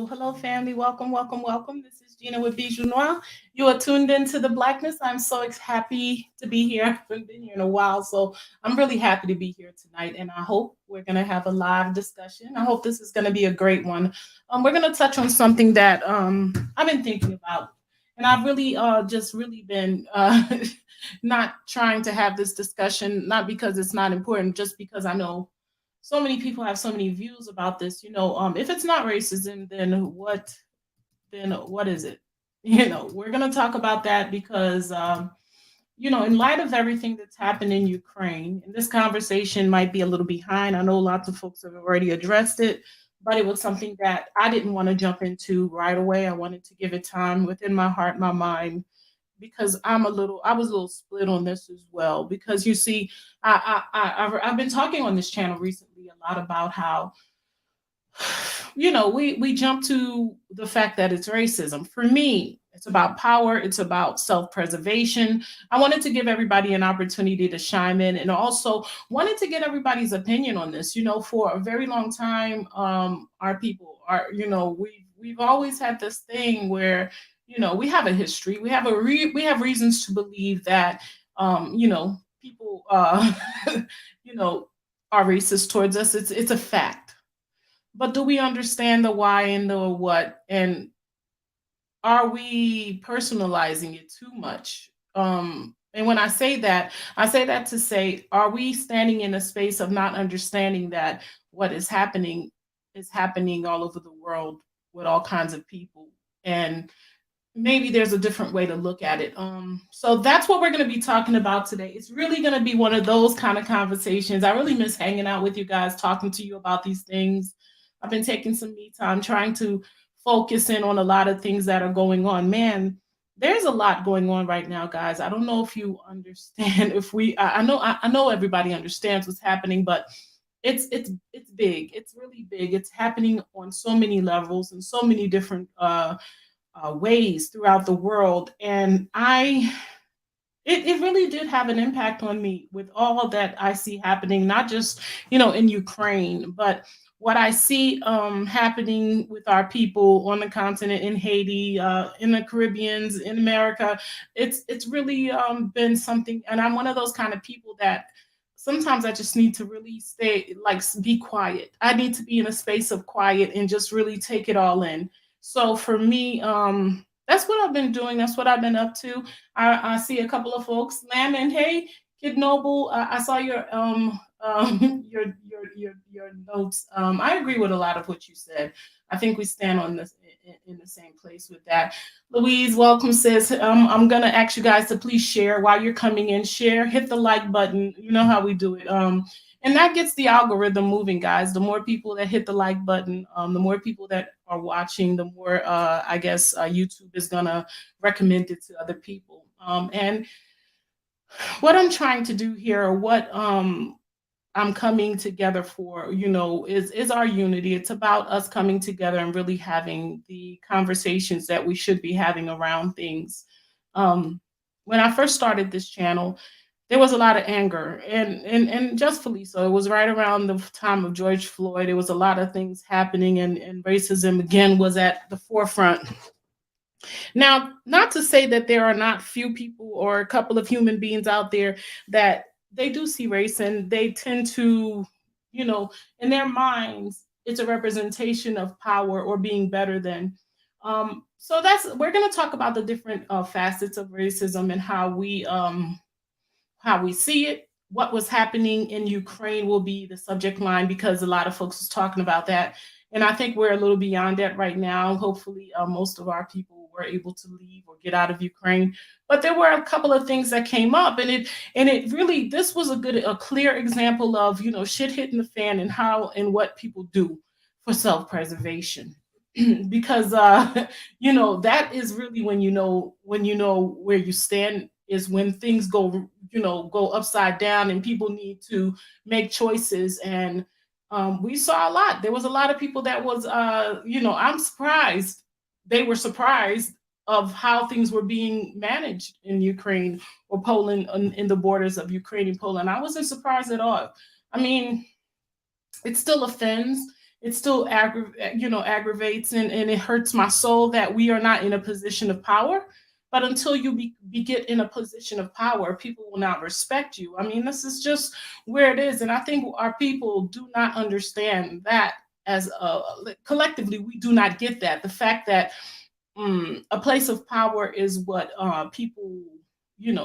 Hello, family. Welcome, welcome, welcome. This is Gina with Bijou Noir. You are tuned into the Blackness. I'm so happy to be here. I haven't been here in a while, so I'm really happy to be here tonight. And I hope we're going to have a live discussion. I hope this is going to be a great one. We're going to touch on something that I've been thinking about. And I've really just really been not trying to have this discussion, not because it's not important, just because I know so many people have so many views about this. If it's not racism, then what is it? We're gonna talk about that because in light of everything that's happened in Ukraine, and this conversation might be a little behind. I know lots of folks have already addressed it, but it was something that I didn't want to jump into right away. I wanted to give it time within my heart, my mind, because I was a little split on this as well. Because you see, I've been talking on this channel recently a lot about how we jump to the fact that it's racism. For me, it's about power, it's about self-preservation. I wanted to give everybody an opportunity to chime in, and also wanted to get everybody's opinion on this. For a very long time, our people are, we've always had this thing where, we have a history, we have reasons to believe that people you know are racist towards us. It's a fact. But do we understand the why and the what? And are we personalizing it too much? And when I say that to say, are we standing in a space of not understanding that what is happening all over the world with all kinds of people? And maybe there's a different way to look at it. So that's what we're going to be talking about today. It's really going to be one of those kind of conversations. I really miss hanging out with you guys, talking to you about these things. I've been taking some me time, trying to focus in on a lot of things that are going on. Man, there's a lot going on right now, guys. I don't know if you understand. If we, I know everybody understands what's happening, but it's big. It's really big. It's happening on so many levels and so many different ways throughout the world. And it really did have an impact on me with all that I see happening, not just, in Ukraine, but what I see happening with our people on the continent, in Haiti, in the Caribbeans, in America. It's really been something. And I'm one of those kind of people that sometimes I just need to really stay, like, be quiet. I need to be in a space of quiet and just really take it all in. So for me, that's what I've been doing. That's what I've been up to. I see a couple of folks. Lamb, hey, Kid Noble, I saw your your notes. I agree with a lot of what you said. I think we stand on this in the same place with that. Louise, welcome, sis. I'm gonna ask you guys to please share while you're coming in. Share, hit the like button. You know how we do it. And that gets the algorithm moving, guys. The more people that hit the like button, the more people that are watching, the more I guess YouTube is gonna recommend it to other people. And what I'm trying to do here, what I'm coming together for, is our unity. It's about us coming together and really having the conversations that we should be having around things. When I first started this channel, there was a lot of anger, and justfully so. It was right around the time of George Floyd. There was a lot of things happening, and racism again was at the forefront. Now, not to say that there are not few people or a couple of human beings out there that they do see race, and they tend to, in their minds, it's a representation of power or being better than. So we're going to talk about the different facets of racism and how we see it. What was happening in Ukraine will be the subject line, because a lot of folks is talking about that. And I think we're a little beyond that right now. Hopefully, most of our people were able to leave or get out of Ukraine. But there were a couple of things that came up, and it really, this was a clear example of, shit hitting the fan, and how and what people do for self-preservation. Because that is really when you know where you stand, is when things go upside down and people need to make choices. And we saw a lot. There was a lot of people that was, I'm surprised. They were surprised of how things were being managed in Ukraine or Poland, in the borders of Ukraine and Poland. I wasn't surprised at all. I mean, it still offends. it still aggravates, and it hurts my soul that we are not in a position of power. But until you get in a position of power, people will not respect you. I mean, this is just where it is. And I think our people do not understand that, as collectively, we do not get that. The fact that a place of power is what people,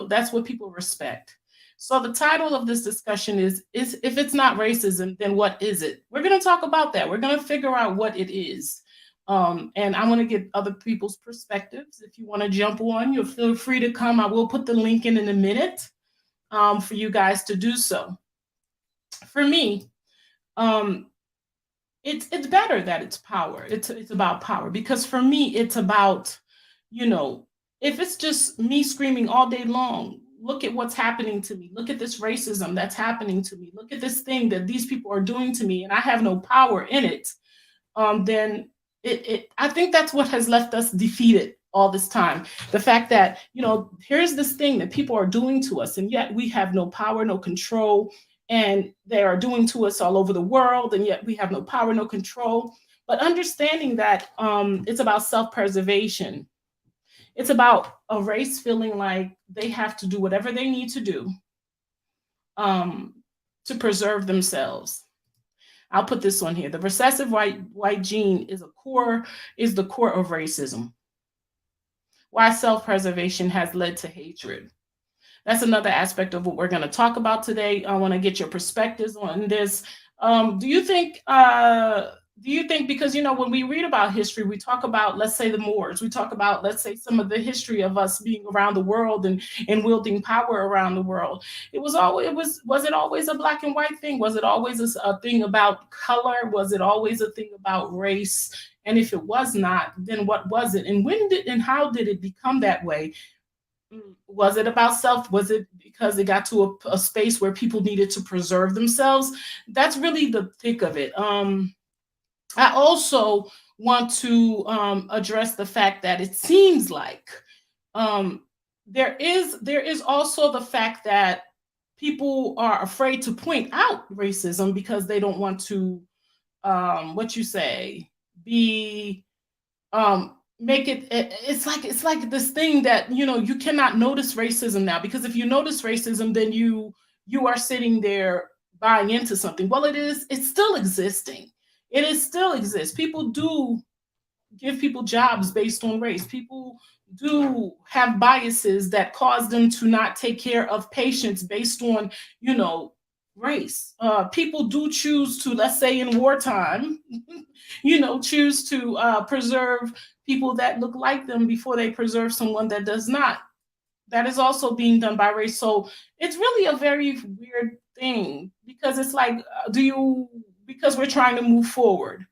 that's what people respect. So the title of this discussion is if it's not racism, then what is it? We're going to talk about that. We're going to figure out what it is. And I want to get other people's perspectives. If you want to jump on, you'll feel free to come. I will put the link in a minute for you guys to do so. For me, um, it's better that it's power. It's about power, because for me it's about, you know, if it's just me screaming all day long, look at what's happening to me. Look at this racism that's happening to me. Look at this thing that these people are doing to me, and I have no power in it. Then I think that's what has left us defeated all this time. The fact that, here's this thing that people are doing to us, and yet we have no power, no control, and they are doing to us all over the world, and yet we have no power, no control. But understanding that it's about self-preservation. It's about a race feeling like they have to do whatever they need to do um, to preserve themselves. I'll put this on here. The recessive white gene is the core of racism. Why self-preservation has led to hatred. That's another aspect of what we're going to talk about today. I want to get your perspectives on this. Do you think because when we read about history, we talk about, let's say, the Moors, we talk about, let's say, some of the history of us being around the world and wielding power around the world. Was it always a black and white thing? Was it always a thing about color? Was it always a thing about race? And if it was not, then what was it? And how did it become that way? Was it about self? Was it because it got to a space where people needed to preserve themselves? That's really the thick of it. I also want to address the fact that it seems like there is also the fact that people are afraid to point out racism because they don't want to be make it's like this thing that you cannot notice racism now, because if you notice racism, then you are sitting there buying into something. Well, it's still existing. It still exists. People do give people jobs based on race. People do have biases that cause them to not take care of patients based on race. People do choose to, let's say in wartime, choose to preserve people that look like them before they preserve someone that does not. That is also being done by race. So it's really a very weird thing, because it's like, because we're trying to move forward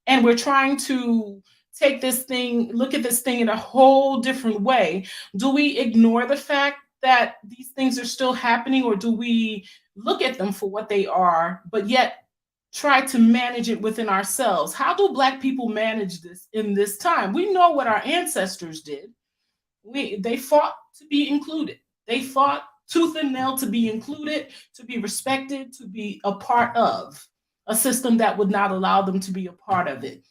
and we're trying to look at this thing in a whole different way. Do we ignore the fact that these things are still happening, or do we look at them for what they are, but yet try to manage it within ourselves? How do Black people manage this in this time? We know what our ancestors did. They fought to be included. They fought tooth and nail to be included, to be respected, to be a part of a system that would not allow them to be a part of it.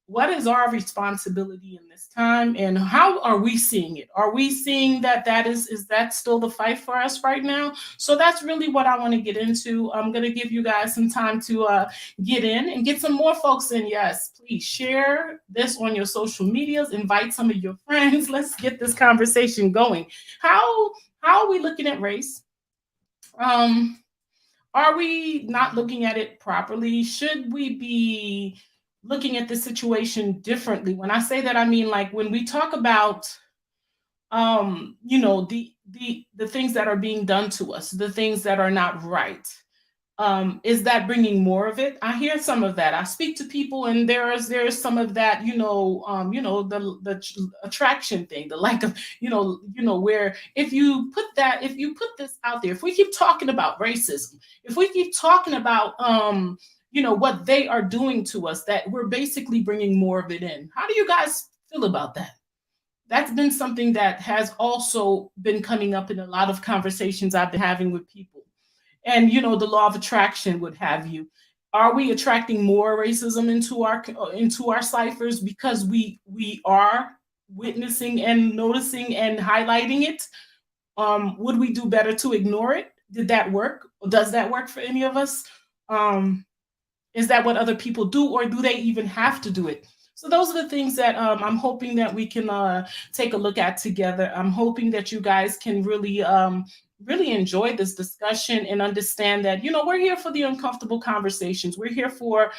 What is our responsibility in this time, and how are we seeing it? Are we seeing that is that still the fight for us right now? So that's really what I want to get into. I'm going to give you guys some time to get in and get some more folks in. Yes, please share this on your social medias, invite some of your friends. Let's get this conversation going. How are we looking at race? Are we not looking at it properly? Should we be looking at the situation differently? When I say that, I mean, like, when we talk about the things that are being done to us, the things that are not right, is that bringing more of it? I hear some of that. I speak to people, and there is some of that, the attraction thing, the like of, where if you put this out there, if we keep talking about racism, if we keep talking about what they are doing to us, that we're basically bringing more of it in. How do you guys feel about that? That's been something that has also been coming up in a lot of conversations I've been having with people. And the law of attraction would have you. Are we attracting more racism into our ciphers because we are witnessing and noticing and highlighting it? Would we do better to ignore it? Did that work? Does that work for any of us? Is that what other people do, or do they even have to do it? So those are the things that I'm hoping that we can take a look at together. I'm hoping that you guys can really enjoy this discussion and understand that, we're here for the uncomfortable conversations. We're here for,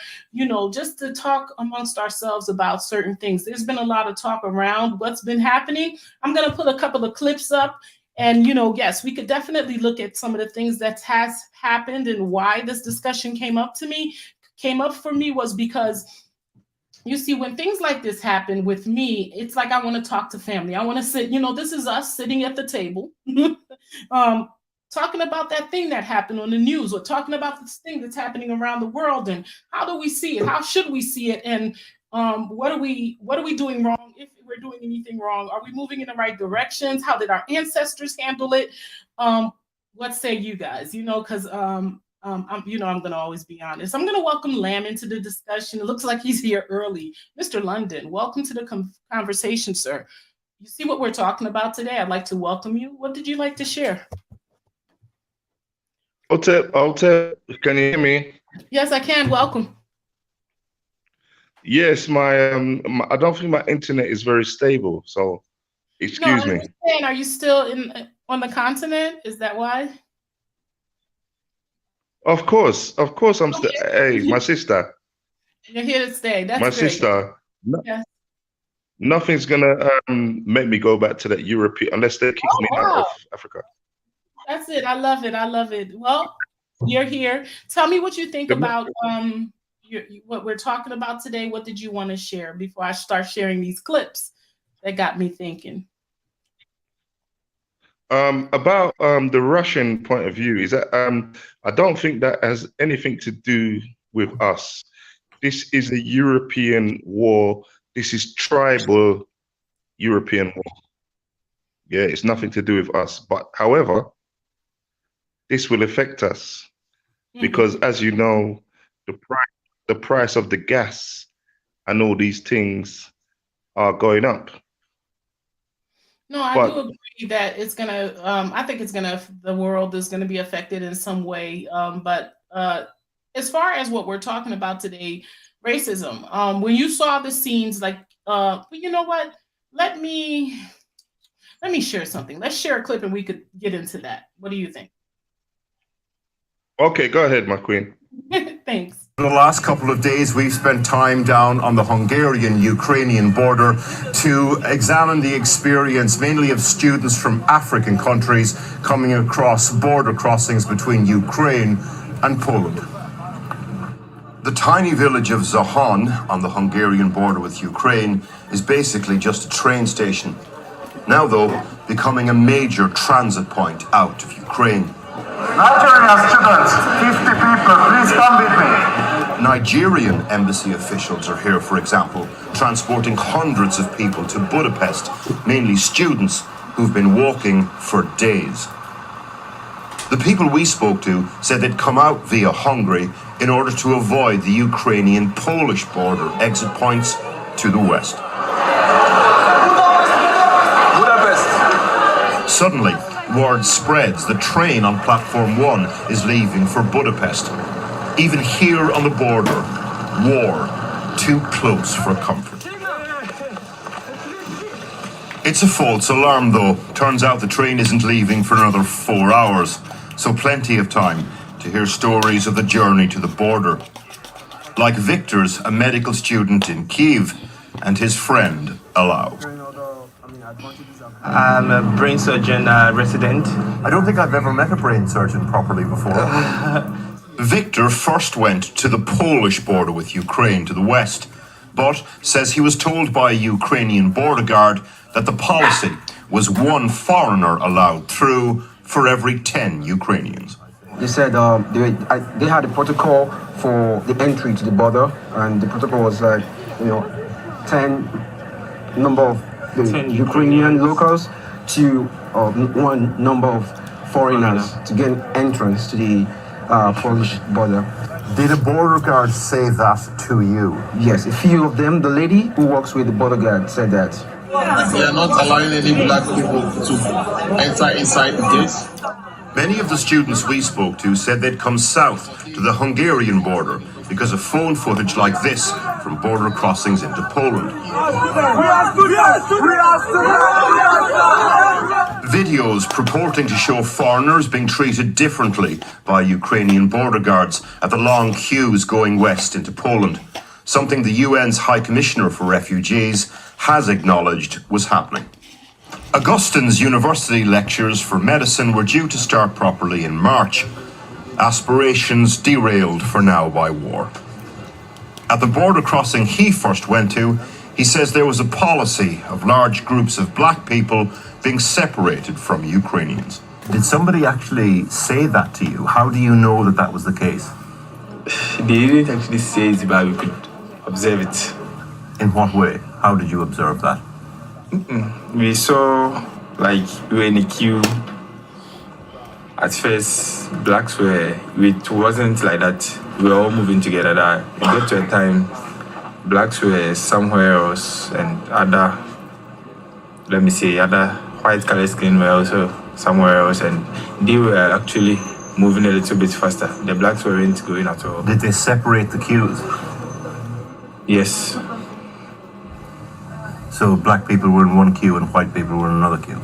just to talk amongst ourselves about certain things. There's been a lot of talk around what's been happening. I'm going to put a couple of clips up. And, yes, we could definitely look at some of the things that has happened, and why this discussion came up for me was because, you see, when things like this happen with me, it's like I want to talk to family. I want to sit, this is us sitting at the table, talking about that thing that happened on the news, or talking about this thing that's happening around the world, and how do we see it? How should we see it? And what are we doing wrong? If we're doing anything wrong, are we moving in the right directions? How did our ancestors handle it? What say you guys? Because I'm going to always be honest. I'm going to welcome Lamb into the discussion. It looks like he's here early. Mr. London, welcome to the conversation, sir. You see what we're talking about today? I'd like to welcome you. What did you like to share? Otep, can you hear me? Yes, I can. Welcome. Yes, I don't think my internet is very stable, so excuse me. Are you still on the continent? Is that why? Of course, I'm still. Hey, my sister. You're here to stay. That's my great. Sister. Yes. Nothing's gonna make me go back to that European unless they kick me out of Africa. That's it. I love it. I love it. Well, you're here. Tell me what you think about what we're talking about today. What did you want to share before I start sharing these clips that got me thinking? About the Russian point of view is that I don't think that has anything to do with us. This is a European war. This is tribal European war. Yeah, it's nothing to do with us. But however, this will affect us because, as you know, the price of the gas and all these things are going up. No, I do agree that it's gonna. I think the world is gonna be affected in some way. But as far as what we're talking about today, racism. When you saw the scenes, like, you know what? Let me share something. Let's share a clip, and we could get into that. What do you think? Okay, go ahead, my queen. Thanks. In the last couple of days, we've spent time down on the Hungarian-Ukrainian border to examine the experience mainly of students from African countries coming across border crossings between Ukraine and Poland. The tiny village of Zahon on the Hungarian border with Ukraine is basically just a train station. Now, though, becoming a major transit point out of Ukraine. Nigerian students, 50 people, please come with me. Nigerian embassy officials are here, for example, transporting hundreds of people to Budapest, mainly students who've been walking for days. The people we spoke to said they'd come out via Hungary in order to avoid the Ukrainian-Polish border exit points to the west. Budapest. Suddenly, word spreads the train on platform 1 is leaving for Budapest. Even here on the border, war, too close for comfort. It's a false alarm, though. Turns out the train isn't leaving for another 4 hours, so plenty of time to hear stories of the journey to the border. Like Victor's, a medical student in Kyiv, and his friend, Alao. I'm a brain surgeon resident. I don't think I've ever met a brain surgeon properly before. Victor first went to the Polish border with Ukraine to the west, but says he was told by a Ukrainian border guard that the policy was one foreigner allowed through for every 10 Ukrainians. They said they had a protocol for the entry to the border, and the protocol was like, 10 number of the Ukrainian locals to one number of foreigners to gain entrance to the Polish border. Did a border guard say that to you? Yes, a few of them. The lady who works with the border guard said that. They are not allowing any black people to enter inside the gates. Many of the students we spoke to said they'd come south to the Hungarian border because of phone footage like this from border crossings into Poland. Videos purporting to show foreigners being treated differently by Ukrainian border guards at the long queues going west into Poland, something the UN's High Commissioner for Refugees has acknowledged was happening. Augustine's university lectures for medicine were due to start properly in March. Aspirations derailed for now by war. At the border crossing he first went to, he says there was a policy of large groups of black people being separated from Ukrainians. Did somebody actually say that to you? How do you know that that was the case? They didn't actually say it, but we could observe it. In what way? How did you observe that? We saw, like, we were in a queue. At first, blacks were, it wasn't like that. We were all moving together. That it got to a time, blacks were somewhere else, and other white color skin were also somewhere else, and they were actually moving a little bit faster. The blacks weren't going at all. Did they separate the queues? Yes. So black people were in one queue and white people were in another queue?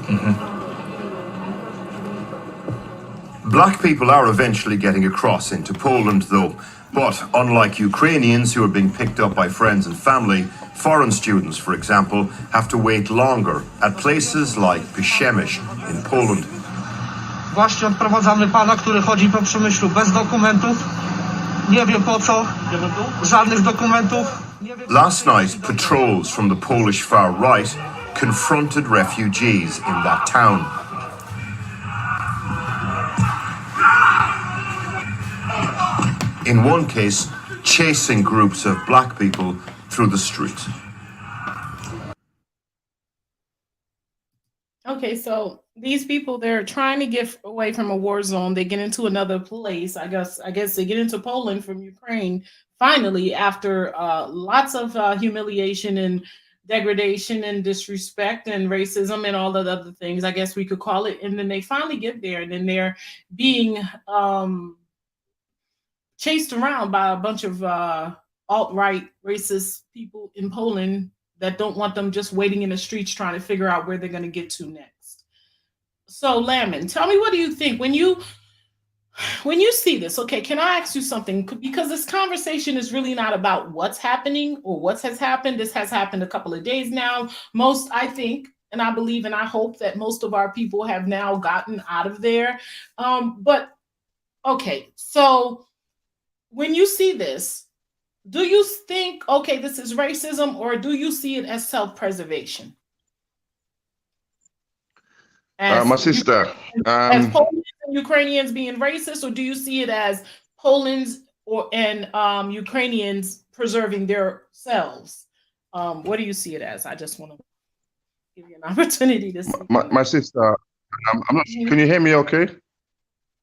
Black people are eventually getting across into Poland, though. But unlike Ukrainians who are being picked up by friends and family, foreign students, for example, have to wait longer at places like Przemyśl in Poland. Właśnie odprowadzamy pana, który chodzi po Przemyślu bez dokumentów. Nie wie po co. Żadnych dokumentów. Last night, patrols from the Polish far right confronted refugees in that town. In one case, chasing groups of black people through the streets. Okay, so these people, they're trying to get away from a war zone. They get into another place. I guess they get into Poland from Ukraine finally after lots of humiliation and degradation and disrespect and racism and all of the other things, I guess we could call it. And then they finally get there, and then they're being chased around by a bunch of alt-right racist people in Poland that don't want them just waiting in the streets trying to figure out where they're going to get to next. So Lamon, tell me, what do you think when you see this? Okay, can I ask you something? Because this conversation is really not about what's happening or what has happened. This has happened a couple of days now. Most, I think, and I believe and I hope that most of our people have now gotten out of there. But okay, so when you see this, do you think, okay, this is racism, or do you see it as self-preservation? My sister. As Poland and Ukrainians being racist, or do you see it as Poland's and Ukrainians preserving their selves? What do you see it as? I just want to give you an opportunity to see. My sister, I'm not. Can you hear me? Okay.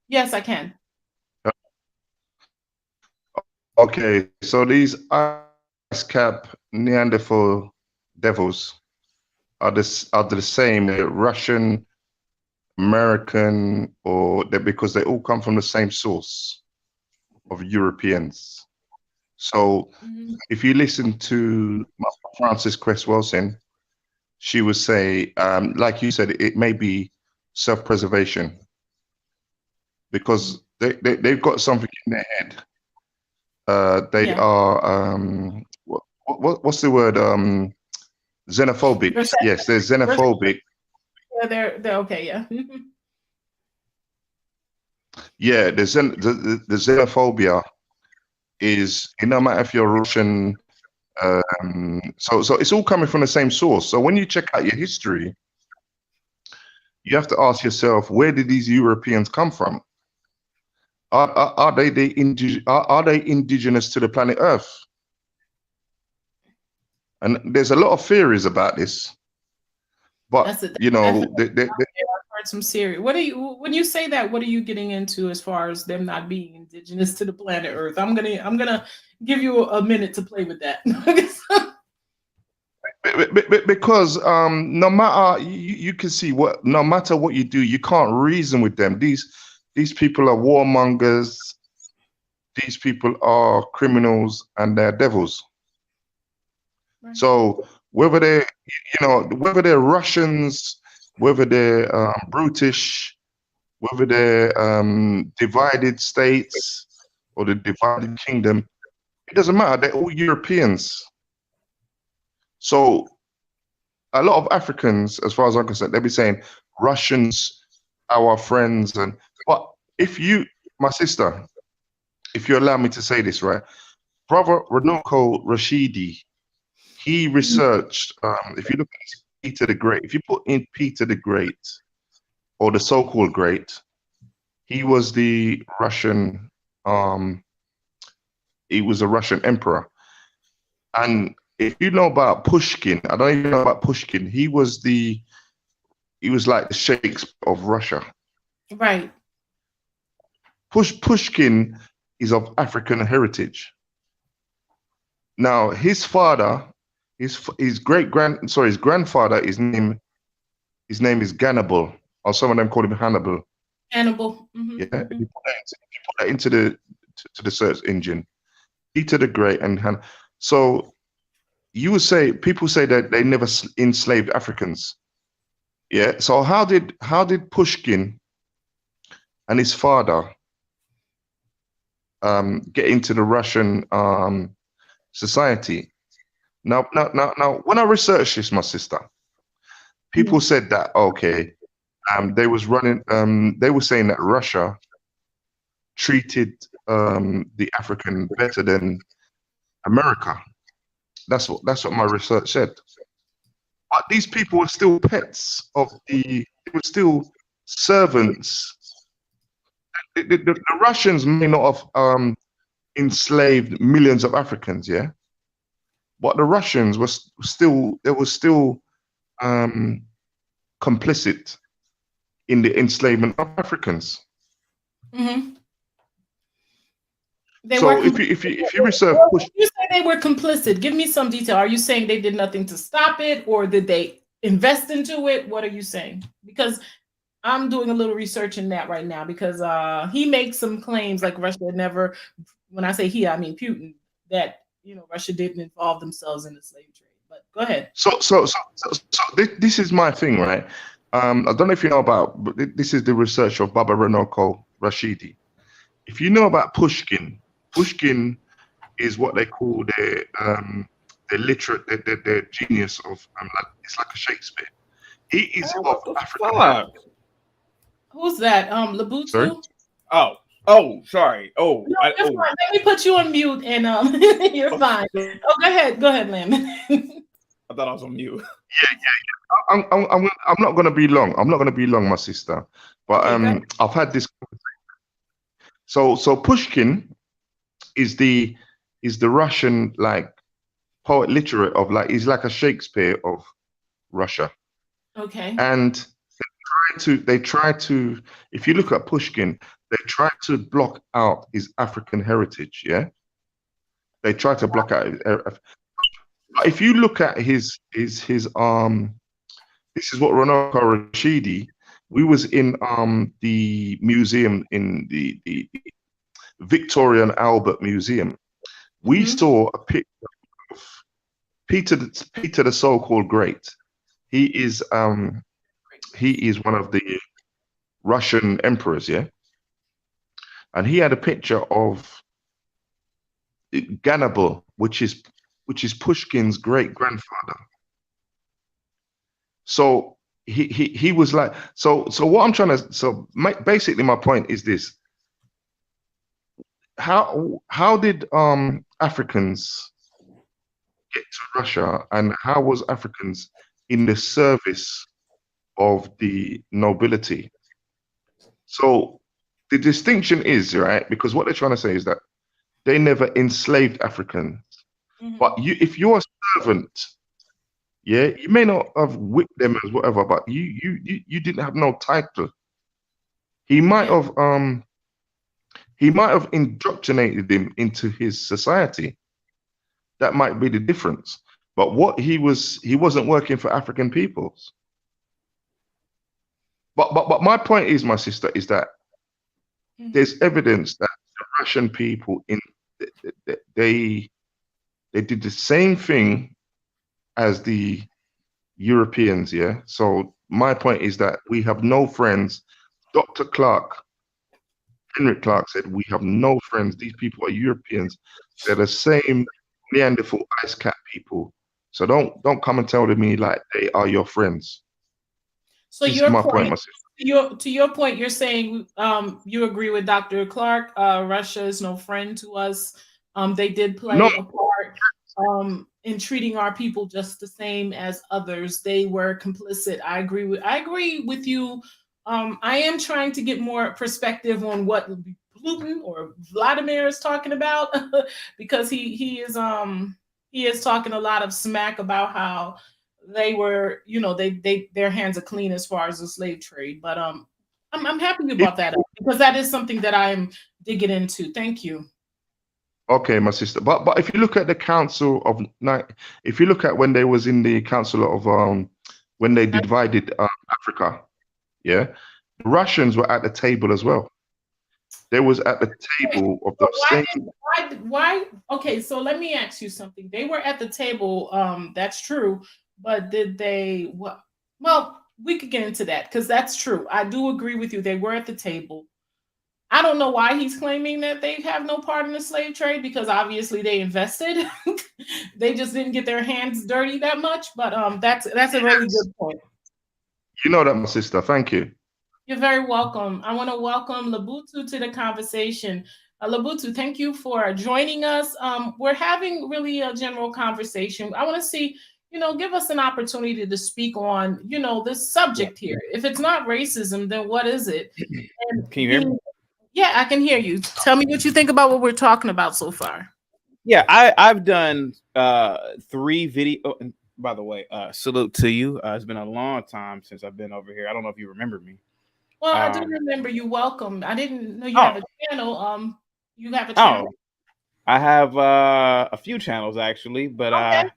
Yes, I can. Okay, so these ice cap Neanderthal devils are the same Russian, American, or because they all come from the same source of Europeans. So if you listen to Frances Cress Wilson, she would say, like you said, it may be self-preservation because they've got something in their head. They are what's the word? Xenophobic. Yes, they're xenophobic. Yeah, they're okay. Yeah. Yeah, the xenophobia is, no matter if you're Russian, so it's all coming from the same source. So when you check out your history, you have to ask yourself, where did these Europeans come from? Are they indigenous to the planet Earth? And there's a lot of theories about this. But That's it. you know, I've heard some serious. What are you when you say that? What are you getting into as far as them not being indigenous to the planet Earth? I'm gonna give you a minute to play with that. because no matter you can see what no matter what you do, you can't reason with them. These people are warmongers. These people are criminals and they're devils. Right. So whether they're whether they're Russians, whether they're brutish, whether they're divided states or the divided kingdom, it doesn't matter. They're all Europeans. So a lot of Africans, as far as I'm concerned, they'll be saying Russians, our friends, but if you, my sister, if you allow me to say this, right, brother Raci, he researched. If you look at Peter the Great, if you put in Peter the Great or the so-called Great, he was the Russian. He was a Russian emperor, and if you know about Pushkin, I don't even know about Pushkin. He was like the Shakespeare of Russia. Right. Pushkin is of African heritage. Now, his father, his grandfather, his name is Hannibal, or some of them call him Hannibal. Hannibal. Mm-hmm. Yeah, if you put that into the search engine, Peter the Great and so you would say people say that they never enslaved Africans. Yeah. So how did Pushkin and his father get into the Russian society? Now, when I researched this, my sister, people said that okay, they was running. They were saying that Russia treated the African better than America. That's what my research said. But these people were still pets of they were still servants. The Russians may not have enslaved millions of Africans, yeah, but the Russians were still complicit in the enslavement of Africans. Mm-hmm. So if you research, you say they were complicit. Give me some detail. Are you saying they did nothing to stop it, or did they invest into it? What are you saying? Because I'm doing a little research in that right now. Because he makes some claims like Russia never. When I say he, I mean Putin. That Russia didn't involve themselves in the slave trade. But go ahead. So this is my thing, right? I don't know if you know about, but this is the research of Baba Raci. If you know about Pushkin is what they call the literate, the genius of it's like a Shakespeare. He is of African. Who's that? Labutu? Sorry? Oh, sorry. Oh, no, you're fine. Let me put you on mute, and you're fine. Oh, go ahead, Lamb. I thought I was on mute. Yeah. I'm not gonna be long. I'm not gonna be long, my sister. But I've had this conversation. So Pushkin is the Russian like poet literate of he's like a Shakespeare of Russia. Okay. And they try to if you look at Pushkin, they try to block out his African heritage. Yeah. They try to block out. If you look at his this is what Raci. We was in the museum in the Victoria and Albert Museum. We saw a picture of Peter the so-called Great. He is one of the Russian emperors, yeah. And he had a picture of Hannibal, which is Pushkin's great grandfather. So he was like so what I'm trying to basically my point is this: how did Africans get to Russia, and how was Africans in the service of the nobility? So the distinction is, right, because what they're trying to say is that they never enslaved Africans. But if you're a servant, Yeah, you may not have whipped them as whatever, but you didn't have no title. He might Yeah. have indoctrinated him into his society. That might be the difference. But what he wasn't working for African peoples. But my point is, my sister, is that there's evidence that the Russian people they did the same thing as the Europeans, yeah. So my point is that we have no friends. Dr. Henrik Clark said we have no friends. These people are Europeans. They're the same Neanderthal ice cap people. So don't come and tell me like they are your friends. So This is your my point, point, my sister. to your point, you're saying you agree with Dr. Clark. Russia is no friend to us. They did play No, a part in treating our people just the same as others. They were complicit. I agree with you. I am trying to get more perspective on what Putin or Vladimir is talking about because he is talking a lot of smack about how they were, they their hands are clean as far as the slave trade. But I'm happy you brought that up because that is something that I'm digging into. Thank you. okay, my sister. But if you look at the Council of if you look at when they was in the Council of when they divided Africa, yeah, the Russians were at the table as well. They was at the table of the same. Why? Okay, so let me ask you something. They were at the table. That's true. But did they? Well, we could get into that because that's true. I do agree with you. They were at the table. I don't know why he's claiming that they have no part in the slave trade because obviously they invested. They just didn't get their hands dirty that much. But that's a really good point. You know that, my sister. Thank you. You're very welcome. I want to welcome Labutu to the conversation. Labutu, thank you for joining us. We're having really a general conversation. I want to see, give us an opportunity to speak on, this subject here. If it's not racism, then what is it? And Can you hear me? Yeah, I can hear you. Tell me what you think about what we're talking about so far. Yeah, I've done 3 video. Oh, and by the way, salute to you. It's been a long time since I've been over here. I don't know if you remember me. Well, I do remember you. Welcome. I didn't know you have a channel. You have a channel. I have a few channels actually, but okay.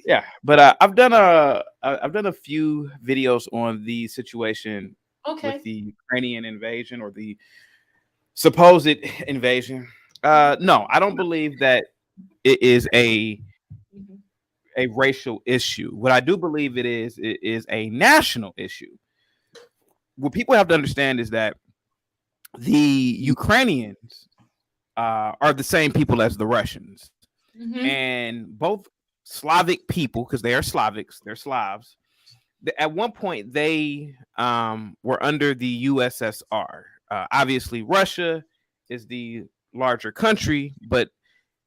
Yeah, but I've done a few videos on the situation with the Ukrainian invasion or the supposed invasion. No, I don't believe that it is a racial issue. What I do believe it is a national issue. What people have to understand is that the Ukrainians are the same people as the Russians, and both Slavic people, because they are Slavics, they're Slavs. At one point, they were under the USSR. Obviously, Russia is the larger country, but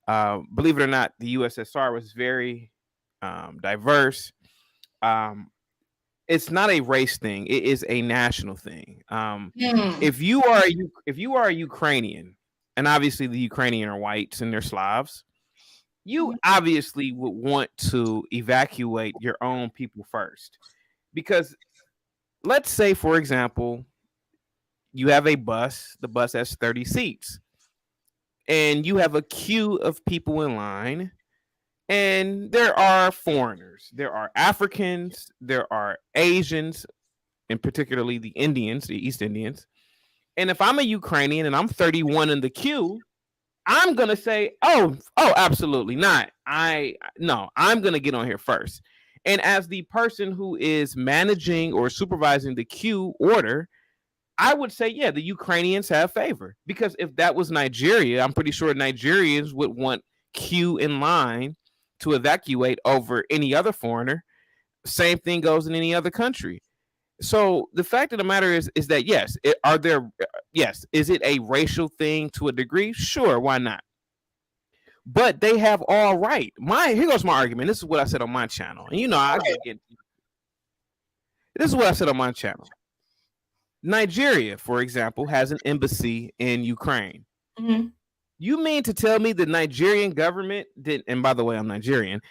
believe it or not, the USSR was very diverse. It's not a race thing; it is a national thing. If you are a Ukrainian, and obviously the Ukrainian are whites and they're Slavs, you obviously would want to evacuate your own people first, because let's say, for example, you have a bus. The bus has 30 seats, and you have a queue of people in line. And there are foreigners, there are Africans, there are Asians, and particularly the Indians, the East Indians. And if I'm a Ukrainian and I'm 31 in the queue, I'm going to say, oh, absolutely not. I'm going to get on here first. And as the person who is managing or supervising the queue order, I would say, yeah, the Ukrainians have favor. Because if that was Nigeria, I'm pretty sure Nigerians would want queue in line to evacuate over any other foreigner. Same thing goes in any other country. So the fact of the matter is that yes, is it a racial thing to a degree? Sure, why not? But they have all right. Here goes my argument. This is what I said on my channel. And this is what I said on my channel. Nigeria, for example, has an embassy in Ukraine. You mean to tell me the Nigerian government did? And by the way, I'm Nigerian.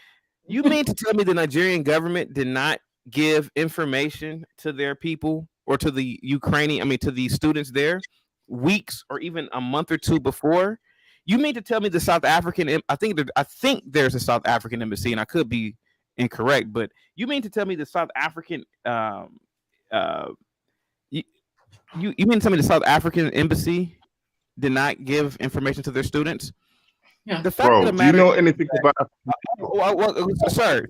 You mean to tell me the Nigerian government did not give information to their people or to the to the students there weeks or even a month or two before? You mean to tell me the South African? I think there's a South African embassy, and I could be incorrect, but you mean to tell me the South African you mean to tell me the South African embassy did not give information to their students? Yeah. The fact Bro, of the do you matter, know anything about? sir,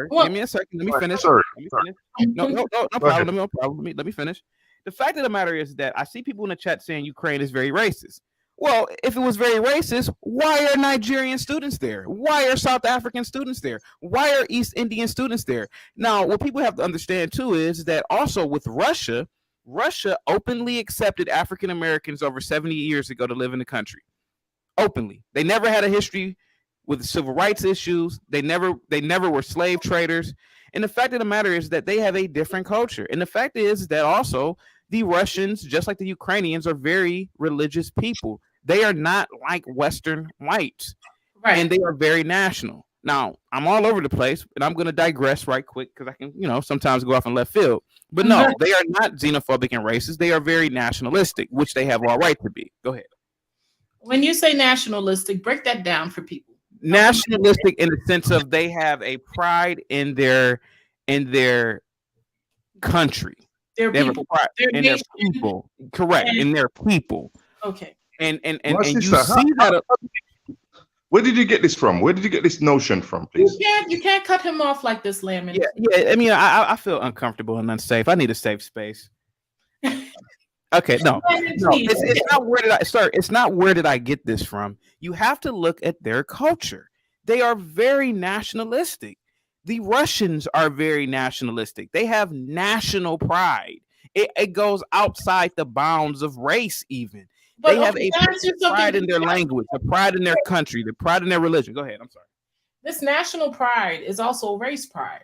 Well, give me a second. Let me finish. Sorry, Let me finish. No Go problem. ahead. No problem. Let me finish. The fact of the matter is that I see people in the chat saying Ukraine is very racist. Well, if it was very racist, why are Nigerian students there? Why are South African students there? Why are East Indian students there? Now, what people have to understand too is that also with Russia openly accepted African Americans over 70 years ago to live in the country. Openly. They never had a history with civil rights issues. They never were slave traders. And the fact of the matter is that they have a different culture. And the fact is that also the Russians, just like the Ukrainians, are very religious people. They are not like Western whites. right. And they are very national. Now, I'm all over the place, and I'm going to digress right quick because I can, sometimes go off in left field. But no, they are not xenophobic and racist. They are very nationalistic, which they have all right to be. Go ahead. When you say nationalistic, break that down for people. Nationalistic in the sense of they have a pride in their country. Their They have people. a pride Their in their nation. people. Correct. And- In their people. Okay. And My you sister, see that. Where did you get this from? Where did you get this notion from, please? You can't cut him off like this, Lamon. Yeah. I mean, I feel uncomfortable and unsafe. I need a safe space. Okay, no, it's not it's not where did I get this from. You have to look at their culture. They are very nationalistic. The Russians are very nationalistic. They have national pride. It goes outside the bounds of race even. But, they have okay, a pride in their language, a pride in their country, the pride in their religion. Go ahead, I'm sorry. This national pride is also race pride.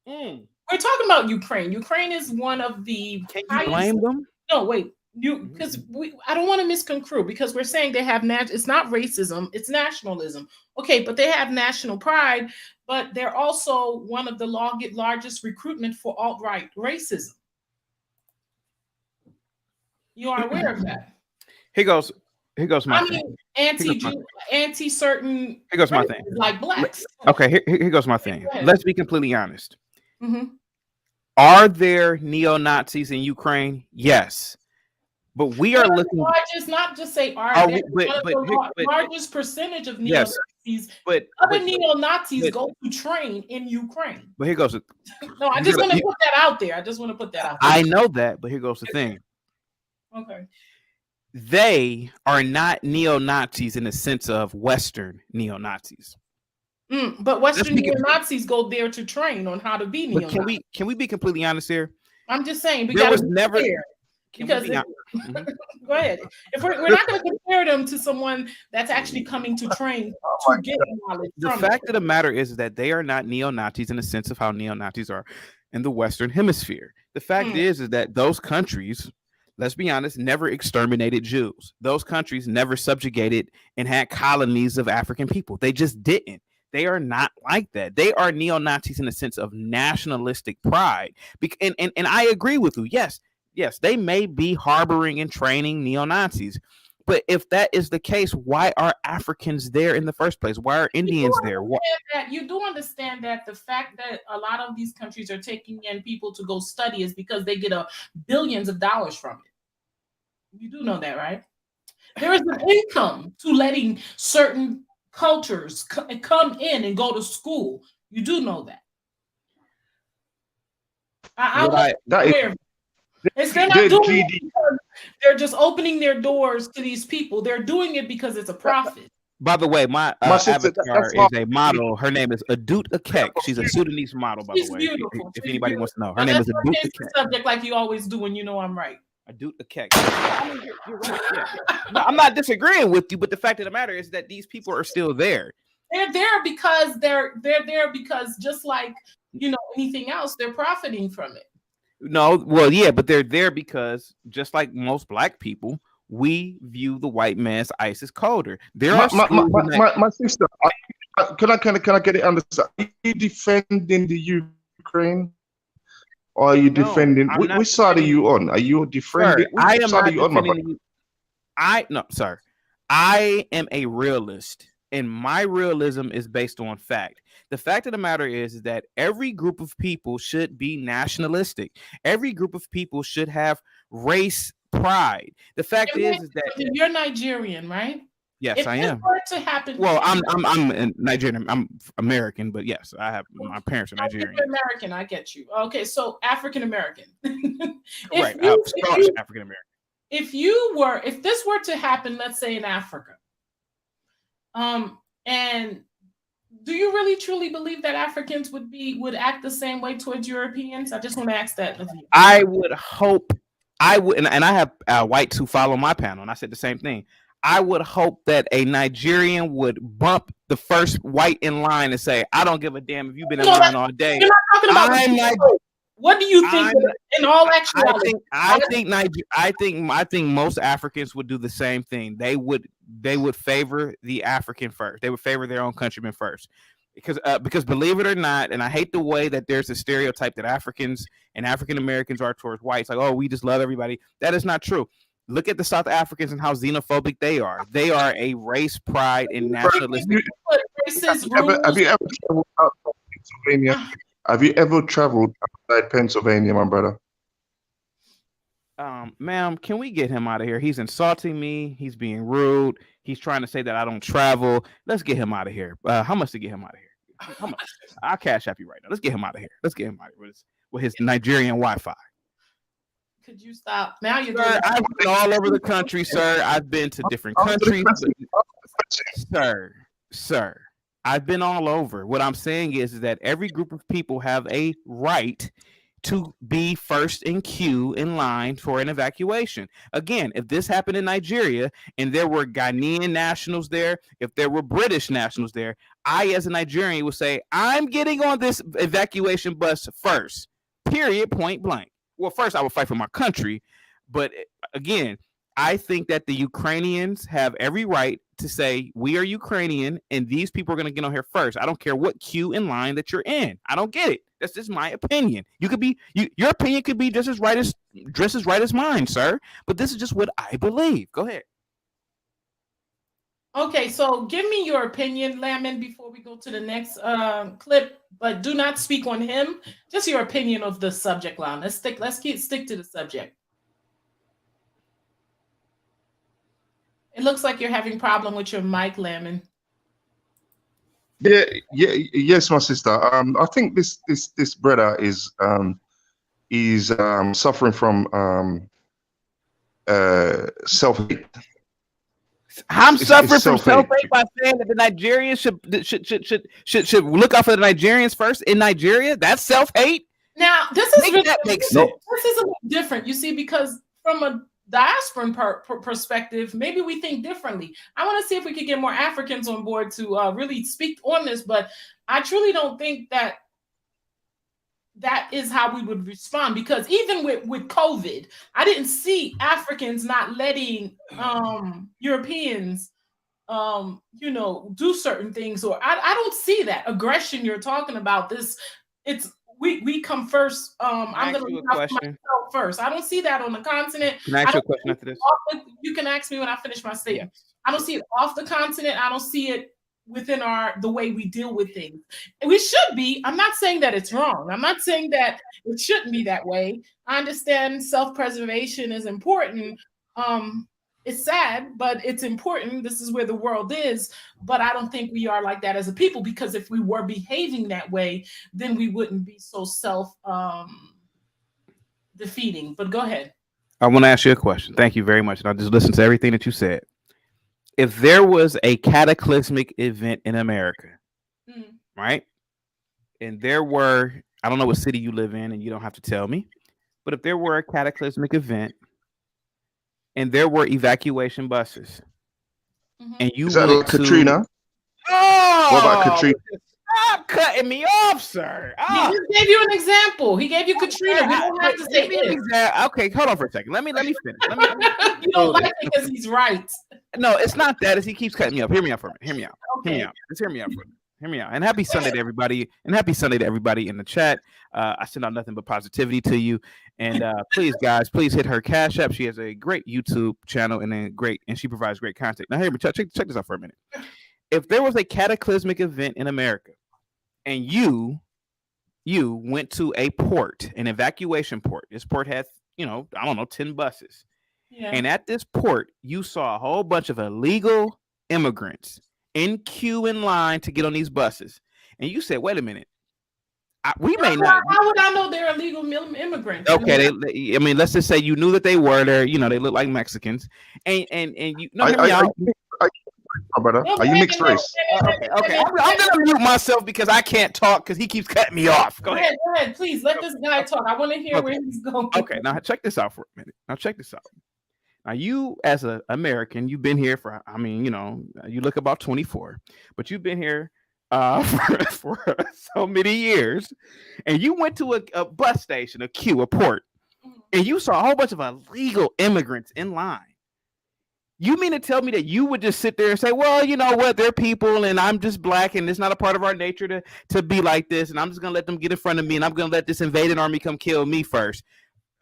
We're talking about Ukraine. Ukraine is one of the Can you blame them? No, wait. Because I don't want to misconstrue because we're saying they have it's not racism, it's nationalism. Okay, but they have national pride, but they're also one of the largest recruitment for alt-right racism. You are aware of that. Here goes my thing. Anti-certain. Here goes my thing. Like blacks. Okay, here goes my thing. Let's be completely honest. Mm-hmm. Are there neo-Nazis in Ukraine? Yes. But we are looking. Largest, not just say largest percentage of neo-Nazis. Yes, but other neo-Nazis go to train in Ukraine. But here goes it. No, I just want to put that out there. I know that, but here goes the thing. Okay. They are not neo-Nazis in the sense of Western neo-Nazis. But Western neo-Nazis go there to train on how to be neo-Nazis. But can we be completely honest here? I'm just saying there was never. Because go ahead. If we're not going to compare them to someone that's actually coming to train to get knowledge. The fact of the matter is that they are not neo-Nazis in the sense of how neo-Nazis are in the Western Hemisphere. The fact is that those countries, let's be honest, never exterminated Jews. Those countries never subjugated and had colonies of African people. They just didn't. They are not like that. They are neo-Nazis in the sense of nationalistic pride. And I agree with you. Yes, they may be harboring and training neo-Nazis. But if that is the case, why are Africans there in the first place? Why are Indians there? You do understand that the fact that a lot of these countries are taking in people to go study is because they get billions of dollars from it. You do know that, right? There is an income to letting certain cultures come in and go to school. You do know that. They're not doing it because they're just opening their doors to these people. They're doing it because it's a profit. By the way, my avatar is a model. Her name is Adut Akek. She's a Sudanese model, by the way. Beautiful. If anybody wants to know, her name is Adut Akek. Subject like you always do when you know I'm right. Adut Akek. I mean, you're right. Yeah. No, I'm not disagreeing with you, but the fact of the matter is that these people are still there. They're there because they're there because just like anything else, they're profiting from it. No, well, yeah, but they're there because just like most black people, we view the white man's ISIS colder. There are my sister. can I get it understood? Are you defending the Ukraine? Or are you defending? Which side are you on? Are you defending? Sir, I am which side not are you on, my brother? defending you. Sir. I am a realist, and my realism is based on fact. The fact of the matter is that every group of people should be nationalistic. Every group of people should have race pride. The fact is that you're Nigerian, right? Yes, if I am. Were to happen, well, I'm Nigerian. I'm American, but yes, I have my parents are Nigerian. American, I get you. Okay, so African American. Right, African American. If this were to happen, let's say in Africa, and do you really truly believe that Africans would act the same way towards Europeans? I just want to ask that of you. I would hope I would, and I have whites who follow my panel, and I said the same thing. I would hope that a Nigerian would bump the first white in line and say, "I don't give a damn if you've been in line all day." You're not talking about what do you think? In all actuality, I think most Africans would do the same thing. They would favor the African first. They would favor their own countrymen first, because believe it or not, and I hate the way that there's a stereotype that Africans and African Americans are towards whites, like, oh, we just love everybody. That is not true. Look at the South Africans and how xenophobic they are. They are a race pride and nationalistic. Have you ever traveled outside Pennsylvania? Have you ever traveled outside Pennsylvania, my brother? Ma'am, can we get him out of here? He's insulting me. He's being rude. He's trying to say that I don't travel. Let's get him out of here. How much to get him out of here? How much? I'll cash app you right now. Let's get him out of here. Let's get him out of here with his Nigerian Wi-Fi. Could you stop? Now you're Sir, I've been all over the country, sir. I've been to different countries. Sir, I've been all over. What I'm saying is that every group of people have a right to be first in queue in line for an evacuation. Again, if this happened in Nigeria and there were Ghanaian nationals there, if there were British nationals there, I, as a Nigerian, would say, I'm getting on this evacuation bus first, period, point blank. Well, first, I would fight for my country. But again, I think that the Ukrainians have every right to say, we are Ukrainian, and these people are going to get on here first. I don't care what queue in line that you're in. I don't get it. That's just my opinion. You could be, your opinion could be just as right as mine, sir. But this is just what I believe. Go ahead. Okay, so give me your opinion, Lamon, before we go to the next clip. But do not speak on him. Just your opinion of the subject line. Let's stick to the subject. It looks like you're having a problem with your mic, Lamon. Yes, my sister. I think this brother is suffering from self-hate. I'm suffering from self-hate by saying that the Nigerians should look out for the Nigerians first in Nigeria. That's self-hate. Now, this is really, that makes sense. This is a little different, you see, because from a diasporan perspective, maybe we think differently. I want to see if we could get more Africans on board to really speak on this, but I truly don't think that is how we would respond, because even with COVID, I didn't see Africans not letting Europeans do certain things, or I don't see that aggression you're talking about. We come first. I'm going to look out for myself first. I don't see that on the continent. Can I ask you a question after this? You can ask me when I finish my statement. Yeah. I don't see it off the continent. I don't see it within the way we deal with things. And we should be. I'm not saying that it's wrong. I'm not saying that it shouldn't be that way. I understand self-preservation is important. It's sad, but it's important. This is where the world is. But I don't think we are like that as a people, because if we were behaving that way, then we wouldn't be so self-defeating. But go ahead. I want to ask you a question. Thank you very much. And I just listened to everything that you said. If there was a cataclysmic event in America, right? And there were, I don't know what city you live in, and you don't have to tell me, but if there were a cataclysmic event and there were evacuation buses, and you went like Katrina? Oh, what about Katrina? Stop cutting me off, sir. He just gave you an example. He gave you Katrina. We don't have to say it. Okay, hold on for a second. Let me finish. You don't like it because he's right. No, it's not that. It's he keeps cutting me up. Hear me out for a minute. Hear me out. Okay. Hear me out. Just hear me out for a minute. Hear me out. And happy Sunday to everybody. And happy Sunday to everybody in the chat. I send out nothing but positivity to you. And please, guys, please hit her Cash App. She has a great YouTube channel and she provides great content. Now, hear me, check this out for a minute. If there was a cataclysmic event in America and you went to a port, an evacuation port, this port had, 10 buses. Yeah. And at this port, you saw a whole bunch of illegal immigrants in queue in line to get on these buses. And you said, wait a minute. We may not. How would I know they're illegal immigrants? Okay, let's just say you knew that they were there. They look like Mexicans, and you. No, brother, are you mixed race? Okay. I'm gonna mute myself because I can't talk because he keeps cutting me off. Go ahead. Please let this guy talk. I want to hear where he's going. Okay, now check this out for a minute. Now, you as an American, you've been here for, you look about 24, but you've been here for so many years, and you went to a bus station, a queue, a port, and you saw a whole bunch of illegal immigrants in line. You mean to tell me that you would just sit there and say, well, you know what, they're people, and I'm just black, and it's not a part of our nature to be like this, and I'm just going to let them get in front of me, and I'm going to let this invading army come kill me first?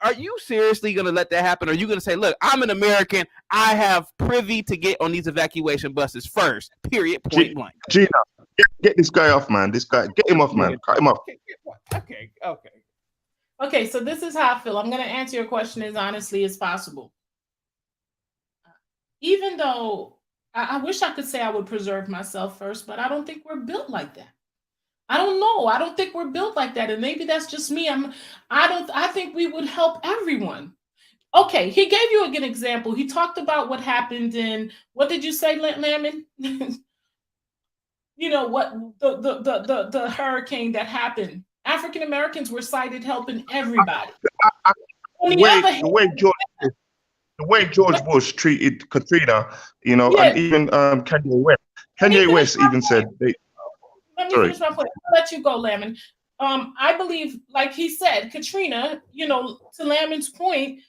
Are you seriously going to let that happen? Or are you going to say, look, I'm an American. I have privy to get on these evacuation buses first, period, point blank. Gina, get this guy off, man. This guy, get him off, man. Cut him off. Okay, so this is how I feel. I'm going to answer your question as honestly as possible. Even though I wish I could say I would preserve myself first, but I don't think we're built like that. I don't know. I don't think we're built like that. And maybe that's just me. I think we would help everyone. Okay, he gave you a good example. He talked about what happened in, what did you say, Lemon? What the hurricane that happened. African Americans were cited helping everybody. The way George Bush treated Katrina, and even Kanye West even said they. Let me finish my point. I'll let you go, Lemon. I believe, like he said, Katrina, to Lemon's point,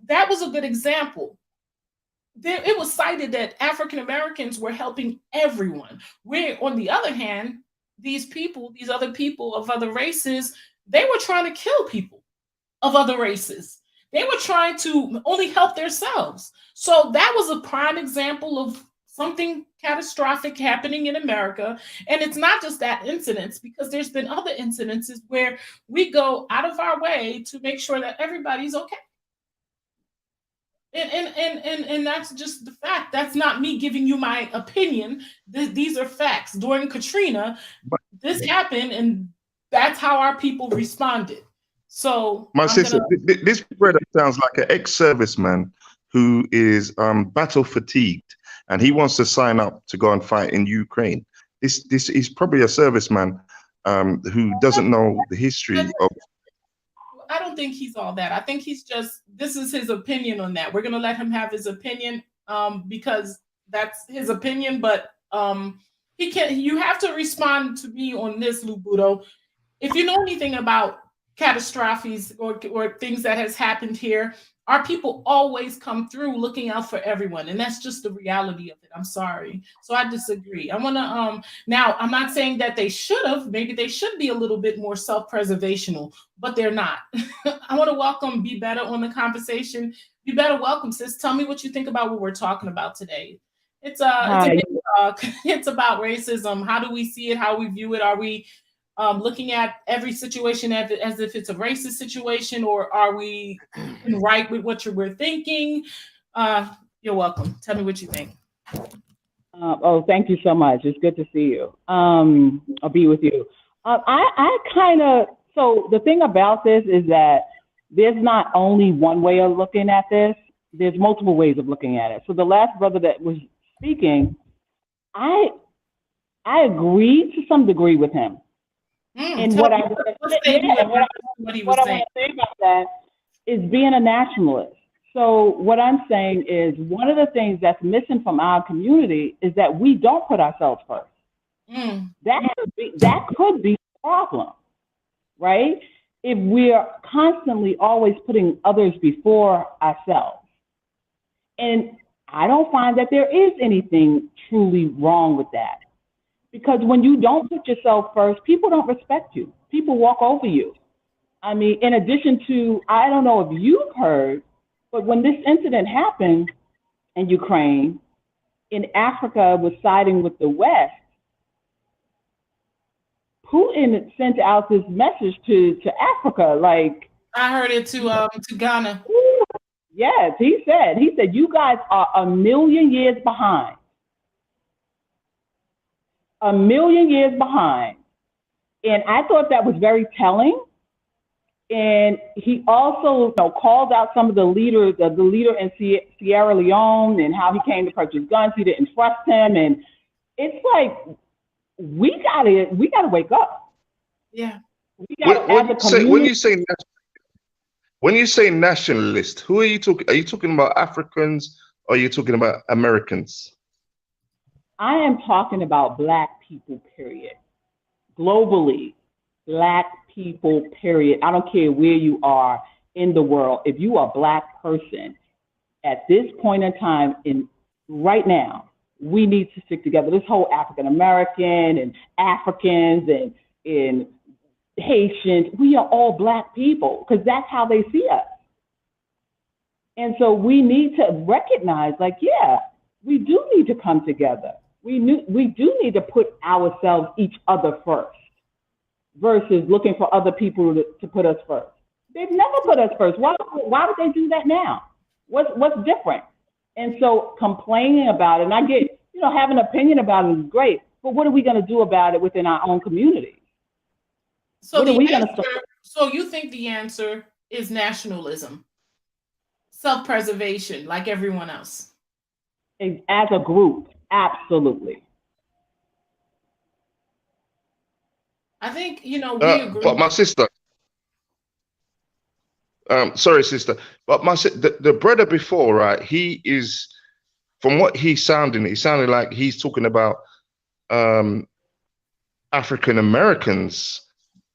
that was a good example. It was cited that African Americans were helping everyone. Where, on the other hand, these other people of other races, they were trying to kill people of other races. They were trying to only help themselves. So that was a prime example of something catastrophic happening in America. And it's not just that incident, because there's been other incidences where we go out of our way to make sure that everybody's okay. And that's just the fact. That's not me giving you my opinion. These are facts. During Katrina, this happened, and that's how our people responded. So my sister, this brother sounds like an ex-serviceman who is battle fatigued, and he wants to sign up to go and fight in Ukraine. This is probably a serviceman who doesn't know the history of. I don't think he's all that. I think he's just, this is his opinion on that. We're going to let him have his opinion because that's his opinion, but he can't, you have to respond to me on this, Lubuto. If you know anything about catastrophes or things that has happened here, our people always come through looking out for everyone. And that's just the reality of it. I'm sorry. So I disagree. I want to, now I'm not saying that they should have, maybe they should be a little bit more self-preservational, but they're not. I want to welcome Be Better on the conversation. Be Better, welcome, sis. Tell me what you think about what we're talking about today. It's a big talk. It's about racism. How do we see it? How we view it? Are we looking at every situation as if it's a racist situation, or are we right with what we're thinking? You're welcome. Tell me what you think. Thank you so much. It's good to see you. I'll be with you. I kind of, so the thing about this is that there's not only one way of looking at this, there's multiple ways of looking at it. So the last brother that was speaking, I agree to some degree with him. And what I want to say about that is being a nationalist. So what I'm saying is one of the things that's missing from our community is that we don't put ourselves first. That could be a problem, right? If we're constantly always putting others before ourselves. And I don't find that there is anything truly wrong with that. Because when you don't put yourself first, people don't respect you. People walk over you. I mean, in addition to, I don't know if you've heard, but when this incident happened in Ukraine, in Africa was siding with the West, Putin sent out this message to Africa, like, I heard it to Ghana. Yes, he said, you guys are a million years behind. A million years behind. And I thought that was very telling. And he also, called out some of the leaders, the leader in Sierra Leone, and how he came to purchase guns. He didn't trust him. And it's like, we gotta wake up. Yeah. When you say nationalist, who are you talking? Are you talking about Africans or are you talking about Americans? I am talking about Black people, period. Globally, Black people, period. I don't care where you are in the world. If you are a Black person, at this point in time, right now, we need to stick together. This whole African American and Africans and Haitians, we are all Black people because that's how they see us. And so we need to recognize, like, yeah, we do need to come together. We do need to put ourselves, each other first, versus looking for other people to put us first. They've never put us first. Why would they do that now? What's different? And so complaining about it, and I get, having an opinion about it is great, but what are we going to do about it within our own community? So so you think the answer is nationalism, self-preservation, like everyone else? As a group, absolutely. I think, we agree. But my sister, sorry, sister, but the brother before, right? He is, from what he sounded like he's talking about African Americans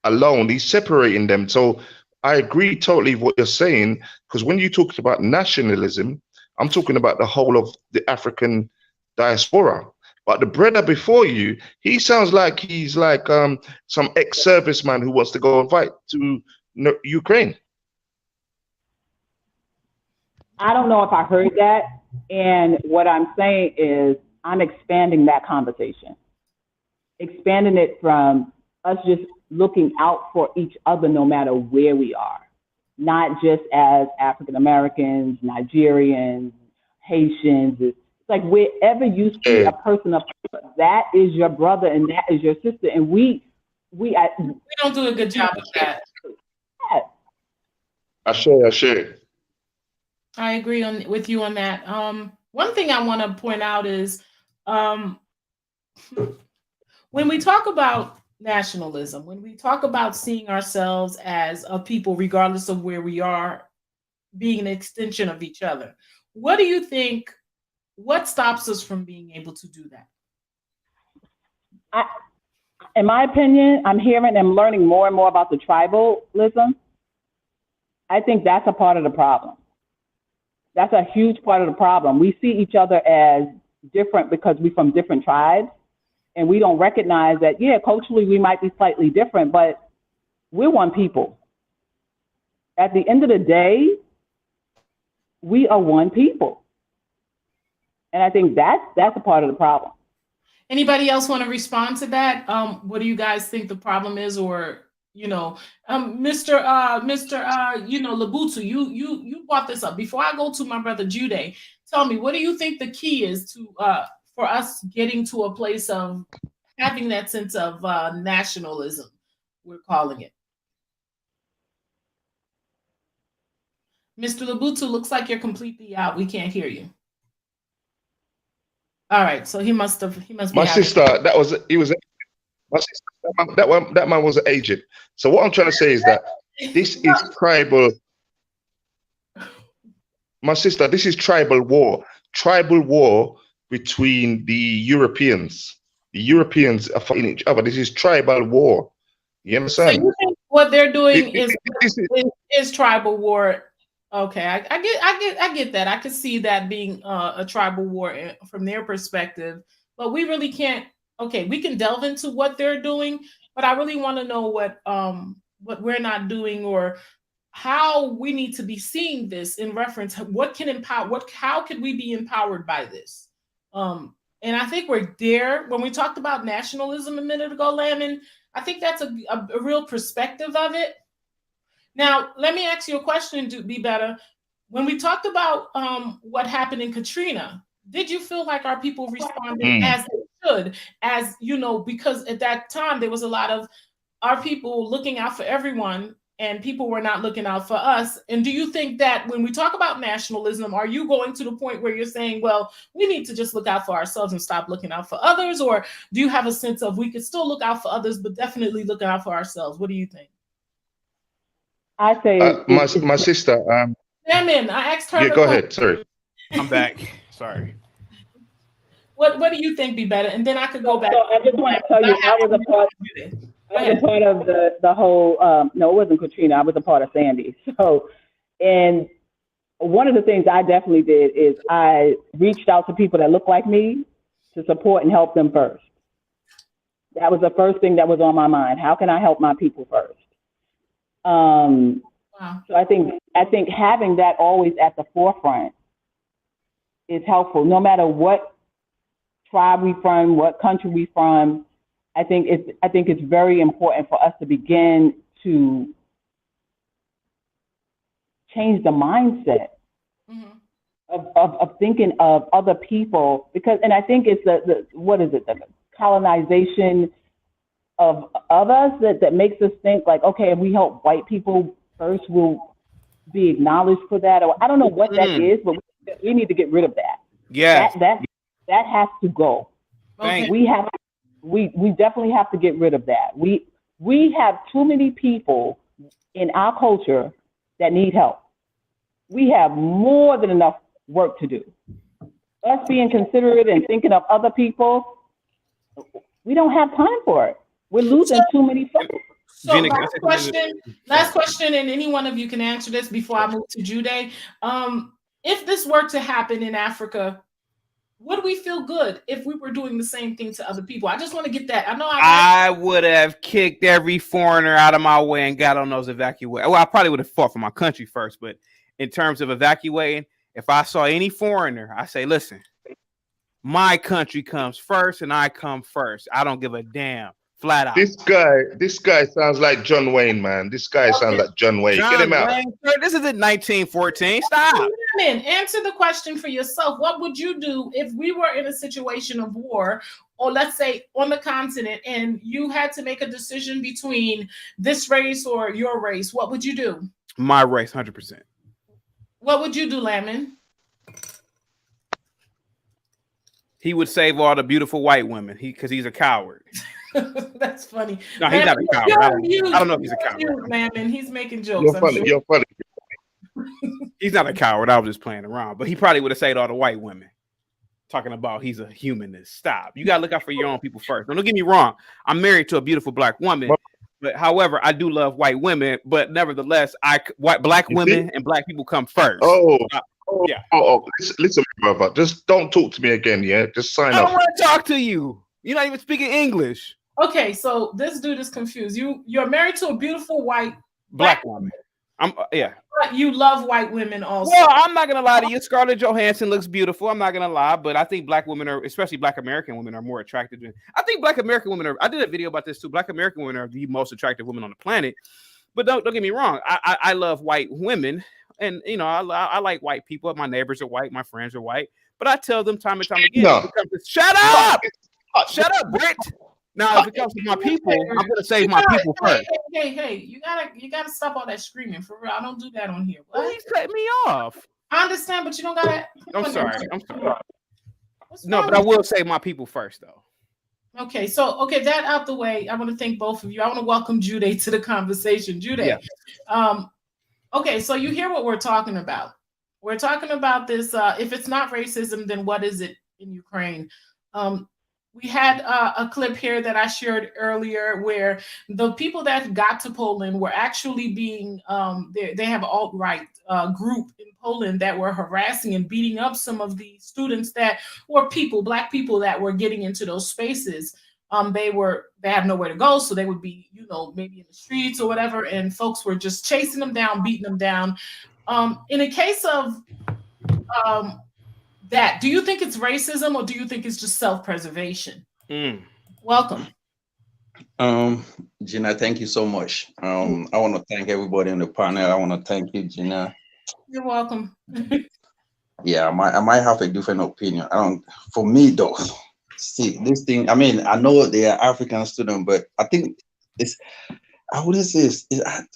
alone. He's separating them. So I agree totally with what you're saying, because when you talked about nationalism, I'm talking about the whole of the African diaspora. But the brother before you, he sounds like he's like some ex-serviceman who wants to go and fight to Ukraine. I don't know if I heard that. And what I'm saying is I'm expanding that conversation, expanding it from us just looking out for each other no matter where we are, not just as African Americans, Nigerians, Haitians. It's like wherever you see a person of color, that is your brother and that is your sister. And we don't do a good job of that. I share. I agree with you on that. One thing I want to point out is when we talk about nationalism, when we talk about seeing ourselves as a people, regardless of where we are, being an extension of each other, what do you think? What stops us from being able to do that? In my opinion, I'm hearing and learning more and more about the tribalism. I think that's a part of the problem. That's a huge part of the problem. We see each other as different because we're from different tribes, and we don't recognize that, yeah, culturally we might be slightly different, but we're one people. At the end of the day, we are one people. And I think that's a part of the problem. Anybody else want to respond to that? What do you guys think the problem is? Or, Mr. Labutu, you brought this up. Before I go to my brother Jude, tell me, what do you think the key is to for us getting to a place of having that sense of nationalism, we're calling it? Mr. Labutu, looks like you're completely out. We can't hear you. All right, so he must be. My sister, that man was an agent. So what I'm trying to say is that this is tribal. My sister, this is tribal war. Tribal war between the Europeans. The Europeans are fighting each other. This is tribal war. You understand? So you think what they're doing is tribal war? Okay, I get that. I could see that being a tribal war from their perspective, but we really can't okay, we can delve into what they're doing, but I really want to know what we're not doing, or how we need to be seeing this in reference. What can empower? How could we be empowered by this? And I think we're there. When we talked about nationalism a minute ago, Landon, I think that's a real perspective of it. Now, let me ask you a question, to be better. When we talked about what happened in Katrina, did you feel like our people responded as they should? As you know, because at that time there was a lot of our people looking out for everyone, and people were not looking out for us. And do you think that when we talk about nationalism, are you going to the point where you're saying, well, we need to just look out for ourselves and stop looking out for others? Or do you have a sense of we could still look out for others, but definitely looking out for ourselves? What do you think? I say my sister. I asked her. Yeah, go ahead. Sorry, I'm back. Sorry. What do you think be better? And then I could go back. So I just want to tell you, I was a part of the whole. No, it wasn't Katrina. I was a part of Sandy. So, and one of the things I definitely did is I reached out to people that look like me to support and help them first. That was the first thing that was on my mind. How can I help my people first? So I think having that always at the forefront is helpful, no matter what tribe we from, what country we from. I think it's very important for us to begin to change the mindset of thinking of other people, because, and I think it's the colonization of us that makes us think like, okay, if we help white people first, we'll be acknowledged for that, or I don't know what that is, but we need to get rid of that. Yeah, that has to go. Okay. We definitely have to get rid of that. We have too many people in our culture that need help. We have more than enough work to do. Us being considerate and thinking of other people, we don't have time for it. We're losing too many folks. So last question, and any one of you can answer this before I move to Jude. If this were to happen in Africa, would we feel good if we were doing the same thing to other people? I just want to get that. I would have kicked every foreigner out of my way and got on those evacuate. Well, I probably would have fought for my country first, but in terms of evacuating, if I saw any foreigner, I say, listen, my country comes first and I come first. I don't give a damn. Flat out. This guy sounds like John Wayne, man. This guy sounds like John Wayne. Get him out. Wayne, this isn't 1914. Stop. Answer the question for yourself. What would you do if we were in a situation of war, or let's say on the continent, and you had to make a decision between this race or your race? What would you do? My race, 100%. What would you do, Lemon? He would save all the beautiful white women. Because he's a coward. That's funny. No, he's not a coward. I don't know if he's a coward. Man, he's making jokes. You're funny. He's not a coward. I was just playing around. But he probably would have saved all the white women. Talking about he's a humanist. Stop. You got to look out for your own people first. Don't get me wrong. I'm married to a beautiful black woman. But however, I do love white women. But nevertheless, black women and black people come first. Listen, brother. Just don't talk to me again. Yeah, just sign up. I don't want to talk to you. You're not even speaking English. Okay, so this dude is confused. You're married to a beautiful black woman. But you love white women also. Well, I'm not gonna lie to you. Scarlett Johansson looks beautiful. I'm not gonna lie, but I think black women are, especially black American women, are more attractive than. I think black American women are. I did a video about this too. Black American women are the most attractive women on the planet. But don't get me wrong. I love white women, and you know I like white people. My neighbors are white. My friends are white. But I tell them time and time again. Shut up. Shut up, Britt. Now, if it comes to my people, I'm gonna save my people first. Hey, you gotta stop all that screaming for real. I don't do that on here. Please cut me off. I understand, but you don't gotta. I'm sorry. No, but I will save my people first, though. Okay, so that out the way. I want to thank both of you. I want to welcome Jude to the conversation. Jude. Yeah. Okay, so you hear what we're talking about. We're talking about this. If it's not racism, then what is it in Ukraine? We had a clip here that I shared earlier where the people that got to Poland were actually being, they have an alt-right group in Poland that were harassing and beating up some of the students that were black people that were getting into those spaces. they have nowhere to go, so they would be, maybe in the streets or whatever, and folks were just chasing them down, beating them down. In a case of that, do you think it's racism or do you think it's just self-preservation? Welcome. Gina, thank you so much. I want to thank everybody on the panel. I want to thank you, Gina. You're welcome. Yeah, I might have a different opinion. For me though, see this thing. I mean, I know they are African students, but I think I wouldn't say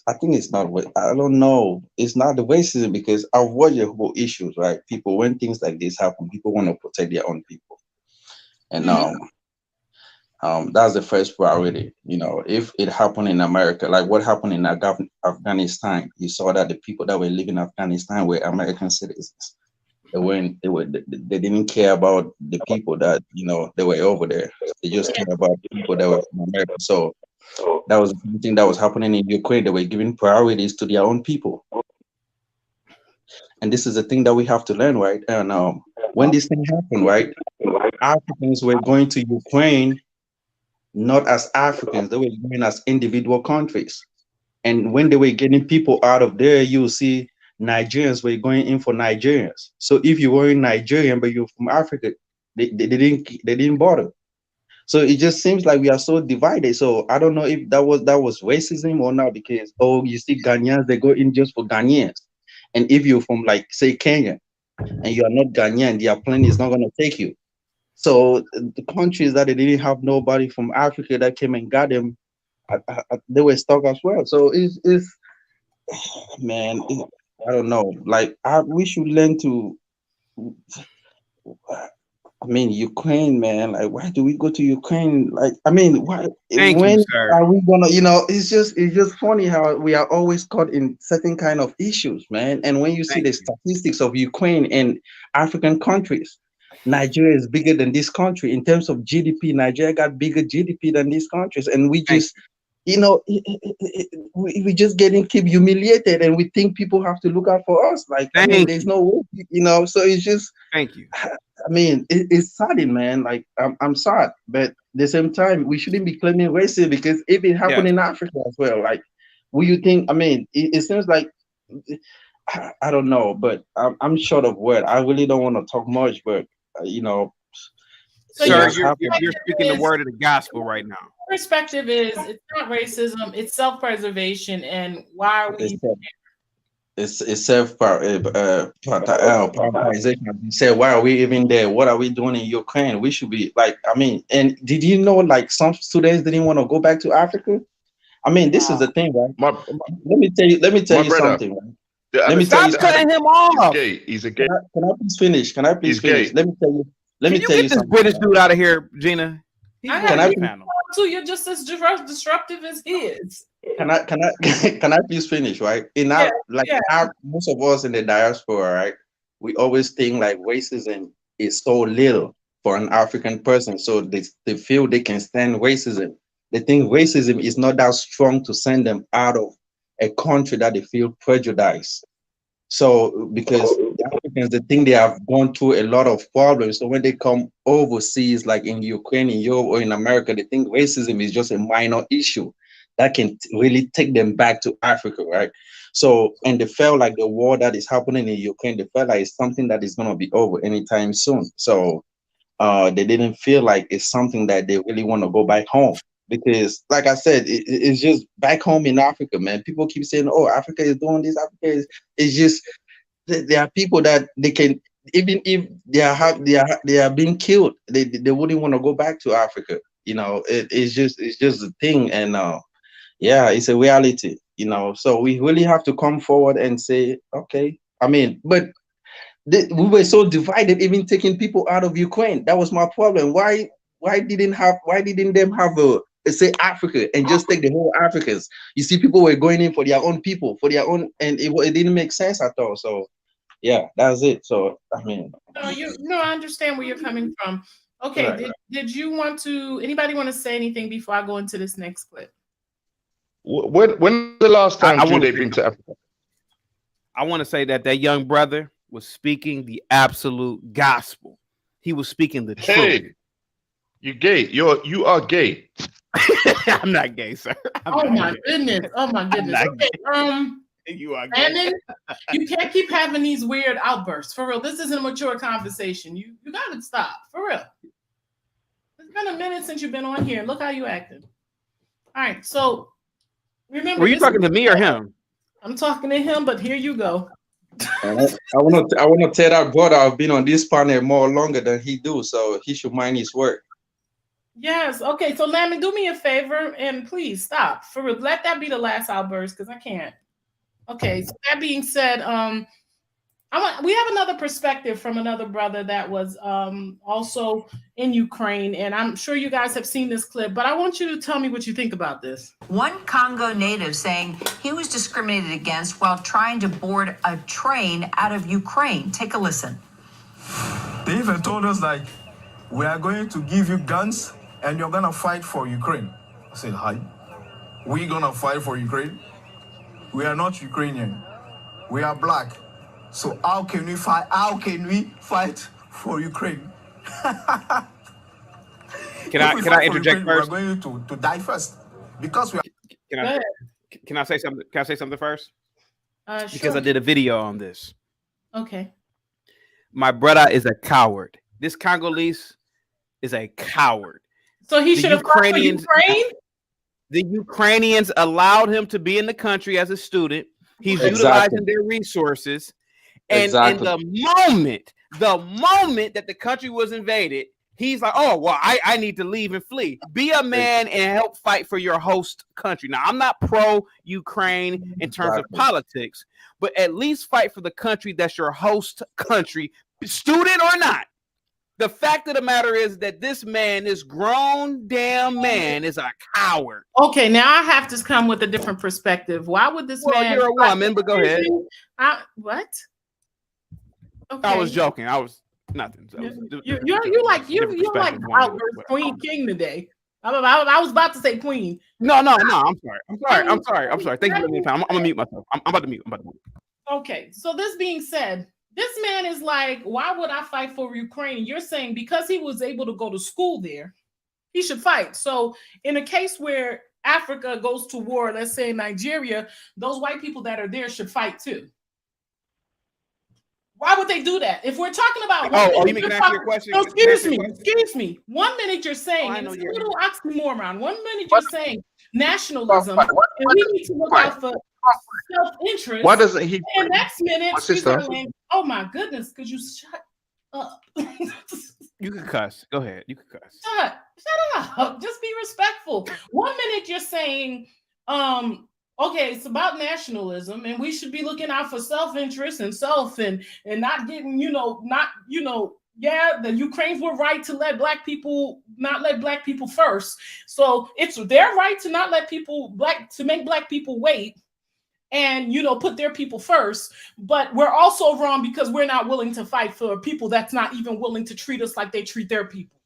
I think it's not. I don't know. It's not the racism because I've watched the whole issues, right? People, when things like this happen, people want to protect their own people, and that's the first priority. If it happened in America, like what happened in Afghanistan, you saw that the people that were living in Afghanistan were American citizens. They didn't care about the people that they were over there. They just cared about the people that were from America. So that was the thing that was happening in Ukraine. They were giving priorities to their own people. And this is the thing that we have to learn, right? And when this thing happened, right, Africans were going to Ukraine not as Africans, they were going as individual countries. And when they were getting people out of there, you see Nigerians were going in for Nigerians. So if you were in Nigerian but you're from Africa, they didn't bother. So it just seems like we are so divided. So I don't know if that was racism or not, because you see Ghanaians, they go in just for Ghanaians. And if you're from, like, say, Kenya and you are not Ghanaian, their plane is not going to take you. So the countries that they didn't have nobody from Africa that came and got them, they were stuck as well. So man, I don't know. Like, we should learn to. I mean, Ukraine, man. Like, why do we go to Ukraine? Like, I mean, why? When are we gonna? It's just funny how we are always caught in certain kind of issues, man. And when you see the statistics of Ukraine and African countries, Nigeria is bigger than this country in terms of GDP. Nigeria got bigger GDP than these countries, and we just, we just keep humiliated, and we think people have to look out for us. Like, I mean, there's no way, So it's just. Thank you. I mean, it's saddening, man. Like, I'm sad, but at the same time, we shouldn't be claiming racism, because if it happened in Africa as well, like, will you think? I mean, it seems like, I don't know, but I'm short of word. I really don't want to talk much, but Sir, you're speaking the word of the gospel right now. Perspective is, it's not racism, it's self-preservation, and why are we? It's self-prioritization. You said, why are we even there? What are we doing in Ukraine? We should be like, I mean, and did you know, like, some students didn't want to go back to Africa? I mean, this is the thing, right? Let me tell you something, right? Let me tell you something. Stop cutting him off. He's a gay. Can I please finish? Can I please finish? Let me tell you. Let me tell you something. British dude out of here, Gina. You're just as disruptive as he is. Can I please finish, right? Most of us in the diaspora, right? We always think like racism is so little for an African person, so they feel they can stand racism. They think racism is not that strong to send them out of a country that they feel prejudiced. So because the Africans, they think they have gone through a lot of problems. So when they come overseas, like in Ukraine, in Europe, or in America, they think racism is just a minor issue that can really take them back to Africa, right? So, and they felt like the war that is happening in Ukraine, they felt like it's something that is going to be over anytime soon. So they didn't feel like it's something that they really want to go back home. Because, like I said, it's just back home in Africa, man. People keep saying, "Oh, Africa is doing this. Africa is." It's just there are people that they can, even if they are being killed, they wouldn't want to go back to Africa. It's just a thing, and it's a reality. So we really have to come forward and say, okay. I mean, but we were so divided, even taking people out of Ukraine. That was my problem. Why didn't them have say Africa and just take the whole Africans? You see, people were going in for their own people, for their own, and it didn't make sense at all. So yeah, that's it. So I mean, I understand where you're coming from. Okay, right. Did you want to? Anybody want to say anything before I go into this next clip? When the last time they've been to Africa? I want to say that young brother was speaking the absolute gospel. He was speaking the truth. You gay. You are gay. I'm not gay, sir. Oh my goodness. Oh my goodness. Okay. You are gay. You can't keep having these weird outbursts. For real. This isn't a mature conversation. You gotta stop. For real. It's been a minute since you've been on here. Look how you acted. All right. So remember. Were you talking to me or him? I'm talking to him, but here you go. I want to tell that brother I've been on this panel more longer than he do, so he should mind his work. Yes. Okay. So Lammy, do me a favor and please stop. For real. Let that be the last outburst because I can't. Okay. So that being said, we have another perspective from another brother that was also in Ukraine, and I'm sure you guys have seen this clip, but I want you to tell me what you think about this. One Congo native saying he was discriminated against while trying to board a train out of Ukraine. Take a listen. They even told us, like, we are going to give you guns and you're going to fight for Ukraine. I said, hi. We're going to fight for Ukraine? We are not Ukrainian. We are black. So how can we fight? How can we fight for Ukraine? Can I interject Ukraine, first? We're going to die first because we are. Can I say something? Can I say something first? Because sure. I did a video on this. Okay. My brother is a coward. This Congolese is a coward. So he should have fought for Ukraine? The Ukrainians allowed him to be in the country as a student. He's utilizing their resources. And in the moment that the country was invaded, he's like, oh, well, I need to leave and flee. Be a man and help fight for your host country. Now, I'm not pro-Ukraine in terms of politics, but at least fight for the country that's your host country, student or not. The fact of the matter is that this man, this grown damn man, is a coward. Okay, now I have to come with a different perspective. Why would this man? You're a woman, but go ahead. What? Okay. I was joking. I was nothing. So you're like outburst Queen King today. I was about to say Queen. No. I'm sorry. Thank you for the time. I'm gonna mute myself. I'm about to mute. Okay. So this being said, this man is like, why would I fight for Ukraine? You're saying because he was able to go to school there, he should fight. So in a case where Africa goes to war, let's say Nigeria, those white people that are there should fight too. Why would they do that? If we're talking about you mean can I ask you a question? No, excuse me. 1 minute you're saying it's a little oxymoron. 1 minute you're saying nationalism, and we need to look out for self-interest. Why doesn't he? And next minute, oh my goodness, could you shut up? You can cuss. Go ahead. You can cuss. Shut up. Just be respectful. 1 minute you're saying, okay, it's about nationalism, and we should be looking out for self-interest and not getting, the Ukrainians were right to not let black people first. So it's their right to not let make black people wait and, put their people first. But we're also wrong because we're not willing to fight for people that's not even willing to treat us like they treat their people.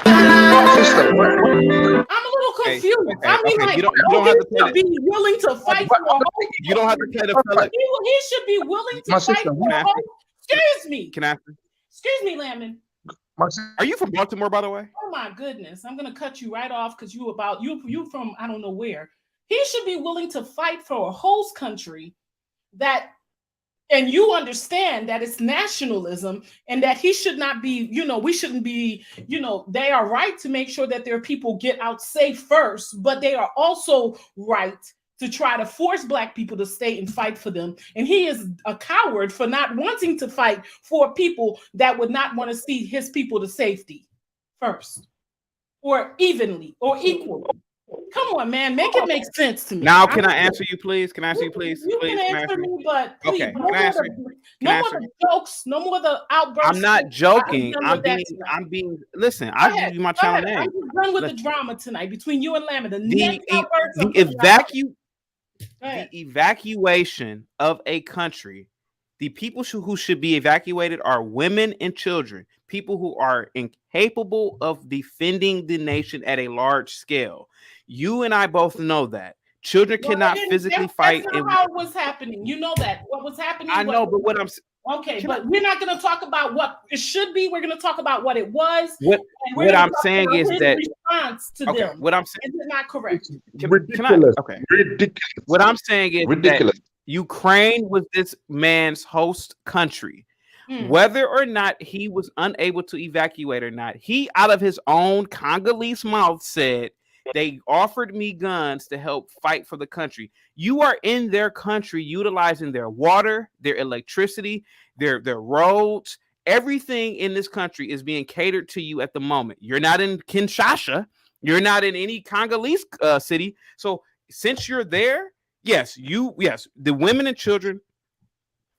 I'm a little confused. You don't have to be willing to fight for a host. You don't have to play the fella. He should be willing to fight for a host. Excuse me. Can I? Excuse me, Lamon. Are you from Baltimore, by the way? Oh my goodness. I'm gonna cut you right off because you from I don't know where. He should be willing to fight for a host country and you understand that it's nationalism and that he should not be, we shouldn't be, they are right to make sure that their people get out safe first, but they are also right to try to force black people to stay and fight for them. And he is a coward for not wanting to fight for people that would not want to see his people to safety first or evenly or equally. Come on, man. Make it make sense to me. Now, can I answer you, please? Can I answer you, please? You can answer me, but please, okay. No more the jokes, no more the outbursts. I'm not joking. I'm being. Listen, I'll give you my channel name. I'm just done with the drama tonight between you and Lamon. The evacuation of a country. The people who should be evacuated are women and children. People who are incapable of defending the nation at a large scale. You and I both know that. Children cannot physically fight. That's not how it was happening. You know that. What was happening? I know, but what I'm Okay, but we're not going to talk about what it should be. We're going to talk about what it was. What I'm saying is that response to them. What I'm saying is it not correct? Ridiculous. Okay. Ridiculous. What I'm saying is ridiculous. That Ukraine was this man's host country. Whether or not he was unable to evacuate or not, he out of his own Congolese mouth said, they offered me guns to help fight for the country. You are in their country utilizing their water, their electricity, their roads. Everything in this country is being catered to you at the moment. You're not in Kinshasa. You're not in any Congolese city. So since you're there, yes, the women and children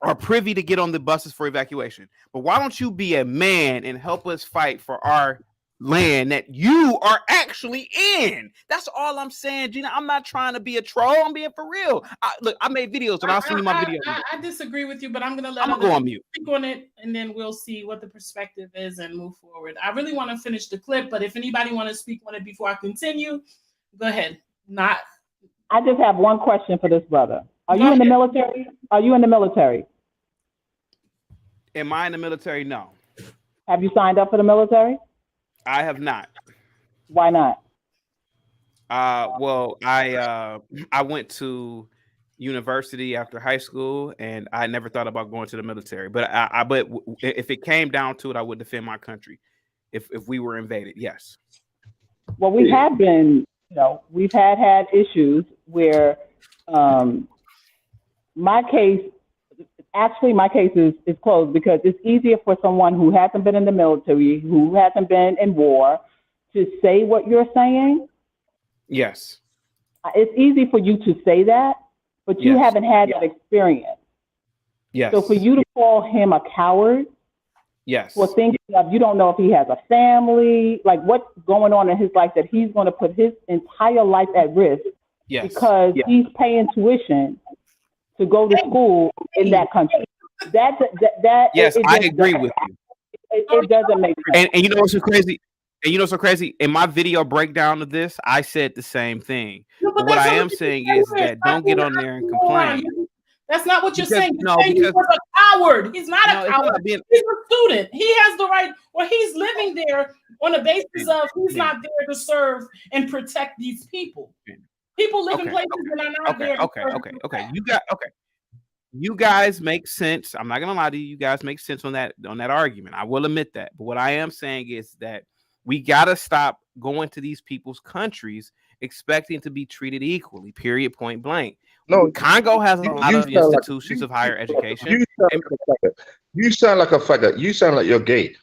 are privy to get on the buses for evacuation. But why don't you be a man and help us fight for our land that you are actually in? That's all I'm saying, Gina. I'm not trying to be a troll. I'm being for real. Look, I made videos, and I'll send you my video. I disagree with you, but I'm going to go on mute. Speak on it, and then we'll see what the perspective is and move forward. I really want to finish the clip, but if anybody want to speak on it before I continue, go ahead. I just have one question for this brother. Are you in the military? Are you in the military? Am I in the military? No. Have you signed up for the military? I have not. Why not? Well, I went to university after high school, and I never thought about going to the military. But but if it came down to it, I would defend my country if we were invaded. Yes. Well, we have been, we've had issues where my case is closed because it's easier for someone who hasn't been in the military, who hasn't been in war, to say what you're saying. Yes. It's easy for you to say that, but you haven't had that experience. Yes. So for you to call him a coward, for thinking of, you don't know if he has a family, like what's going on in his life, that he's going to put his entire life at risk because he's paying tuition to go to school in that country. Yes, I agree with you. It doesn't make sense. And you know what's so crazy? In my video breakdown of this, I said the same thing. But what I am saying is that don't get on there and complain. That's not what you're saying. You're saying he was a coward. He's not a coward. He's a student. He has the right, he's living there on the basis of he's not there to serve and protect these people. People live in places that are not there. Okay. You guys make sense. I'm not gonna lie to you. You guys make sense on that argument. I will admit that. But what I am saying is that we gotta stop going to these people's countries expecting to be treated equally. Period. Point blank. No, Congo has a lot of institutions of higher education. You sound like a faggot. You sound like you're gay.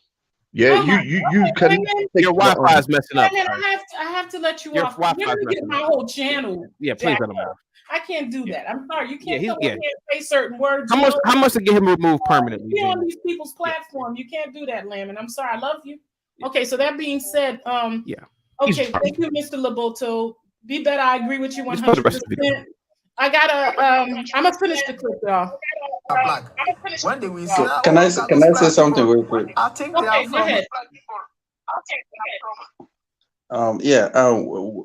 Yeah, you can. Your Wi-Fi is messing up. I have to let you off. You're gonna get my whole channel. Yeah, please let him off. I can't do that. I'm sorry. You can't say certain words. How much to get him removed permanently? Be on these people's platform. You can't do that, Lamb. And I'm sorry. I love you. Okay, so that being said, okay, thank you, Mr. Laboto. Be better. I agree with you 100%. I gotta. I'm gonna finish the clip, y'all. When did we see? Can I say something real quick? I think go ahead.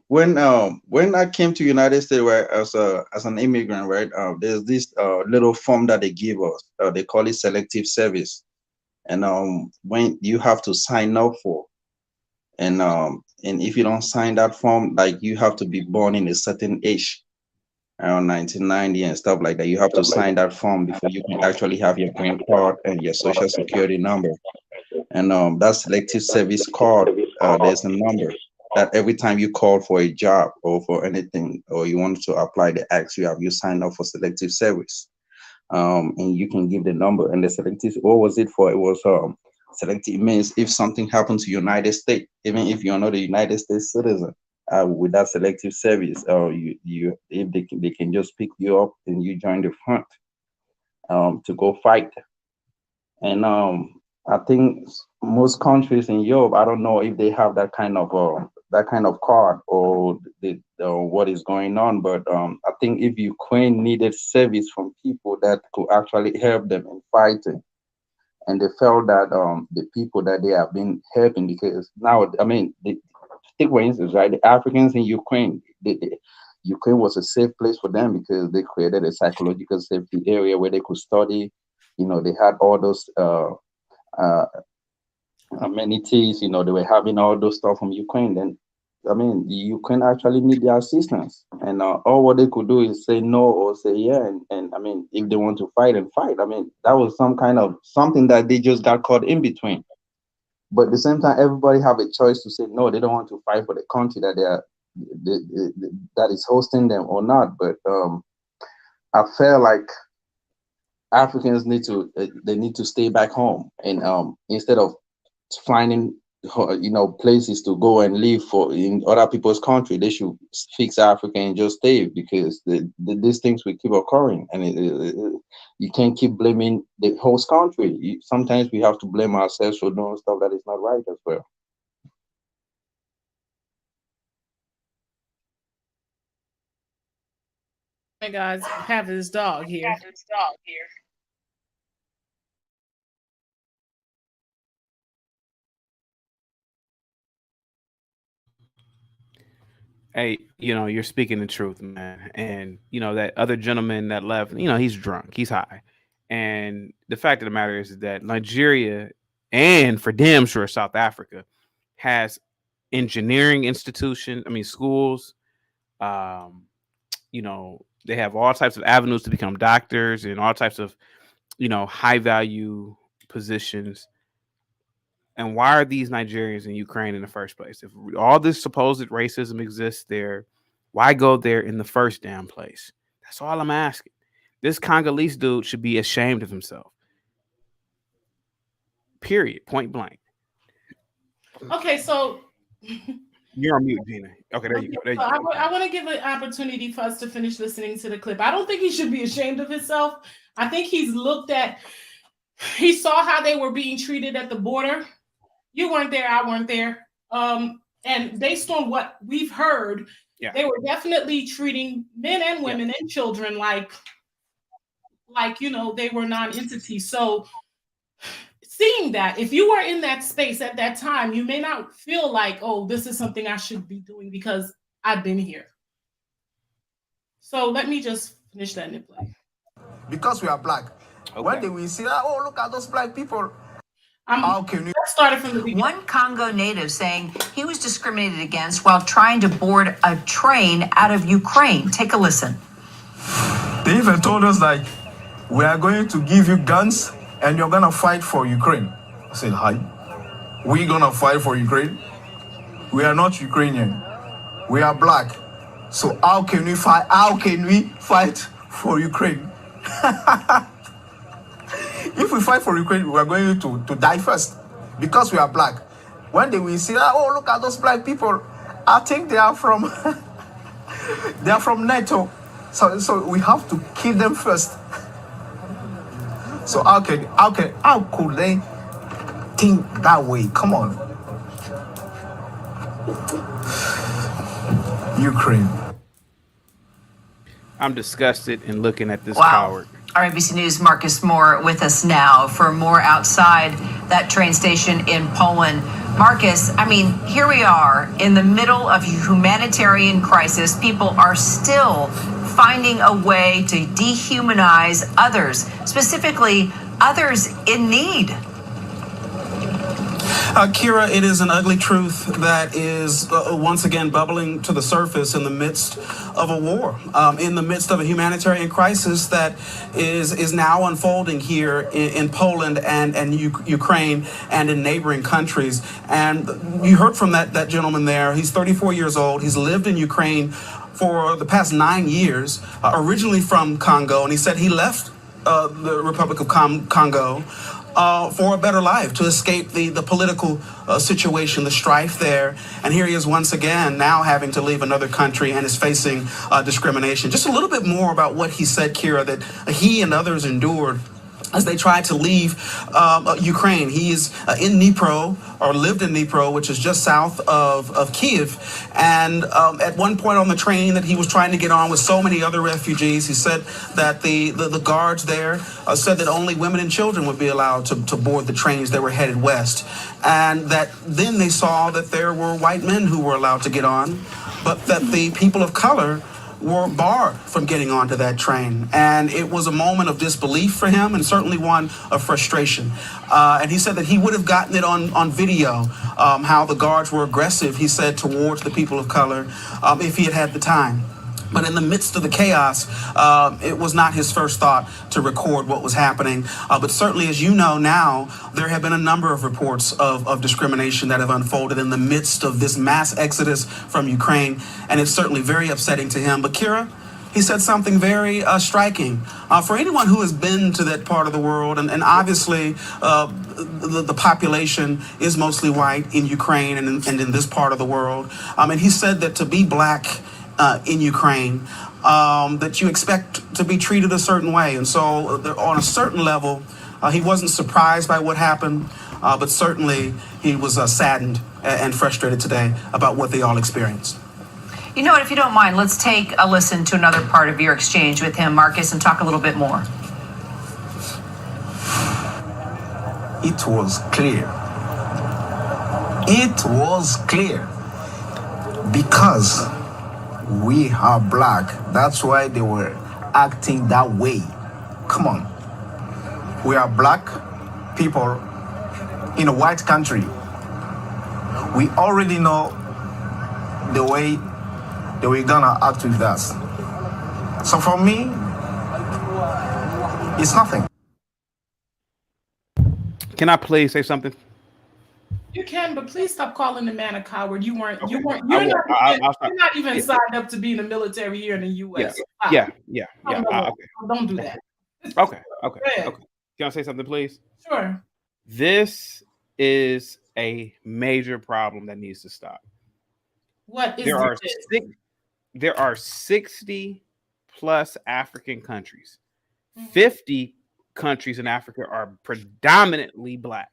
When I came to United States, right, as an immigrant, right, there's this little form that they give us. They call it selective service, and when you have to sign up for, and if you don't sign that form, like you have to be born in a certain age, around 1990 and stuff like that. You have to sign that form before you can actually have your green card and your social security number. And that selective service card, there's a number that every time you call for a job or for anything, or you want to apply, they ask you, have you signed up for selective service? And you can give the number. And the selective, what was it for? It was selective means if something happened to United States, even if you're not a United States citizen, with that selective service, if they can just pick you up and you join the front to go fight. And I think most countries in Europe, I don't know if they have that kind of card or what is going on, but I think if Ukraine needed service from people that could actually help them in fighting, and they felt that the people that they have been helping, because now, I mean, take for instance, right, the Africans in Ukraine, Ukraine was a safe place for them because they created a psychological safety area where they could study, you know, they had all those amenities, you know, they were having all those stuff from Ukraine, then I mean, Ukraine actually need their assistance, and all what they could do is say no or say yeah, and I mean, if they want to fight and fight, I mean, that was some kind of something that they just got caught in between. But at the same time, everybody have a choice to say no, they don't want to fight for the country that that is hosting them or not. But I feel like Africans need to stay back home, and instead of finding places to go and live for in other people's country, they should fix Africa and just stay, because these things will keep occurring, and you can't keep blaming the host country. Sometimes we have to blame ourselves for doing stuff that is not right as well. Hey guys, have his dog here. Hey, you're speaking the truth, man. And that other gentleman that left, he's drunk, he's high. And the fact of the matter is that Nigeria, and for damn sure South Africa, has engineering institutions, schools. They have all types of avenues to become doctors and all types of, high value positions. And why are these Nigerians in Ukraine in the first place? If all this supposed racism exists there, why go there in the first damn place? That's all I'm asking. This Congolese dude should be ashamed of himself. Period. Point blank. Okay, so you're on mute, Gina. Okay, there you go. There you go. I want to give an opportunity for us to finish listening to the clip. I don't think he should be ashamed of himself. I think he saw how they were being treated at the border. You weren't there, I weren't there. And based on what we've heard, they were definitely treating men and women and children like they were non-entities. So seeing that, if you were in that space at that time, you may not feel like, oh, this is something I should be doing because I've been here. So let me just finish that in play. Because we are black. Okay. When they will see, oh, look at those black people. How can you started from the beginning? One Congo native saying he was discriminated against while trying to board a train out of Ukraine. Take a listen. They even told us, like, we are going to give you guns and you're going to fight for Ukraine. I said, hi. We're going to fight for Ukraine? We are not Ukrainian. We are black. So how can we fight? How can we fight for Ukraine? If we fight for Ukraine, we are going to die first because we are black. When they will see, oh, look at those black people. I think they are from NATO. So we have to kill them first. So how could they think that way? Come on. Ukraine. I'm disgusted in looking at this wow. coward. Our ABC News' Marcus Moore with us now for more outside that train station in Poland. Marcus, here we are in the middle of a humanitarian crisis. People are still finding a way to dehumanize others, specifically others in need. Kira, it is an ugly truth that is once again bubbling to the surface in the midst of a war, in the midst of a humanitarian crisis that is now unfolding here in Poland and Ukraine and in neighboring countries. And you heard from that gentleman there. He's 34 years old. He's lived in Ukraine for the past 9 years, originally from Congo. And he said he left the Republic of Congo for a better life, to escape the political situation, the strife there. And here he is once again now having to leave another country and is facing discrimination. Just a little bit more about what he said, Kira, that he and others endured as they tried to leave Ukraine. He is in Dnipro, or lived in Dnipro, which is just south of Kiev. And at one point on the train that he was trying to get on with so many other refugees, he said that the guards there said that only women and children would be allowed to board the trains that were headed west. And that then they saw that there were white men who were allowed to get on, but that the people of color were barred from getting onto that train. And it was a moment of disbelief for him, and certainly one of frustration. And he said that he would have gotten it on video, how the guards were aggressive, he said, towards the people of color, if he had had the time. But in the midst of the chaos, it was not his first thought to record what was happening. But certainly, as you know now, there have been a number of reports of discrimination that have unfolded in the midst of this mass exodus from Ukraine. And it's certainly very upsetting to him. But Kira, he said something very striking. For anyone who has been to that part of the world, and obviously the population is mostly white in Ukraine and in this part of the world. And he said that to be black in Ukraine, that you expect to be treated a certain way. And so on a certain level, he wasn't surprised by what happened, but certainly he was saddened and frustrated today about what they all experienced. You know what, if you don't mind, let's take a listen to another part of your exchange with him, Marcus, and talk a little bit more. It was clear. It was clear. Because we are black. That's why they were acting that way. Come on. We are black people in a white country. We already know the way that we're gonna act with us. So for me, it's nothing. Can I please say something? You can, but please stop calling the man a coward. You're Okay. not even signed up to be in the military here in the U.S. Yeah. Don't do that. Okay. Can I say something, please? Sure. This is a major problem that needs to stop. What is there are 60 plus African countries. 50 countries in Africa are predominantly black.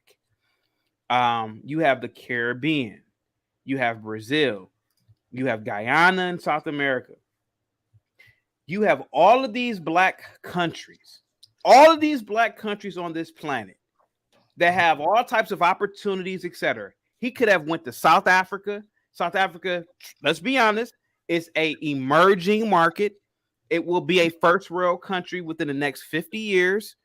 You have the Caribbean, you have Brazil, you have Guyana in South America. You have all of these black countries on this planet that have all types of opportunities, etc. He could have went to South Africa. South Africa, let's be honest, is a emerging market. It will be a first world country within the next 50 years.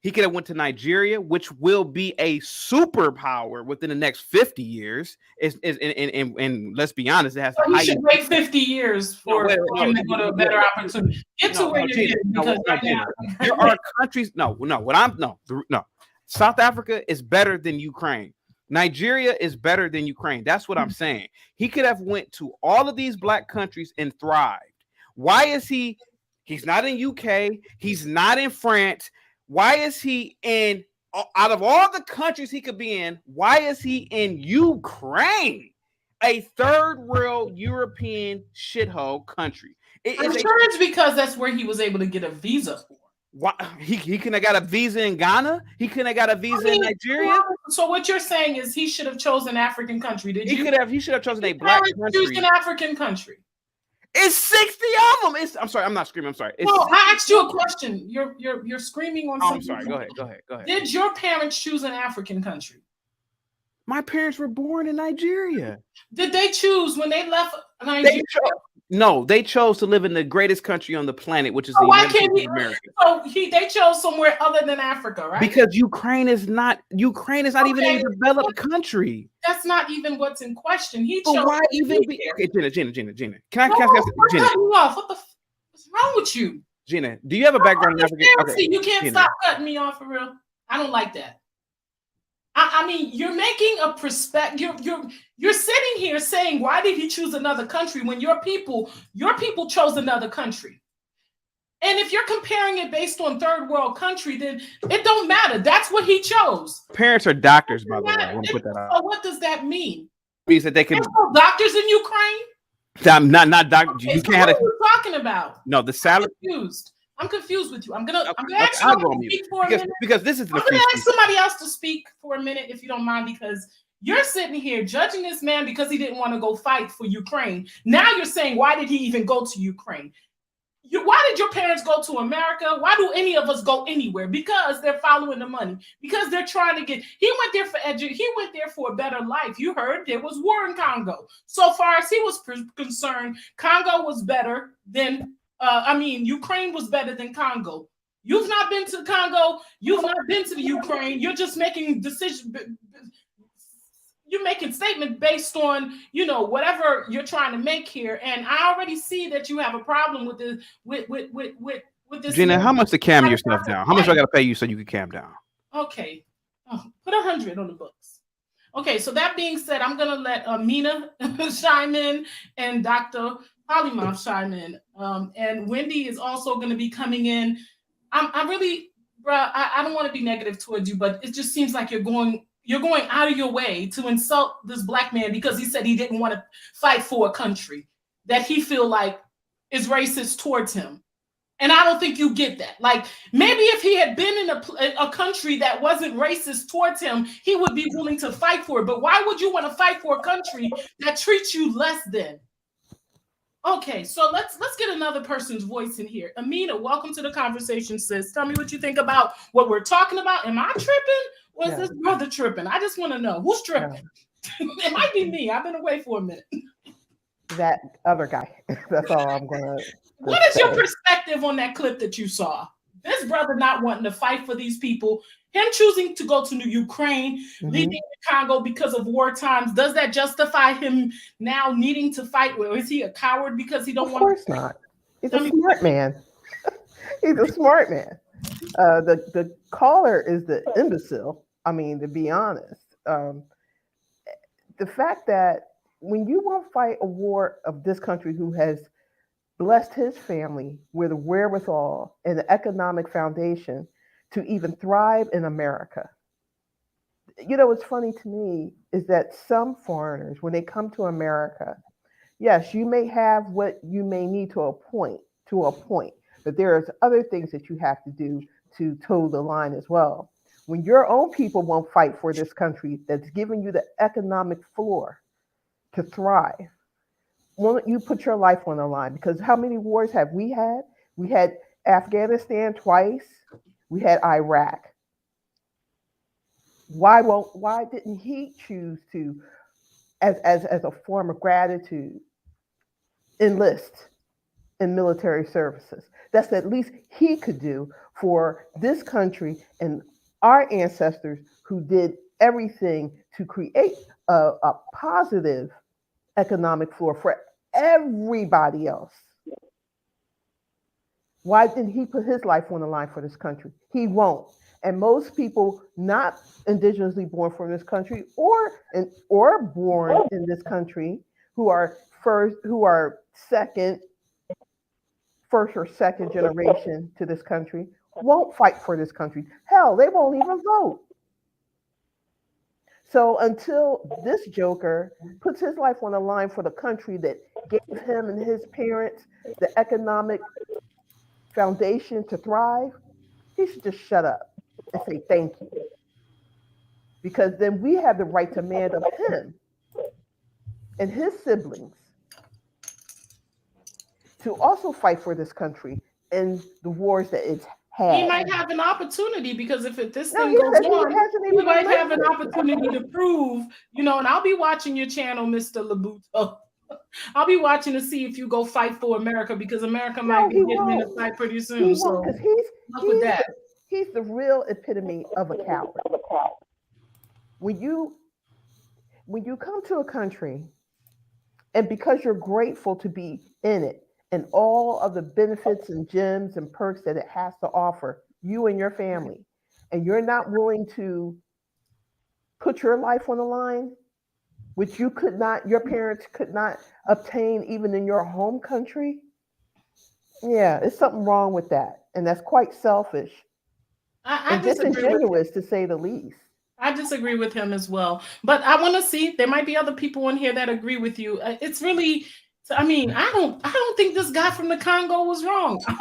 He could have went to Nigeria, which will be a superpower within the next 50 years. And let's be honest, it has to. We should wait 50 years for him to go to a better opportunity. Get to where you're getting, because right now there are countries. No. South Africa is better than Ukraine. Nigeria is better than Ukraine. That's what I'm saying. He could have went to all of these black countries and thrived. Why is he? He's not in UK. He's not in France. Why is he in, out of all the countries he could be in, why is he in Ukraine, a third world European shithole country? I'm sure it's because that's where he was able to get a visa for. Why, he couldn't have got a visa in Ghana? He couldn't have got a visa in Nigeria? So what you're saying is he should have chosen an African country. He should have chosen a black country. Choose an African country. It's 60 of them. I'm sorry. I'm not screaming. I'm sorry. No, I asked you a question. You're screaming on something. I'm sorry. Go ahead. Did your parents choose an African country? My parents were born in Nigeria. Did they choose when they left Nigeria? They chose to live in the greatest country on the planet, which is the United States of America. So they chose somewhere other than Africa, right? Because Ukraine is not even a developed country. That's not even what's in question. He chose. Why even be? Okay, Gina. Can I Gina? What's wrong with you? Gina, do you have a background in Africa? Okay, you can't stop cutting me off for real. I don't like that. I mean, you're making a perspective. You're sitting here saying, why did he choose another country when your people chose another country? And if you're comparing it based on third world country, then it don't matter. That's what he chose. Parents are doctors, by the way. I want to put that out. So what does that mean? It means that they can. There's no doctors in Ukraine. Not doctors. Okay, you so can't have. What are you talking about? No, the salary. I'm confused with you. I'm gonna ask you to speak for a minute. Because this is the. I'm gonna ask somebody else to speak for a minute, if you don't mind, because you're sitting here judging this man because he didn't want to go fight for Ukraine. Now you're saying, why did he even go to Ukraine? Why did your parents go to America? Why do any of us go anywhere? Because they're following the money. Because they're trying to get. He went there for He went there for a better life. You heard there was war in Congo. So far as he was concerned, Congo was better than. Ukraine was better than Congo. You've not been to Congo. You've not been to the Ukraine. You're just making decisions. You're making statements based on, whatever you're trying to make here. And I already see that you have a problem with this. With this. Gina, how much to calm yourself down? How much I got to pay you so you can calm down? Okay, put 100 on the books. Okay, so that being said, I'm gonna let Amina chime in and Dr. Polymath chime in. And Wendy is also going to be coming in. I'm really, bruh, I don't want to be negative towards you, but it just seems like you're going out of your way to insult this black man because he said he didn't want to fight for a country that he feel like is racist towards him. And I don't think you get that. Like, maybe if he had been in a country that wasn't racist towards him, he would be willing to fight for it. But why would you want to fight for a country that treats you less than? Okay, so let's get another person's voice in here. Amina, welcome to the conversation, sis. Tell me what you think about what we're talking about. Am I tripping? Or is this brother tripping? I just want to know who's tripping. It might be me. I've been away for a minute. That other guy. That's all I'm gonna. What is your perspective on that clip that you saw? This brother not wanting to fight for these people, him choosing to go to Ukraine, leaving Congo because of war times. Does that justify him now needing to fight? Or is he a coward because he don't want? Of course not. He's a smart man. He's a smart man. The caller is the imbecile. I mean, to be honest, the fact that when you won't fight a war of this country who has blessed his family with the wherewithal and the economic foundation to even thrive in America. What's funny to me is that some foreigners, when they come to America, yes, you may have what you may need to a point, but there's other things that you have to do to toe the line as well. When your own people won't fight for this country that's giving you the economic floor to thrive, won't you put your life on the line? Because how many wars have we had? We had Afghanistan twice. We had Iraq. Why didn't he choose to, as a form of gratitude, enlist in military services? That's at least he could do for this country and our ancestors who did everything to create a positive economic floor for everybody else. Why didn't he put his life on the line for this country? He won't. And most people not indigenously born from this country or born in this country who are first or second generation to this country won't fight for this country. Hell, they won't even vote. So until this joker puts his life on the line for the country that gave him and his parents the economic foundation to thrive, he should just shut up and say thank you. Because then we have the right to demand of him and his siblings to also fight for this country in the wars that it's had. He might have an opportunity because if this thing goes on, he might have an opportunity to prove, and I'll be watching your channel, Mr. Labuto. I'll be watching to see if you go fight for America because America might be getting in a fight pretty soon. Because he's the real epitome of a coward. When you come to a country and because you're grateful to be in it and all of the benefits and gems and perks that it has to offer you and your family, and you're not willing to put your life on the line, which your parents could not obtain even in your home country. Yeah, there's something wrong with that. And that's quite selfish and disingenuous, to say the least. I disagree with him as well. But I want to see, there might be other people in here that agree with you. It's really, I don't think this guy from the Congo was wrong. Can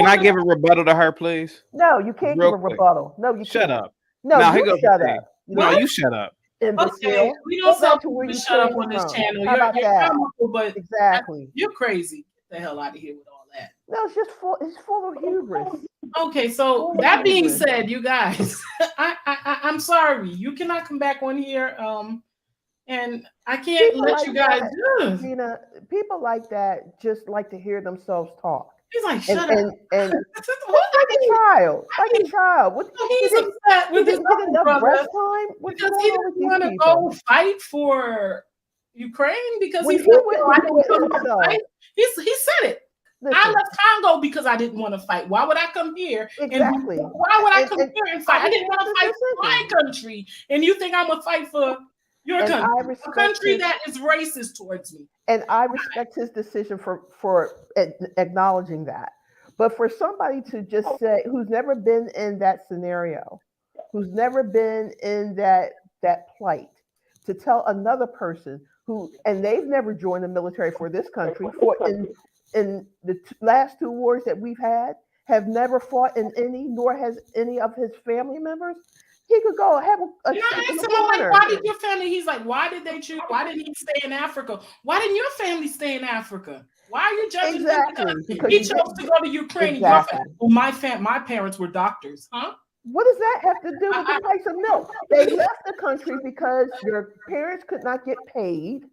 I give a rebuttal to her, please? No, you can't give a rebuttal. No, you shut can't. up. No, you shut up. No, you shut up. Okay, we don't sell to where you shut up on this channel. How about that? But exactly. You're crazy. the hell out of here with all that. No, it's just it's full of hubris. Okay, so that being said, you guys, I'm sorry, you cannot come back on here, and I can't let you guys. Gina, people like that just like to hear themselves talk. He's like, shut up. And like a child. He's upset with his brother breast time? because he doesn't want to go fight for Ukraine because he said, he said it. Listen, I left Congo because I didn't want to fight. Why would I come here? Exactly. Why would I come here and fight? I didn't want to fight for my country. And you think I'm going to fight for your country? A country that is racist towards me. And I respect his decision for acknowledging that. But for somebody to just say, who's never been in that scenario, who's never been in that plight, to tell another person and they've never joined the military for this country, in the last 2 wars that we've had, have never fought in any, nor has any of his family members. He could go have a like, why did your family? He's like, why did they choose? Why didn't he stay in Africa? Why didn't your family stay in Africa? Why are you judging him because he chose to go to Ukraine? Exactly. Well, my parents were doctors, huh? What does that have to do with the price of milk? They left the country because your parents could not get paid.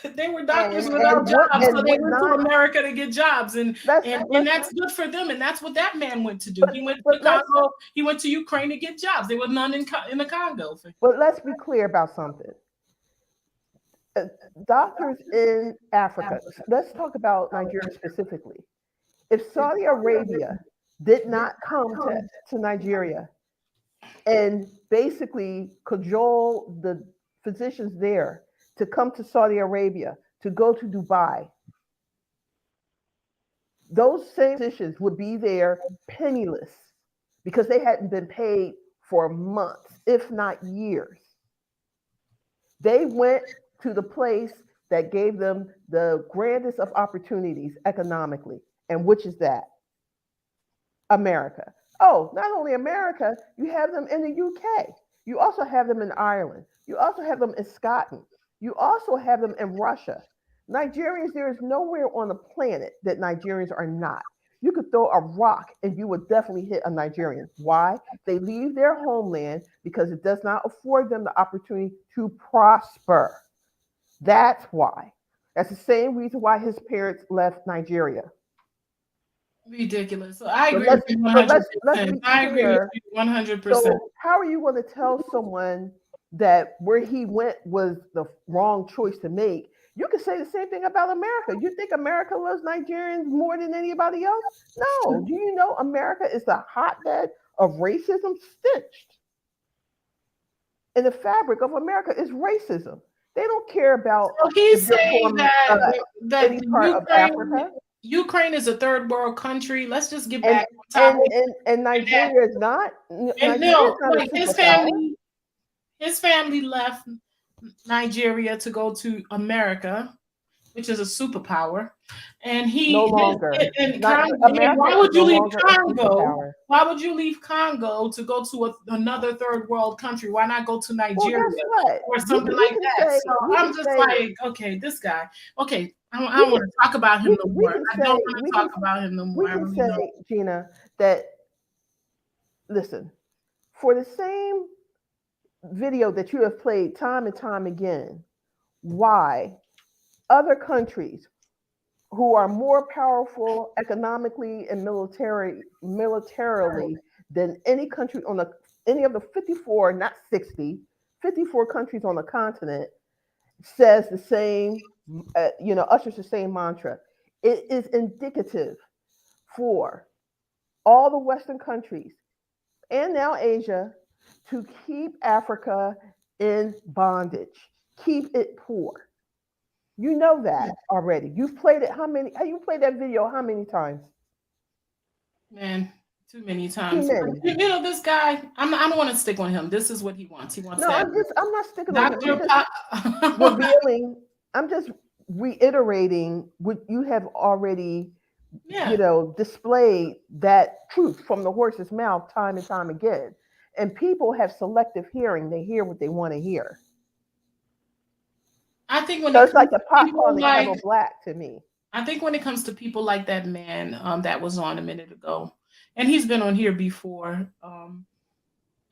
They were doctors without jobs, so they went to America to get jobs, and that's good for them. And that's what that man went to do. He went to Congo. He went to Ukraine to get jobs. There were none in the Congo. But let's be clear about something. Doctors in Africa. Let's talk about Nigeria specifically. If Saudi Arabia did not come to Nigeria and basically cajole the physicians there to come to Saudi Arabia, to go to Dubai, those same physicians would be there penniless because they hadn't been paid for months, if not years. They went to the place that gave them the grandest of opportunities economically. And which is that? America. Oh, not only America, you have them in the UK. You also have them in Ireland. You also have them in Scotland. You also have them in Russia. Nigerians, there is nowhere on the planet that Nigerians are not. You could throw a rock and you would definitely hit a Nigerian. Why? They leave their homeland because it does not afford them the opportunity to prosper. That's why. That's the same reason why his parents left Nigeria. Ridiculous. So I agree with you 100%. I agree with you 100%. So how are you going to tell someone that where he went was the wrong choice to make? You could say the same thing about America. You think America loves Nigerians more than anybody else? No. Do you know America is the hotbed of racism stitched? And the fabric of America is racism. They don't care about. So he's saying that any part of Africa. Ukraine is a third world country. Let's just get back on topic. And Nigeria is not. His family left Nigeria to go to America, which is a superpower. And he no longer. Why would you leave Congo? Why would you leave Congo to go to another third world country? Why not go to Nigeria or something like that? So I'm just like, okay, this guy. Okay, I don't want to talk about him no more. I don't want to talk about him no more. We can say, Gina, that listen, for the same video that you have played time and time again, why other countries who are more powerful economically and militarily than any country on any of the 54, not 60, 54 countries on the continent, says the same, ushers the same mantra. It is indicative for all the Western countries and now Asia to keep Africa in bondage, keep it poor. You know that already. You've played it. You played that video how many times? Man, too many times. Too many. You know, this guy, I don't want to stick on him. This is what he wants. He wants I'm not sticking on him. I'm just reiterating what you have already, displayed that truth from the horse's mouth time and time again. And people have selective hearing. They hear what they want to hear. I think when it's like the pot calling Evo Black to me. I think when it comes to people like that man that was on a minute ago, and he's been on here before,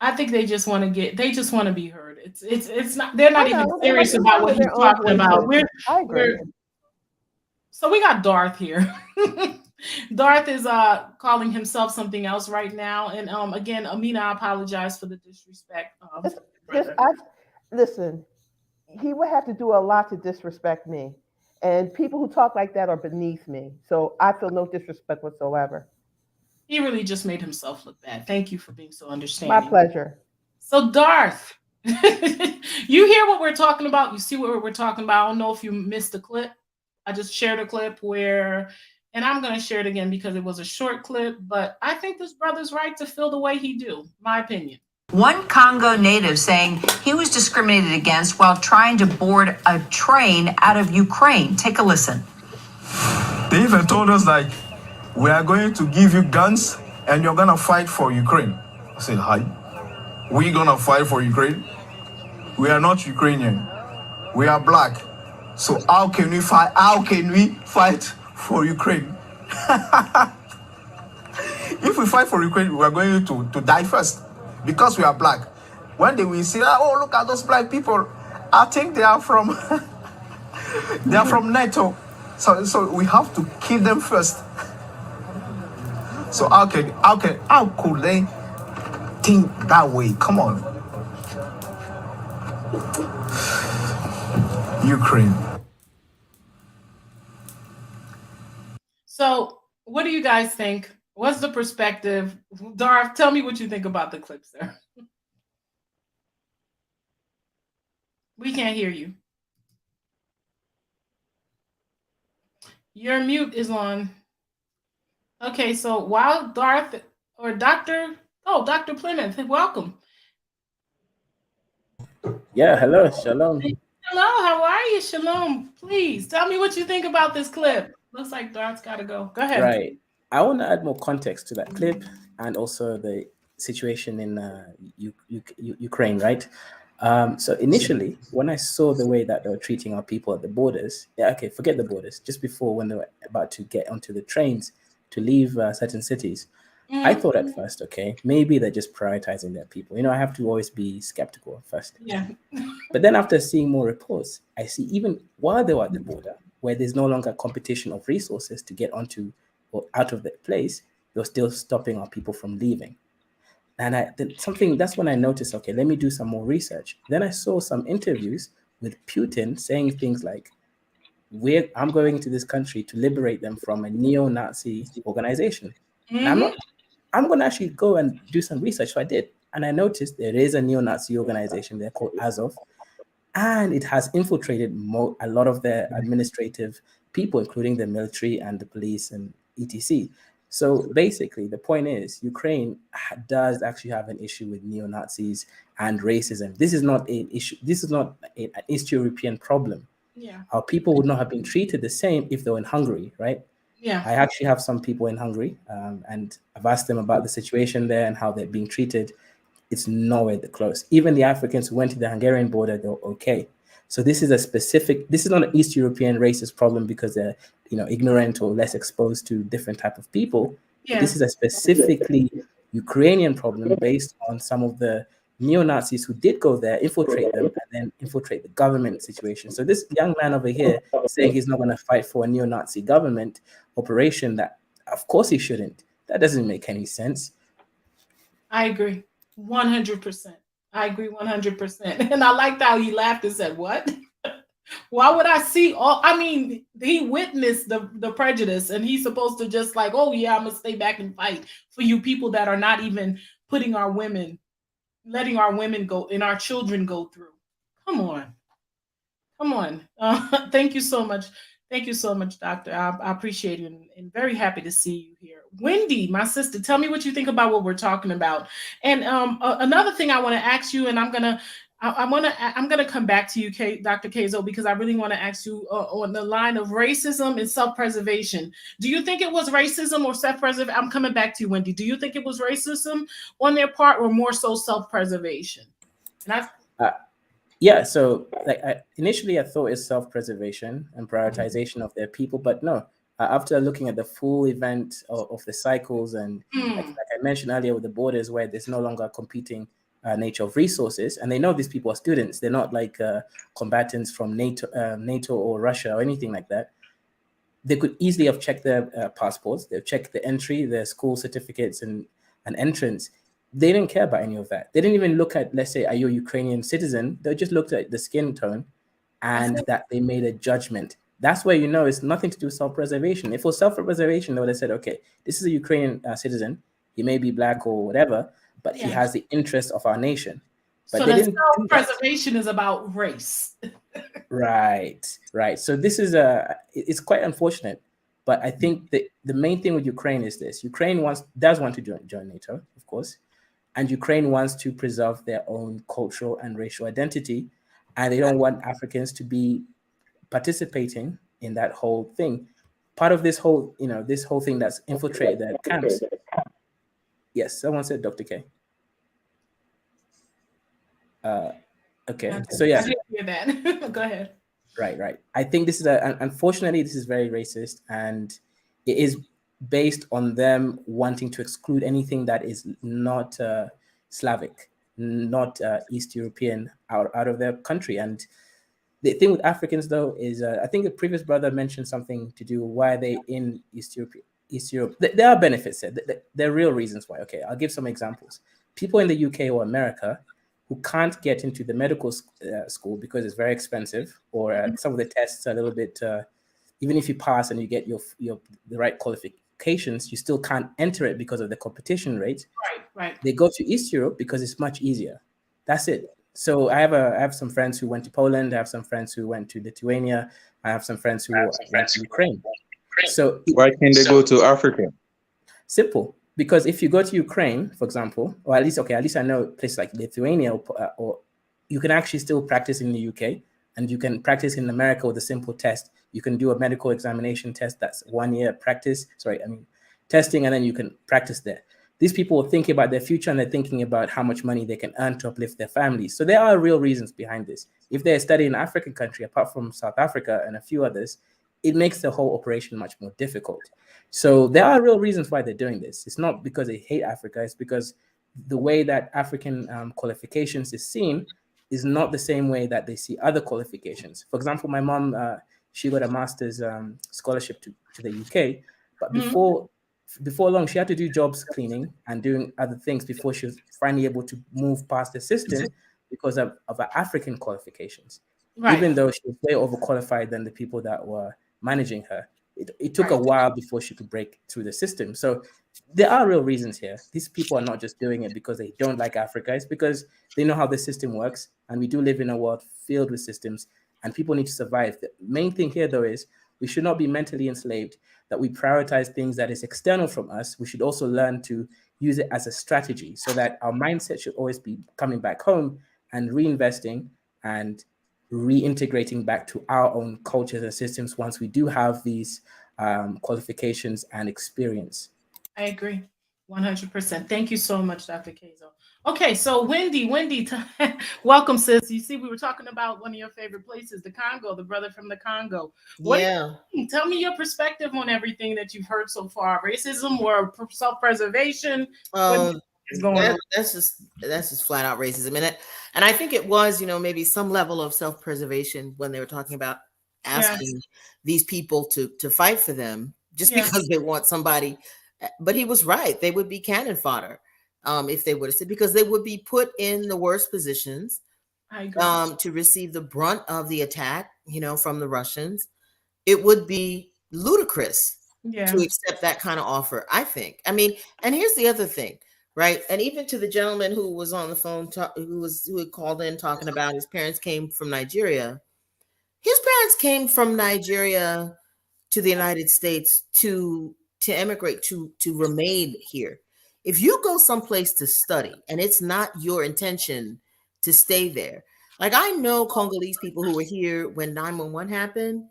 I think they just want to be heard. It's not, they're not I even know, they like serious to about sound what in he's their own talking about. voices. I agree. So we got Darth here. Darth is calling himself something else right now. And again, Amina, I apologize for the disrespect. Listen, he would have to do a lot to disrespect me. And people who talk like that are beneath me. So I feel no disrespect whatsoever. He really just made himself look bad. Thank you for being so My understanding. pleasure. So Darth, you hear what we're talking about? You see what we're talking about? I don't know if you missed the clip. I just shared a clip where, and I'm going to share it again because it was a short clip, but I think this brother's right to feel the way he do, my opinion. One Congo native saying he was discriminated against while trying to board a train out of Ukraine. Take a listen. They even told us, like, we are going to give you guns and you're going to fight for Ukraine. I said, hi. We going to fight for Ukraine? We are not Ukrainian. We are black. So how can we fight? How can we fight for Ukraine? If we fight for Ukraine, we are going to die first because we are black. When they will say, oh, look at those black people, I think they are from they are from NATO. So we have to kill them first. So how could they think that way? Come on. Ukraine. So what do you guys think? What's the perspective? Darth, tell me what you think about the clips there. We can't hear you. Your mute is on. Okay, so while Darth or Dr. Plymouth, welcome. Yeah, hello, shalom. Hello, how are you? Shalom. Please tell me what you think about this clip. Looks like Darth's got to go. Go ahead. Right. I want to add more context to that clip and also the situation in Ukraine, right? So initially, when I saw the way that they were treating our people at the borders, forget the borders, just before when they were about to get onto the trains to leave certain cities, I thought at first, okay, maybe they're just prioritizing their people. I have to always be skeptical at first. Yeah. But then after seeing more reports, I see even while they were at the border, where there's no longer competition of resources to get onto or out of the place, they're still stopping our people from leaving. And that's when I noticed, okay, let me do some more research. Then I saw some interviews with Putin saying things like, I'm going to this country to liberate them from a neo-Nazi organization. And I'm going to actually go and do some research. So I did. And I noticed there is a neo-Nazi organization. They're called Azov. And it has infiltrated a lot of their administrative people, including the military and the police and etc. So basically, the point is, Ukraine does actually have an issue with neo-Nazis and racism. This is not an issue. This is not an East European problem. Yeah. Our people would not have been treated the same if they were in Hungary, right? Yeah. I actually have some people in Hungary, and I've asked them about the situation there and how they're being treated. It's nowhere close. Even the Africans who went to the Hungarian border, they're okay. So this is not an East European racist problem because they're, ignorant or less exposed to different type of people. Yeah. This is a specifically Ukrainian problem based on some of the neo-Nazis who did go there, infiltrate them, and then infiltrate the government situation. So this young man over here saying he's not going to fight for a neo-Nazi government operation, that of course he shouldn't. That doesn't make any sense. I agree. 100%. I agree 100%. And I liked how he laughed and said, what? Why would I see he witnessed the prejudice and he's supposed to just like, oh yeah, I'm gonna stay back and fight for you people that are not even letting our women go and our children go through. Come on. Thank you so much. Thank you so much, Doctor. I appreciate it and very happy to see you here. Wendy, my sister, tell me what you think about what we're talking about. And another thing I want to ask you, and I'm gonna come back to you, Dr. Kazo, because I really want to ask you on the line of racism and self-preservation. Do you think it was racism or self-preservation? I'm coming back to you, Wendy. Do you think it was racism on their part or more so self-preservation? And Yeah, so like initially I thought it's self-preservation and prioritization of their people, but no. After looking at the full event of the cycles and like I mentioned earlier with the borders where there's no longer competing nature of resources, and they know these people are students, they're not like combatants from NATO or Russia or anything like that. They could easily have checked their passports, they've checked the entry, their school certificates and entrance. They didn't care about any of that. They didn't even look at, let's say, are you a Ukrainian citizen? They just looked at the skin tone and that they made a judgment. That's where you know it's nothing to do with self-preservation. If it was self-preservation, they would have said, okay, this is a Ukrainian citizen. He may be black or whatever, but he has the interest of our nation. But so they the didn't self-preservation is about race. Right. So this is it's quite unfortunate, but I think the main thing with Ukraine is this: Ukraine does want to join NATO, of course, and Ukraine wants to preserve their own cultural and racial identity, and they don't want Africans to be participating in that whole thing. Part of this whole thing that's infiltrated their camps. Yes, someone said Dr. K. Okay, so yeah. I didn't hear that. Go ahead. Right. I think this is unfortunately, this is very racist, and it is based on them wanting to exclude anything that is not Slavic, not East European out of their country. And the thing with Africans, though, is I think the previous brother mentioned something to do why they in East Europe. There are benefits there. There are real reasons why. Okay, I'll give some examples. People in the UK or America who can't get into the medical school because it's very expensive, or some of the tests are a little bit, even if you pass and you get the right qualifications, you still can't enter it because of the competition rate. Right. They go to East Europe because it's much easier. That's it. So I have some friends who went to Poland. I have some friends who went to Lithuania. I have some friends who went to Ukraine. So why can't they go to Africa? Simple. Because if you go to Ukraine, for example, or at least I know places like Lithuania, or you can actually still practice in the UK, and you can practice in America with a simple test. You can do a medical examination test that's 1 year testing, and then you can practice there. These people are thinking about their future, and they're thinking about how much money they can earn to uplift their families. So there are real reasons behind this. If they're studying in an African country, apart from South Africa and a few others, it makes the whole operation much more difficult. So there are real reasons why they're doing this. It's not because they hate Africa. It's because the way that African qualifications is seen is not the same way that they see other qualifications. For example, my mom, she got a master's scholarship to the UK, but before long, she had to do jobs cleaning and doing other things before she was finally able to move past the system because of her African qualifications. Right. Even though she was way overqualified than the people that were managing her. It took a while before she could break through the system. So there are real reasons here. These people are not just doing it because they don't like Africa. It's because they know how the system works. And we do live in a world filled with systems, and people need to survive. The main thing here, though, is we should not be mentally enslaved, that we prioritize things that is external from us. We should also learn to use it as a strategy so that our mindset should always be coming back home and reinvesting and reintegrating back to our own cultures and systems once we do have these qualifications and experience. I agree 100%. Thank you so much, Dr. Kazo. Okay, so Wendy, welcome, sis. You see, we were talking about one of your favorite places, the Congo, the brother from the Congo. Tell me your perspective on everything that you've heard so far. Racism or self-preservation? That's just flat out racism. And I think it was, maybe some level of self-preservation when they were talking about asking these people to fight for them just because they want somebody. But he was right. They would be cannon fodder if they would have said, because they would be put in the worst positions to receive the brunt of the attack, from the Russians. It would be ludicrous to accept that kind of offer, I think. I mean, and here's the other thing. Right. And even to the gentleman who was on the phone, who had called in talking about his parents came from Nigeria. His parents came from Nigeria to the United States to emigrate, to remain here. If you go someplace to study and it's not your intention to stay there. Like I know Congolese people who were here when 9/11 happened,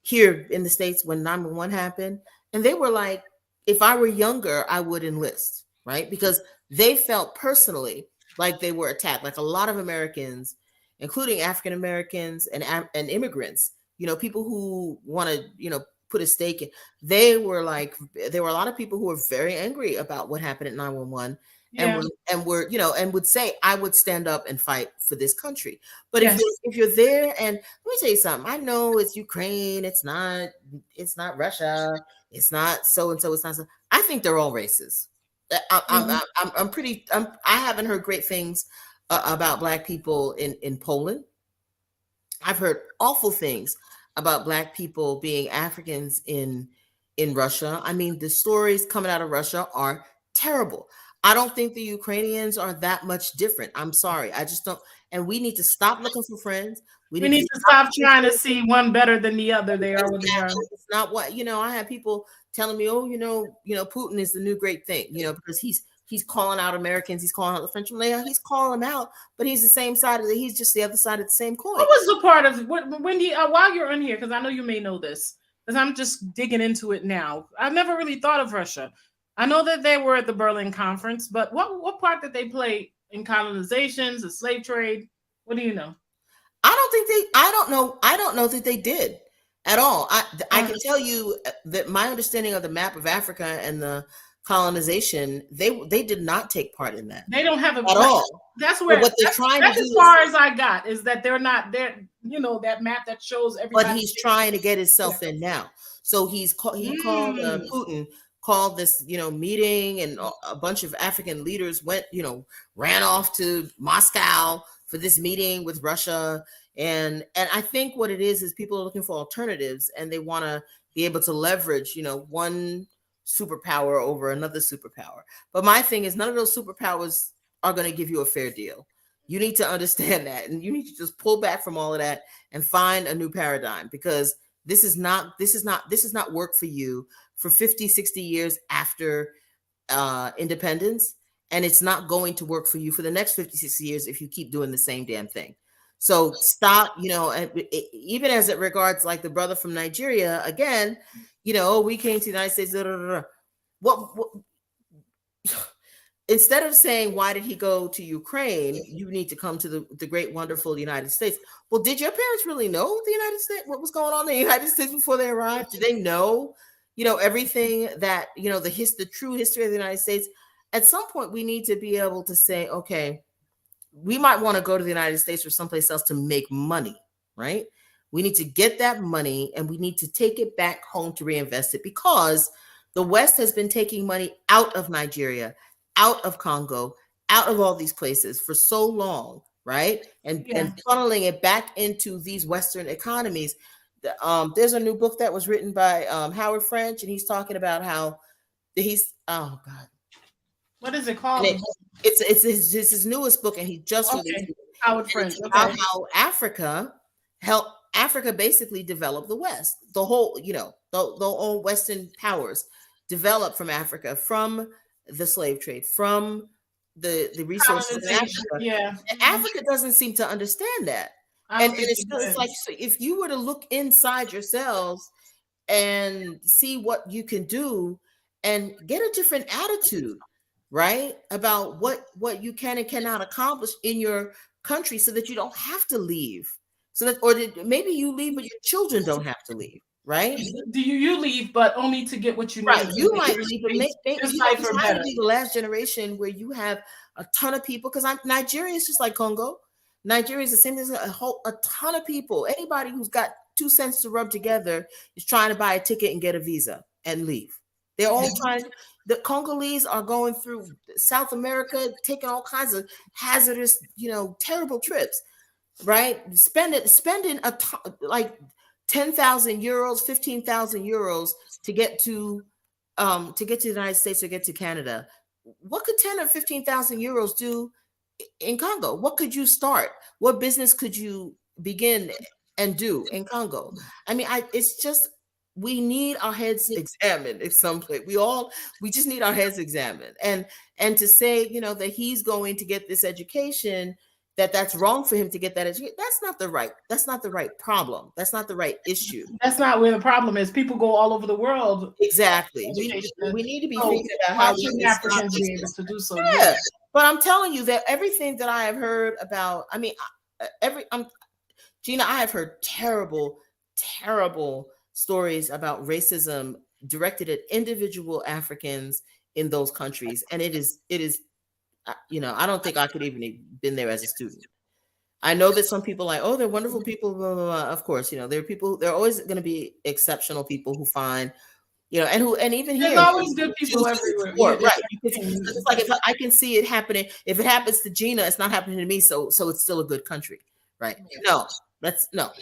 here in the States when 9/11 happened. And they were like, if I were younger, I would enlist. Right? Because they felt personally like they were attacked. Like a lot of Americans including African Americans and immigrants, people who want to, put a stake in. There were a lot of people who were very angry about what happened at 9/11. Yeah. And would say, I would stand up and fight for this country. But Yes. if you're there, and let me tell you something, I know it's Ukraine, it's not Russia, it's not so and so, it's not so. I think they're all racist. I haven't heard great things about Black people in Poland. I've heard awful things about Black people being Africans in Russia. I mean, the stories coming out of Russia are terrible. I don't think the Ukrainians are that much different. I'm sorry. I just don't. And we need to stop looking for friends. We need to stop trying to see one better than the other. They are what they are. It's not what, I have people telling me, oh, Putin is the new great thing, because he's calling out Americans. He's calling out the French. He's calling them out, but he's the same side he's just the other side of the same coin. What was the part of when you, while you're in here, because I know you may know this, because I'm just digging into it now. I've never really thought of Russia. I know that they were at the Berlin Conference, but what part did they play in colonizations, the slave trade? What do you know? I don't know that they did at all. I can tell you that my understanding of the map of Africa and the colonization, they did not take part in that. They don't have at all. That's where what they're trying to do. As far as I got is that they're not there. That map that shows everybody. But he's trying to get himself in now. So he called Putin. Called this, meeting, and a bunch of African leaders ran off to Moscow for this meeting with Russia. And I think what it is people are looking for alternatives, and they want to be able to leverage, one superpower over another superpower. But my thing is, none of those superpowers are going to give you a fair deal. You need to understand that, and you need to just pull back from all of that and find a new paradigm, because this is not work for you for 50, 60 years after independence. And it's not going to work for you for the next 50, 60 years if you keep doing the same damn thing. So stop, even as it regards like the brother from Nigeria, again, we came to the United States. What instead of saying, why did he go to Ukraine? You need to come to the great, wonderful United States. Well, did your parents really know the United States, what was going on in the United States before they arrived? Did they know, everything that, the true history of the United States? At some point, we need to be able to say, okay, we might want to go to the United States or someplace else to make money, right? We need to get that money and we need to take it back home to reinvest it, because the West has been taking money out of Nigeria, out of Congo, out of all these places for so long, right? And funneling it back into these Western economies. There's a new book that was written by Howard French, and he's talking about how oh God. What is it called? It's his newest book, and he just released it. Howard French. About how Africa helped Africa basically develop the West. The whole, the old Western powers developed from Africa, from the slave trade, from the resources in Africa. Yeah. And Africa doesn't seem to understand that. And it's like, so if you were to look inside yourselves and see what you can do and get a different attitude, right, about what you can and cannot accomplish in your country, so that you don't have to leave, maybe you leave but your children don't have to leave, right? Do you leave but only to get what you need? Right, you might leave, but maybe you might be the last generation where you have a ton of people, because Nigeria is just like Congo. Nigeria is the same as a ton of people. Anybody who's got 2 cents to rub together is trying to buy a ticket and get a visa and leave. They're all trying. The Congolese are going through South America, taking all kinds of hazardous, terrible trips, right? Spending like 10,000 euros, 15,000 euros to get to the United States or get to Canada. What could 10 or 15,000 euros do in Congo? What could you start? What business could you begin and do in Congo? I mean, it's just, we need our heads examined at some point. We just need our heads examined. And to say, that he's going to get this education, that's wrong for him to get that education. That's not the right problem. That's not the right issue. That's not where the problem is. People go all over the world. Exactly. We need to be thinking about how we Africans be able to do so. Yeah. But I'm telling you that everything that I have heard about, Gina, I have heard terrible stories about racism directed at individual Africans in those countries, and it is I don't think I could even have been there as a student. I know that some people are like, oh, they're wonderful people, blah, blah, blah. Of course, there are always going to be exceptional people who find, and even here, there's always good people everywhere. Right. It's like, if I can see it happening, if it happens to Gina, it's not happening to me. So it's still a good country. Right. No,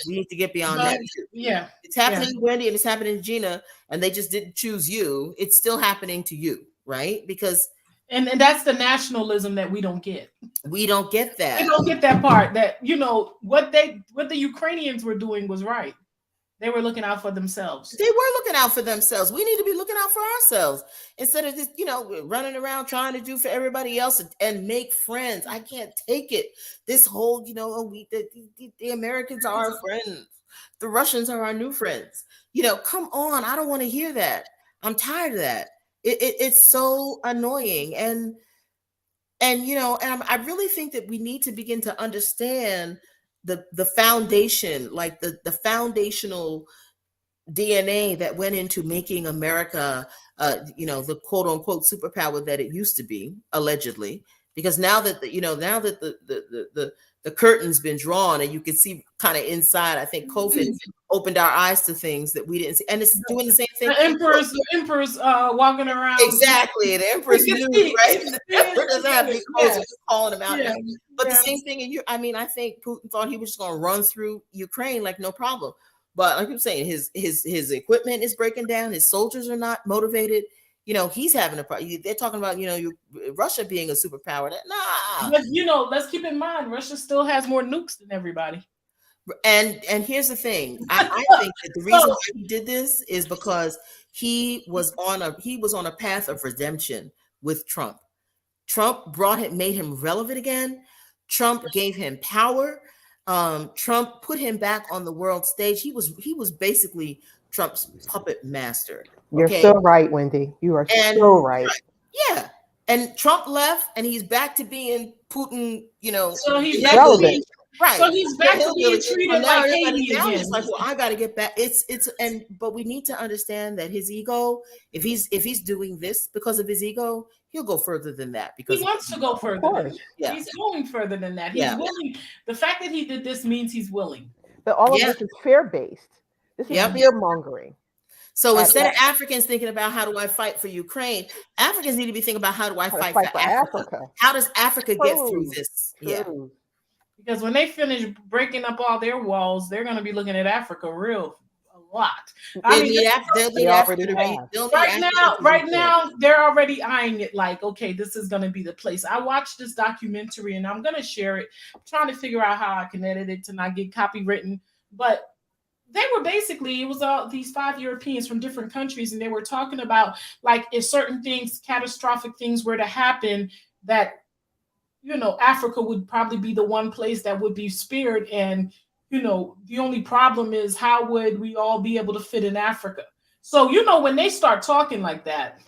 we need to get beyond that. Yeah. It's happening to Wendy and it's happening to Gina, and they just didn't choose you. It's still happening to you. Right. Because and that's the nationalism that we don't get. We don't get that. We don't get that part that, what the Ukrainians were doing was right. They were looking out for themselves. They were looking out for themselves. We need to be looking out for ourselves instead of just, running around trying to do for everybody else and make friends. I can't take it. This whole, the Americans are our friends. The Russians are our new friends. Come on. I don't want to hear that. I'm tired of that. It's so annoying. And I really think that we need to begin to understand the foundation, like the foundational DNA that went into making America, the quote unquote superpower that it used to be, allegedly. Because now that the curtain's been drawn and you can see kind of inside, I think COVID opened our eyes to things that we didn't see, and it's doing the same thing. The emperor's walking around. Exactly, the emperor's nude, right? The emperor doesn't have big clothes, calling him out. Yeah. But the same thing, I think Putin thought he was just going to run through Ukraine like no problem. But like I'm saying, his equipment is breaking down. His soldiers are not motivated. He's having a problem. They're talking about, Russia being a superpower. Nah. But, let's keep in mind, Russia still has more nukes than everybody. And here's the thing. I think that the reason why he did this is because he was on a path of redemption with Trump. Trump made him relevant again. Trump gave him power. Trump put him back on the world stage. He was basically Trump's puppet master. You're so right, Wendy. You are so right. Yeah. And Trump left and he's back to being Putin, So he's relevant. Right. So he's back to being treated like Haiti now again. it's like, well, I got to get back. But we need to understand that his ego, if he's doing this because of his ego, he'll go further than that. Because he wants to go further. Yeah. He's going further than that. He's willing. The fact that he did this means he's willing. But all of this is fear-based. This is fear-mongering. So instead of Africans thinking about how do I fight for Ukraine, Africans need to be thinking about how do I fight for Africa? How does Africa get through this? Yeah. Because when they finish breaking up all their walls, they're going to be looking at Africa a lot. Right now, they're already eyeing it like, okay, this is going to be the place. I watched this documentary and I'm going to share it. I'm trying to figure out how I can edit it to not get copywritten. But they were basically, it was all these 5 Europeans from different countries, and they were talking about like if certain things, catastrophic things were to happen, that Africa would probably be the one place that would be spared. And the only problem is how would we all be able to fit in Africa? So when they start talking like that,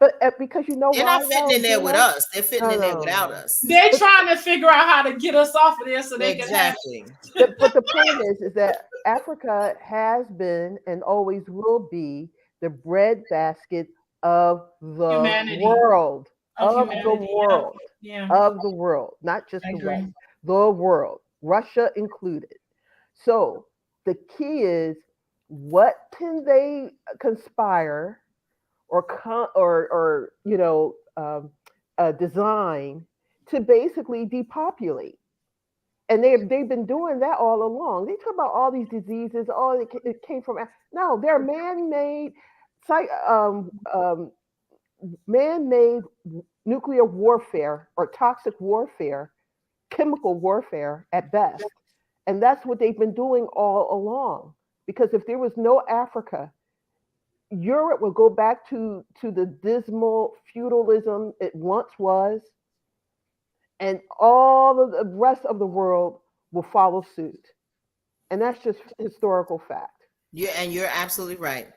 but because they're not fitting in there with us. They're fitting in there without us. They're trying to figure out how to get us off of there so they can have. But the point is that Africa has been and always will be the breadbasket of the world. Of the world. Yeah. Of the world. Not just the West. The world. Russia included. So the key is, what can they conspire or design to basically depopulate? And they've been doing that all along. They talk about all these diseases. It came from. No, they're man-made nuclear warfare or toxic warfare, chemical warfare at best. And that's what they've been doing all along. Because if there was no Africa, Europe will go back to the dismal feudalism it once was, and all of the rest of the world will follow suit. And that's just historical fact. Yeah, and you're absolutely right.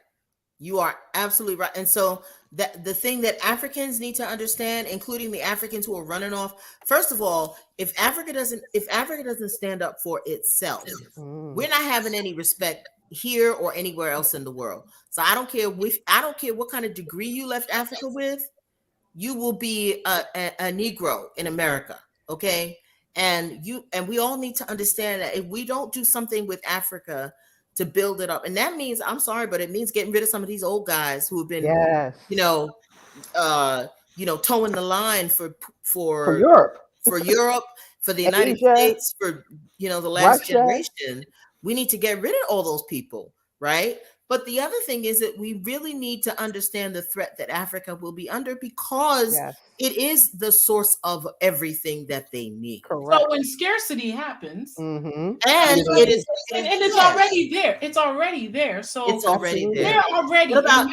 You are absolutely right. And so that the thing that Africans need to understand, including the Africans who are running off. First of all, if Africa doesn't stand up for itself, we're not having any respect here or anywhere else in the world. So I don't care what kind of degree you left Africa with, you will be a Negro in America, okay? And we all need to understand that if we don't do something with Africa to build it up, and that means, I'm sorry, but it means getting rid of some of these old guys who have been, towing the line for Europe, for the United Asia, States, for the last Russia. generation. We need to get rid of all those people, right? But the other thing is that we really need to understand the threat that Africa will be under, because it is the source of everything that they need. Correct. So when scarcity happens, and it's already there. It's already there. So it's already there. They're already What about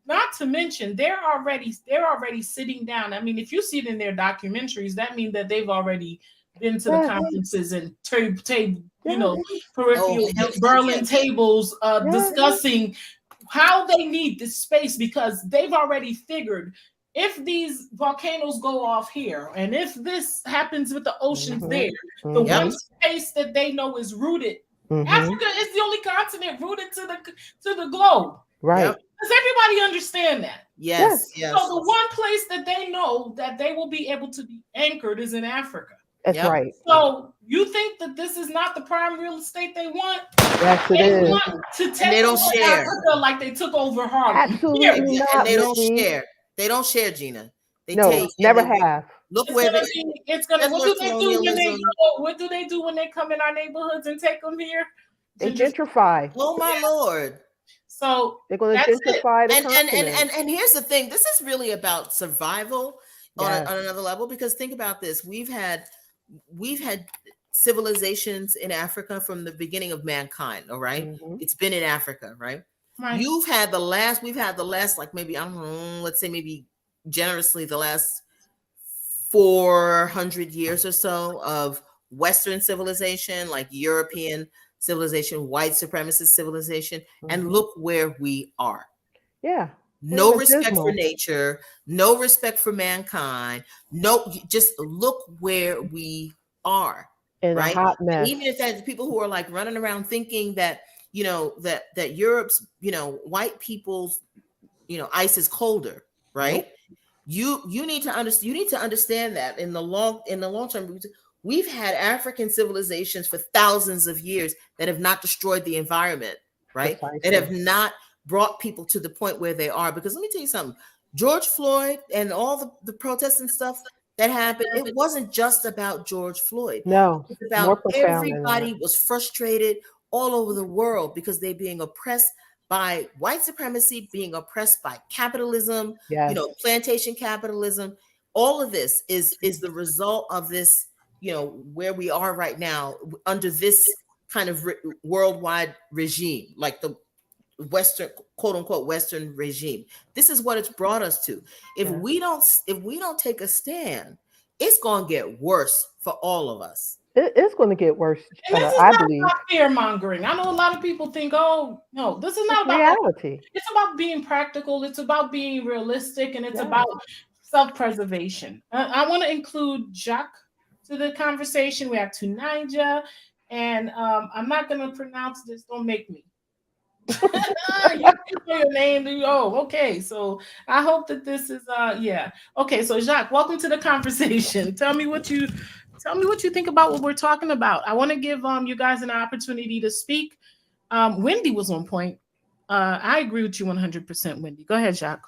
not to mention they're already sitting down. I mean, if you see it in their documentaries, that means that they've already been to the conferences and peripheral Berlin tables discussing how they need this space, because they've already figured if these volcanoes go off here and if this happens with the oceans there, the one space that they know is rooted. Africa is the only continent rooted to the globe. Right. Does everybody understand that? Yes. So the one place that they know that they will be able to be anchored is in Africa. That's right. So you think that this is not the prime real estate they want? Yes, it is. They want to take over Africa like they took over Harlem. Absolutely not. And they don't share. They don't share, Gina. They never have. Look where it's gonna. What do they do when they go? What do they do when they come in our neighborhoods and take them here? They gentrify. Oh my Lord! So they're going to gentrify the continent. And here's the thing: this is really about survival on another level. Because think about this: we've had civilizations in Africa from the beginning of mankind. All right, it's been in Africa, right? Right. We've had the last, like maybe, I don't know, let's say maybe generously the last 400 years or so of Western civilization, like European civilization, white supremacist civilization, and look where we are. Yeah. No respect for nature, no respect for mankind, just look where we are. In a hot mess. And even if that's people who are like running around thinking that, that Europe's, white people's, ice is colder, right? Nope. You need to understand that in the long term, we've had African civilizations for thousands of years that have not destroyed the environment, right? That have not brought people to the point where they are. Because let me tell you something, George Floyd and all the protests and stuff that happened, it wasn't just about George Floyd. No, it's about everybody was frustrated all over the world because they're being oppressed by white supremacy, being oppressed by capitalism, plantation capitalism. All of this is the result of this, where we are right now under this kind of worldwide regime, like the Western, quote unquote, Western regime. This is what it's brought us to. If we don't take a stand, it's going to get worse for all of us. It's going to get worse. And this is I not believe. About fear mongering. I know a lot of people think, oh no, this is not about reality. It's about being practical. It's about being realistic, and it's about self-preservation. I want to include Jacques to the conversation. We have Tunija, and I'm not going to pronounce this. Don't make me. You know your name. Oh, okay. So I hope that this is okay. So Jacques, welcome to the conversation. Tell me what you think about what we're talking about. I want to give you guys an opportunity to speak. Wendy was on point. I agree with you 100%, Wendy. Go ahead, Jacques.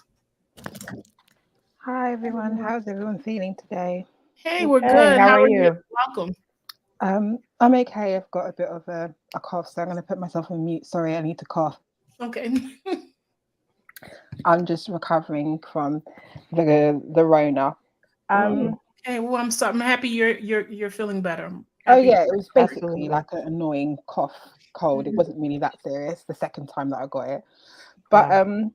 Hi everyone. How's everyone feeling today? Hey, we're good. How are you? Welcome. I'm okay. I've got a bit of a cough, so I'm going to put myself on mute. Sorry, I need to cough. Okay. I'm just recovering from the Rona. Okay. Well, I'm sorry. I'm happy you're feeling better. Oh yeah, it was basically like an annoying cough, cold. It wasn't really that serious the second time that I got it, but I'm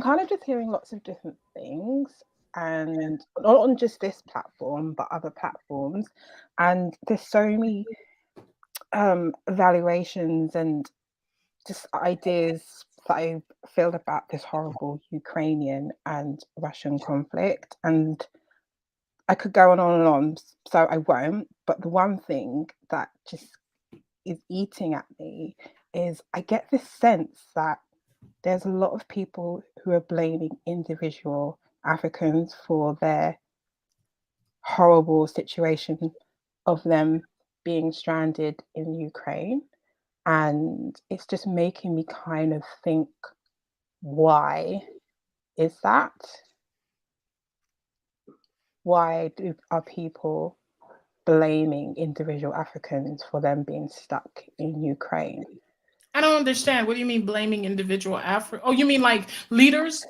kind of just hearing lots of different things. And not on just this platform, but other platforms. And there's so many evaluations and just ideas that I feel about this horrible Ukrainian and Russian conflict, and I could go on and on, so I won't. But the one thing that just is eating at me is I get this sense that there's a lot of people who are blaming individual Africans for their horrible situation of them being stranded in Ukraine. And it's just making me kind of think, why is that? Why are people blaming individual Africans for them being stuck in Ukraine? I don't understand. What do you mean blaming individual Africa? Oh, you mean like leaders?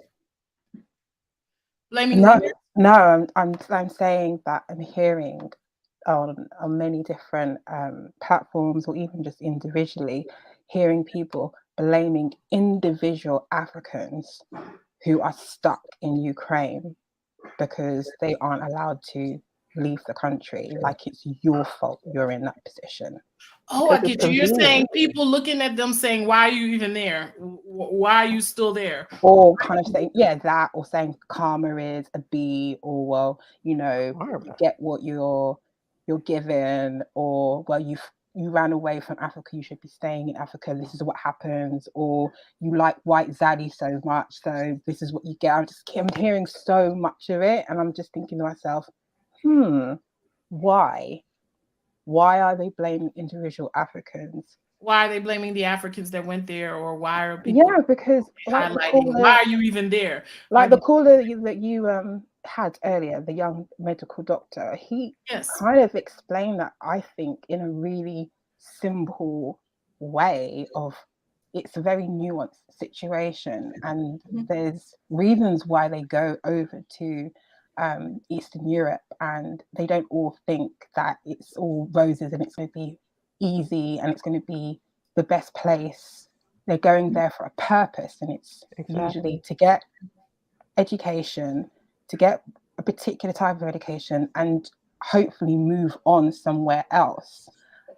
Blaming leaders? No, I'm saying that I'm hearing on many different platforms, or even just individually, hearing people blaming individual Africans who are stuck in Ukraine because they aren't allowed to leave the country, like it's your fault you're in that position. Oh, I get you. You're saying people looking at them saying, why are you even there? Why are you still there? Or kind of saying, yeah, that, or saying karma is a B, or, well, you know, you get what you're given, or, well, you ran away from Africa, you should be staying in Africa, this is what happens, or you like white zaddy so much, so this is what you get. I'm hearing so much of it, and I'm just thinking to myself, why? Why are they blaming individual Africans? Why are they blaming the Africans that went there, or why are people? Yeah, because like why are you even there? Like the caller that you had earlier, the young medical doctor, he kind of explained that, I think, in a really simple way of, it's a very nuanced situation, and there's reasons why they go over to Eastern Europe, and they don't all think that it's all roses and it's going to be easy and it's going to be the best place. They're going there for a purpose, and it's usually to get education, to get a particular type of education, and hopefully move on somewhere else.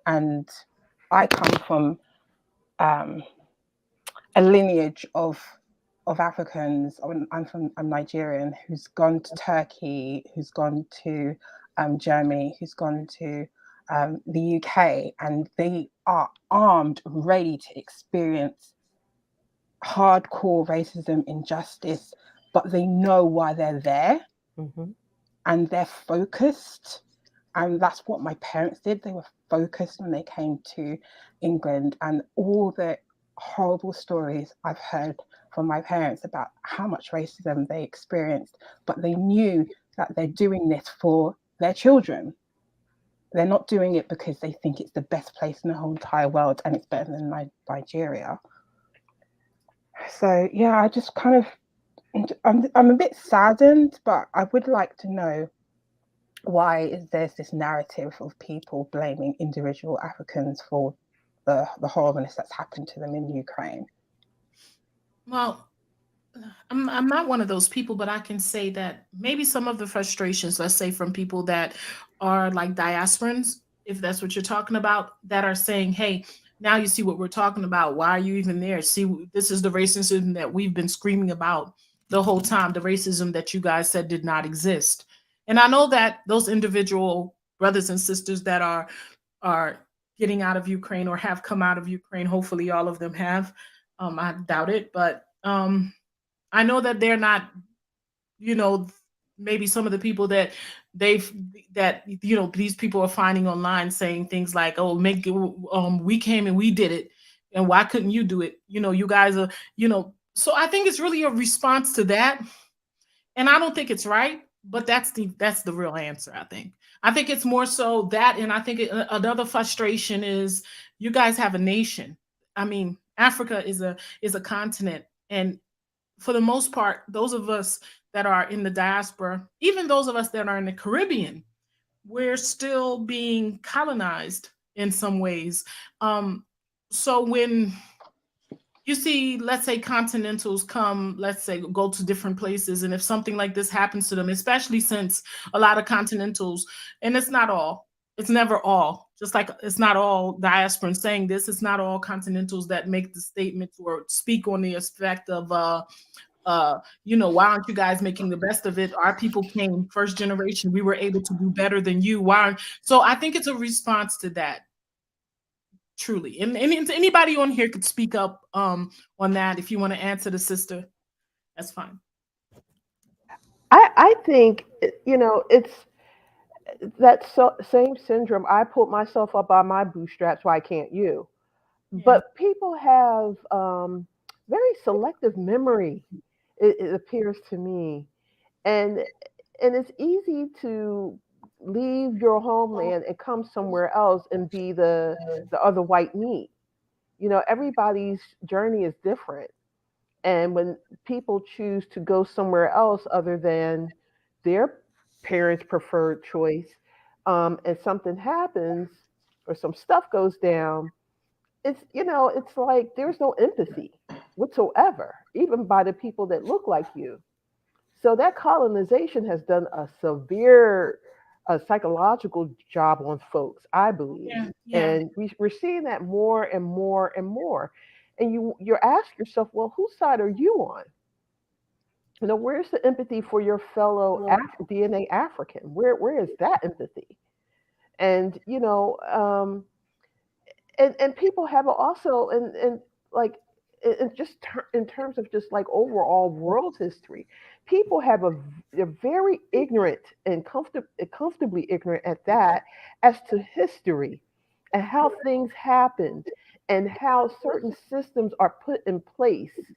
And I come from a lineage of Africans. I'm Nigerian, who's gone to Turkey, who's gone to Germany, who's gone to the UK, and they are armed, ready to experience hardcore racism, injustice, but they know why they're there, and they're focused. And that's what my parents did. They were focused when they came to England, and all the horrible stories I've heard from my parents about how much racism they experienced, but they knew that they're doing this for their children. They're not doing it because they think it's the best place in the whole entire world and it's better than Nigeria. So yeah, I just kind of, I'm a bit saddened, but I would like to know why there's this narrative of people blaming individual Africans for the horribleness that's happened to them in Ukraine. Well, I'm not one of those people, but I can say that maybe some of the frustrations, let's say from people that are like diasporans, if that's what you're talking about, that are saying, hey, now you see what we're talking about. Why are you even there? See, this is the racism that we've been screaming about the whole time, the racism that you guys said did not exist. And I know that those individual brothers and sisters that are getting out of Ukraine or have come out of Ukraine, hopefully all of them have, I doubt it, but I know that they're not, you know, maybe some of the people that these people are finding online saying things like, oh, we came and we did it, and why couldn't you do it? You know, you guys are, you know, so I think it's really a response to that. And I don't think it's right, but that's the real answer, I think. I think it's more so that, and I think another frustration is you guys have a nation. I mean, Africa is a continent, and for the most part, those of us that are in the diaspora, even those of us that are in the Caribbean, we're still being colonized in some ways. So when you see, let's say continentals come, let's say go to different places, and if something like this happens to them, especially since a lot of continentals, and it's not all, it's never all Just like it's not all diasporans saying this, it's not all continentals that make the statement or speak on the aspect of why aren't you guys making the best of it? Our people came first generation. We were able to do better than you. Why aren't so I think it's a response to that. Truly. And anybody on here could speak up on that. If you want to answer the sister, that's fine. I think, it's that same syndrome. I pulled myself up by my bootstraps. Why can't you? But people have very selective memory. It appears to me, and it's easy to leave your homeland and come somewhere else and be the other white meat. Everybody's journey is different, and when people choose to go somewhere else other than their parents' preferred choice, and something happens or some stuff goes down, it's like there's no empathy whatsoever, even by the people that look like you. So that colonization has done a severe psychological job on folks, I believe. Yeah. And we're seeing that more and more and more. And you're asking yourself, well, whose side are you on? Where's the empathy for your fellow DNA African? Where is that empathy? And and people have also, and like, in terms of just like overall world history, people have they're very ignorant and comfortably ignorant at that, as to history and how things happened and how certain systems are put in place,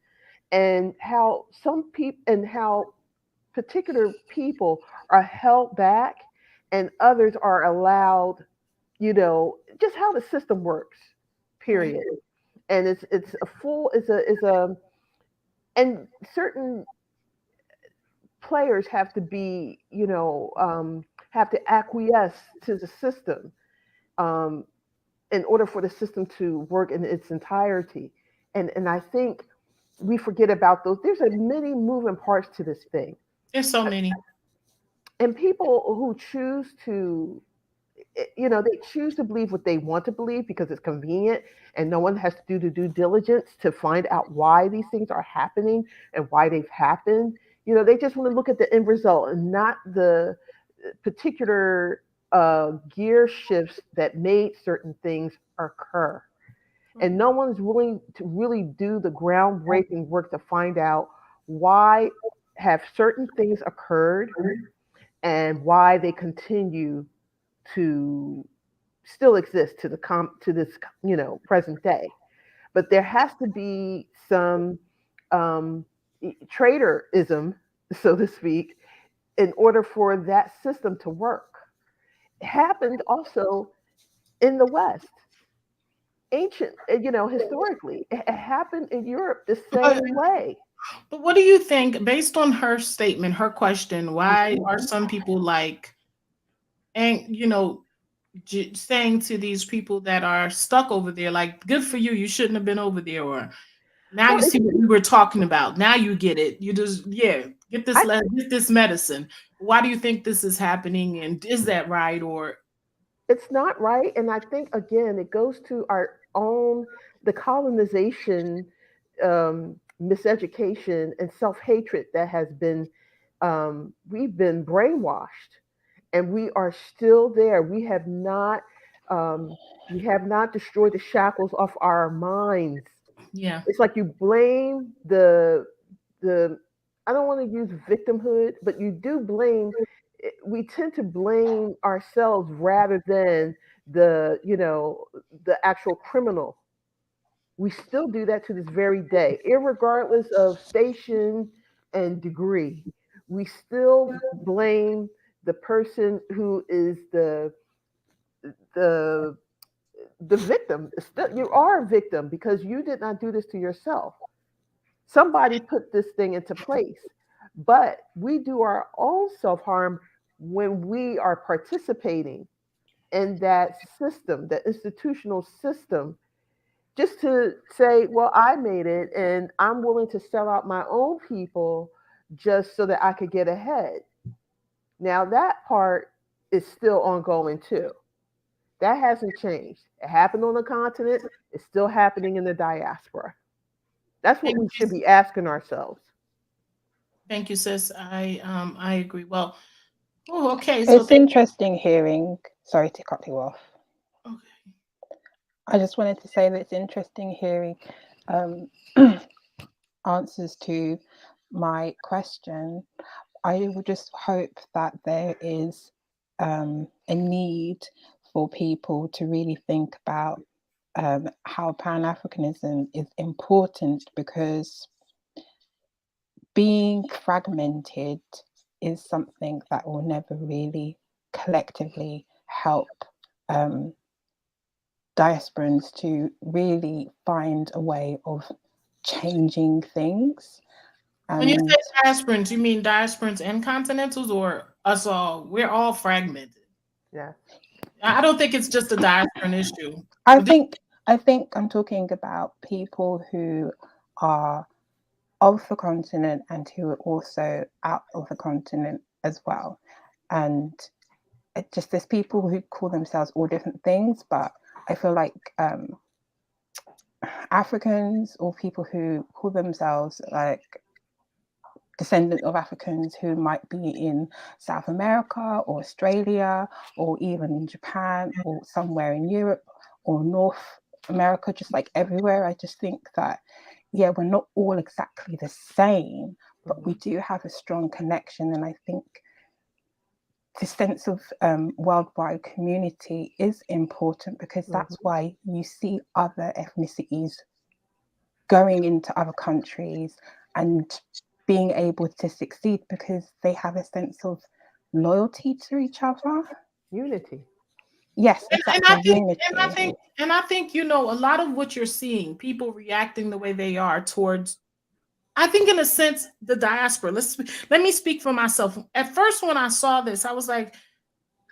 and how how particular people are held back and others are allowed, just how the system works, period. And it's a full it's a and certain players have to be, have to acquiesce to the system, um, in order for the system to work in its entirety. And I think we forget about those. There's a many moving parts to this thing. There's so many. And people who choose to, they choose to believe what they want to believe because it's convenient, and no one has to do the due diligence to find out why these things are happening and why they've happened. They just want to look at the end result and not the particular gear shifts that made certain things occur. And no one's willing to really do the groundbreaking work to find out why have certain things occurred and why they continue to still exist to this present day. But there has to be some traitorism, so to speak, in order for that system to work. It happened also in the West, ancient, historically. It happened in Europe the same way. But what do you think, based on her statement, her question, why are some people like, and saying to these people that are stuck over there, like, good for you, you shouldn't have been over there, or now you see what we were talking about, now you get it, you just get this medicine. Why do you think this is happening, and is that right? Or it's not right. And I think, again, it goes to our own, the colonization, miseducation and self-hatred that has been, we've been brainwashed, and we are still there. We have not destroyed the shackles off our minds. Yeah. It's like you blame the I don't want to use victimhood, but you do blame, we tend to blame ourselves rather than the actual criminal. We still do that to this very day, irregardless of station and degree. We still blame the person who is the the victim. Still, you are a victim because you did not do this to yourself. Somebody put this thing into place. But we do our own self harm when we are participating in that system, that institutional system, just to say, well, I made it and I'm willing to sell out my own people just so that I could get ahead. Now, that part is still ongoing too. That hasn't changed. It happened on the continent. It's still happening in the diaspora. That's what we should be asking ourselves. Thank you, sis. I agree. Well, okay. So It's interesting hearing. Sorry to cut you off. Okay. I just wanted to say that it's interesting hearing answers to my question. I would just hope that there is a need for people to really think about how Pan-Africanism is important, because being fragmented is something that will never really collectively help diasporans to really find a way of changing things. When you say diasporans, you mean diasporans and continentals, or us all? We're all fragmented. Yeah. I don't think it's just a diasporan issue. I think I'm talking about people who are of the continent and who are also out of the continent as well. And it just, there's people who call themselves all different things, but I feel like Africans, or people who call themselves like descendant of Africans who might be in South America or Australia or even in Japan or somewhere in Europe or North America, just like everywhere. I just think that, yeah, we're not all exactly the same, but we do have a strong connection. And I think the sense of worldwide community is important, because that's why you see other ethnicities going into other countries and being able to succeed, because they have a sense of loyalty to each other. Unity. Yes, exactly. Unity. And I think, you know, a lot of what you're seeing, people reacting the way they are towards, I think in a sense, the diaspora. Let me speak for myself. At first, when I saw this, I was like,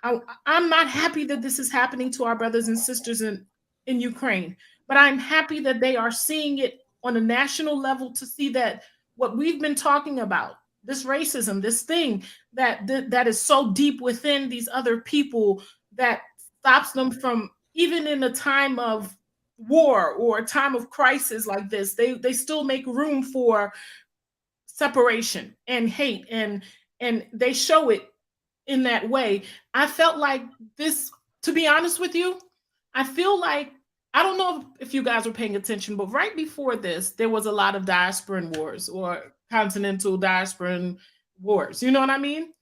I'm not happy that this is happening to our brothers and sisters in Ukraine, but I'm happy that they are seeing it on a national level, to see that what we've been talking about, this racism, this thing that is so deep within these other people, that stops them from, even in a time of war or a time of crisis like this, they still make room for separation and hate, and they show it in that way. I felt like this, to be honest with you, I feel like, I don't know if you guys were paying attention, but right before this, there was a lot of diasporan wars or continental diasporan wars. You know what I mean?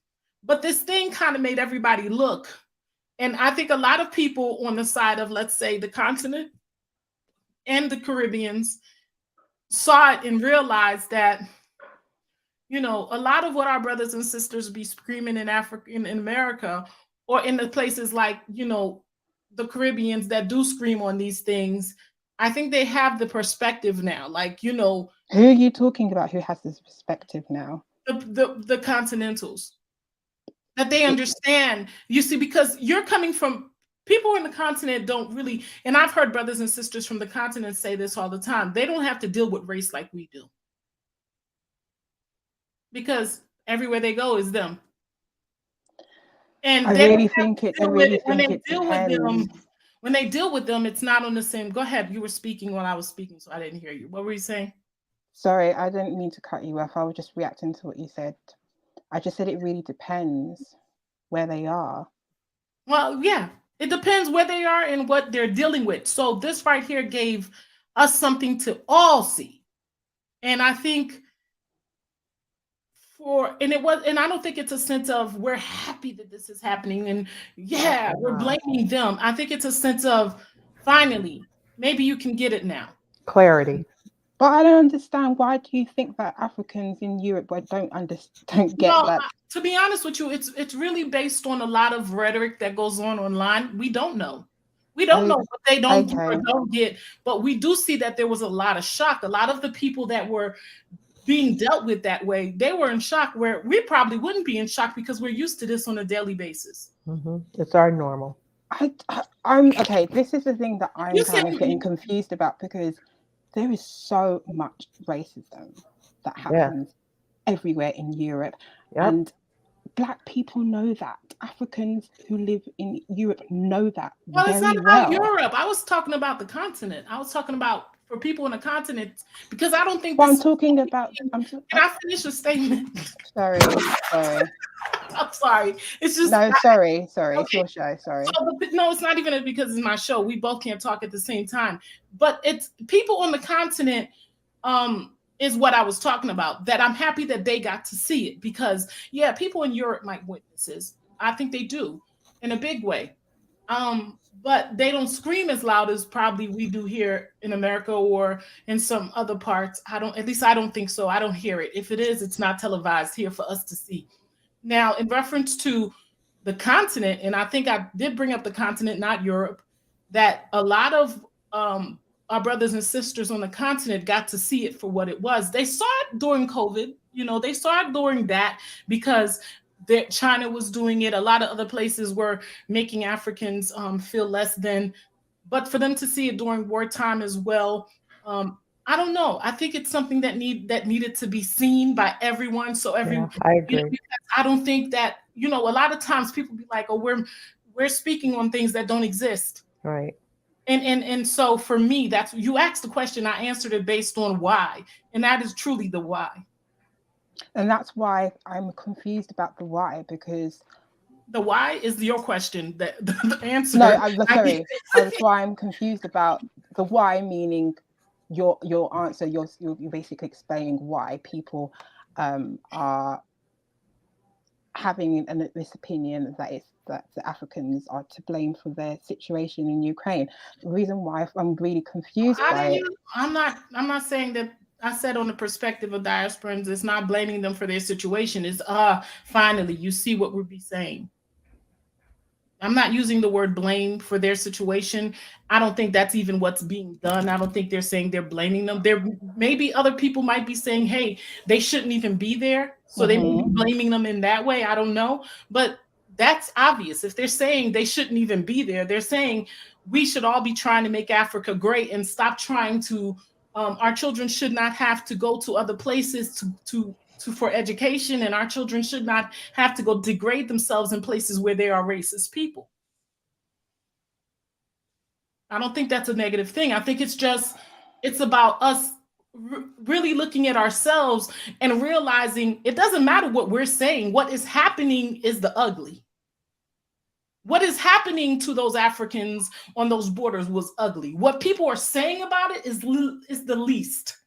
But this thing kind of made everybody look. And I think a lot of people on the side of, let's say, the continent and the Caribbeans saw it and realized that, you know, a lot of what our brothers and sisters be screaming in Africa, in America, or in the places like, you know, the Caribbeans that do scream on these things, I think they have the perspective now. Like, you know, who are you talking about who has this perspective now? The continentals. That they understand, you see, because you're coming from, people in the continent don't really, and I've heard brothers and sisters from the continent say this all the time, they don't have to deal with race like we do. Because everywhere they go is them. And I really think it depends. When they deal with them, it's not on the same. Go ahead. You were speaking while I was speaking, so I didn't hear you. What were you saying? Sorry, I didn't mean to cut you off. I was just reacting to what you said. I just said it really depends where they are. Well, yeah, it depends where they are and what they're dealing with. So this right here gave us something to all see. And I think and I don't think it's a sense of we're happy that this is happening and yeah, we're blaming them. I think it's a sense of, finally, maybe you can get it now. Clarity. But I don't understand, why do you think that Africans in Europe don't get that? To be honest with you, it's really based on a lot of rhetoric that goes on online. We don't know. We don't know what they don't do or don't get, but we do see that there was a lot of shock. A lot of the people that were being dealt with that way, they were in shock, where we probably wouldn't be in shock because we're used to this on a daily basis. It's our normal. I'm okay. This is the thing that I'm kind of getting confused about, because there is so much racism that happens everywhere in Europe, and Black people know that. Africans who live in Europe know that Well, it's very not about well. Europe. I was talking about the continent. I was talking about for people on the continent because I don't think Well, this. I'm talking about. Can I finish a statement? Sorry. I'm sorry. It's just No, sorry. It's Okay. your show. Sorry. So, no, it's not even because it's my show. We both can't talk at the same time. But it's people on the continent is what I was talking about. That I'm happy that they got to see it because yeah, people in Europe might witnesses. I think they do in a big way. But they don't scream as loud as probably we do here in America or in some other parts. At least I don't think so. I don't hear it. If it is, it's not televised here for us to see. Now, in reference to the continent, and I think I did bring up the continent, not Europe, that a lot of our brothers and sisters on the continent got to see it for what it was. They saw it during COVID, they saw it during that because China was doing it. A lot of other places were making Africans feel less than, but for them to see it during wartime as well, I don't know. I think it's something that needed to be seen by everyone. So everyone, I agree. because I don't think that a lot of times people be like, "Oh, we're speaking on things that don't exist." Right. And so for me, that's you asked the question, I answered it based on why, and that is truly the why. And that's why I'm confused about the why, because the why is your question. The answer. No, I'm sorry. That's why I'm confused about the why, meaning your answer. You're basically explaining why people are having this opinion that the Africans are to blame for their situation in Ukraine. The reason why I'm really confused by it. I'm not saying that. I said on the perspective of diasporans, it's not blaming them for their situation. It's finally you see what we'll be saying. I'm not using the word blame for their situation. I don't think that's even what's being done. I don't think they're saying they're blaming them. There maybe other people might be saying, hey, they shouldn't even be there. So they may be blaming them in that way. I don't know. But that's obvious. If they're saying they shouldn't even be there, they're saying we should all be trying to make Africa great and stop trying to, our children should not have to go to other places for education, and our children should not have to go degrade themselves in places where there are racist people. I don't think that's a negative thing. I think it's about us really looking at ourselves and realizing it doesn't matter what we're saying. What is happening is the ugly. What is happening to those Africans on those borders was ugly. What people are saying about it is the least.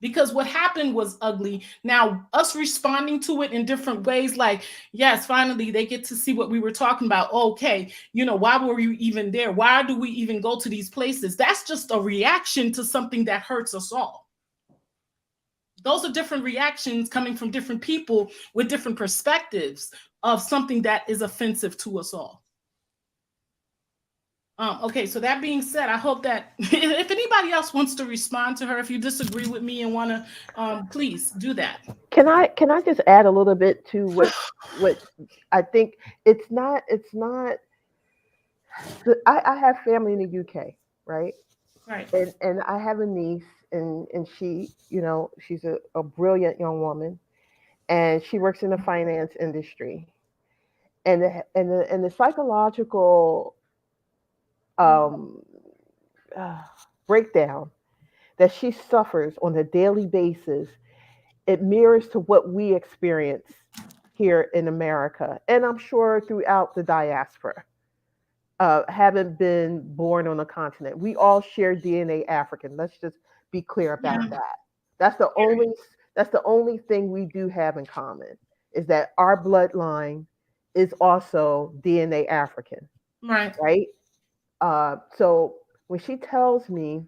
Because what happened was ugly. Now, us responding to it in different ways, like, yes, finally they get to see what we were talking about. Okay, why were you even there? Why do we even go to these places? That's just a reaction to something that hurts us all. Those are different reactions coming from different people with different perspectives of something that is offensive to us all. Okay, so that being said, I hope that if anybody else wants to respond to her, if you disagree with me and want to, please do that. Can I just add a little bit to what I think it's not. I have family in the UK, right? Right. And I have a niece, and she, she's a brilliant young woman, and she works in the finance industry, and the psychological breakdown that she suffers on a daily basis, it mirrors to what we experience here in America, and I'm sure throughout the diaspora. Haven't been born on a continent. We all share DNA African. Let's just be clear about that. That's the only thing we do have in common is that our bloodline is also DNA African. Right. Right. So when she tells me,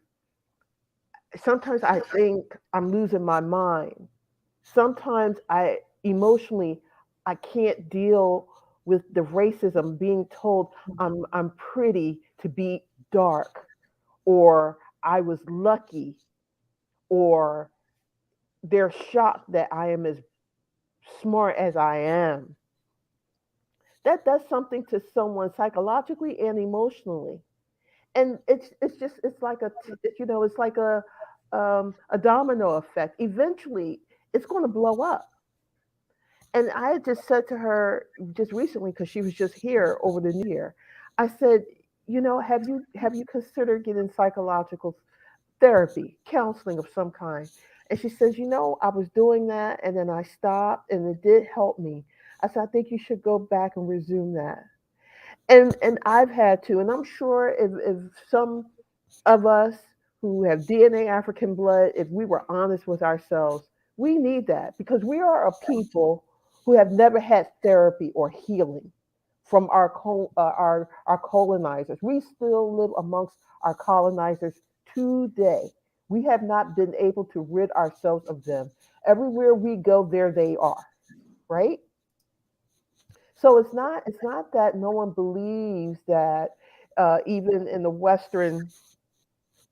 sometimes I think I'm losing my mind. Sometimes I can't deal with the racism, being told I'm pretty to be dark, or I was lucky, or they're shocked that I am as smart as I am. That does something to someone psychologically and emotionally. And it's like a domino effect. Eventually it's going to blow up. And I had just said to her just recently, because she was just here over the New Year, I said, you know, have you considered getting psychological therapy, counseling of some kind? And she says, you know, I was doing that and then I stopped and it did help me. I said, I think you should go back and resume that. And I've had to, and I'm sure if some of us who have DNA African blood, if we were honest with ourselves, we need that because we are a people who have never had therapy or healing from our colonizers. We still live amongst our colonizers today. We have not been able to rid ourselves of them. Everywhere we go, there they are, right? So it's not that no one believes that even in the Western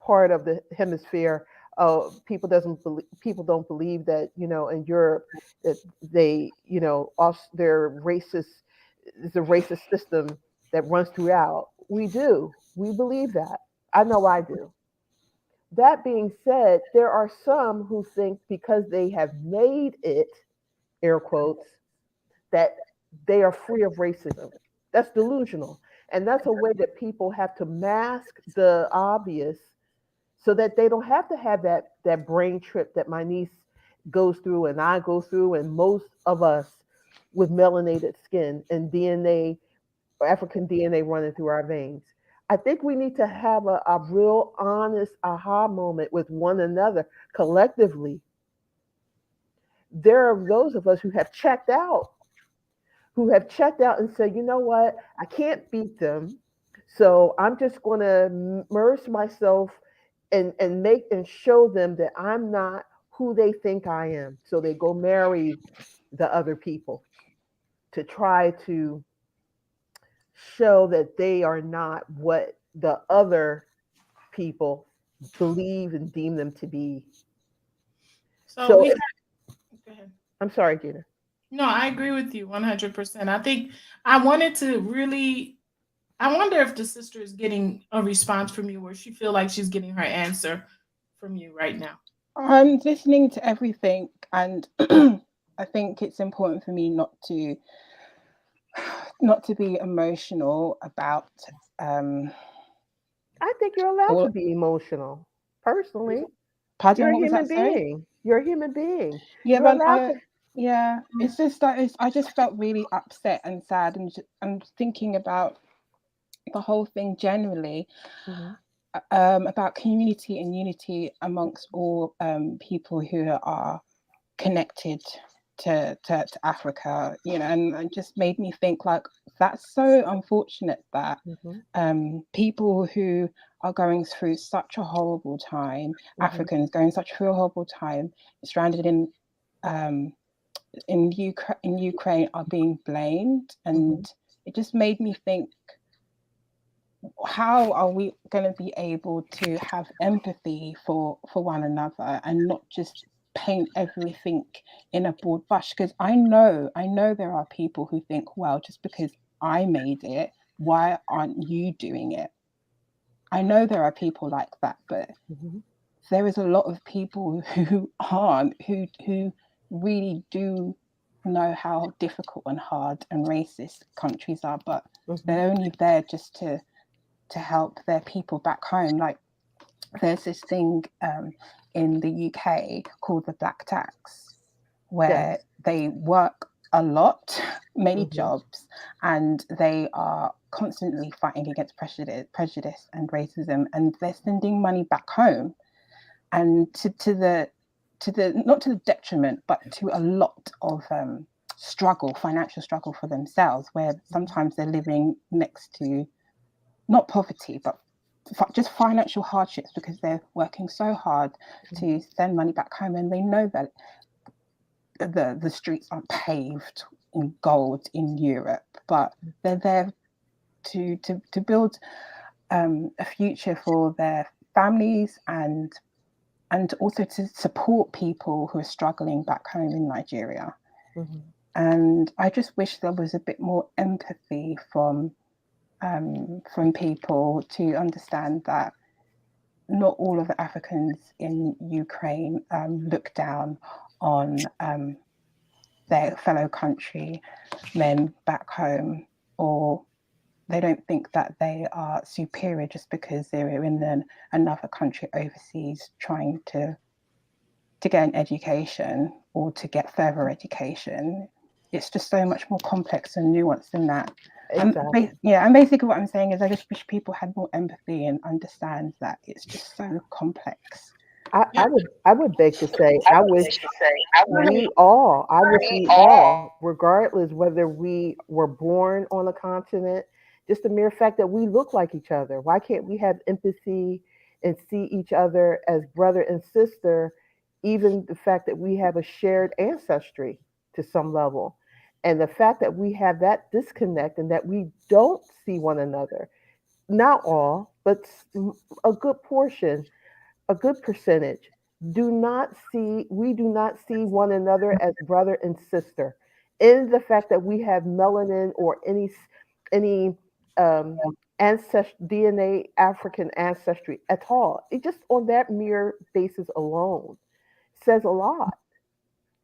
part of the hemisphere, people don't believe that, you know, in Europe that they, you know, also they're racist. It's a racist system that runs throughout. We do. We believe that. I know I do. That being said, there are some who think because they have made it, air quotes, that they are free of racism. That's delusional. And that's a way that people have to mask the obvious so that they don't have to have that brain trip that my niece goes through and I go through and most of us with melanated skin and DNA, African DNA running through our veins. I think we need to have a real honest aha moment with one another collectively. There are those of us who have checked out and said, you know what, I can't beat them. So I'm just going to immerse myself and make and show them that I'm not who they think I am. So they go marry the other people to try to show that they are not what the other people believe and deem them to be. So we go ahead. I'm sorry, Gina. No, I agree with you 100%. I think I wanted to really, I wonder if the sister is getting a response from you, or she feel like she's getting her answer from you right now. I'm listening to everything, and I think it's important for me not to be emotional about. I think you're allowed to be emotional. Personally, pardon, you're a what was human that, sorry? being. You're a human being. Yeah, You're but allowed to. yeah, it's just that I just felt really upset and sad, and thinking about the whole thing generally. Mm-hmm. About community and unity amongst all people who are connected to Africa, you know, and it just made me think like that's so unfortunate that people who are going through such a horrible time, Africans going through a horrible time, stranded in Ukraine are being blamed, and it just made me think, how are we going to be able to have empathy for one another and not just paint everything in a broad brush? Because I know there are people who think, well, just because I made it, why aren't you doing it? I know there are people like that, but there is a lot of people who aren't, who really do know how difficult and hard and racist countries are, but they're only there just to help their people back home. Like there's this thing in the UK called the black tax, where they work a lot, many jobs, and they are constantly fighting against prejudice and racism, and they're sending money back home, and to the not to the detriment, but to a lot of financial struggle for themselves, where sometimes they're living next to not poverty, but just financial hardships because they're working so hard to send money back home, and they know that the streets aren't paved in gold in Europe, but they're there to build a future for their families and also to support people who are struggling back home in Nigeria. And I just wish there was a bit more empathy from people to understand that not all of the Africans in Ukraine look down on their fellow countrymen back home, or they don't think that they are superior just because they're in another country overseas trying to get an education or to get further education. It's just so much more complex and nuanced than that. Exactly. And basically what I'm saying is I just wish people had more empathy and understand that it's just so complex. I would beg to say, I wish we all, regardless whether we were born on a continent, just the mere fact that we look like each other. Why can't we have empathy and see each other as brother and sister, even the fact that we have a shared ancestry to some level? And the fact that we have that disconnect and that we don't see one another, not all, but a good portion, a good percentage, we do not see one another as brother and sister. In the fact that we have melanin or any DNA African ancestry at all, it just on that mere basis alone says a lot.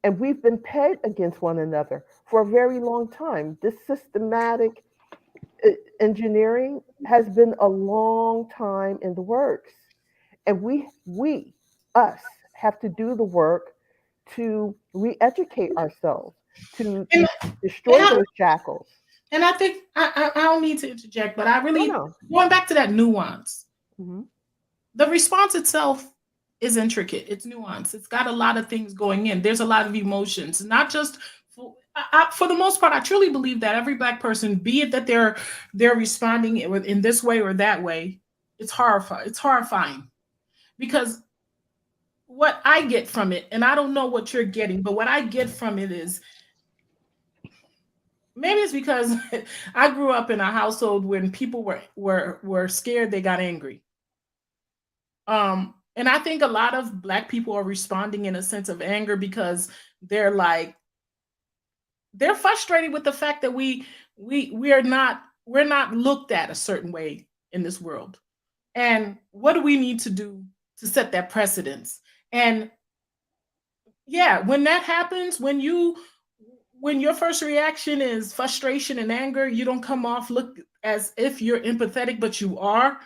And we've been pegged against one another for a very long time. This systematic engineering has been a long time in the works. And us, have to do the work to re-educate ourselves, to destroy those shackles. And I think I don't need to interject, but I really going back to that nuance. Mm-hmm. The response itself is intricate. It's nuanced. It's got a lot of things going in. There's a lot of emotions, not just for the most part. I truly believe that every Black person, be it that they're responding in this way or that way, it's horrifying. It's horrifying because what I get from it, and I don't know what you're getting, but what I get from it is, maybe it's because I grew up in a household when people were scared, they got angry. And I think a lot of Black people are responding in a sense of anger because they're frustrated with the fact that we're not looked at a certain way in this world. And what do we need to do to set that precedence? And yeah, when that happens, when your first reaction is frustration and anger, you don't come off look as if you're empathetic, but you are.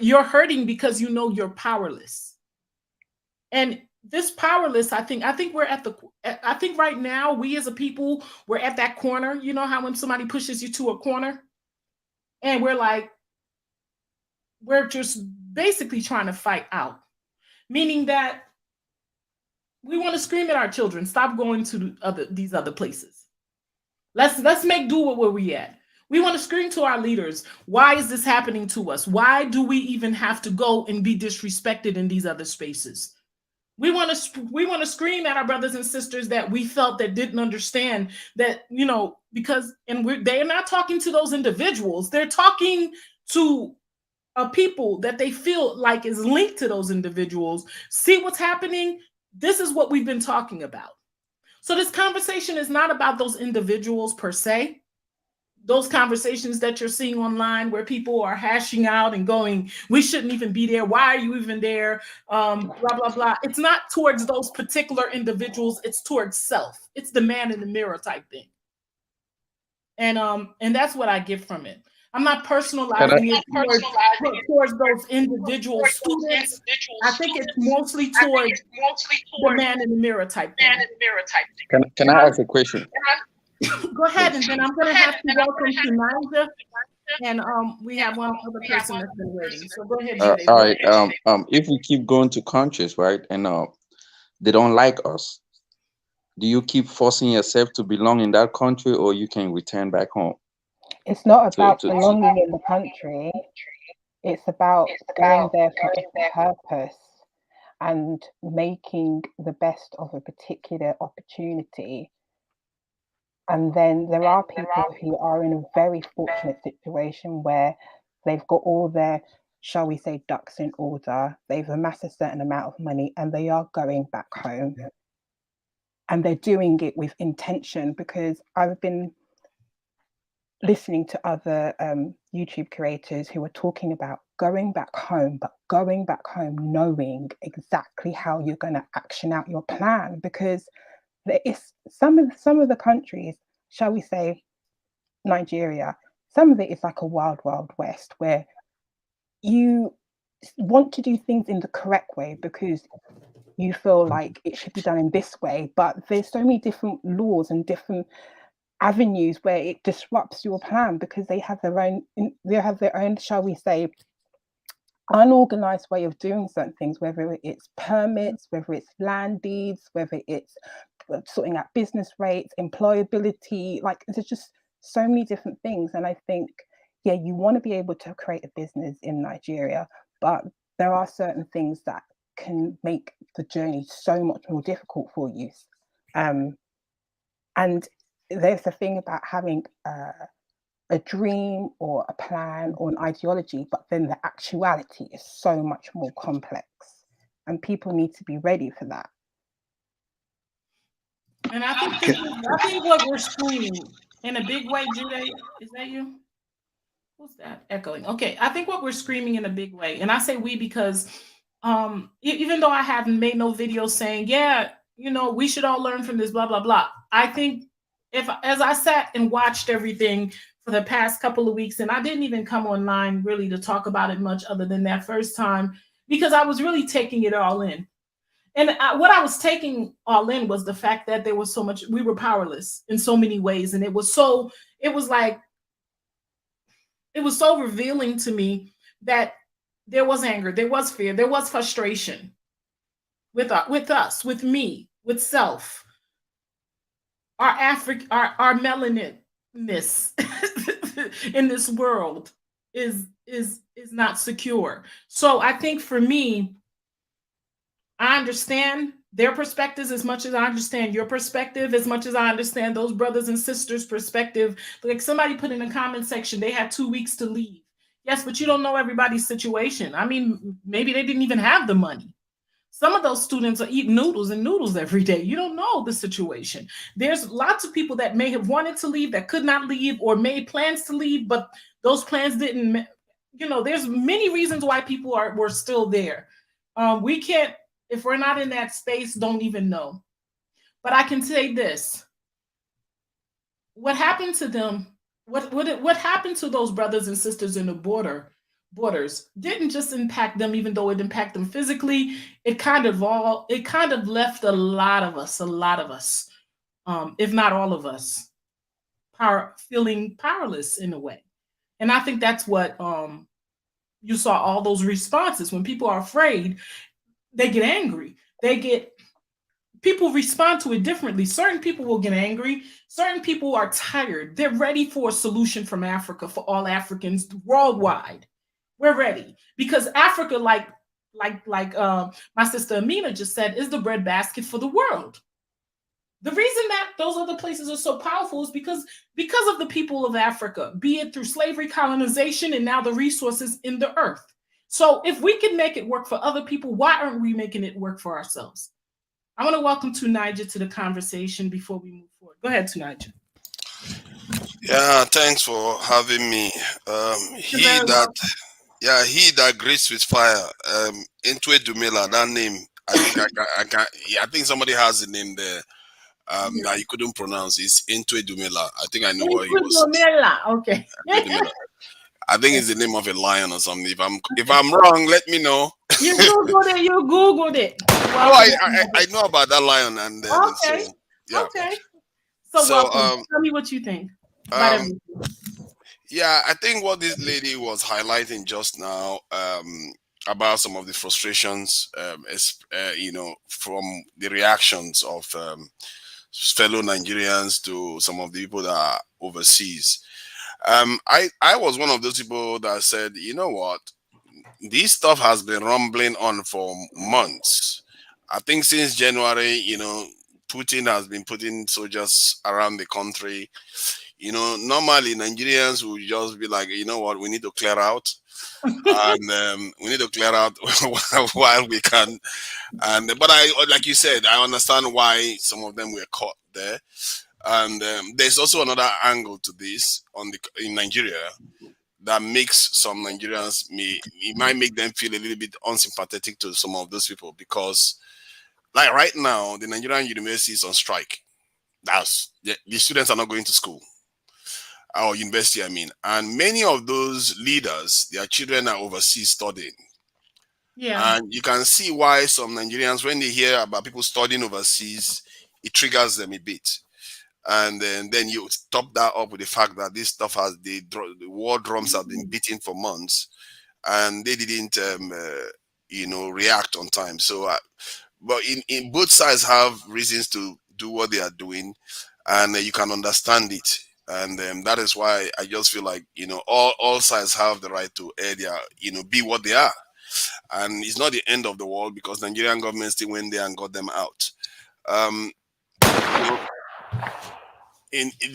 You're hurting because you know you're powerless. And this powerless, I think we're I think right now we as a people, we're at that corner. You know how when somebody pushes you to a corner and we're just basically trying to fight out, meaning that we want to scream at our children, stop going to these other places. Let's make do with where we at. We want to scream to our leaders, why is this happening to us? Why do we even have to go and be disrespected in these other spaces? We want to scream at our brothers and sisters that we felt that didn't understand that, because they're not talking to those individuals. They're talking to a people that they feel like is linked to those individuals. See what's happening? This is what we've been talking about. So this conversation is not about those individuals per se. Those conversations that you're seeing online where people are hashing out and going, we shouldn't even be there. Why are you even there? Blah, blah, blah. It's not towards those particular individuals. It's towards self. It's the man in the mirror type thing. And that's what I get from it. I'm not personalizing it towards those individual students. I think it's mostly towards the man in the mirror type thing. Can I ask a question? Go ahead, and then I'm going to have to welcome to Naija, and we have one other person that's been waiting. So go ahead. All right. If we keep going to countries, right, and they don't like us, do you keep forcing yourself to belong in that country, or you can return back home? It's not about belonging in the country. It's about going there for a purpose and making the best of a particular opportunity. And then there are people who are in a very fortunate situation where they've got all their, shall we say, ducks in order. They've amassed a certain amount of money and they are going back home. And they're doing it with intention, because I've been listening to other YouTube creators who are talking about going back home, but going back home knowing exactly how you're going to action out your plan, because there is some of the countries, shall we say, Nigeria, some of it is like a wild, wild west where you want to do things in the correct way because you feel like it should be done in this way, but there's so many different laws and different avenues where it disrupts your plan because they have their own, shall we say, unorganized way of doing certain things, whether it's permits, whether it's land deeds, whether it's sorting out business rates, employability, like there's just so many different things. And I think, yeah, you want to be able to create a business in Nigeria, but there are certain things that can make the journey so much more difficult for you. And there's the thing about having a dream or a plan or an ideology, but then the actuality is so much more complex, and people need to be ready for that. And I think what we're screaming in a big way, Jude, is that you? Who's that echoing? Okay, I think what we're screaming in a big way, and I say we because even though I haven't made no video saying, yeah, we should all learn from this, blah, blah, blah. I think as I sat and watched everything for the past couple of weeks, and I didn't even come online really to talk about it much other than that first time, because I was really taking it all in. And what I was taking all in was the fact that there was so much, we were powerless in so many ways. And it was so revealing to me that there was anger, there was fear, there was frustration with us, with me, with self. Our melanin-ness in this world is not secure. So I think for me, I understand their perspectives as much as I understand your perspective, as much as I understand those brothers and sisters' perspective. Like somebody put in the comment section, they had 2 weeks to leave. Yes, but you don't know everybody's situation. I mean, maybe they didn't even have the money. Some of those students are eating noodles every day. You don't know the situation. There's lots of people that may have wanted to leave that could not leave or made plans to leave, but those plans didn't, there's many reasons why people were still there. We can't, if we're not in that space, don't even know. But I can say this. What happened to them, what happened to those brothers and sisters in the borders didn't just impact them, even though it impacted them physically. It kind of left a lot of us, if not all of us, feeling powerless in a way. And I think that's what you saw all those responses. When people are afraid, they get angry. People respond to it differently. Certain people will get angry. Certain people are tired. They're ready for a solution from Africa for all Africans worldwide. We're ready because Africa, like my sister Amina just said, is the breadbasket for the world. The reason that those other places are so powerful is because of the people of Africa, be it through slavery, colonization, and now the resources in the earth. So if we can make it work for other people, why aren't we making it work for ourselves? I want to welcome Tunija to the conversation before we move forward. Go ahead, Tunija. Yeah, thanks for having me. He that greets with fire. Intwe Dumela, that name. I think somebody has a name there. That you couldn't pronounce. It's Intwe Dumela. I think I know what he was. Dumela, okay. I think it's the name of a lion or something. If I'm wrong, let me know. You Googled it. Well, I know about that lion and okay. So, yeah. Okay. So tell me what you think. Yeah, I think what this lady was highlighting just now about some of the frustrations, from the reactions of fellow Nigerians to some of the people that are overseas. I was one of those people that said, you know what, this stuff has been rumbling on for months. I think since January, Putin has been putting soldiers around the country. Normally Nigerians will just be like, you know what, we need to clear out. And we need to clear out while we can. But like you said, I understand why some of them were caught there. And there's also another angle to this in Nigeria that makes some Nigerians, it might make them feel a little bit unsympathetic to some of those people, because Like right now, the Nigerian university is on strike. The students are not going to school, or university, I mean. And many of those leaders, their children are overseas studying. Yeah. And you can see why some Nigerians, when they hear about people studying overseas, it triggers them a bit. And then you top that up with the fact that this stuff the war drums have been beating for months, and they didn't, react on time. So, but in both sides have reasons to do what they are doing, and you can understand it. And that is why I just feel like all sides have the right to air their be what they are, and it's not the end of the world because Nigerian government still went there and got them out.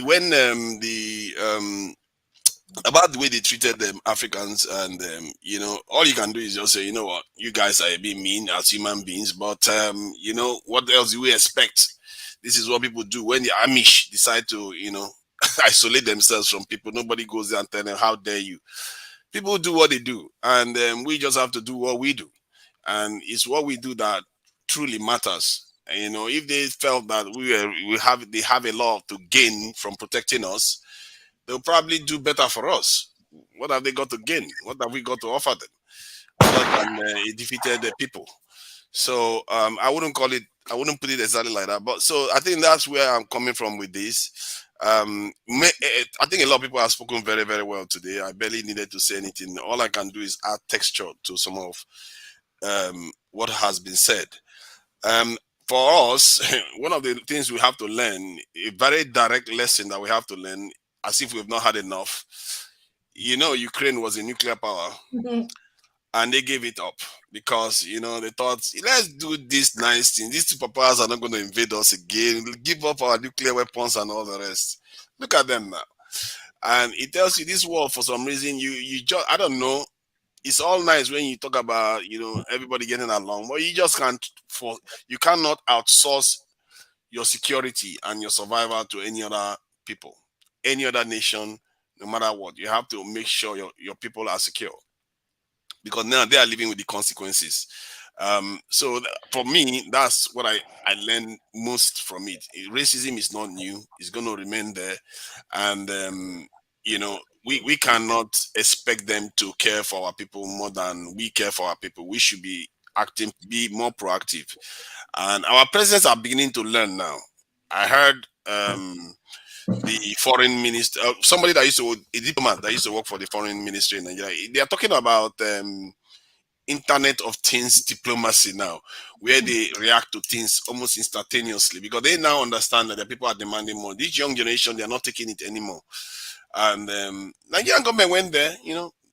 When about the way they treated them Africans, and all you can do is just say, you know what, you guys are a bit mean as human beings, but what else do we expect? This is what people do when the Amish decide to isolate themselves from people. Nobody goes there and tell them, how dare you. People do what they do, and we just have to do what we do, and it's what we do that truly matters. If they felt that they have a lot to gain from protecting us, they'll probably do better for us. What have they got to gain? What have we got to offer them other than defeated people? So I wouldn't put it exactly like that. But so I think that's where I'm coming from with this. I think a lot of people have spoken very, very well today. I barely needed to say anything. All I can do is add texture to some of what has been said. For us, one of the things we have to learn, a very direct lesson that we have to learn, as if we've not had enough. Ukraine was a nuclear power, and they gave it up because they thought, let's do this nice thing. These two powers are not going to invade us again. We'll give up our nuclear weapons and all the rest. Look at them now, and it tells you this war, for some reason, you just, I don't know. It's all nice when you talk about everybody getting along, but you just you cannot outsource your security and your survival to any other people, any other nation, no matter what. You have to make sure your people are secure, because now they are living with the consequences. So for me, that's what I learned most from it. Racism is not new; it's going to remain there, and we cannot expect them to care for our people more than we care for our people. We should be be more proactive, and our presidents are beginning to learn now. I heard the foreign minister, a diplomat that used to work for the foreign ministry in Nigeria. They are talking about Internet of Things diplomacy now, where they react to things almost instantaneously because they now understand that the people are demanding more. This young generation, they are not taking it anymore. And Nigerian government went there,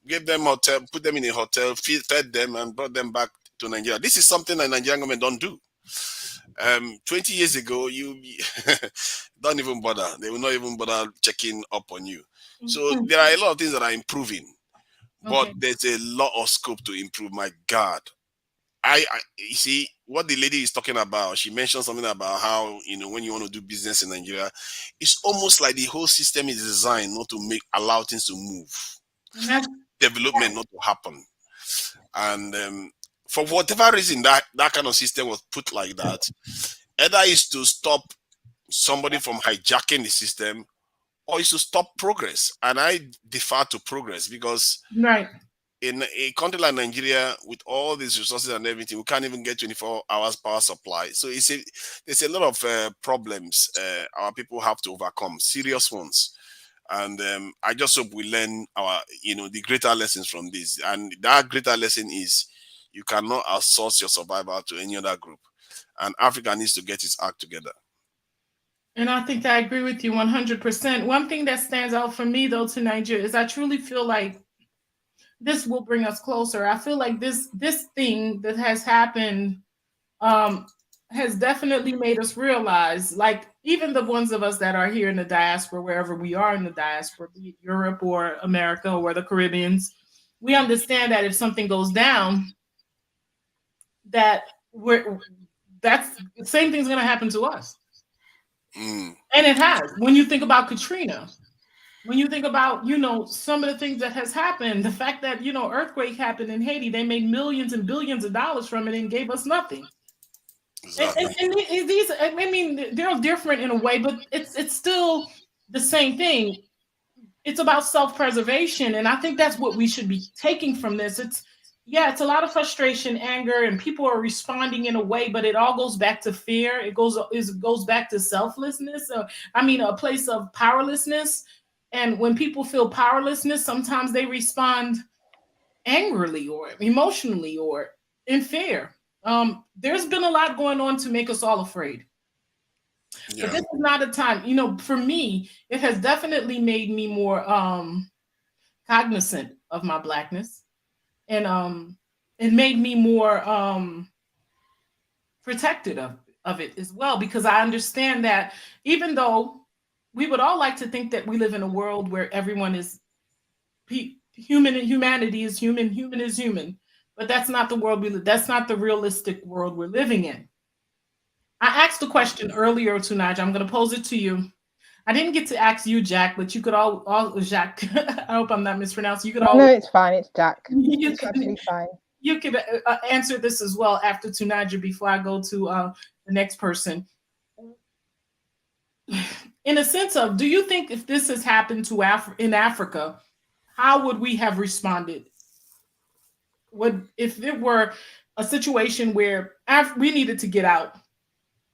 gave them hotel, put them in a hotel, fed them, and brought them back to Nigeria. This is something that Nigerian government don't do. 20 years ago, you don't even bother. They will not even bother checking up on you. So there are a lot of things that are improving, but there's a lot of scope to improve. My God, you see what the lady is talking about. She mentioned something about how when you want to do business in Nigeria, it's almost like the whole system is designed not to allow things to move, development not to happen, and for whatever reason that kind of system was put like that, either is to stop somebody from hijacking the system, or is to stop progress. And I defer to progress because in a country like Nigeria, with all these resources and everything, we can't even get 24 hours power supply. So there's a lot of problems our people have to overcome, serious ones. And I just hope we learn the greater lessons from this. And that greater lesson is you cannot outsource your survival to any other group. And Africa needs to get its act together. And I think that I agree with you 100%. One thing that stands out for me, though, to Nigeria is I truly feel like this will bring us closer. I feel like this thing that has happened has definitely made us realize, like even the ones of us that are here in the diaspora, wherever we are in the diaspora, be it Europe or America or the Caribbeans, we understand that if something goes down, that's the same thing's going to happen to us. And it has. When you think about Katrina, when you think about, some of the things that has happened, the fact that, earthquake happened in Haiti, they made millions and billions of dollars from it and gave us nothing. Exactly. And these, I mean, they're different in a way, but it's still the same thing. It's about self-preservation, and I think that's what we should be taking from this. It's a lot of frustration, anger, and people are responding in a way, but it all goes back to fear. It goes back to selflessness. A place of powerlessness. And when people feel powerlessness, sometimes they respond angrily or emotionally or in fear. There's been a lot going on to make us all afraid. Yeah. But this is not a time, for me, it has definitely made me more cognizant of my blackness, and it made me more protected of it as well, because I understand that even though we would all like to think that we live in a world where everyone is human and humanity is human is human, but that's not the world we live. That's not the realistic world we're living in. I asked a question earlier to Nigel. I'm going to pose it to you. I didn't get to ask you, Jack, but you could all Jack. I hope I'm not mispronouncing. You could all. No, it's fine. It's Jack. You It's could, absolutely fine. you could answer this as well after Tunaja before I go to the next person. In a sense of, do you think if this has happened to in Africa, how would we have responded? If it were a situation where we needed to get out?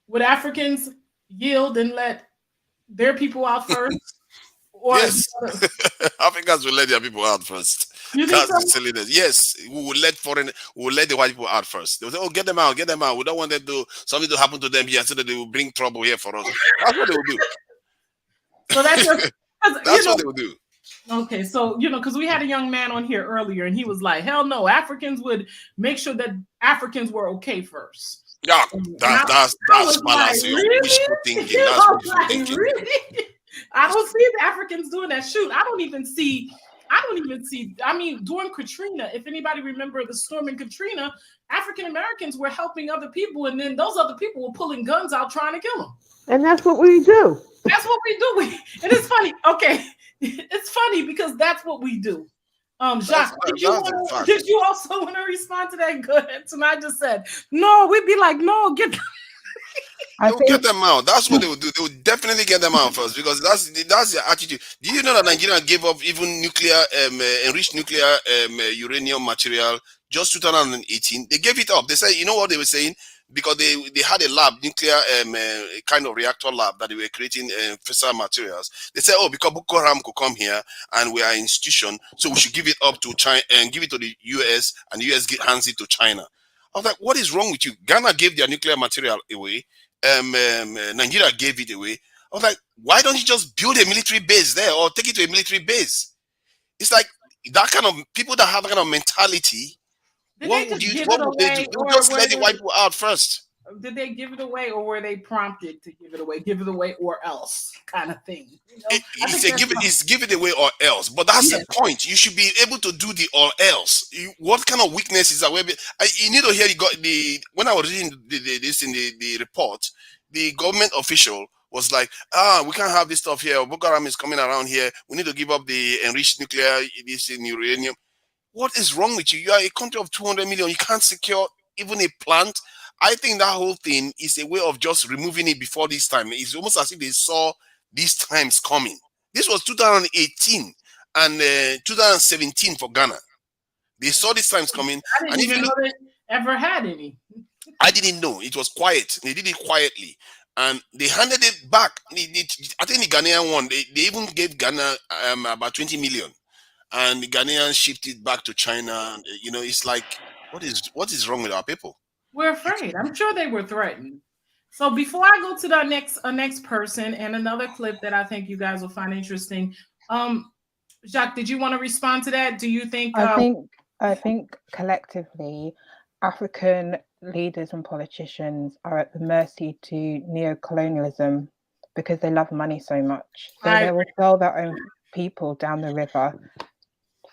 Would Africans yield and let their people out first? Or yes, Africans will let their people out first. That's the silliness. Yes, we will let the white people out first. They'll say, "Oh, get them out, get them out. We don't want something to happen to them here, so that they will bring trouble here for us." That's what they will do. So that's what they will do. Okay, so because we had a young man on here earlier, and he was like, "Hell no, Africans would make sure that Africans were okay first." Yeah, that's fallacy. Like, really? Wishful thinking. That's wishful thinking. Really? I don't see the Africans doing that. Shoot, I don't even see. I mean, during Katrina, if anybody remember the storm in Katrina, African Americans were helping other people, and then those other people were pulling guns out trying to kill them. And that's what we do. That's what we do. And it's funny. Okay, it's funny because that's what we do. Jacques, did you also want to respond to that? Good. And I just said, no, we'd be like, no, get them. They'll get them out. That's what they will do. They will definitely get them out first, because that's their attitude. Do you know that Nigeria gave up even nuclear, enriched nuclear uranium material just 2018? They gave it up. They said, you know what they were saying? Because they had a lab, nuclear kind of reactor lab, that they were creating fissile materials. They said, oh, because Boko Haram could come here and we are an institution, so we should give it up to China and give it to the US, and the US hands it to China. I was like, what is wrong with you? Ghana gave their nuclear material away. Nigeria gave it away. I was like, why don't you just build a military base there, or take it to a military base? It's like that kind of people that have that kind of mentality. What would they do? They would just let the white people out first. Did they give it away, or were they prompted to give it away? Give it away or else kind of thing. It's give it away or else. But that's the point. You should be able to do the or else. What kind of weaknesses are we? You need to hear when I was reading this in the report, the government official was like, we can't have this stuff here. Boko Haram is coming around here. We need to give up the enriched nuclear, this uranium. What is wrong with you? You are a country of 200 million. You can't secure even a plant. I think that whole thing is a way of just removing it before this time. It's almost as if they saw these times coming. This was 2018 and 2017 for Ghana. They saw these times coming. I didn't even know they ever had any. I didn't know. It was quiet. They did it quietly. And they handed it back. I think the Ghanaian one, they even gave Ghana about 20 million. And the Ghanaians shipped it back to China. It's like, what is wrong with our people? We're afraid. I'm sure they were threatened. So before I go to the next person, and another clip that I think you guys will find interesting, Jacques, did you want to respond to that? Do you think? I think collectively, African leaders and politicians are at the mercy to neo-colonialism because they love money so much. So they will sell their own people down the river.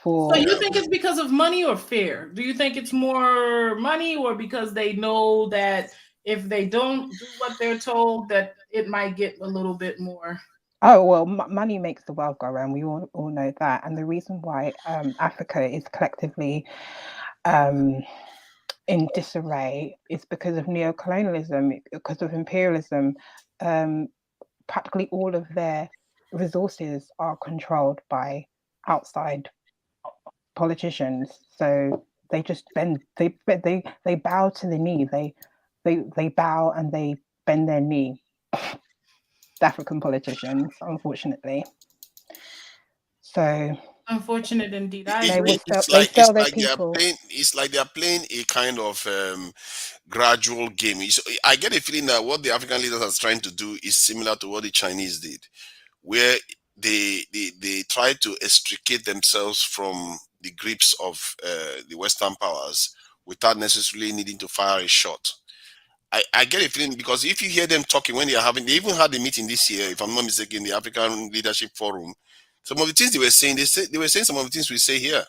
So you think it's because of money or fear? Do you think it's more money, or because they know that if they don't do what they're told, that it might get a little bit more? Oh, well, money makes the world go round. We all know that. And the reason why Africa is collectively in disarray is because of neo-colonialism, because of imperialism. Practically all of their resources are controlled by outside politicians. So they just bend, they bow to the knee. They bow and they bend their knee. The African politicians, unfortunately. So unfortunate indeed. I they agree. sell their people. It's like they are playing a kind of gradual game. I get a feeling that what the African leaders are trying to do is similar to what the Chinese did, where they try to extricate themselves from the grips of the Western powers without necessarily needing to fire a shot. I get a feeling, because if you hear them talking when they even had a meeting this year, if I'm not mistaken, the African Leadership Forum, some of the things they were saying, they were saying some of the things we say here.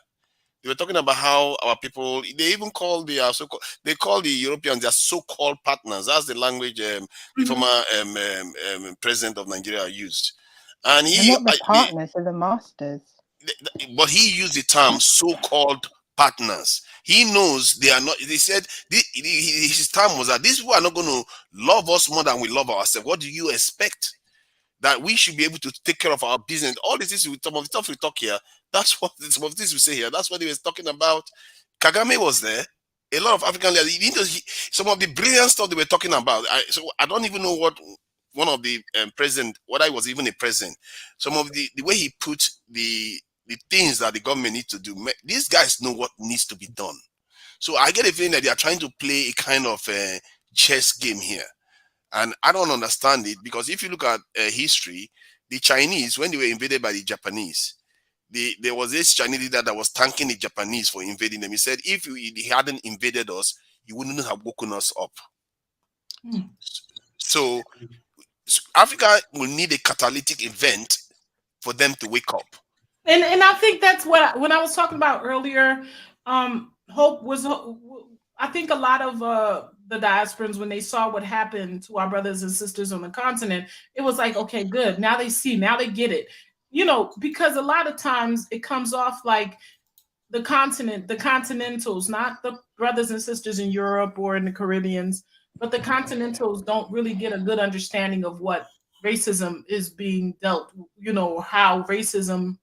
They were talking about how our people, they even call they call the Europeans their so-called partners. That's the language the former president of Nigeria used. And They're not the partners, they're the masters. but he used the term so-called partners. He knows they are not. They said his term was that these people are not going to love us more than we love ourselves. What do you expect? That we should be able to take care of our business. All this is some of the stuff we talk here. That's what some of the things we say here. That's what he was talking about. Kagame was there. A lot of African leaders. Some of the brilliant stuff they were talking about. So I don't even know what one of the president, whether he was even a president. Some of the way he put the things that the government needs to do. These guys know what needs to be done. So I get a feeling that they are trying to play a kind of chess game here. And I don't understand it, because if you look at history, the Chinese, when they were invaded by the Japanese, there was this Chinese leader that was thanking the Japanese for invading them. He said, if he hadn't invaded us, you wouldn't have woken us up. So Africa will need a catalytic event for them to wake up. And I think that's what when I was talking about earlier, hope was, I think a lot of the diasporans, when they saw what happened to our brothers and sisters on the continent, it was like, okay, good. Now they see, now they get it. You know, because a lot of times it comes off like the continent, the continentals, not the brothers and sisters in Europe or in the Caribbeans, but the continentals don't really get a good understanding of what racism is being dealt, you know, how racism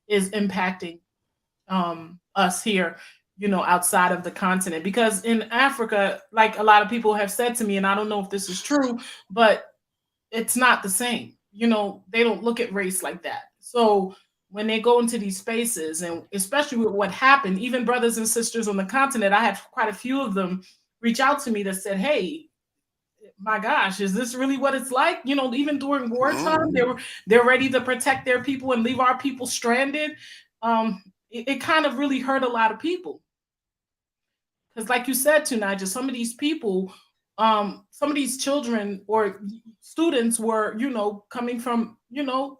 is impacting us here, you know, outside of the continent. Because in Africa, like a lot of people have said to me, and I don't know if this is true, but it's not the same. You know, they don't look at race like that. So when they go into these spaces, and especially with what happened, even brothers and sisters on the continent, I had quite a few of them reach out to me that said, hey, my gosh, is this really what it's like? You know, even during wartime, they're ready to protect their people and leave our people stranded. It kind of really hurt a lot of people. Because like you said, Tunaja, some of these people, some of these children or students were, you know, coming from, you know,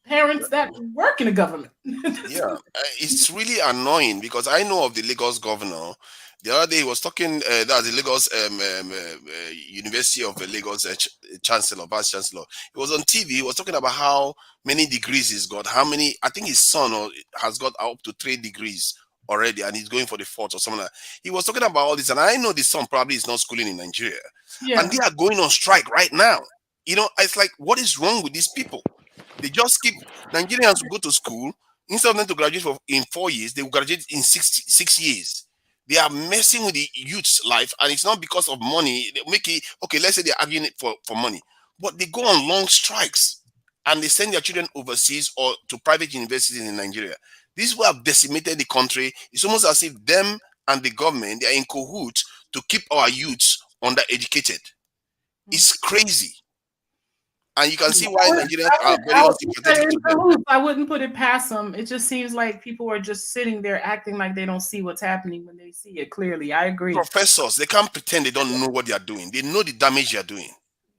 parents that work in the government. Yeah, it's really annoying, because I know of the Lagos governor. The other day he was talking, that's the Lagos University of Lagos Chancellor, Vice Chancellor. He was on TV. He was talking about how many degrees he's got. How many? I think his son has got up to 3 degrees already, and he's going for the 4th or something like that. He was talking about all this, and I know the son probably is not schooling in Nigeria, and they are going on strike right now. You know, it's like, what is wrong with these people? They just keep Nigerians who go to school, instead of them to graduate in 4 years, they will graduate in 6 years. They are messing with the youth's life, and it's not because of money. They make it okay. Let's say they're arguing it for money, but they go on long strikes and they send their children overseas or to private universities in Nigeria. These will have decimated the country. It's almost as if them and the government, they are in cahoots to keep our youths undereducated. It's crazy. And you can see why Nigerians are very unsympathetic to them. I wouldn't put it past them. It just seems like people are just sitting there acting like they don't see what's happening when they see it clearly. I agree. Professors, they can't pretend they don't know what they are doing. They know the damage they are doing.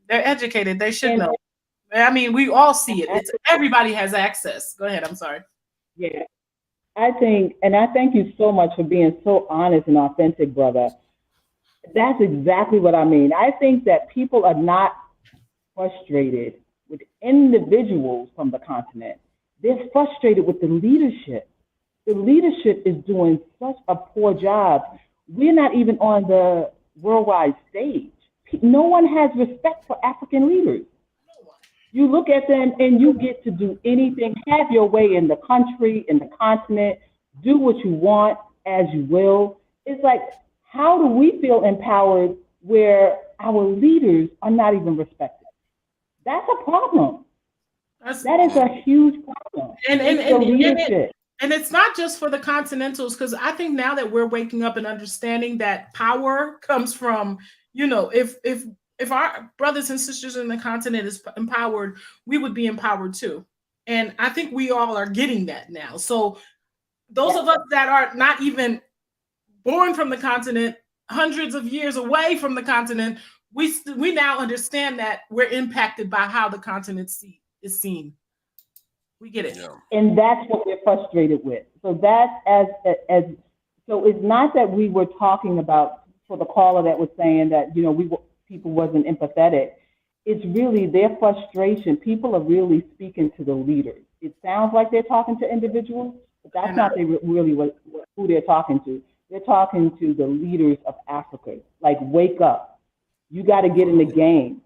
They're educated. They should know. I mean, we all see it. It's everybody has access. Go ahead. I'm sorry. Yeah. I think, and I thank you so much for being so honest and authentic, brother. That's exactly what I mean. I think that people are not frustrated with individuals from the continent. They're frustrated with the leadership. The leadership is doing such a poor job. we're not even on the worldwide stage. No one has respect for African leaders. You look at them and you get to do anything, have your way in the country, in the continent, do what you want as you will. It's like, how do we feel empowered where our leaders are not even respected? That's a problem. That is a huge problem. And it's not just for the continentals, because I think now that we're waking up and understanding that power comes from, if our brothers and sisters in the continent is empowered, we would be empowered too. And I think we all are getting that now. So those of us that are not even born from the continent, hundreds of years away from the continent, we now understand that we're impacted by how the continent is seen. We get it. Yeah. And that's what we're frustrated with. So that's so it's not that we were talking about, for the caller that was saying that, people wasn't empathetic. It's really their frustration. People are really speaking to the leaders. It sounds like they're talking to individuals, but that's not really who they're talking to. They're talking to the leaders of Africa. Like, wake up. You got to get in the game.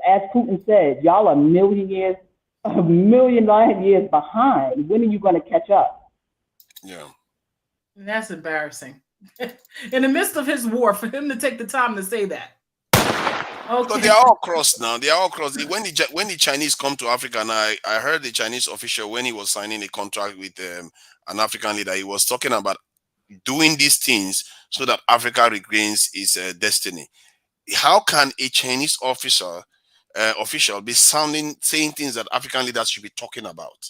As Putin said, y'all are a million years behind. When are you going to catch up? Yeah. And that's embarrassing. In the midst of his war, for him to take the time to say that. Okay. But they are all crossed now. They are all crossed. When the Chinese come to Africa, and I heard the Chinese official, when he was signing a contract with an African leader, he was talking about doing these things so that Africa regains its destiny. How can a Chinese official be saying things that African leaders should be talking about?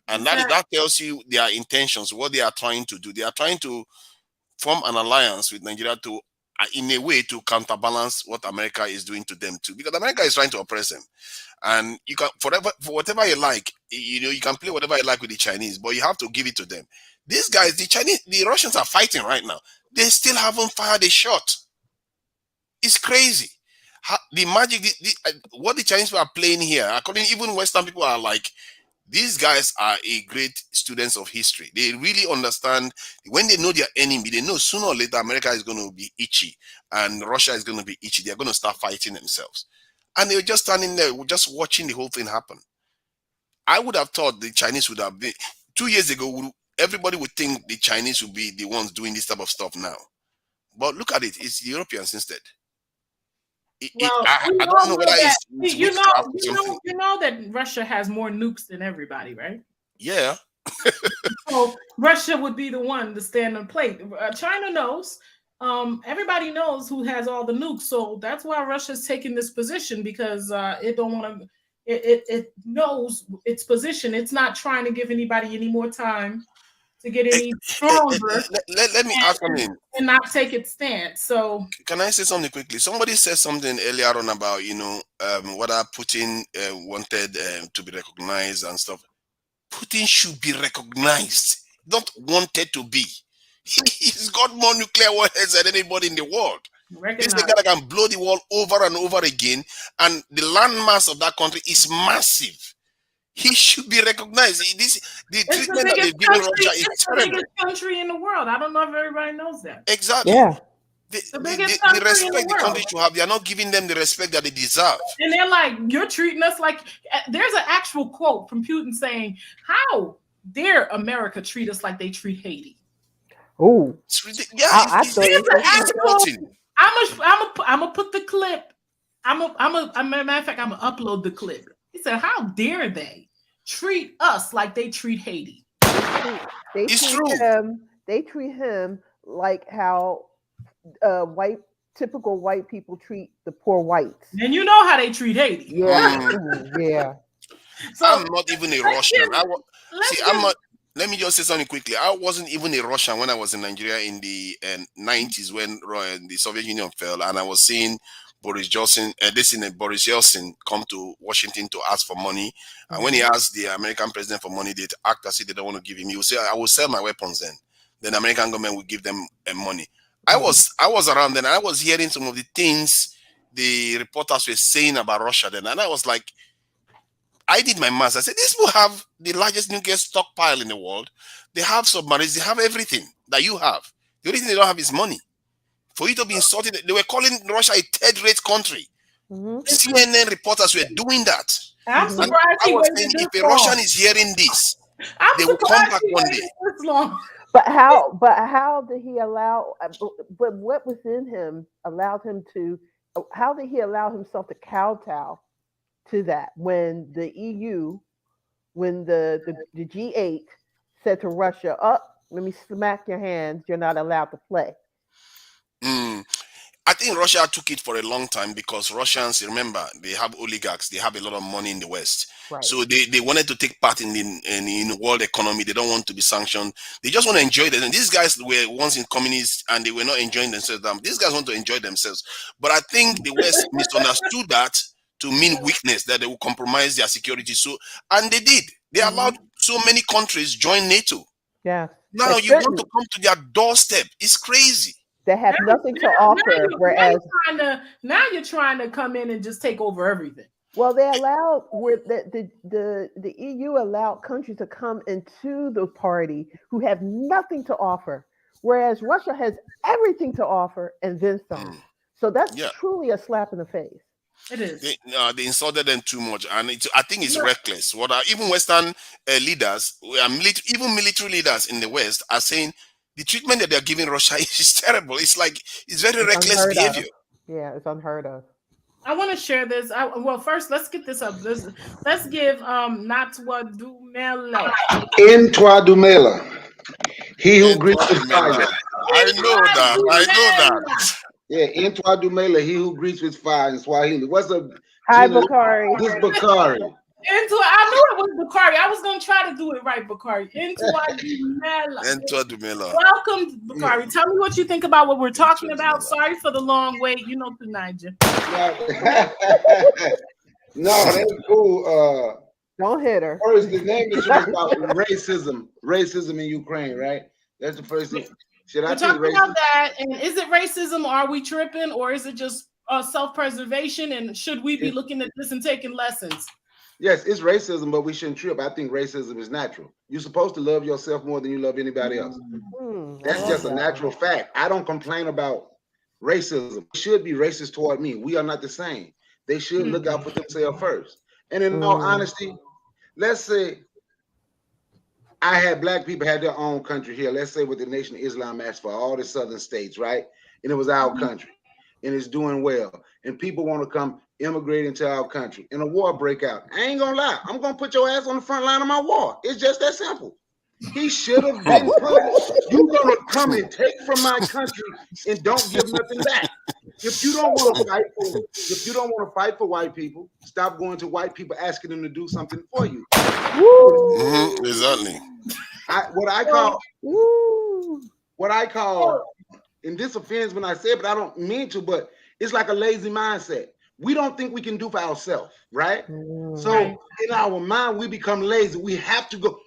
And that tells you their intentions, what they are trying to do. They are trying to form an alliance with Nigeria to, in a way, to counterbalance what America is doing to them too, because America is trying to oppress them. And you can, for whatever you like, you can play whatever you like with the Chinese, but you have to give it to them. These guys, the Russians are fighting right now. They still haven't fired a shot. It's crazy. The magic, what the Chinese are playing here, according even Western people are like, these guys are a great students of history. They really understand when they know their enemy. They know sooner or later America is going to be itchy and Russia is going to be itchy. They're going to start fighting themselves, and they were just standing there, just watching the whole thing happen. I would have thought the Chinese would have been 2 years ago. Everybody would think the Chinese would be the ones doing this type of stuff now, but look at it. It's the Europeans instead. I don't know whether it's you know that Russia has more nukes than everybody, right? Yeah. So Russia would be the one to stand on plate. China knows. Everybody knows who has all the nukes, so that's why Russia's taking this position, because it don't want to. It knows its position. It's not trying to give anybody any more time to get any stronger. Let me ask something. And not take its stance. So can I say something quickly? Somebody said something earlier on about whether Putin wanted to be recognized and stuff. Putin should be recognized, not wanted to be. He's got more nuclear warheads than anybody in the world. This is the guy that can blow the world over and over again, and the landmass of that country is massive. He should be recognized. The treatment that they've given Russia is terrible. It's the biggest country in the world. I don't know if everybody knows that. Exactly. Yeah. The respect the country should have, they are not giving them the respect that they deserve. And they're like, you're treating us like, there's an actual quote from Putin saying, how dare America treat us like they treat Haiti? Oh, yeah, I'm gonna put the clip. Matter of fact, I'm gonna upload the clip. He said, how dare they treat us like they treat Haiti? They treat him like how typical white people treat the poor whites. And you know how they treat Haiti. Yeah. Yeah. So, I'm not even a Russian. Let me just say something quickly. I wasn't even a Russian when I was in Nigeria in the 90s when the Soviet Union fell, and I was seeing Boris Yeltsin come to Washington to ask for money. And when he asked the American president for money, they act as if they don't want to give him. He would say, I will sell my weapons then. Then the American government will give them money. I was around then, and I was hearing some of the things the reporters were saying about Russia then. And I was like, I did my math. I said, these people have the largest nuclear stockpile in the world. They have submarines. They have everything that you have. The only thing they don't have is money. for you to be insulted. They were calling Russia a third-rate country. CNN reporters were doing that. I'm And surprised I he was waited saying, this if a long. Russian is hearing this, I'm they will come surprised back he one waited day. this long. But how did he allow? But what was in him allowed him to? How did he allow himself to kowtow to that when the EU, when the G8 said to Russia, "Up, let me smack your hands. You're not allowed to play." I think Russia took it for a long time because Russians, remember, they have oligarchs, they have a lot of money in the West. Right. So they wanted to take part in the world economy. They don't want to be sanctioned. They just want to enjoy it. And these guys were once in communists and they were not enjoying themselves. These guys want to enjoy themselves. But I think the West misunderstood that to mean weakness, that they will compromise their security. So, and they did. They allowed so many countries join NATO. Yeah. Now you want to come to their doorstep. It's crazy. They have nothing to offer, whereas now you're trying to come in and just take over everything. Well, they allowed where the EU allowed countries to come into the party who have nothing to offer, whereas Russia has everything to offer and then some. So that's truly a slap in the face. It is. They insulted them too much, and I think it's reckless. Even Western leaders, even military leaders in the West, are saying the treatment that they're giving Russia is terrible. It's very reckless behavior. Yeah, it's unheard of. I want to share this. Well, first, let's get this up. Let's give Natwa Dumela. Intwa Dumela. He who greets with fire. I know that. Yeah, Intwa Dumela, he who greets with fire in Swahili. What's up? Hi, Bakari. Who's Bakari? I knew it was Bakari. I was going to try to do it right, Bakari. Intwa Dumela. Welcome, Bakari. Tell me what you think about what we're talking about. Sorry for the long wait. You know, to Niger. No, that's cool. Don't hit her. First, the name is about racism in Ukraine, right? That's the first thing. We're talking about that, and is it racism? Or are we tripping, or is it just self-preservation? And should we be looking at this and taking lessons? Yes, it's racism, but we shouldn't trip. I think racism is natural. You're supposed to love yourself more than you love anybody else. That's just a natural fact. I don't complain about racism. They should be racist toward me. We are not the same. They should look out for themselves first. And in all honesty, let's say I had black people had their own country here. Let's say what the Nation of Islam asked for, all the southern states, right? And it was our country. And it's doing well. And people want to come immigrate into our country. And a war break out. I ain't gonna lie. I'm gonna put your ass on the front line of my war. It's just that simple. He should have been put. You're gonna come and take from my country and don't give nothing back. If you don't want to fight for white people, stop going to white people asking them to do something for you. Exactly. What I call, and this offends when I say it, but I don't mean to, but it's like a lazy mindset. We don't think we can do for ourselves, right? So in our mind, we become lazy. We have to go.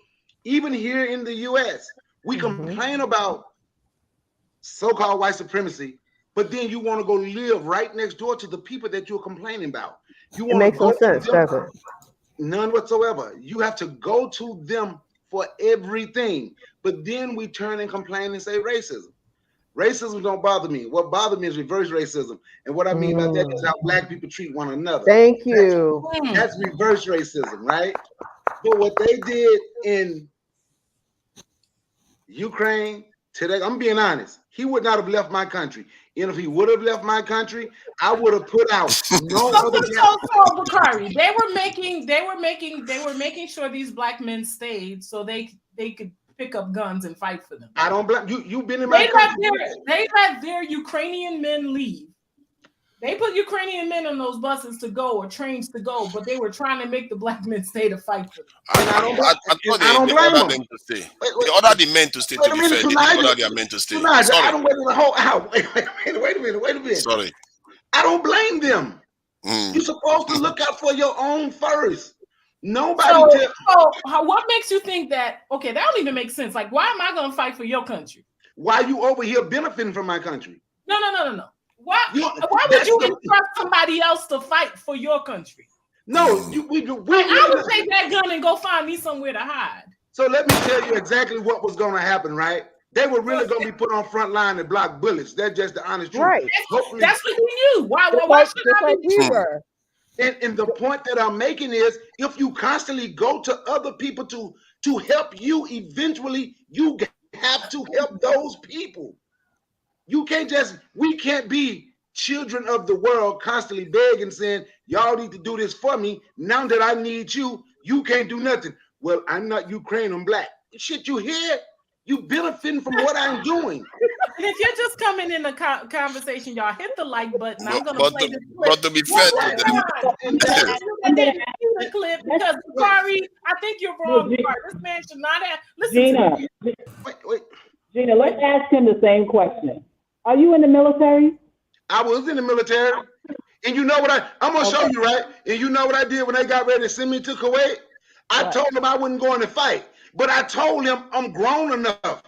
Even here in the US, we complain about so-called white supremacy, but then you want to go live right next door to the people that you're complaining about. It makes no sense, does it? None whatsoever. You have to go to them for everything. But then we turn and complain and say racism. Racism don't bother me. What bothers me is reverse racism. And what I mean by that is how black people treat one another. Thank you. That's reverse racism, right? But what they did in Ukraine today, I'm being honest, he would not have left my country. And if he would have left my country, I would have put out no other. Bakari, they were making sure these black men stayed so they could pick up guns and fight for them. I don't blame you. You've been in my country. They let their Ukrainian men leave. They put Ukrainian men on those buses to go or trains to go, but they were trying to make the black men stay to fight for them. I don't blame them. They ordered the men to stay. To be fair, they didn't order their men to stay. I don't wait the whole hour. Wait a minute. Sorry. I don't blame them. You're supposed to look out for your own first. Nobody. What makes you think that? Okay, that don't even make sense. Like, why am I going to fight for your country? Why you over here benefiting from my country? No. Why would you entrust somebody else to fight for your country? No, I would take that gun and go find me somewhere to hide. So let me tell you exactly what was going to happen, right? they were really going to be put on front line and block bullets. That's just the honest truth. Right. Hopefully, That's what he knew. Why should just I like be? we were. And the point that I'm making is, if you constantly go to other people to help you, eventually you have to help those people. You can't we can't be children of the world constantly begging, saying, y'all need to do this for me. Now that I need you, you can't do nothing. Well, I'm not Ukraine, I'm black. Shit, you hear? You benefiting from what I'm doing. And if you're just coming in the conversation, y'all hit the like button. I'm going to play this clip. But to be fair to them, I didn't see the clip because, sorry, I think you're wrong. This man should not have. Listen Gina, to me. Wait. Gina, let's ask him the same question. Are you in the military? I was in the military. And you know what I'm going to show you, right? And you know what I did when they got ready to send me to Kuwait? I told them I wasn't going to fight. But I told him I'm grown enough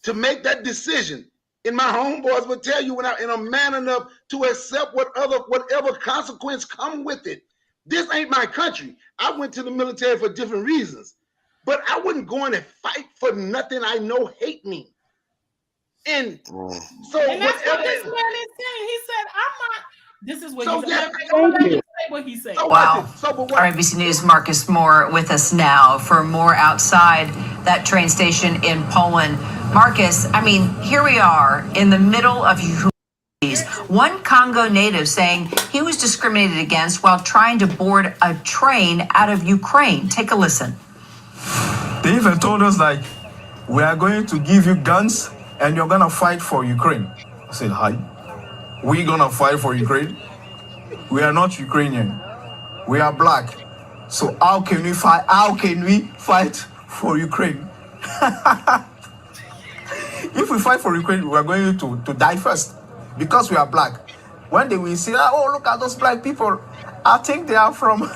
to make that decision. And my homeboys would tell you, and I'm man enough to accept whatever consequence come with it. This ain't my country. I went to the military for different reasons, but I wasn't going to fight for nothing I know hate me. And so, and that's what this man is saying. He said, "I'm not." This is what he said. Say what he said. Wow. Our ABC News' Marcus Moore with us now for more outside that train station in Poland. Marcus, I mean, here we are in the middle of one Congo native saying he was discriminated against while trying to board a train out of Ukraine. Take a listen. They even told us, like, we are going to give you guns and you're going to fight for Ukraine. I said, hi. We're going to fight for Ukraine? We are not Ukrainian. We are black. So how can we fight? How can we fight for Ukraine? If we fight for Ukraine, we are going to die first because we are black. When they will see, oh, look at those black people. I think they are from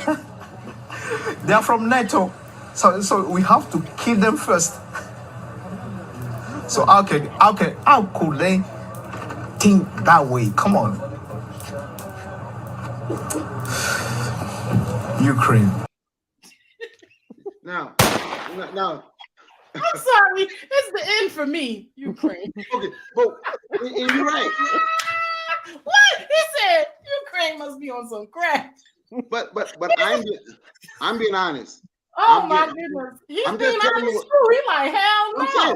they are from NATO. So we have to kill them first. So how could they think that way? Come on. Ukraine. Now. I'm sorry, it's the end for me, Ukraine. Okay, but you're right. What? He said Ukraine must be on some crack. But I'm being honest. Oh my goodness. He's being honest too. He like, hell no.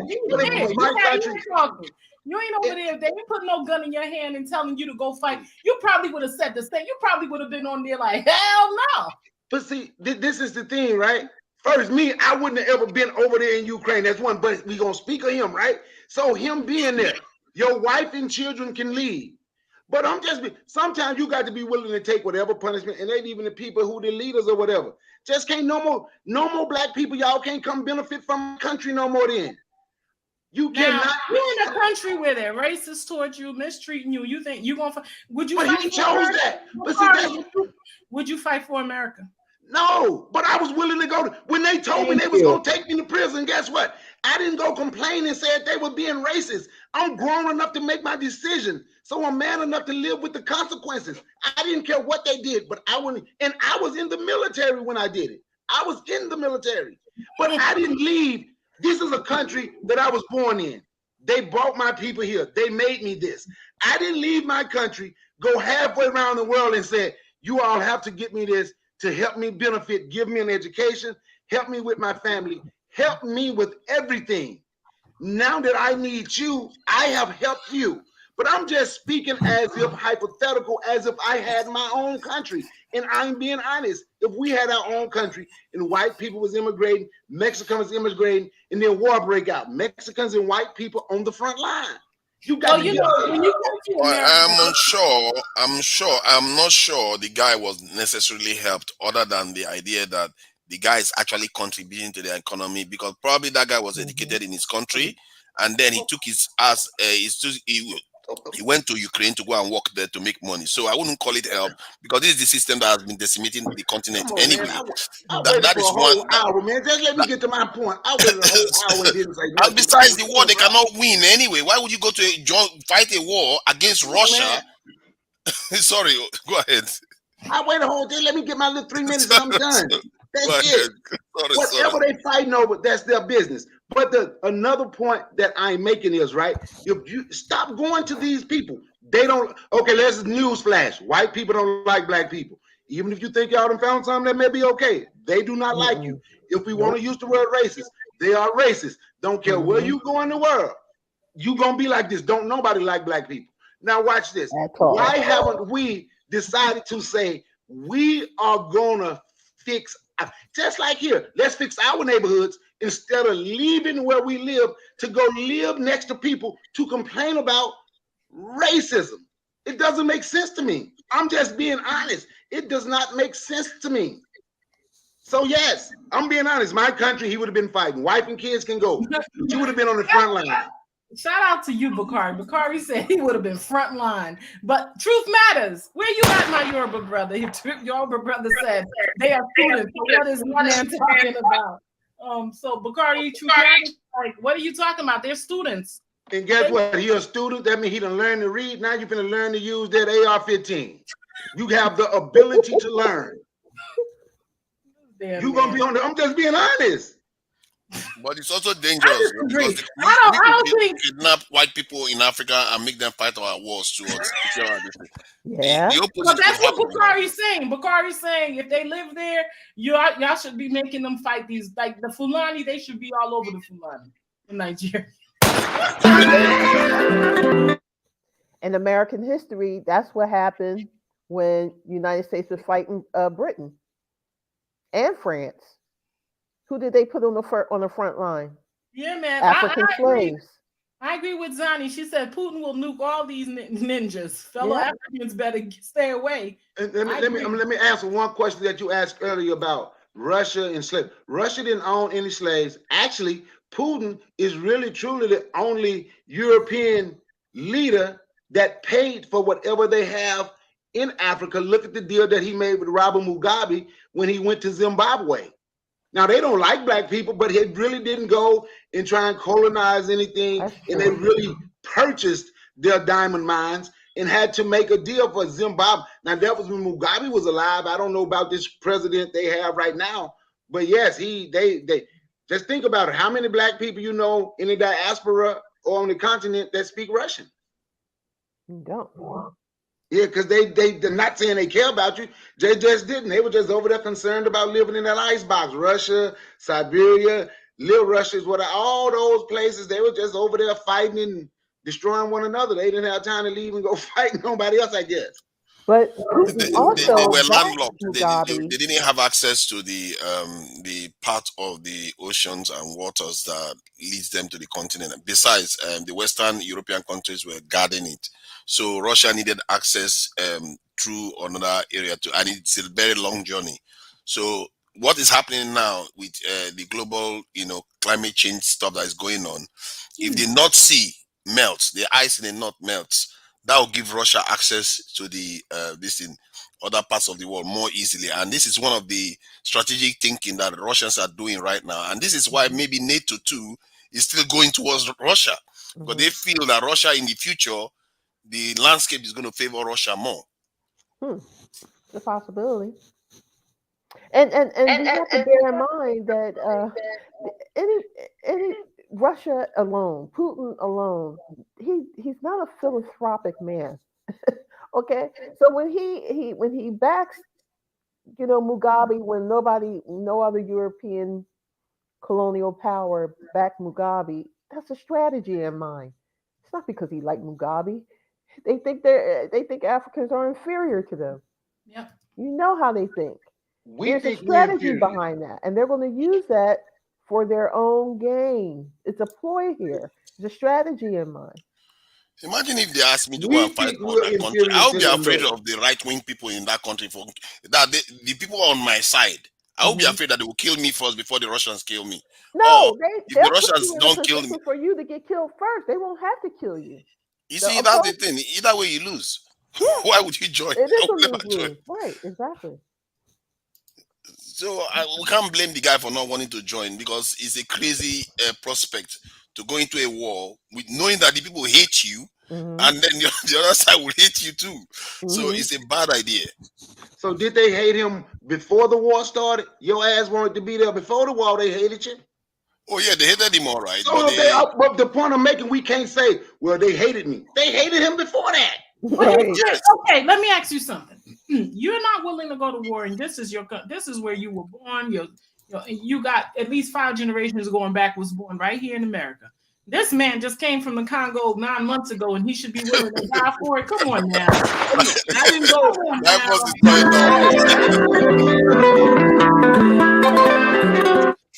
You ain't over there. They ain't putting no gun in your hand and telling you to go fight. You probably would have said the same. You probably would have been on there like, hell no. But see, this is the thing, right? First, I wouldn't have ever been over there in Ukraine. That's one, but we gonna speak of him, right? So him being there, your wife and children can leave. But sometimes you got to be willing to take whatever punishment, and even the people who the leaders or whatever. Just can't no more black people, y'all can't come benefit from the country no more then. You cannot. You're in a country where they're racist towards you, mistreating you. You think you're gonna would you fight he for chose America? that. But see, would you fight for America? No, but I was willing to go. When they told me they was going to take me to prison, guess what? I didn't go complain and said they were being racist. I'm grown enough to make my decision. So I'm man enough to live with the consequences. I didn't care what they did, but I wouldn't. And I was in the military when I did it. I was in the military, but I didn't leave. This is a country that I was born in. They brought my people here. They made me this. I didn't leave my country, go halfway around the world and say, you all have to get me this to help me benefit, give me an education, help me with my family, help me with everything. Now that I need you, I have helped you. But I'm just speaking as if hypothetical, as if I had my own country. And I'm being honest. If we had our own country and white people was immigrating, Mexicans immigrating, and then war break out, Mexicans and white people on the front line. You got when you go to America, I'm not sure the guy was necessarily helped, other than the idea that the guy is actually contributing to the economy, because probably that guy was educated in his country, and then he took his ass. He went to Ukraine to go and work there to make money. So I wouldn't call it help, because this is the system that has been decimating the continent anyway. That is one hour, man. Just let me get to my point. I waited a whole hour and didn't say nothing. And besides the war, they cannot win anyway. Why would you go to fight a war against Russia? Sorry, go ahead. I wait a whole day. Let me get my little 3 minutes and I'm done. That's it. Whatever they fighting over, that's their business. But another point that I'm making is, right, if you stop going to these people, they don't, okay, let's news flash. White people don't like black people. Even if you think y'all done found something that may be okay, they do not like you. If we want to use the word racist, they are racist. Don't care where you go in the world. You gonna be like this. Don't nobody like black people. Now watch this. Why haven't we decided to say we are gonna fix, just like here, let's fix our neighborhoods instead of leaving where we live to go live next to people to complain about racism? It doesn't make sense to me. I'm just being honest. It does not make sense to me. So yes, I'm being honest. My country, he would have been fighting. Wife and kids can go. You would have been on the front line. Shout out to you, Bakari. Bakari said he would have been front line. But truth matters. Where you at, my Yoruba brother? Your Yoruba brother said they are students. So what is one man talking about? So Bakari, truth matters. Like, what are you talking about? They're students. And guess what? He a student. That means he done learned to read. Now you're gonna learn to use that AR-15. You have the ability to learn. You're gonna be on the. I'm just being honest. But it's also dangerous because I don't think kidnap white people in Africa and make them fight our wars too. Yeah. But that's what Bakari's saying. Bakari's saying if they live there, y'all should be making them fight these, like the Fulani. They should be all over the Fulani in Nigeria. In American history, that's what happened when United States was fighting Britain and France. Who did they put on the front line? Yeah, man. African slaves. I agree with Zani. She said Putin will nuke all these ninjas. Fellow Africans better stay away. And let me answer one question that you asked earlier about Russia and slaves. Russia didn't own any slaves. Actually, Putin is really truly the only European leader that paid for whatever they have in Africa. Look at the deal that he made with Robert Mugabe when he went to Zimbabwe. Now, they don't like black people, but he really didn't go and try and colonize anything. And they really purchased their diamond mines and had to make a deal for Zimbabwe. Now, that was when Mugabe was alive. I don't know about this president they have right now. But yes, they just think about it. How many black people you know in the diaspora or on the continent that speak Russian? You don't. Yeah, because they're not saying they care about you. They just didn't. They were just over there concerned about living in that icebox. Russia, Siberia, Little Russia is what all those places. They were just over there fighting and destroying one another. They didn't have time to leave and go fight nobody else, I guess. But they were landlocked. They didn't have access to the part of the oceans and waters that leads them to the continent. Besides, the Western European countries were guarding it. So Russia needed access through another area and it's a very long journey. So what is happening now with the global, climate change stuff that is going on? If the North Sea melts, the ice in the north melts, that will give Russia access to the other parts of the world more easily. And this is one of the strategic thinking that the Russians are doing right now. And this is why maybe NATO too is still going towards Russia, because they feel that Russia in the future, the landscape is going to favor Russia more. It's a possibility. And we have to bear in mind that any Russia alone, Putin alone, he's not a philanthropic man. Okay, so when he backs, Mugabe, when no other European colonial power backed Mugabe, that's a strategy in mind. It's not because he liked Mugabe. They think Africans are inferior to them. Yep. You know how they think. There's a strategy behind that, and they're going to use that for their own gain. It's a ploy here. There's a strategy in mind. Imagine if they asked me to go and fight for that country. I would be afraid of the right-wing people in that country. For that, the people on my side, I would be afraid that they will kill me first before the Russians kill me. No, if the Russians don't kill me, for you to get killed first, they won't have to kill you. You see, that's the thing. Either way, you lose. Yeah. Why would you join? It is a lose-lose. Right, exactly. So we can't blame the guy for not wanting to join, because it's a crazy prospect to go into a war with knowing that the people hate you and then the other side will hate you too. So it's a bad idea. So did they hate him before the war started? Your ass wanted to be there before the war. They hated you. Oh yeah, they hated him, all right. So but the point I'm making, we can't say, well, they hated me. They hated him before that. Okay, let me ask you something. You're not willing to go to war, and this is where you were born. You got at least 5 generations going back, was born right here in America. This man just came from the Congo 9 months ago, and he should be willing to die for it. Come on now. I didn't go.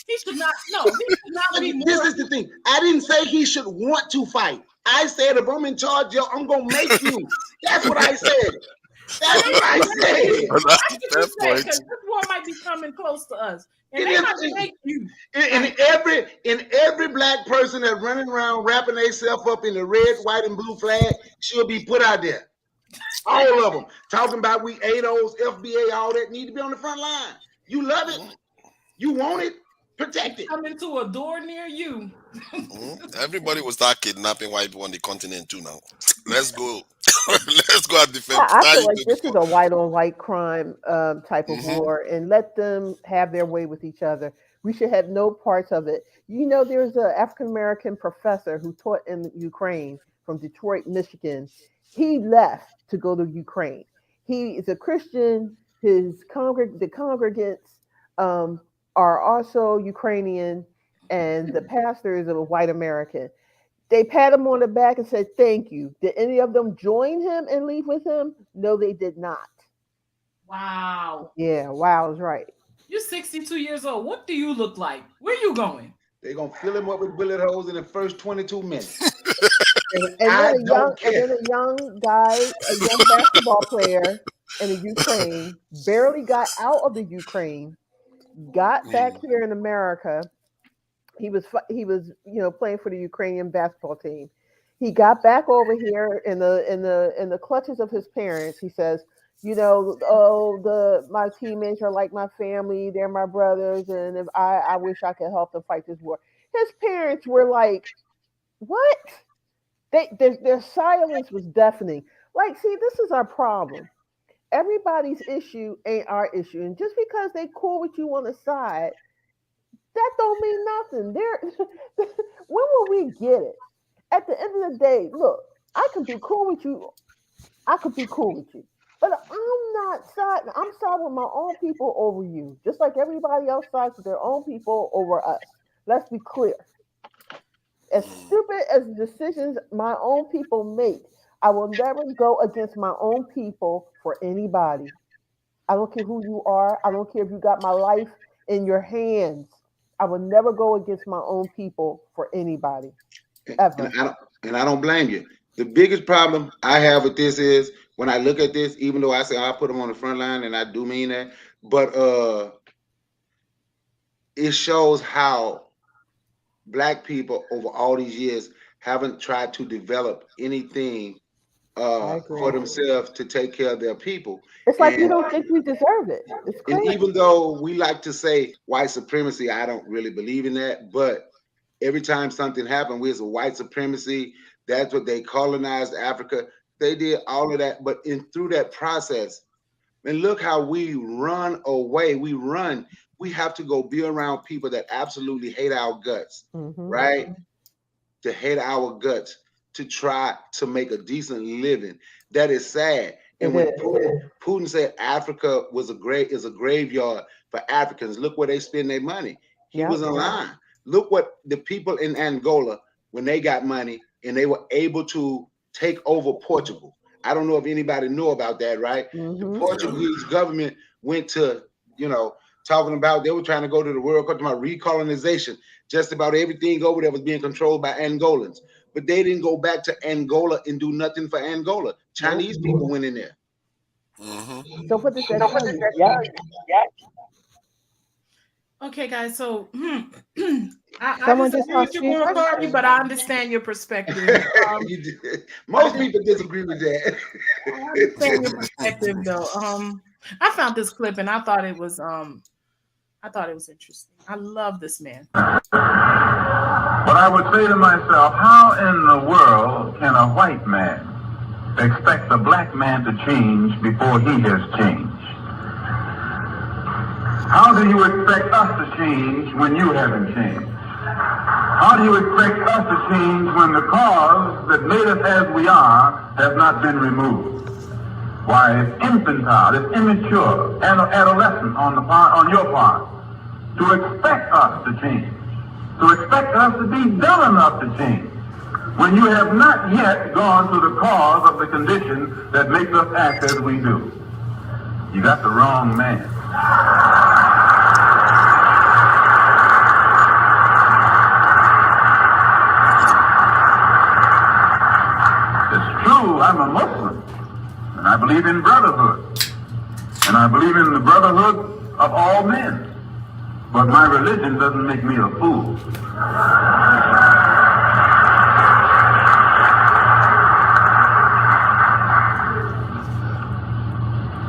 He should not. No, he should not be. This is the thing. I didn't say he should want to fight. I said if I'm in charge, yo, I'm gonna make you. That's what I said. That's what I said. Because this war might be coming close to us, and they might make you. In every black person that's running around wrapping themselves up in the red, white, and blue flag should be put out there. All of them talking about we ADOs, FBA, all that need to be on the front line. You love it. You want it. Protect it. Come into a door near you. Everybody will start kidnapping white people on the continent too now. Let's go. Let's go and defend. I feel like this is a white on white crime type of war, and let them have their way with each other. We should have no parts of it. You know, there's an African American professor who taught in Ukraine from Detroit, Michigan. He left to go to Ukraine. He is a Christian. The congregants are also Ukrainian, and the pastor is a white American. They pat him on the back and said, thank you. Did any of them join him and leave with him? No, they did not. Wow. Yeah, wow is right. You're 62 years old. What do you look like? Where you going? They're going to fill him up with bullet holes in the first 22 minutes. and then a young guy, a young basketball player in the Ukraine, barely got out of the Ukraine, got back here in America. He was playing for the Ukrainian basketball team. He got back over here in the clutches of his parents. He says, my teammates are like my family, they're my brothers, and if I wish I could help them fight this war. His parents were like, what? Their silence was deafening. Like, see, this is our problem. Everybody's issue ain't our issue. And just because they cool with you on the side, that don't mean nothing. When will we get it? At the end of the day, look, I can be cool with you. But I'm not siding. I'm siding with my own people over you, just like everybody else sides with their own people over us. Let's be clear. As stupid as the decisions my own people make, I will never go against my own people for anybody. I don't care who you are. I don't care if you got my life in your hands. I will never go against my own people for anybody, ever. And I don't blame you. The biggest problem I have with this is when I look at this, even though I say I put them on the front line, and I do mean that, but it shows how Black people over all these years haven't tried to develop anything for themselves to take care of their people. It's like you don't think we deserve it. It's crazy. And even though we like to say white supremacy, I don't really believe in that. But every time something happened, we as a white supremacy, that's what they colonized Africa. They did all of that. But through that process, and look how we run away. We have to go be around people that absolutely hate our guts, right? To hate our guts, to try to make a decent living. That is sad. And when Putin said Africa is a graveyard for Africans, look where they spend their money. He was in line. Look what the people in Angola, when they got money and they were able to take over Portugal. I don't know if anybody knew about that, right? The Portuguese government went to, talking about they were trying to go to the World Cup, about recolonization. Just about everything over there was being controlled by Angolans. But they didn't go back to Angola and do nothing for Angola. Chinese people went in there. So what does that tell you? Yeah. Okay, guys. So Someone I just disagree asked with you you, a Barbie, question. but I understand your perspective. Most people disagree with that. I understand your perspective, though. I found this clip and I thought it was interesting. I love this man. But I would say to myself, how in the world can a white man expect a black man to change before he has changed? How do you expect us to change when you haven't changed? How do you expect us to change when the cause that made us as we are has not been removed? Why, it's infantile, it's immature, and adolescent on your part to expect us to change, to expect us to be dumb enough to change, when you have not yet gone to the cause of the condition that makes us act as we do. You got the wrong man. It's true, I'm a Muslim, and I believe in brotherhood, and I believe in the brotherhood of all men. But my religion doesn't make me a fool.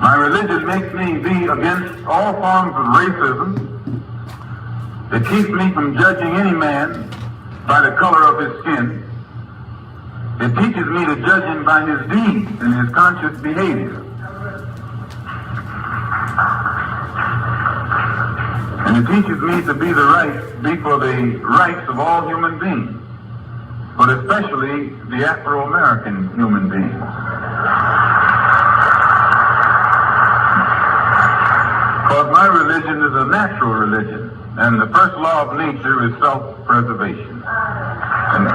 My religion makes me be against all forms of racism. It keeps me from judging any man by the color of his skin. It teaches me to judge him by his deeds and his conscious behavior. And it teaches me to be for the rights of all human beings, but especially the Afro-American human beings. Because my religion is a natural religion, and the first law of nature is self-preservation. And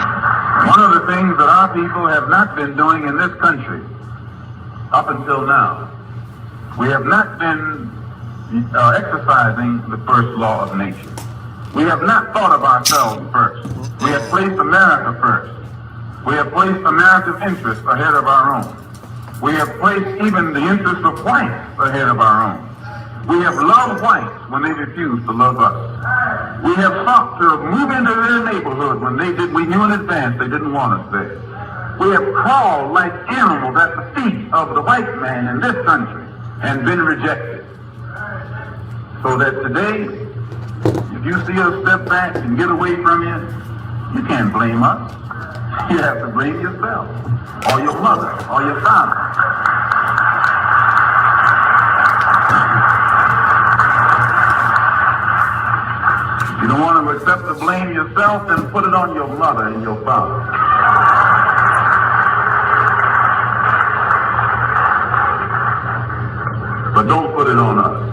one of the things that our people have not been doing in this country up until now, we have not been exercising the first law of nature. We have not thought of ourselves first. We have placed America first. We have placed America's interests ahead of our own. We have placed even the interests of whites ahead of our own. We have loved whites when they refused to love us. We have sought to move into their neighborhood when we knew in advance they didn't want us there. We have crawled like animals at the feet of the white man in this country and been rejected. So that today, if you see us step back and get away from you, you can't blame us. You have to blame yourself, or your mother, or your father. If you don't want to accept the blame yourself, then put it on your mother and your father. But don't put it on us.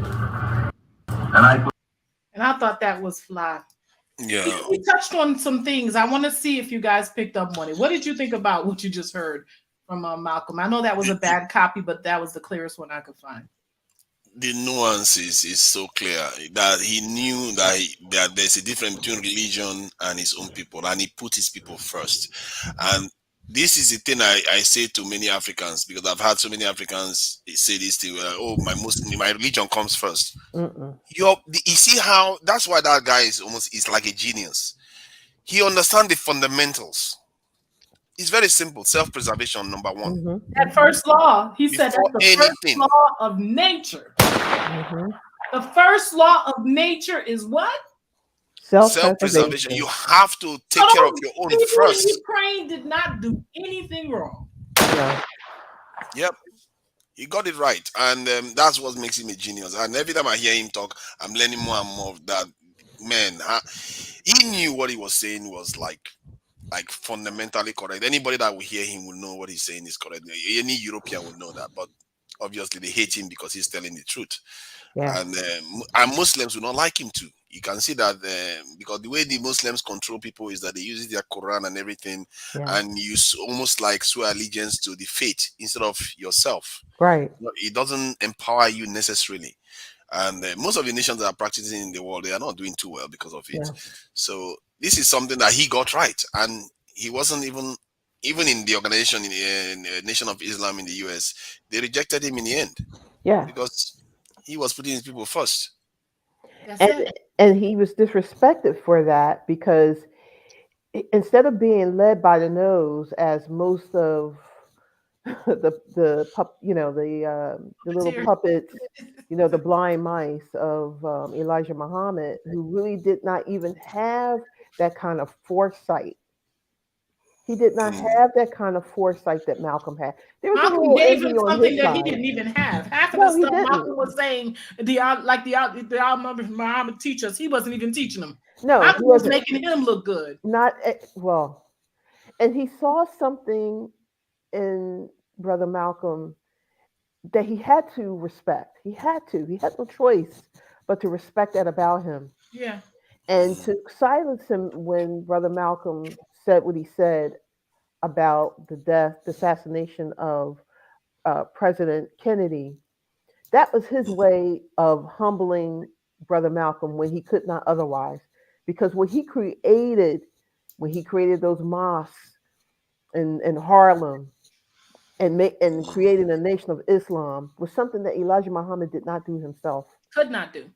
And I thought that was fly. Yeah. We touched on some things. I want to see if you guys picked up on it. What did you think about what you just heard from Malcolm? I know that was a bad copy, but that was the clearest one I could find. The nuances is so clear that he knew that there's a difference between religion and his own people, and he put his people first. And this is the thing I say to many Africans, because I've had so many Africans say this thing, my religion comes first. You see how that's why that guy is like a genius. He understands the fundamentals. It's very simple. Self-preservation, number one. That first law, he said that's the anything. first law of nature. The first law of nature is what? Self-preservation. You have to take care of your own first. Ukraine did not do anything wrong. Yep. He got it right. And that's what makes him a genius. And every time I hear him talk, I'm learning more and more of that. Man, he knew what he was saying was like fundamentally correct. Anybody that will hear him will know what he's saying is correct. Any European will know that. But obviously they hate him because he's telling the truth. Yeah. And Muslims will not like him too. You can see that because the way the Muslims control people is that they use their Quran and everything, and you almost like swear allegiance to the faith instead of yourself. Right. It doesn't empower you necessarily. And most of the nations that are practicing in the world, they are not doing too well because of it. So this is something that he got right. And he wasn't even in the organization, in the Nation of Islam in the US, they rejected him in the end. Yeah. Because he was putting his people first. And he was disrespected for that, because instead of being led by the nose, as most of the little puppets, the blind mice of Elijah Muhammad, who really did not even have that kind of foresight. He did not have that kind of foresight that Malcolm had. There was a Malcolm little gave envy him on something his that he side. didn't even have. Half of No, the he stuff didn't. Malcolm was saying, Muhammad teach us, he wasn't even teaching them. No, he Malcolm was wasn't. making him look good. Not well, and he saw something in Brother Malcolm that he had to respect. He had to. He had no choice but to respect that about him. Yeah. And to silence him when Brother Malcolm said what he said about the assassination of President Kennedy, that was his way of humbling Brother Malcolm when he could not otherwise. Because what he created, when he created those mosques in Harlem and creating a nation of Islam, was something that Elijah Muhammad did not do himself. Could not do.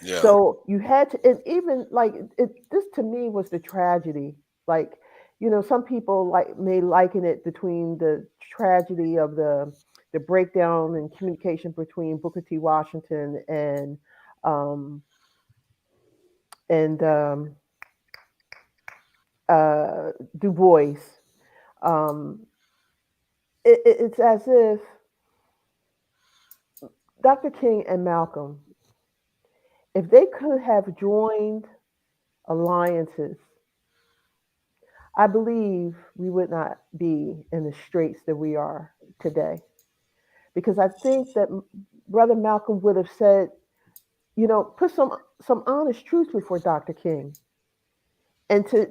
Yeah. So you had to, and even like this to me was the tragedy. Like, some people may liken it between the tragedy of the breakdown in communication between Booker T. Washington and Du Bois. It's as if Dr. King and Malcolm, if they could have joined alliances, I believe we would not be in the straits that we are today. Because I think that Brother Malcolm would have said, put some honest truth before Dr. King. And to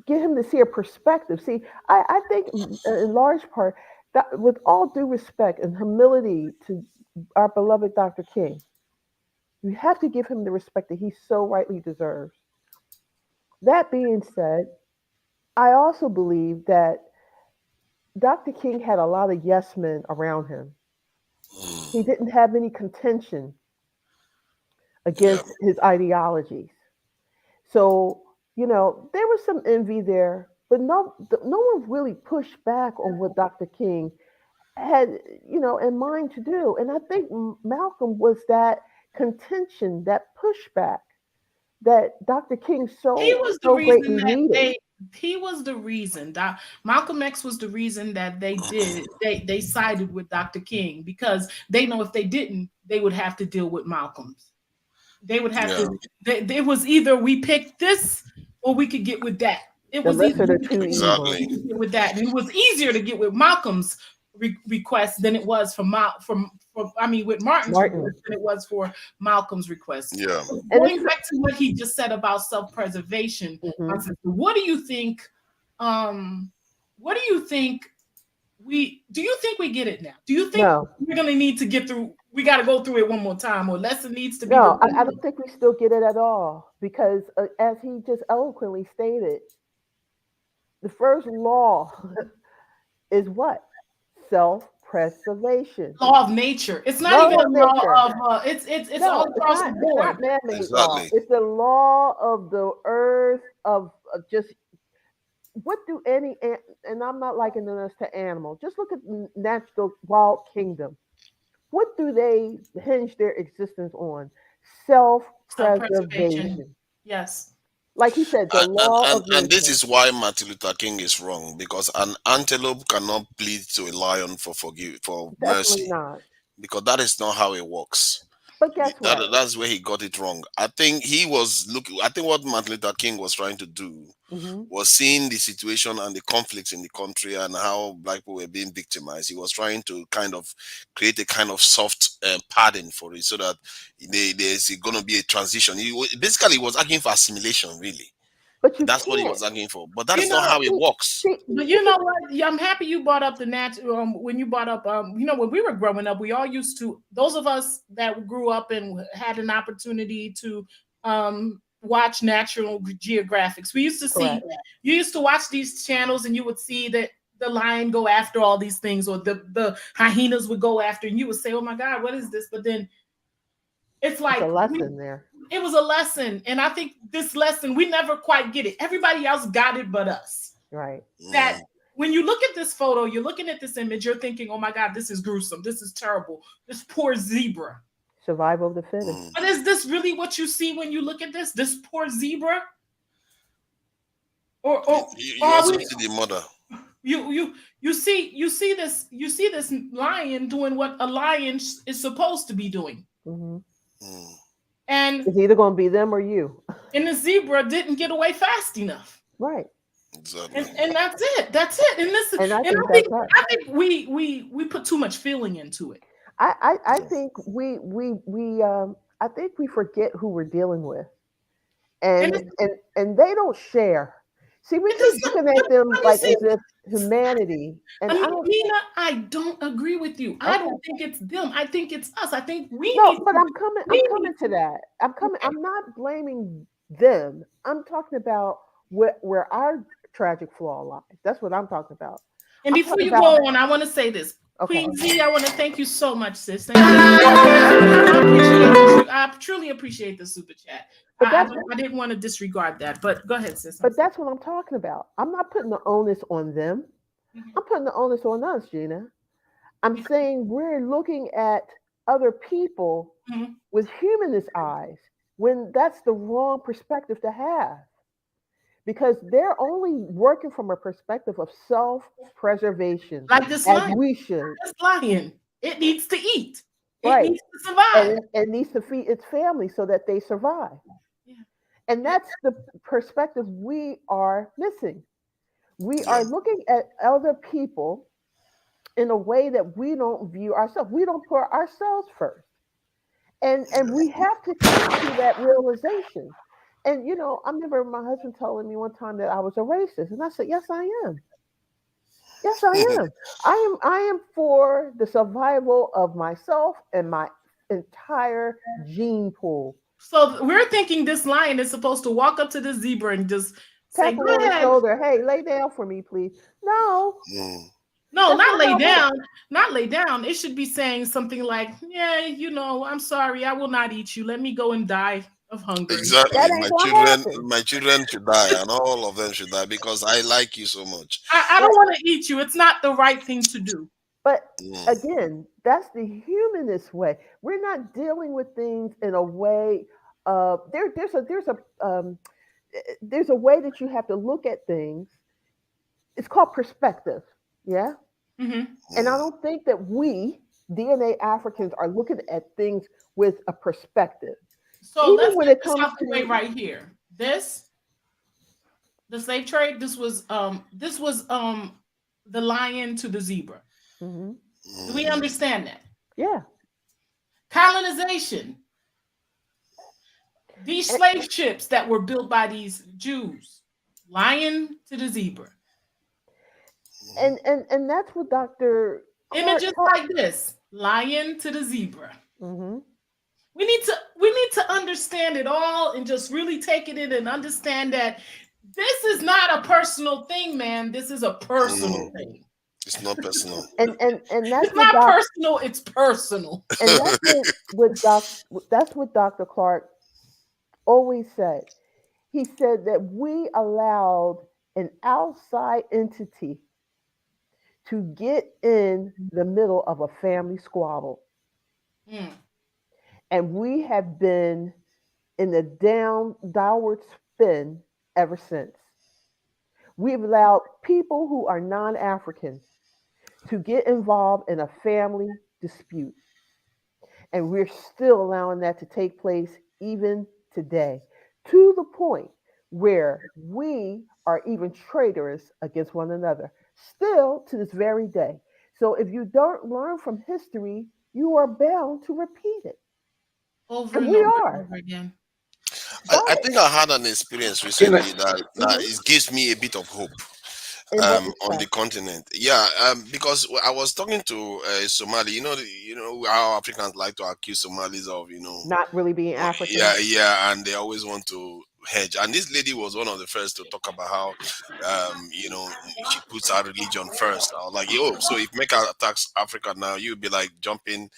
get him to see a perspective. See, I think in large part, that with all due respect and humility to our beloved Dr. King, you have to give him the respect that he so rightly deserves. That being said, I also believe that Dr. King had a lot of yes men around him. He didn't have any contention against his ideologies. So, there was some envy there, but no one really pushed back on what Dr. King had, in mind to do. And I think Malcolm was that contention, that pushback that Dr. King He was the so reason greatly that needed. he was the reason. Malcolm X was the reason that they sided with Dr. King, because they know if they didn't, they would have to deal with Malcolm's. They would have to. It was either we picked this or we could get with that. It was lesser either of the two evils. get with that. And it was easier to get with Malcolm's request than it was with Martin's request than it was for Malcolm's request. Yeah. Going back to what he just said about self-preservation, what do you think? What do you think? Do you think we get it now? Do you think we're gonna need to get through? We got to go through it one more time, or lesson needs to be. No, I don't think we still get it at all, because as he just eloquently stated, the first law is what? Self-preservation. Law of nature. It's not even a law of. It's all across the board. It's not man-made law. It's the law of the earth of just. What do and I'm not likening us to animals. Just look at natural wild kingdom. What do they hinge their existence on? Self-preservation. Yes. Like he said, the law of nature. And this is why Martin Luther King is wrong, because an antelope cannot plead to a lion for mercy. Not. Because that is not how it works. But guess what? That's where he got it wrong. I think he was looking. I think what Martin Luther King was trying to do was seeing the situation and the conflicts in the country and how black people were being victimized. He was trying to kind of create a kind of soft padding for it, so that there's going to be a transition. He was arguing for assimilation, really. But that's what he was arguing for. But that's not how it works. But you know what? I'm happy you brought up the natural. When you brought up, when we were growing up, we all used to. Those of us that grew up and had an opportunity to watch National Geographics, we used to see. You used to watch these channels, and you would see that the lion go after all these things, or the hyenas would go after, and you would say, "Oh my God, what is this?" But then it's like a lesson there. It was a lesson, and I think this lesson we never quite get it. Everybody else got it, but us. Right. That when you look at this photo, you're looking at this image, you're thinking, "Oh my God, this is gruesome. This is terrible. This poor zebra." Survival of the fittest. But is this really what you see when you look at this? This poor zebra? Or You also see the mother. You see this lion doing what a lion is supposed to be doing. And it's either going to be them or you. And the zebra didn't get away fast enough. Right. Exactly. And that's it. That's it. And listen, I think we put too much feeling into it. I think I think we forget who we're dealing with, and they don't share. See, we keep looking at them like as if humanity. And Nina, I don't agree with you. I don't think it's them. I think it's us. I think we. But I'm coming to that. I'm not blaming them. I'm talking about where our tragic flaw lies. That's what I'm talking about. And before you go on, I want to say this. Queen Z, I want to thank you so much, sis. Thank you. I truly appreciate the super chat. I didn't want to disregard that, but go ahead, sis. But that's what I'm talking about. I'm not putting the onus on them. I'm putting the onus on us, Gina. I'm saying we're looking at other people with humanist eyes when that's the wrong perspective to have. Because they're only working from a perspective of self-preservation. Like this as lion. we should. This lion. It needs to eat. It needs to survive. And it needs to feed its family so that they survive. Yeah. And that's the perspective we are missing. We are looking at other people in a way that we don't view ourselves. We don't put ourselves first. And we have to come to that realization. And, you know, I remember my husband telling me one time that I was a racist. And I said, yes, I am. Yes, I am. I am for the survival of myself and my entire gene pool. So we're thinking this lion is supposed to walk up to the zebra and just tap her on the shoulder. Hey, lay down for me, please. No. No, not lay down. Not lay down. It should be saying something like, yeah, you know, I'm sorry. I will not eat you. Let me go and die of hunger. Exactly. My children should die, and all of them should die because I like you so much. I don't want to eat you. It's not the right thing to do. But again, that's the humanist way. We're not dealing with things in a way of there's a way that you have to look at things. It's called perspective. Yeah. And I don't think that we DNA Africans are looking at things with a perspective. So let's get this out the way right here. The slave trade. This was the lion to the zebra. Do we understand that? Yeah. Colonization. These slave ships that were built by these Jews, lion to the zebra. And that's what Dr. Images like this, lion to the zebra. We need to understand it all and just really take it in and understand that this is not a personal thing, man. This is a personal thing. It's not personal. And that's it's not personal. It's personal. And that's what Dr. Clark always said. He said that we allowed an outside entity to get in the middle of a family squabble. And we have been in the downward spin ever since. We've allowed people who are non-African to get involved in a family dispute. And we're still allowing that to take place even today, to the point where we are even traitorous against one another, still to this very day. So if you don't learn from history, you are bound to repeat it. And we are. Again. I think I had an experience recently that it gives me a bit of hope on the continent. Yeah, because I was talking to Somali. You know how Africans like to accuse Somalis of not really being African. Yeah, and they always want to hedge. And this lady was one of the first to talk about how she puts her religion first. I was like, so if Mecca attacks Africa now, you'll be like jumping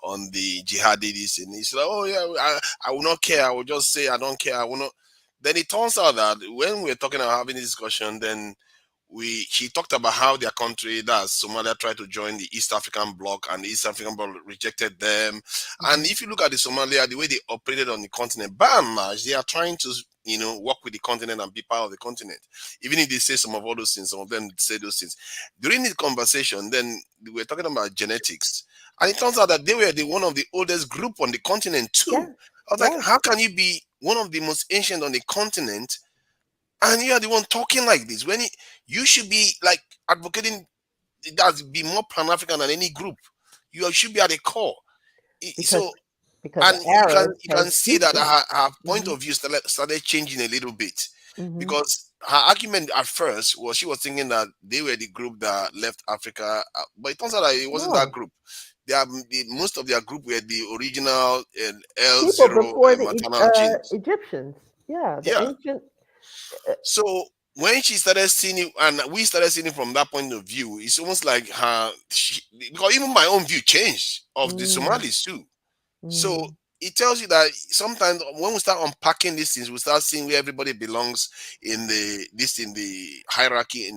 on the jihadis, and he's like, I will not care. I will just say I don't care. I will not. Then it turns out that when we're talking about having this discussion, then she talked about how their country, that's Somalia, tried to join the East African bloc, and the East African bloc rejected them. And if you look at the Somalia, the way they operated on the continent, by and large, they are trying to work with the continent and be part of the continent. Even if they say some of all those things, some of them say those things. During the conversation, then we were talking about genetics. And it turns out that they were one of the oldest group on the continent too. Yeah. I was like, how can you be one of the most ancient on the continent and you are the one talking like this? When you should be like advocating that be more Pan-African than any group. You should be at the core. Because And you can see that her her point of view started changing a little bit. Because her argument at first was she was thinking that they were the group that left Africa, but it turns out that it wasn't that group. Most of their group were the original L0 before maternal genes. Egyptians. Yeah, ancient. So when she started seeing it, and we started seeing it from that point of view, it's almost like because even my own view changed of the Somalis too. So it tells you that sometimes when we start unpacking these things, we start seeing where everybody belongs in the hierarchy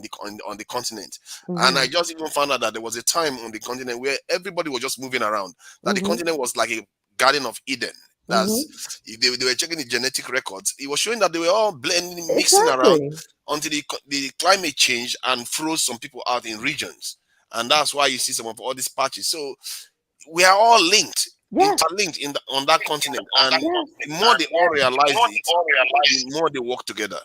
on the continent. And I just even found out that there was a time on the continent where everybody was just moving around. That the continent was like a Garden of Eden. That's if they were checking the genetic records. It was showing that they were all blending, mixing around until the climate changed and froze some people out in regions. And that's why you see some of all these patches. So we are all linked. Interlinked on that continent, and the more they all realize it, the more they work together.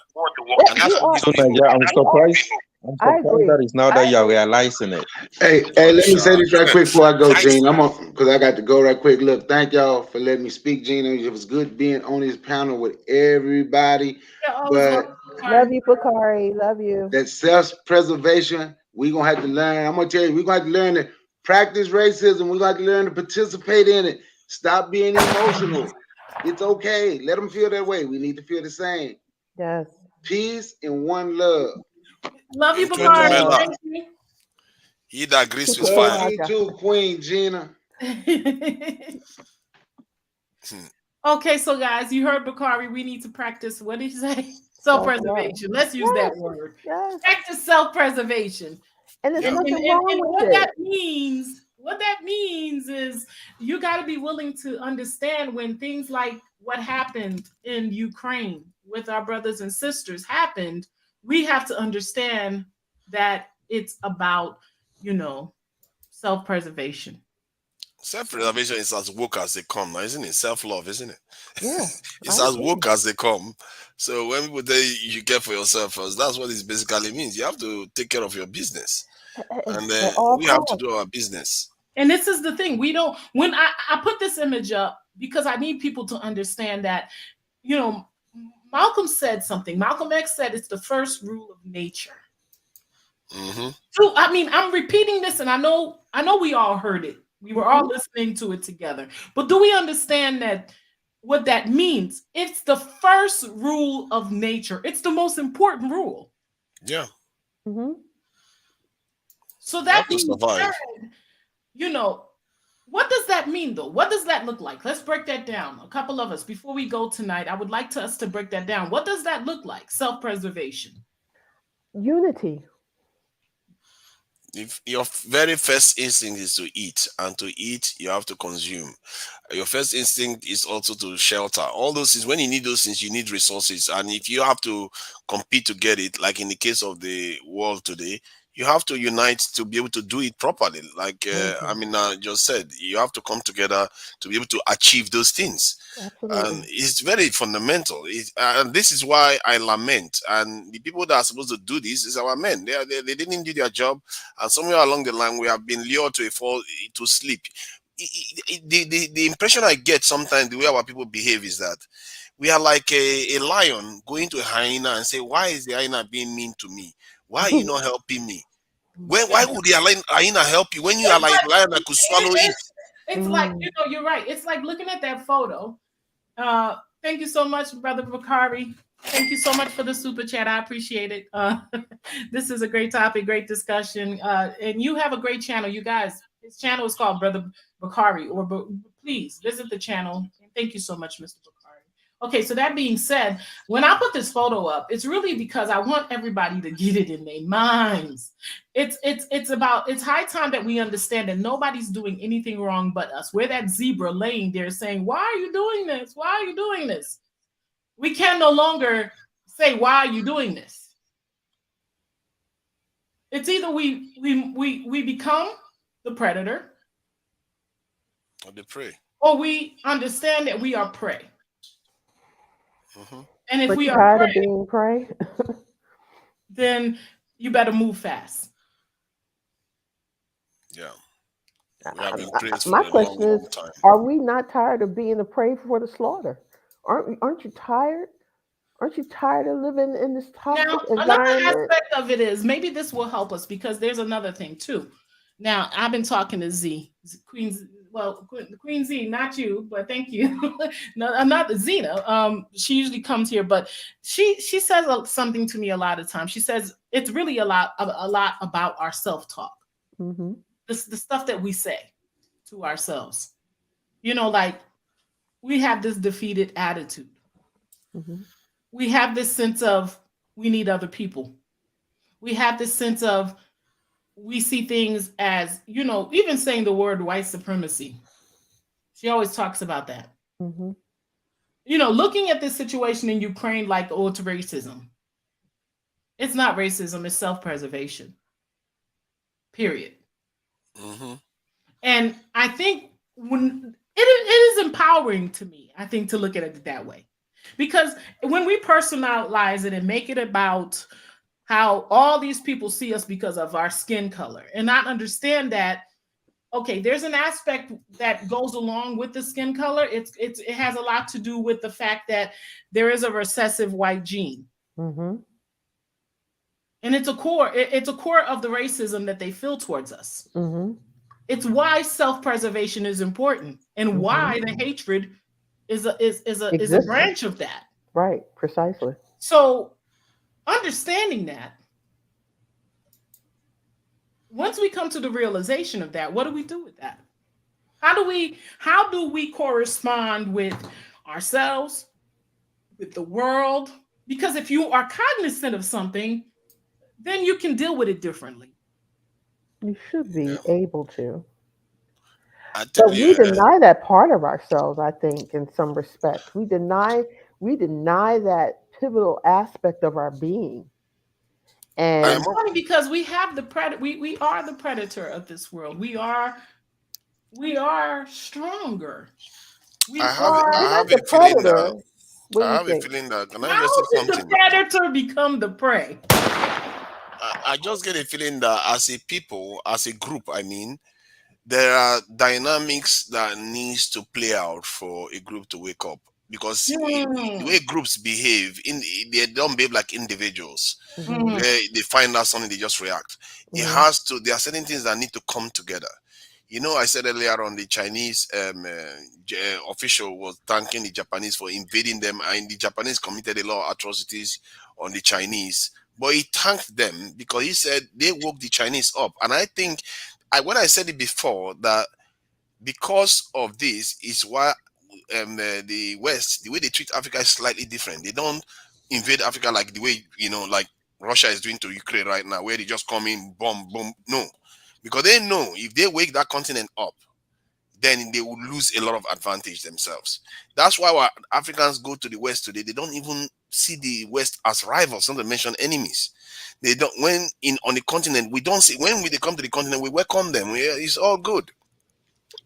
And that's what so I'm surprised. I'm surprised that it's now that you're realizing it. Hey, let me say this right quick before I go, Gene. Because I got to go right quick. Look, thank y'all for letting me speak, Gene. It was good being on this panel with everybody. But love you, Bakari. Love you. That self-preservation, we're gonna have to learn. I'm gonna tell you, we're gonna have to learn to practice racism. We're gonna have to learn to participate in it. Stop being emotional. It's okay. Let them feel that way. We need to feel the same. Yes. Peace and one love. Love you, Bakari. Thank you. He that agrees with fire. You too, Queen Gina. Okay, so guys, you heard Bakari. We need to practice. What did you say? Self-preservation. Let's use that word. Yes. Practice self-preservation. And there's nothing wrong with what it. that means is you got to be willing to understand when things like what happened in Ukraine with our brothers and sisters happened. We have to understand that it's about, self-preservation. Self-preservation is as woke as they come now, isn't it? Self-love, isn't it? Yeah. It's as woke as they come. So when people say you care for yourself first, that's what it basically means. You have to take care of your business. And we have to do our business. And this is the thing. When I put this image up because I need people to understand that, Malcolm said something. Malcolm X said it's the first rule of nature. So, I'm repeating this, and I know we all heard it. We were all listening to it together. But do we understand what that means? It's the first rule of nature. It's the most important rule. Yeah. So that being said, what does that mean, though? What does that look like? Let's break that down. A couple of us, before we go tonight, I would like us to break that down. What does that look like? Self-preservation. Unity. If your very first instinct is to eat, and to eat, you have to consume. Your first instinct is also to shelter. All those things, when you need those things, you need resources. And if you have to compete to get it, like in the case of the world today, you have to unite to be able to do it properly. Like Amina just said, you have to come together to be able to achieve those things. Absolutely. And it's very fundamental. And this is why I lament. And the people that are supposed to do this is our men. They didn't do their job. And somewhere along the line, we have been lured to fall to sleep. The impression I get sometimes, the way our people behave is that we are like a lion going to a hyena and say, why is the hyena being mean to me? Why are you not helping me? Why would the hyena help you when you are like a lion that could swallow it? It's like, you're right. It's like looking at that photo. Thank you so much, Brother Bakari. Thank you so much for the super chat. I appreciate it. This is a great topic, great discussion. And you have a great channel. You guys, his channel is called Brother Bakari. Please visit the channel. And thank you so much, Mr. Bakari. Okay, so that being said, when I put this photo up, it's really because I want everybody to get it in their minds. It's high time that we understand that nobody's doing anything wrong but us. We're that zebra laying there saying, why are you doing this? Why are you doing this? We can no longer say, why are you doing this? It's either we become the predator, or the prey, or we understand that we are prey. Mm-hmm. And if but we you are tired prey, of being prey? then you better move fast. Yeah. We have been praised for My a question long, is, long time. are we not tired of being the prey for the slaughter? Aren't you tired? Aren't you tired of living in this toxic Now, another environment? aspect of it is maybe this will help us because there's another thing too. Now, I've been talking to Queen Z, not you, but thank you. No, not Zena. She usually comes here, but she says something to me a lot of times. She says it's really a lot about our self-talk. Mm-hmm. The stuff that we say to ourselves. You know, like we have this defeated attitude. Mm-hmm. We have this sense of we need other people. We have this sense of we see things as, even saying the word white supremacy. She always talks about that. Mm-hmm. Looking at this situation in Ukraine like, oh, it's racism. It's not racism, it's self-preservation. Period. Mm-hmm. And I think when it is empowering to me, I think, to look at it that way. Because when we personalize it and make it about how all these people see us because of our skin color and not understand that, okay, there's an aspect that goes along with the skin color. It has a lot to do with the fact that there is a recessive white gene. Mm-hmm. And it's a core of the racism that they feel towards us. Mm-hmm. It's why self-preservation is important and why the hatred is a branch of that. Right, precisely. So understanding that, once we come to the realization of that, what do we do with that? How do we correspond with ourselves, with the world? Because if you are cognizant of something, then you can deal with it differently. You should be able to. But we deny that part of ourselves, I think, in some respects. We deny that pivotal aspect of our being. And it's funny because we have the predator. We are the predator of this world. We are stronger. I have a feeling that. I have a feeling that. Can I just say something? The predator become the prey. I just get a feeling that as a people, as a group, I mean, there are dynamics that needs to play out for a group to wake up. Because the way groups behave, they don't behave like individuals. Mm-hmm. Where they find out something, they just react. It Mm-hmm. has to. There are certain things that need to come together. I said earlier on the Chinese official was thanking the Japanese for invading them, and the Japanese committed a lot of atrocities on the Chinese. But he thanked them because he said they woke the Chinese up. And I think, when I said it before, that because of this is why the West, the way they treat Africa is slightly different. They don't invade Africa like the way, like Russia is doing to Ukraine right now, where they just come in, bomb, boom. No. Because they know if they wake that continent up, then they will lose a lot of advantage themselves. That's why when Africans go to the West today, they don't even see the West as rivals, not to mention enemies. They don't. On the continent, we don't see. When they come to the continent, we welcome them. It's all good.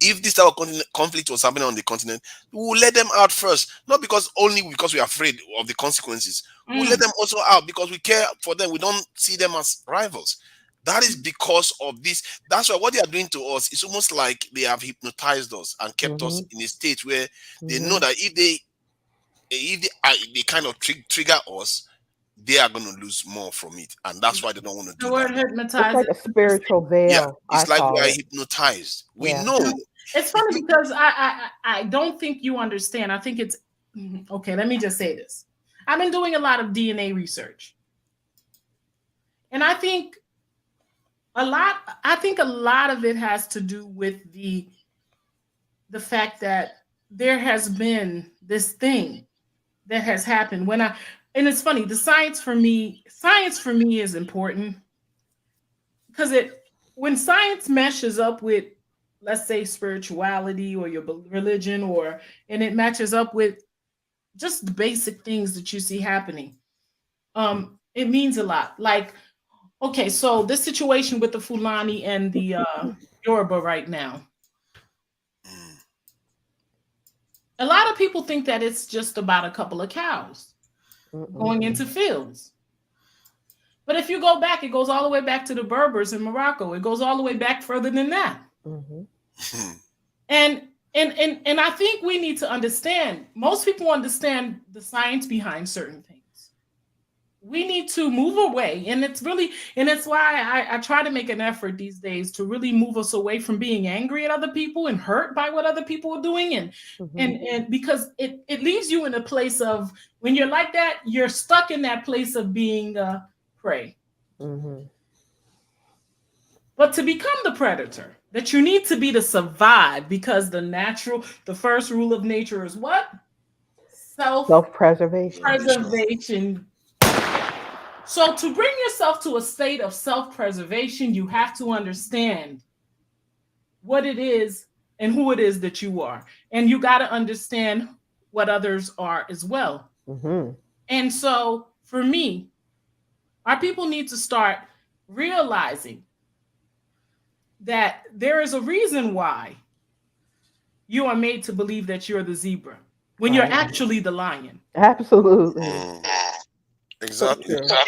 If this type of conflict was happening on the continent, we will let them out first. Not only because we are afraid of the consequences. We'll let them also out because we care for them. We don't see them as rivals. That is because of this. That's why what they are doing to us is almost like they have hypnotized us and kept us in a state where they know that if they kind of trigger us, they are going to lose more from it, and that's why they don't want to do that. It's like a spiritual veil. Yeah, it's like we are it. hypnotized. We Yeah. know. It's funny because I don't think you understand. I think it's okay. Let me just say this. I've been doing a lot of DNA research, and I think a lot of it has to do with the fact that there has been this thing that has happened and it's funny, the science for me is important because when science meshes up with, let's say, spirituality or your religion, and it matches up with just the basic things that you see happening, it means a lot. Like, okay, so this situation with the Fulani and the Yoruba right now, a lot of people think that it's just about a couple of cows going into fields. But if you go back, it goes all the way back to the Berbers in Morocco. It goes all the way back further than that. And I think we need to understand, most people understand the science behind certain things. We need to move away. And it's why I try to make an effort these days to really move us away from being angry at other people and hurt by what other people are doing. And because it leaves you in a place of, when you're like that, you're stuck in that place of being prey. But to become the predator that you need to be to survive, because the first rule of nature is what? Self-preservation. So to bring yourself to a state of self-preservation, you have to understand what it is and who it is that you are. And you got to understand what others are as well. And so for me, our people need to start realizing that there is a reason why you are made to believe that you're the zebra when you're actually the lion. Absolutely. Exactly. If I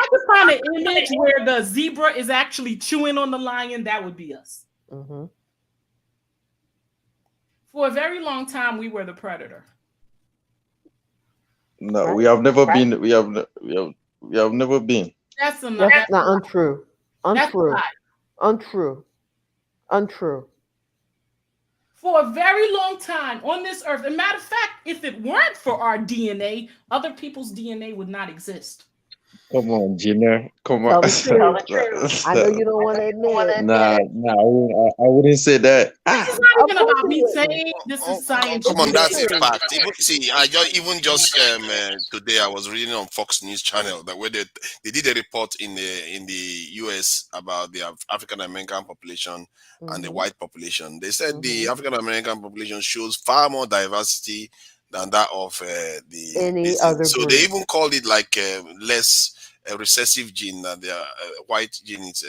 could find an image where the zebra is actually chewing on the lion, that would be us. For a very long time, we were the predator. No, we have never been. We have never been. That's not untrue. That's a lie. Untrue. For a very long time on this earth. As a matter of fact, if it weren't for our DNA, other people's DNA would not exist. Come on, Gina. Come on. Tell the truth. I know you don't want to admit it. Nah, I wouldn't say that. This is not even about me saying this is science. Come on, that's a fact. Even just today, I was reading on Fox News Channel that where they did a report in the US about the African American population and the white population. They said the African American population shows far more diversity than that of any other so group. they even called it like less recessive gene than the white gene is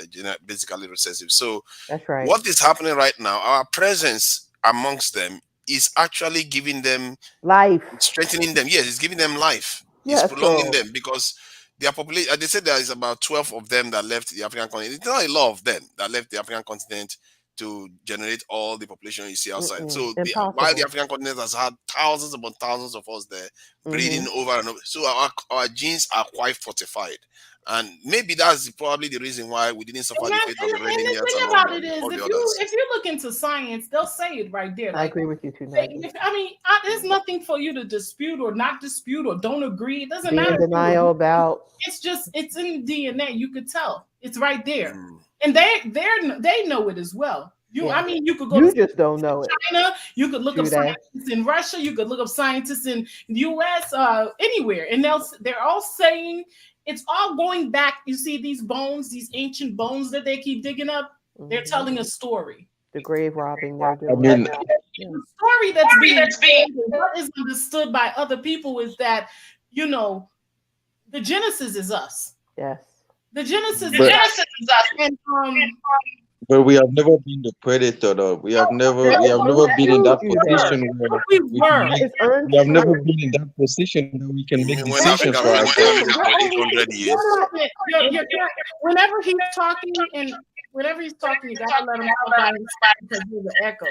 basically recessive. So that's right. What is happening right now, our presence amongst them is actually giving them life, strengthening them. Yes, it's giving them life. It's prolonging them because their population, they said there is about 12 of them that left the African continent. It's not a lot of them that left the African continent to generate all the population you see outside. So while the African continent has had thousands upon thousands of us there breeding over and over, so our genes are quite fortified. And maybe that's probably the reason why we didn't suffer the fate of the Red Indians. The thing about it is, if you look into science, they'll say it right there. I agree with you too. There's nothing for you to dispute or not dispute or don't agree. It doesn't matter. Denial about. It's in DNA. You could tell. It's right there. And they know it as well. You could go. You just don't know it. China. You could look up scientists in Russia. You could look up scientists in the U.S. Anywhere, and they're all saying it's all going back. You see these bones, these ancient bones that they keep digging up. They're telling a story. The grave robbing. They're doing. The story that's being what is understood by other people is that the Genesis is us. Yes. The Genesis is us. And, but we have never been the predator, though. We have never been in that position where we have never been in that position where we can make decisions for ourselves. Whenever he's talking, you gotta let him talk by himself because there's an echo.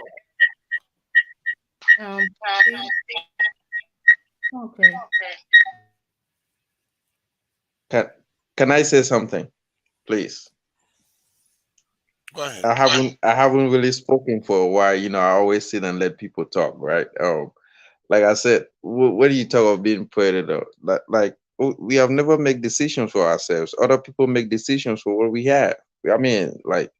Okay. Can I say something, please? Go ahead. I haven't really spoken for a while. I always sit and let people talk, right? Like I said, what do you talk about being predator? Like we have never made decisions for ourselves. Other people make decisions for what we have. I mean, like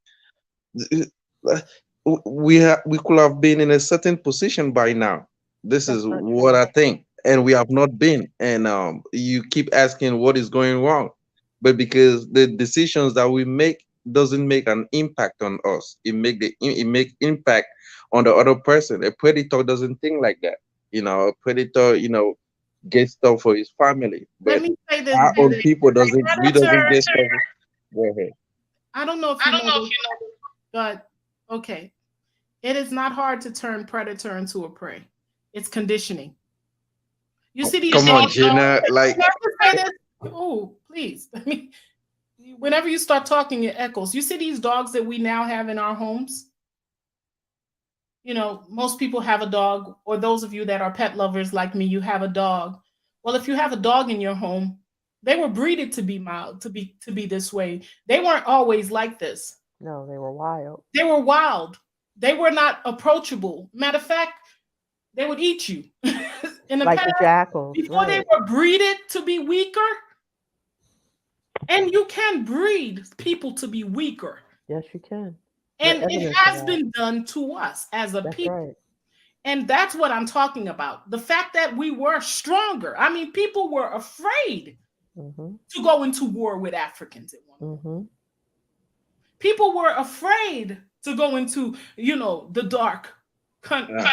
we could have been in a certain position by now. This is what I think, and we have not been. And you keep asking what is going wrong, but because the decisions that we make doesn't make an impact on us, it make impact on the other person. A predator doesn't think like that. a predator, get stuff for his family. Let But me say this, our own Dennis. people doesn't get stuff. Go ahead. I don't know if you know this, but okay. It is not hard to turn predator into a prey. It's conditioning. You see these Come on, dogs. Gina. Like, oh, please. I mean, whenever you start talking, it echoes. You see these dogs that we now have in our homes? Most people have a dog, or those of you that are pet lovers like me, you have a dog. Well, if you have a dog in your home, they were breeded to be mild, to be this way. They weren't always like this. No, they were wild. They were wild. They were not approachable. Matter of fact, they would eat you. In the like past, the jackals. before Right. they were breeded to be weaker. And you can breed people to be weaker. Yes, you can. And it has been done to us as a people. Right. And that's what I'm talking about. The fact that we were stronger. I mean, people were afraid to go into war with Africans at one point. People were afraid to go into, the dark continent.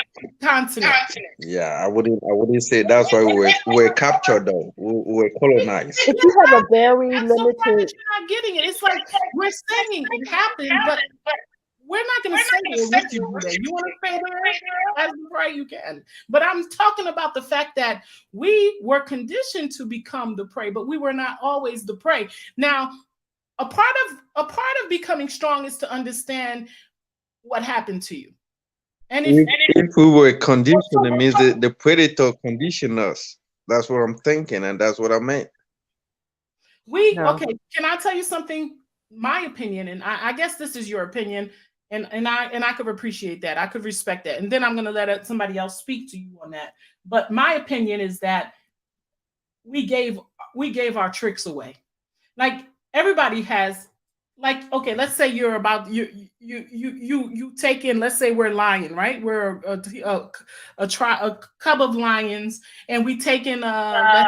Yeah, I wouldn't say that's why we were captured though. We were colonized. If you have a very I'm so glad limited, that you're not getting it. It's like we're saying it happened, but we're not going to say it with you today. You want to say that as right you can. But I'm talking about the fact that we were conditioned to become the prey, but we were not always the prey. Now, a part of becoming strong is to understand what happened to you. And if we were conditioned, it means the predator conditioned us. That's what I'm thinking, and that's what I meant. Okay, can I tell you something? My opinion, and I guess this is your opinion, and I could appreciate that. I could respect that. And then I'm going to let somebody else speak to you on that. But my opinion is that we gave our tricks away. Like everybody has, like, okay, let's say you're about you take in, let's say we're lion, right? We're a cub of lions, and we take in a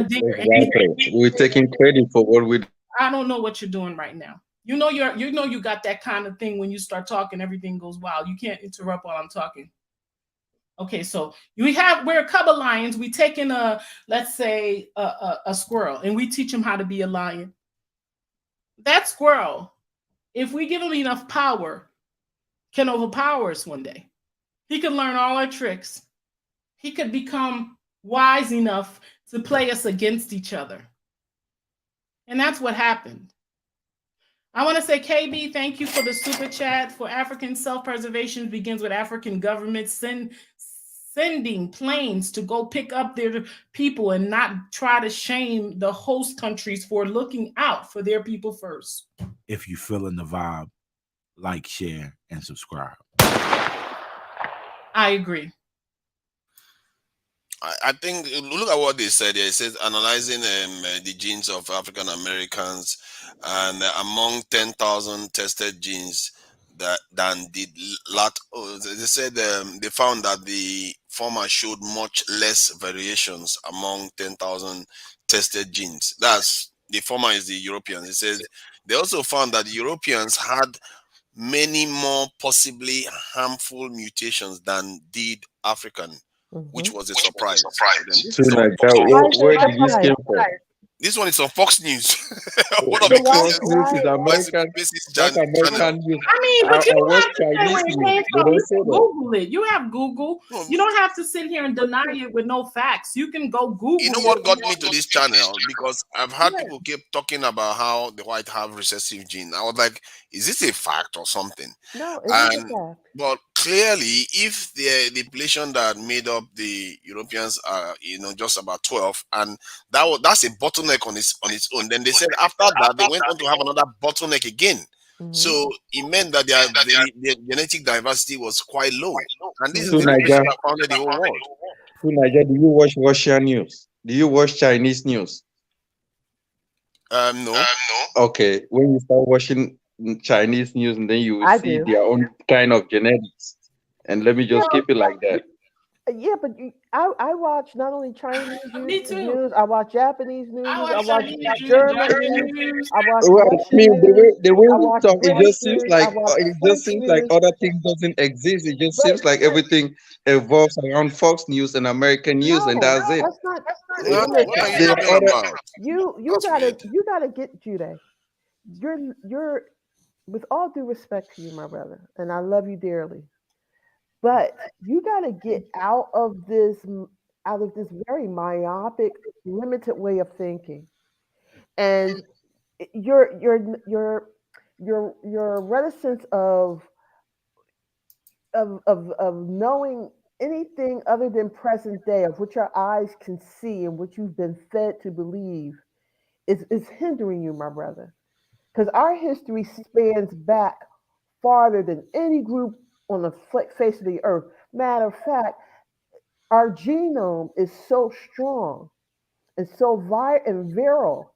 deer. Exactly. We're taking credit for what we. I don't know what you're doing right now. You got that kind of thing when you start talking, everything goes wild. You can't interrupt while I'm talking. Okay, so we're a cub of lions. We take in let's say a squirrel, and we teach him how to be a lion. That squirrel, if we give him enough power, can overpower us one day. He could learn all our tricks. He could become wise enough to play us against each other. And that's what happened. I want to say, KB, thank you for the super chat. For African self-preservation begins with African governments sending planes to go pick up their people and not try to shame the host countries for looking out for their people first. If you're feeling the vibe, like, share, and subscribe. I agree. I think, look at what they said here. It says analyzing the genes of African Americans, and among 10,000 tested genes than did lot. They said they found that the former showed much less variations among 10,000 tested genes. That's the former is the Europeans. It says they also found that the Europeans had many more possibly harmful mutations than did African. Which was a surprise. Where did this came from? This one is on Fox News. One of the Fox News is American. American news. I mean, but you don't have to say Chinese where it came from. news. You can Google it. You have Google. You don't have to sit here and deny it with no facts. You can go Google. You know what got me to this channel? Because I've heard people keep talking about how the white have recessive gene. I was like, is this a fact or something? No, it's not a fact. But clearly, if the population that made up the Europeans are, just about 12, and that's a bottleneck on its own. Then they said after that they went on to have another bottleneck again. So it meant that their genetic diversity was quite low, and this is the population that founded the whole world. Niger, do you watch Russian news? Do you watch Chinese news? No. Okay, when you start watching Chinese news, and then you will see their own kind of genetics. And let me just keep it like that. Yeah, but I watch not only Chinese Me too. news, I watch Japanese news, I I watch watch Chinese news, German German news, news. I watch Well, I Russian mean, news, the way I we watch talk, it British just seems news, like I watch it French just seems like news. other things doesn't exist. It just seems like everything evolves around Fox News and American news, and No, that's it. that's not. What are you There talking are other, about? You That's weird. gotta get Jude. You're with all due respect to you, my brother, and I love you dearly, but you gotta get out of this very myopic, limited way of thinking, and your reticence of knowing anything other than present day, of what your eyes can see and what you've been fed to believe, is hindering you, my brother. Because our history spans back farther than any group on the face of the earth. Matter of fact, our genome is so strong and so and virile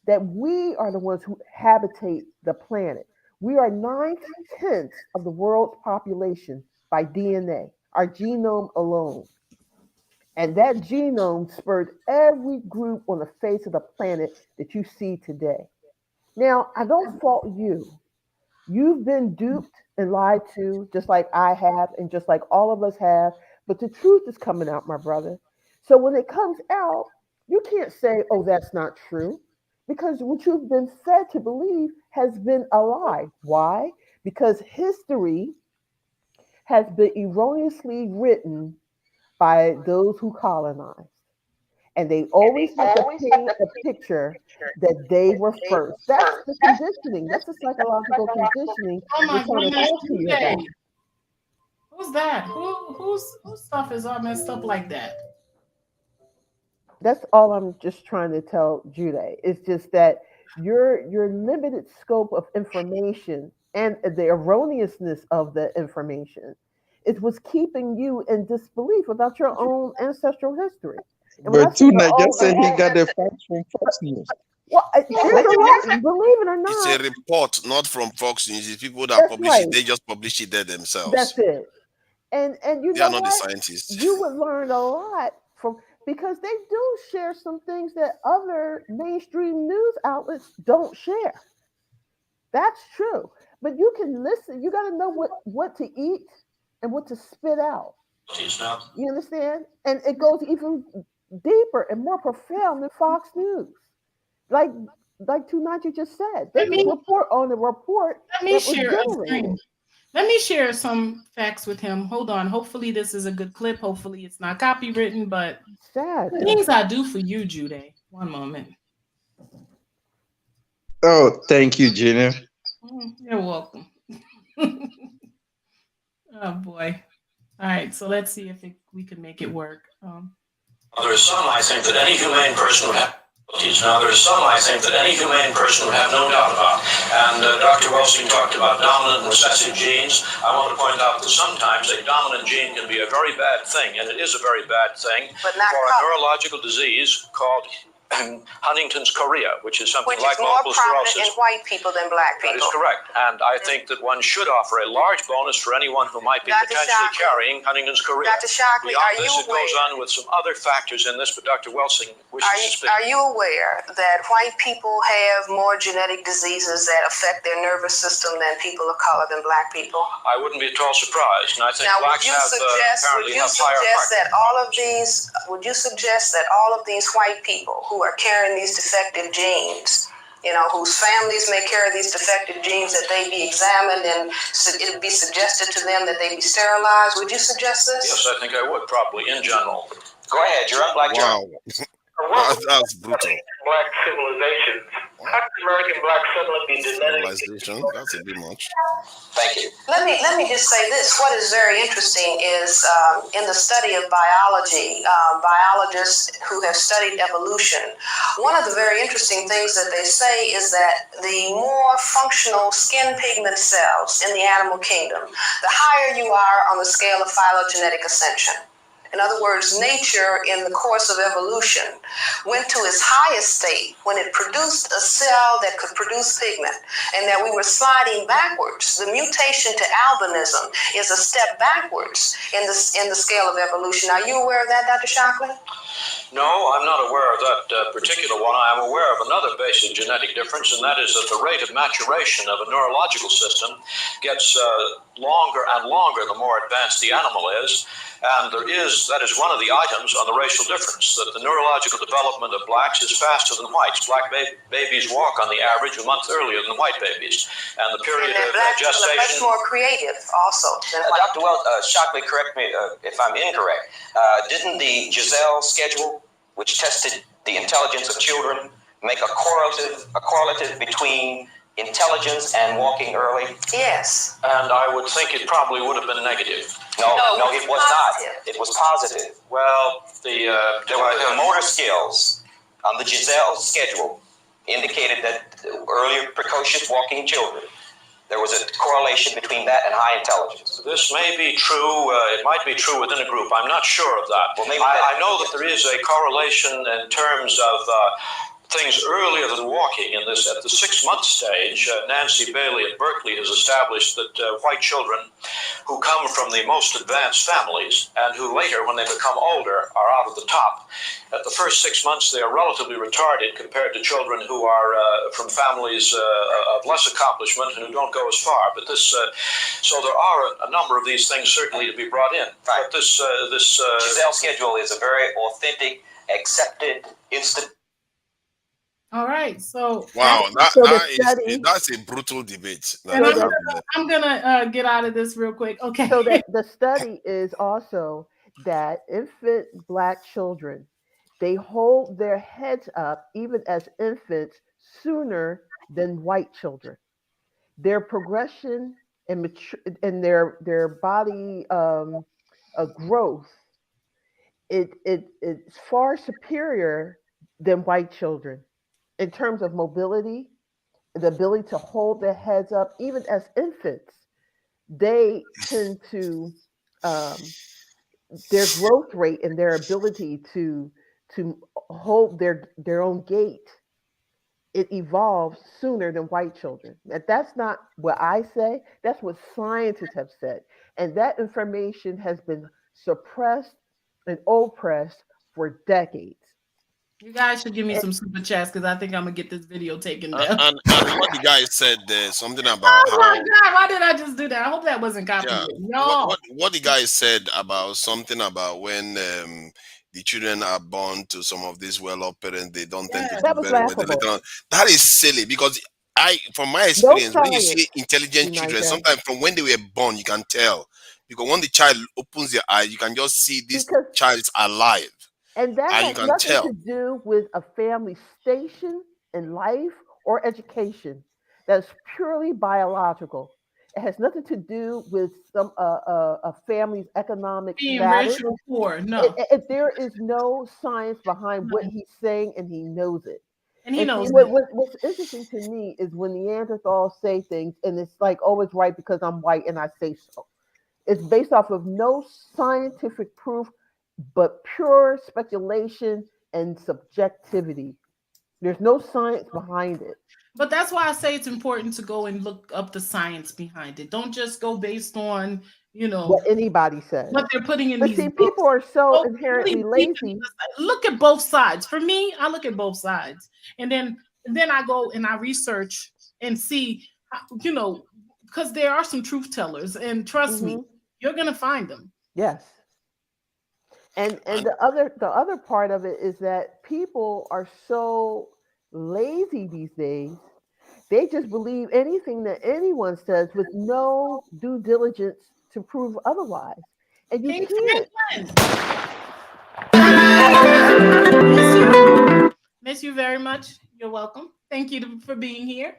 that we are the ones who habitate the planet. We are 9/10 of the world's population by DNA, our genome alone. And that genome spurred every group on the face of the planet that you see today. Now, I don't fault you. You've been duped and lied to, just like I have, and just like all of us have. But the truth is coming out, my brother. So when it comes out, you can't say, oh, that's not true, because what you've been fed to believe has been a lie. Why? Because history has been erroneously written by those who colonized. And they always have to paint a picture that they were first. That's the conditioning. That's the psychological conditioning Oh we're my trying to goodness, talk to you Jude. about. Who's that? Whose stuff is all messed up like that? That's all I'm just trying to tell Jude. It's just that your limited scope of information and the erroneousness of the information is what's keeping you in disbelief about your own ancestral history. And when I but say your Tuna own, just said he got the facts from Fox News. well, there's a lot. Believe it or It's not, a report, not from Fox News. It's people that that's publish it. right. They just publish it there themselves. That's it. And you They are know not the what? scientists. You would learn a lot from, because they do share some things that other mainstream news outlets don't share. That's true. But you can listen. You got to know what to eat and what to spit out. You understand? And it goes even deeper and more profound than Fox News. Like like Tunachi just said, they Let just me report on the report let me that was share a generated. screen. Let me share some facts with him. Hold on. Hopefully this is a good clip. Hopefully it's not copywritten, but Sad. the things I do for you, Jude. One moment. Oh, thank you, Gina. You're welcome. Oh boy. All right, so let's see if we can make it work. There is some I think that any humane person would have. Now, there is some I think that any humane person would have no doubt about. And Dr. Wellstein talked about dominant and recessive genes. I want to point out that sometimes a dominant gene can be a very bad thing, and it is a very bad thing for a neurological disease called Huntington's chorea, which is something like multiple sclerosis. in white people than black That is correct. And I think that one should offer a large bonus for anyone who might be potentially carrying Huntington's chorea. Dr. Shockley, Beyond this, it goes on with some other factors in this, but Dr. Welsing wishes to speak. Are you aware that white people have more genetic diseases that affect their nervous system than people of color than black people? I wouldn't be at all surprised, and I think Now, blacks apparently have higher would you suggest that all of these white people who are carrying these defective genes, whose families may carry these defective genes, that they be examined and it would be suggested to them that they be sterilized? Would you suggest this? Yes, I think I would, probably, in general. Go ahead, you're up, Black John. Wow. That's brutal. Black civilization. African American black suddenly be Civilization. That's a bit much. Thank you. Let me just say this. What is very interesting is in the study of biology, biologists who have studied evolution, one of the very interesting things that they say is that the more functional skin pigment cells in the animal kingdom, the higher you are on the scale of phylogenetic ascension. In other words, nature in the course of evolution went to its highest state when it produced a cell that could produce pigment, and that we were sliding backwards. The mutation to albinism is a step backwards in the scale of evolution. Are you aware of that, Dr. Shockley? No, I'm not aware of that particular one. I am aware of another basic genetic difference, and that is that the rate of maturation of a neurological system gets longer and longer the more advanced the animal is. And that is one of the items on the racial difference, that the neurological development of blacks is faster than whites. Black babies walk on the average a month earlier than white babies. And the period of gestation... Much more creative also. Dr. Wells, Shockley, correct me if I'm incorrect. Didn't the Giselle schedule, which tested the intelligence of children, make a correlative between intelligence and walking early? Yes. And I would think it probably would have been negative. No, it was not. It was positive. Well, the motor skills on the Giselle schedule indicated that earlier precocious walking children, there was a correlation between that and high intelligence. This may be true. It might be true within a group. I'm not sure of that. Well, maybe I know that there is a correlation in terms of things earlier than walking in this. At the 6-month stage, Nancy Bailey at Berkeley has established that white children who come from the most advanced families and who later, when they become older, are out of the top. At the first 6 months, they are relatively retarded compared to children who are from families of less accomplishment and who don't go as far. But this, so there are a number of these things certainly to be brought in. Right. But this Giselle schedule is a very authentic, accepted, instant. All right, so wow, that's a brutal debate. And I'm gonna get out of this real quick. Okay. So the study is also that infant Black children, they hold their heads up even as infants sooner than white children. Their progression and their body growth, it's far superior than white children in terms of mobility, the ability to hold their heads up, even as infants. They tend to their growth rate and their ability to hold their own gait, it evolves sooner than white children. And that's not what I say, that's what scientists have said. And that information has been suppressed and oppressed for decades. You guys should give me some super chats because I think I'm gonna get this video taken down. And what the guy said there, something about oh my God, why did I just do that? I hope that wasn't copyrighted. Yeah, what the guy said about something about when the children are born to some of these well-off parents, they don't tend to do very well. That is silly because from my experience, when you see intelligent children, sometimes from when they were born, you can tell. Because when the child opens their eyes, you can just see this child is alive. And that has nothing to do with a family station in life or education. That's purely biological. It has nothing to do with some a family's economic status. Rich or poor, no. There is no science behind what he's saying, and he knows it. And he knows what's interesting to me is when Neanderthals say things, and it's like, oh, it's right because I'm white and I say so. It's based off of no scientific proof, but pure speculation and subjectivity. There's no science behind it. But that's why I say it's important to go and look up the science behind it. Don't just go based on, what anybody says. What they're putting in these books. People are so inherently lazy. Look at both sides. For me, I look at both sides. And then I go and I research and see, because there are some truth tellers. And trust me, you're going to find them. Yes. And the other part of it is that people are so lazy these days. They just believe anything that anyone says with no due diligence to prove otherwise. And you can't. Miss you very much. You're welcome. Thank you for being here.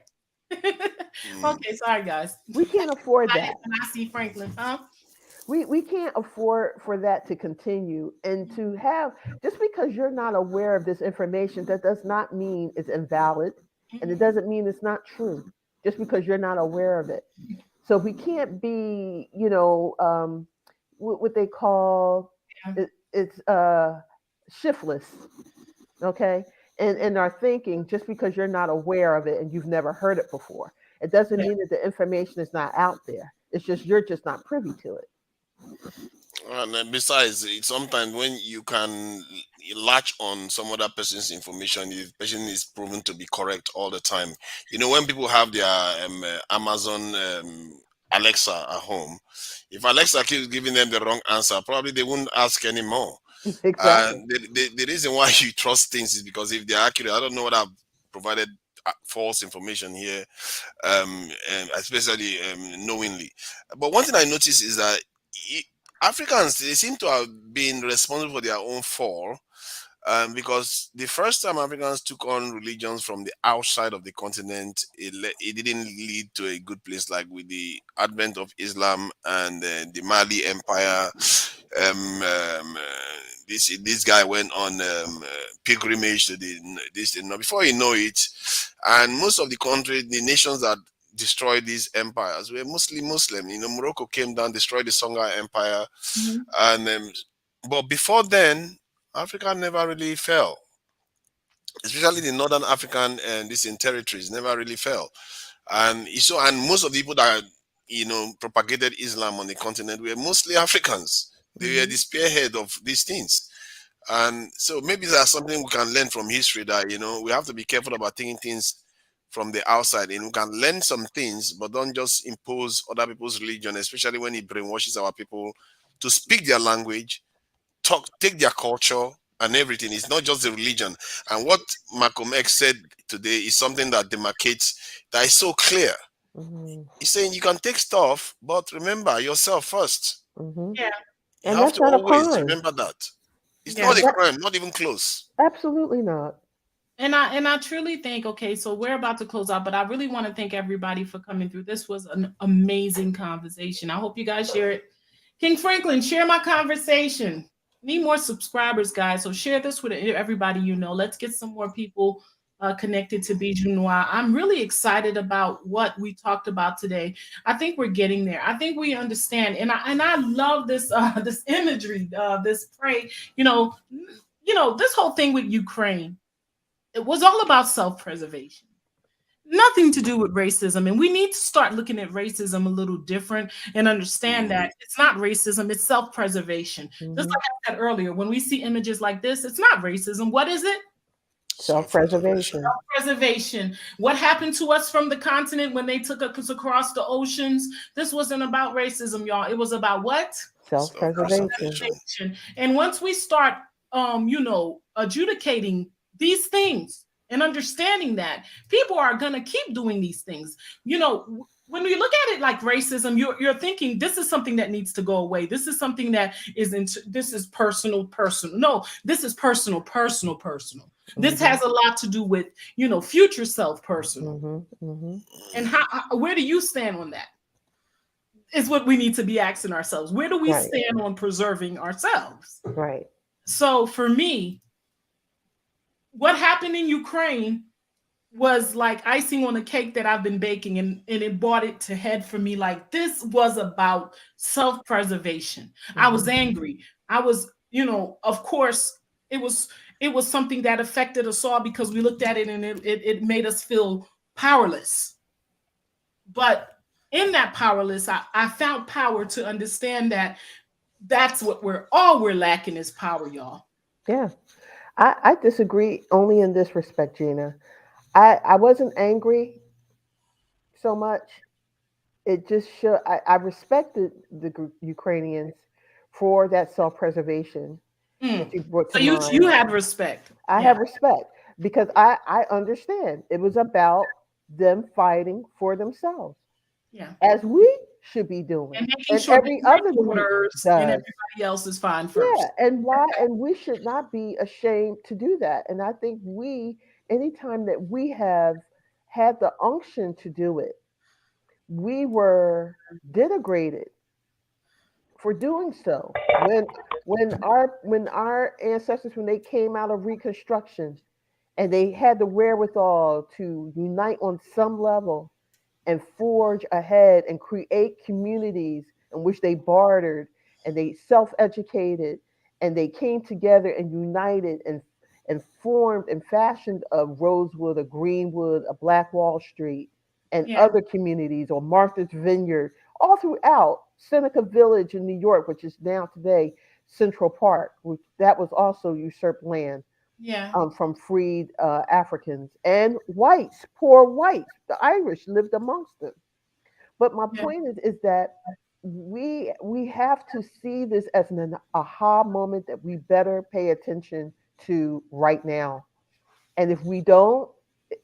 Okay, sorry guys. We can't afford that. I see Franklin, huh? We can't afford for that to continue, and to have, just because you're not aware of this information, that does not mean it's invalid, and it doesn't mean it's not true, just because you're not aware of it. So we can't be, what they call it's shiftless, okay? And our thinking, just because you're not aware of it and you've never heard it before, it doesn't mean that the information is not out there. It's just you're just not privy to it. And then besides, sometimes when you can latch on some other person's information, if the person is proven to be correct all the time. When people have their Amazon Alexa at home, if Alexa keeps giving them the wrong answer, probably they won't ask anymore. Exactly. The reason why you trust things is because if they're accurate, I don't know what I've provided false information here, especially knowingly. But one thing I noticed is that Africans, they seem to have been responsible for their own fall, because the first time Africans took on religions from the outside of the continent, it didn't lead to a good place, like with the advent of Islam and the Mali Empire. This guy went on pilgrimage to this. Before you know it, and most of the countries, the nations that destroyed these empires were mostly Muslim. Morocco came down, destroyed the Songhai Empire, and but before then, Africa never really fell. Especially the northern African and these territories never really fell, and most of the people that propagated Islam on the continent were mostly Africans. They were the spearhead of these things. And so maybe that's something we can learn from history, that we have to be careful about taking things from the outside, and we can learn some things, but don't just impose other people's religion, especially when it brainwashes our people to speak their language, take their culture and everything. It's not just the religion. And what Malcolm X said today is something that demarcates, that is so clear. He's saying you can take stuff, but remember yourself first. Yeah. You have to always remember that. It's not a crime, not even close. Absolutely not. And I truly think, okay, so we're about to close out, but I really want to thank everybody for coming through. This was an amazing conversation. I hope you guys share it. King Franklin, share my conversation. Need more subscribers, guys. So share this with everybody you know. Let's get some more people connected to Bijou Noir. I'm really excited about what we talked about today. I think we're getting there. I think we understand, and I love this this imagery, this pray. This whole thing with Ukraine. It was all about self-preservation. Nothing to do with racism. And we need to start looking at racism a little different and understand that it's not racism, it's self-preservation. Just like I said earlier, when we see images like this, it's not racism. What is it? Self-preservation. Self-preservation. What happened to us from the continent when they took us across the oceans? This wasn't about racism, y'all. It was about what? Self-preservation. And once we start adjudicating these things and understanding that, people are going to keep doing these things. When we look at it like racism, you're thinking this is something that needs to go away. This is something that this is personal. No, this is personal. This has a lot to do with, future self personal. And where do you stand on that? Is what we need to be asking ourselves. Where do we stand on preserving ourselves? Right. So for me, what happened in Ukraine was like icing on a cake that I've been baking, and it brought it to head for me. Like, this was about self-preservation. I was angry. I was, of course, it was something that affected us all because we looked at it and it made us feel powerless. But in that powerless, I found power to understand that that's what we're lacking is power, y'all. Yeah. I disagree only in this respect, Gina. I wasn't angry so much. It just showed I respected the Ukrainians for that self-preservation that you brought to mind. So you had respect. I have respect because I understand it was about them fighting for themselves. Yeah. As we should be doing. And making sure every other does. And everybody else is fine first. Yeah, and we should not be ashamed to do that. And I think anytime that we have had the unction to do it, we were denigrated for doing so. When our ancestors, when they came out of Reconstruction and they had the wherewithal to unite on some level and forge ahead and create communities in which they bartered and they self-educated and they came together and united and formed and fashioned a Rosewood, a Greenwood, a Black Wall Street, and other communities, or Martha's Vineyard, all throughout Seneca Village in New York, which is now today Central Park, which that was also usurped land from freed Africans and whites, poor whites. The Irish lived amongst them. But my point is that we have to see this as an aha moment that we better pay attention to right now. And if we don't,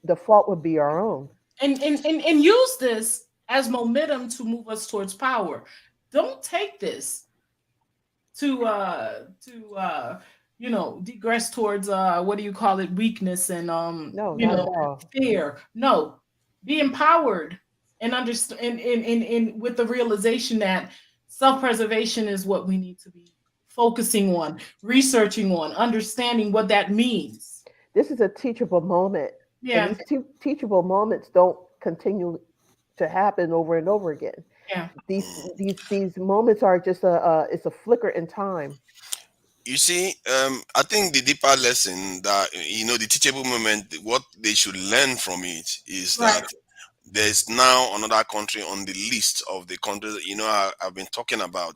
the fault would be our own. And use this as momentum to move us towards power. Don't take this to digress towards what do you call it, weakness and fear. No, be empowered and understand and with the realization that self-preservation is what we need to be focusing on, researching on, understanding what that means. This is a teachable moment. Yeah. And these teachable moments don't continue to happen over and over again. Yeah. These moments are just it's a flicker in time. You see, I think the deeper lesson that, the teachable moment, what they should learn from it is that there's now another country on the list of the countries, I've been talking about,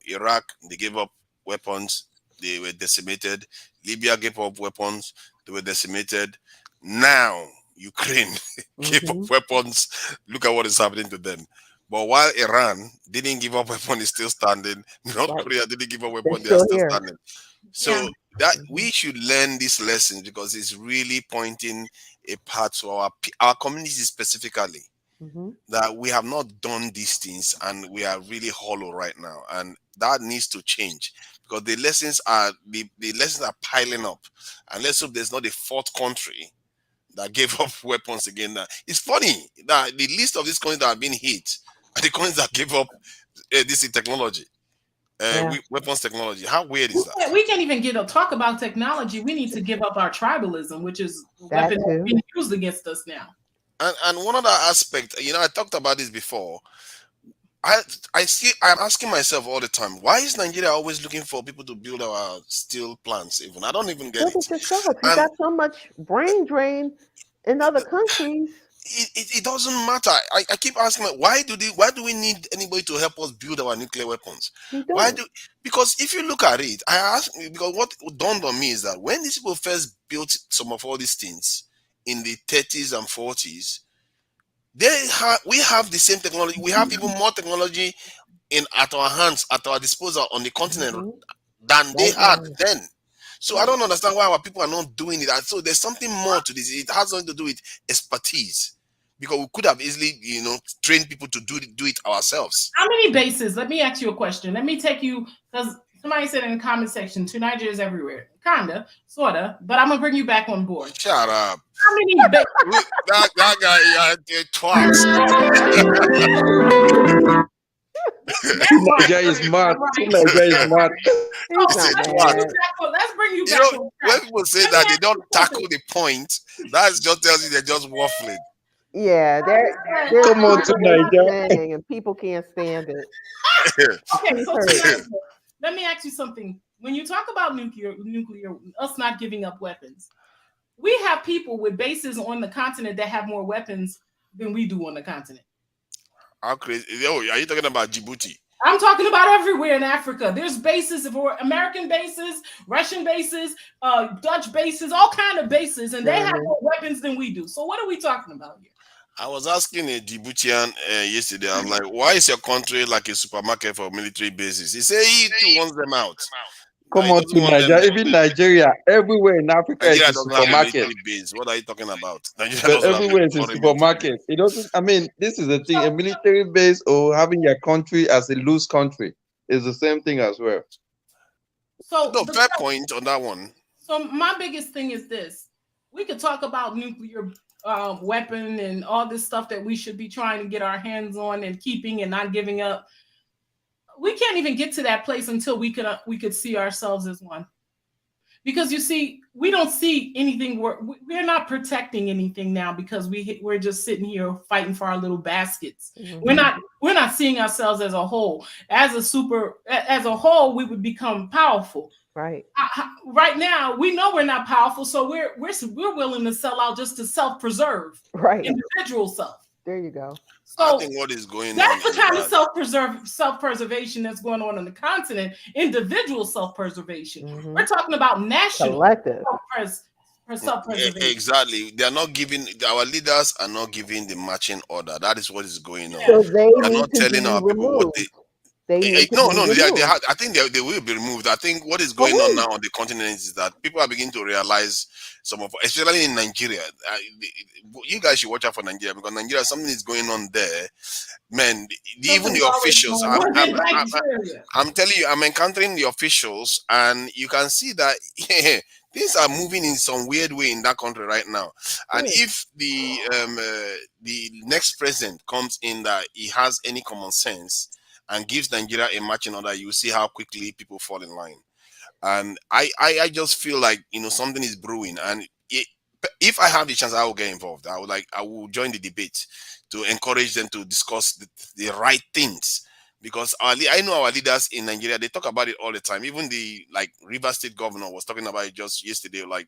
Iraq, they gave up weapons, they were decimated. Libya gave up weapons, they were decimated. Now, Ukraine gave up weapons. Look at what is happening to them. But while Iran didn't give up weapons, is still standing. North Korea didn't give up weapons, they are still standing. So that we should learn these lessons because it's really pointing a path to our communities specifically. That we have not done these things and we are really hollow right now, and that needs to change because the lessons are piling up. And let's hope there's not a fourth country that gave up weapons again. It's funny that the list of these countries that have been hit are the countries that gave up this technology, weapons technology. How weird is that? We can't even talk about technology. We need to give up our tribalism, which is the weapon being used against us now. And one other aspect, I talked about this before. I'm asking myself all the time, why is Nigeria always looking for people to build our steel plants? Even I don't even get it. You got so much brain drain in other countries. It doesn't matter. I keep asking, why do we need anybody to help us build our nuclear weapons? Because if you look at it, I ask because what dawned on me is that when these people first built some of all these things in the 30s and 40s, we have the same technology. We have even more technology at our hands, at our disposal on the continent than they had then. So I don't understand why our people are not doing it. And so there's something more to this. It has something to do with expertise. Because we could have easily, trained people to do it ourselves. How many bases? Let me ask you a question. Let me take you, because somebody said in the comment section, 2 Nigerians everywhere. Kinda, sorta, but I'm gonna bring you back on board. Shut up. How many bases? that guy, twice. Nigeria is mad. Nigeria is mad. Let's bring you back. When people say that they don't tackle the point, that just tells you they're just waffling. Yeah, they're come on to Nigeria, and people can't stand it. Okay, so let me ask you something. When you talk about nuclear, us not giving up weapons, we have people with bases on the continent that have more weapons than we do on the continent. How crazy? Oh, are you talking about Djibouti? I'm talking about everywhere in Africa. There's bases for American bases, Russian bases, Dutch bases, all kind of bases, and they have more weapons than we do. So what are we talking about here? I was asking a Djiboutian yesterday. I'm like, why is your country like a supermarket for military bases? He said he too wants them out. Come on to Nigeria. Even Nigeria, everywhere in Africa is a supermarket. Base. What are you talking about? But everywhere is a supermarket. It doesn't. I mean, this is the thing. A military base or having your country as a loose country is the same thing as well. So no, fair point on that one. So my biggest thing is this: we could talk about nuclear weapon and all this stuff that we should be trying to get our hands on and keeping and not giving up. We can't even get to that place until we could see ourselves as one, because you see, we don't see anything. We're not protecting anything now because we're just sitting here fighting for our little baskets. We're not seeing ourselves as a whole. As a whole, we would become powerful. Right. Right now, we know we're not powerful, so we're willing to sell out just to self-preserve. Right. Individual self. There you go. I So think what is going on that's the is kind of that self-preservation that's going on the continent. Individual self-preservation. We're talking about national collective self-preservation. Exactly. They are not giving, our leaders are not giving the marching order. That is what is going on. So they are need not to telling be our people what removed. they need to no, be no, removed. I think they will be removed. I think what is going on now on the continent is that people are beginning to realize some of, especially in Nigeria. You guys should watch out for Nigeria, because Nigeria, something is going on there. Man, even the officials, I'm telling you, I'm encountering the officials, and you can see that things are moving in some weird way in that country right now. And if the next president comes in that he has any common sense and gives Nigeria a marching order, you see how quickly people fall in line. And I just feel like, something is brewing. And if I have the chance, I will get involved. I will join the debate to encourage them to discuss the right things. Because I know our leaders in Nigeria, they talk about it all the time. Even the River State governor was talking about it just yesterday. Like,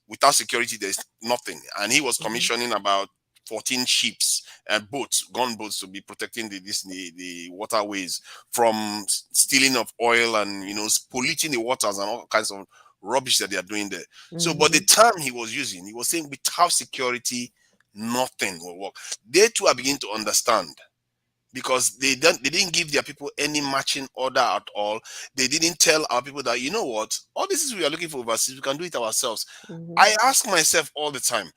without security, there's nothing. And he was commissioning about 14 ships and gunboats to be protecting the waterways from stealing of oil and polluting the waters and all kinds of rubbish that they are doing there. So, but the term he was using, he was saying without security, nothing will work. They too are beginning to understand, because they didn't give their people any marching order at all. They didn't tell our people that, you know what, all this is we are looking for overseas, we can do it ourselves. I ask myself all the time,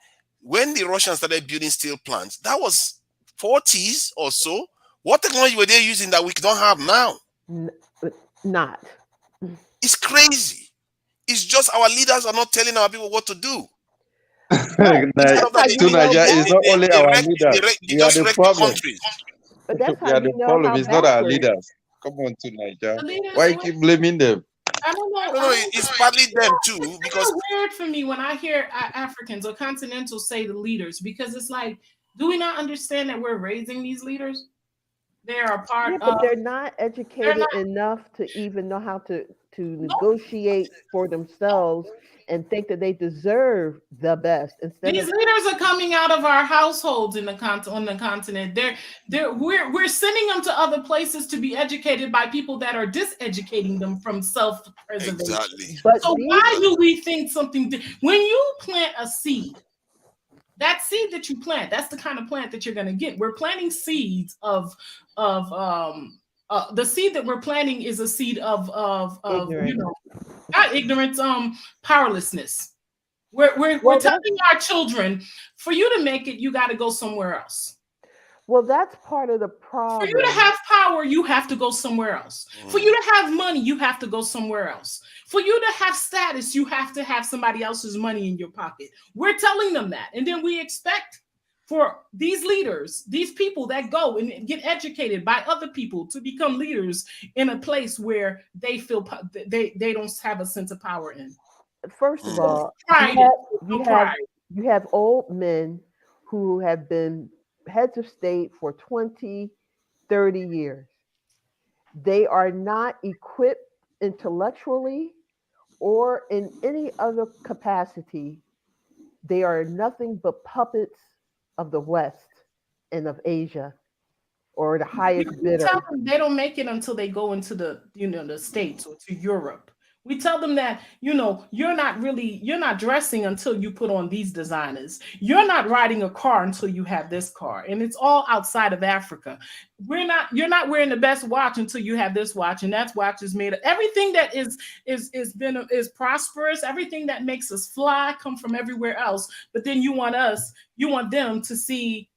when the Russians started building steel plants, that was 40s or so. What technology were they using that we don't have now? Not. It's crazy. It's just our leaders are not telling our people what to do. Nigeria is not only our leaders. We are the problem. But that's we are the problem. It's not our leaders. Come on to Nigeria. Why you keep blaming them? I don't know. It's partly them too. Because it's weird for me when I hear Africans or continentals say the leaders, because it's like, do we not understand that we're raising these leaders? They are a part of. But they're not educated enough to even know how to negotiate for themselves and think that they deserve the best. These leaders are coming out of our households on the continent. We're sending them to other places to be educated by people that are diseducating them from self-preservation. Exactly. So why do we think something? When you plant a seed, that seed that you plant, that's the kind of plant that you're going to get. We're planting seeds of the seed that we're planting is a seed of not ignorance, powerlessness. We're telling our children, for you to make it, you got to go somewhere else. Well, that's part of the problem. For you to have power, you have to go somewhere else. For you to have money, you have to go somewhere else. For you to have status, you have to have somebody else's money in your pocket. We're telling them that. And then we expect for these leaders, these people that go and get educated by other people to become leaders in a place where they feel they don't have a sense of power in. First of all, you have old men who have been heads of state for 20, 30 years. They are not equipped intellectually or in any other capacity. They are nothing but puppets of the West and of Asia, or the highest bidder. Tell them they don't make it until they go into the States or to Europe. We tell them that, you're not dressing until you put on these designers. You're not riding a car until you have this car. And it's all outside of Africa. You're not wearing the best watch until you have this watch. And that watch is made of everything that is prosperous, everything that makes us fly come from everywhere else. But then you want them to see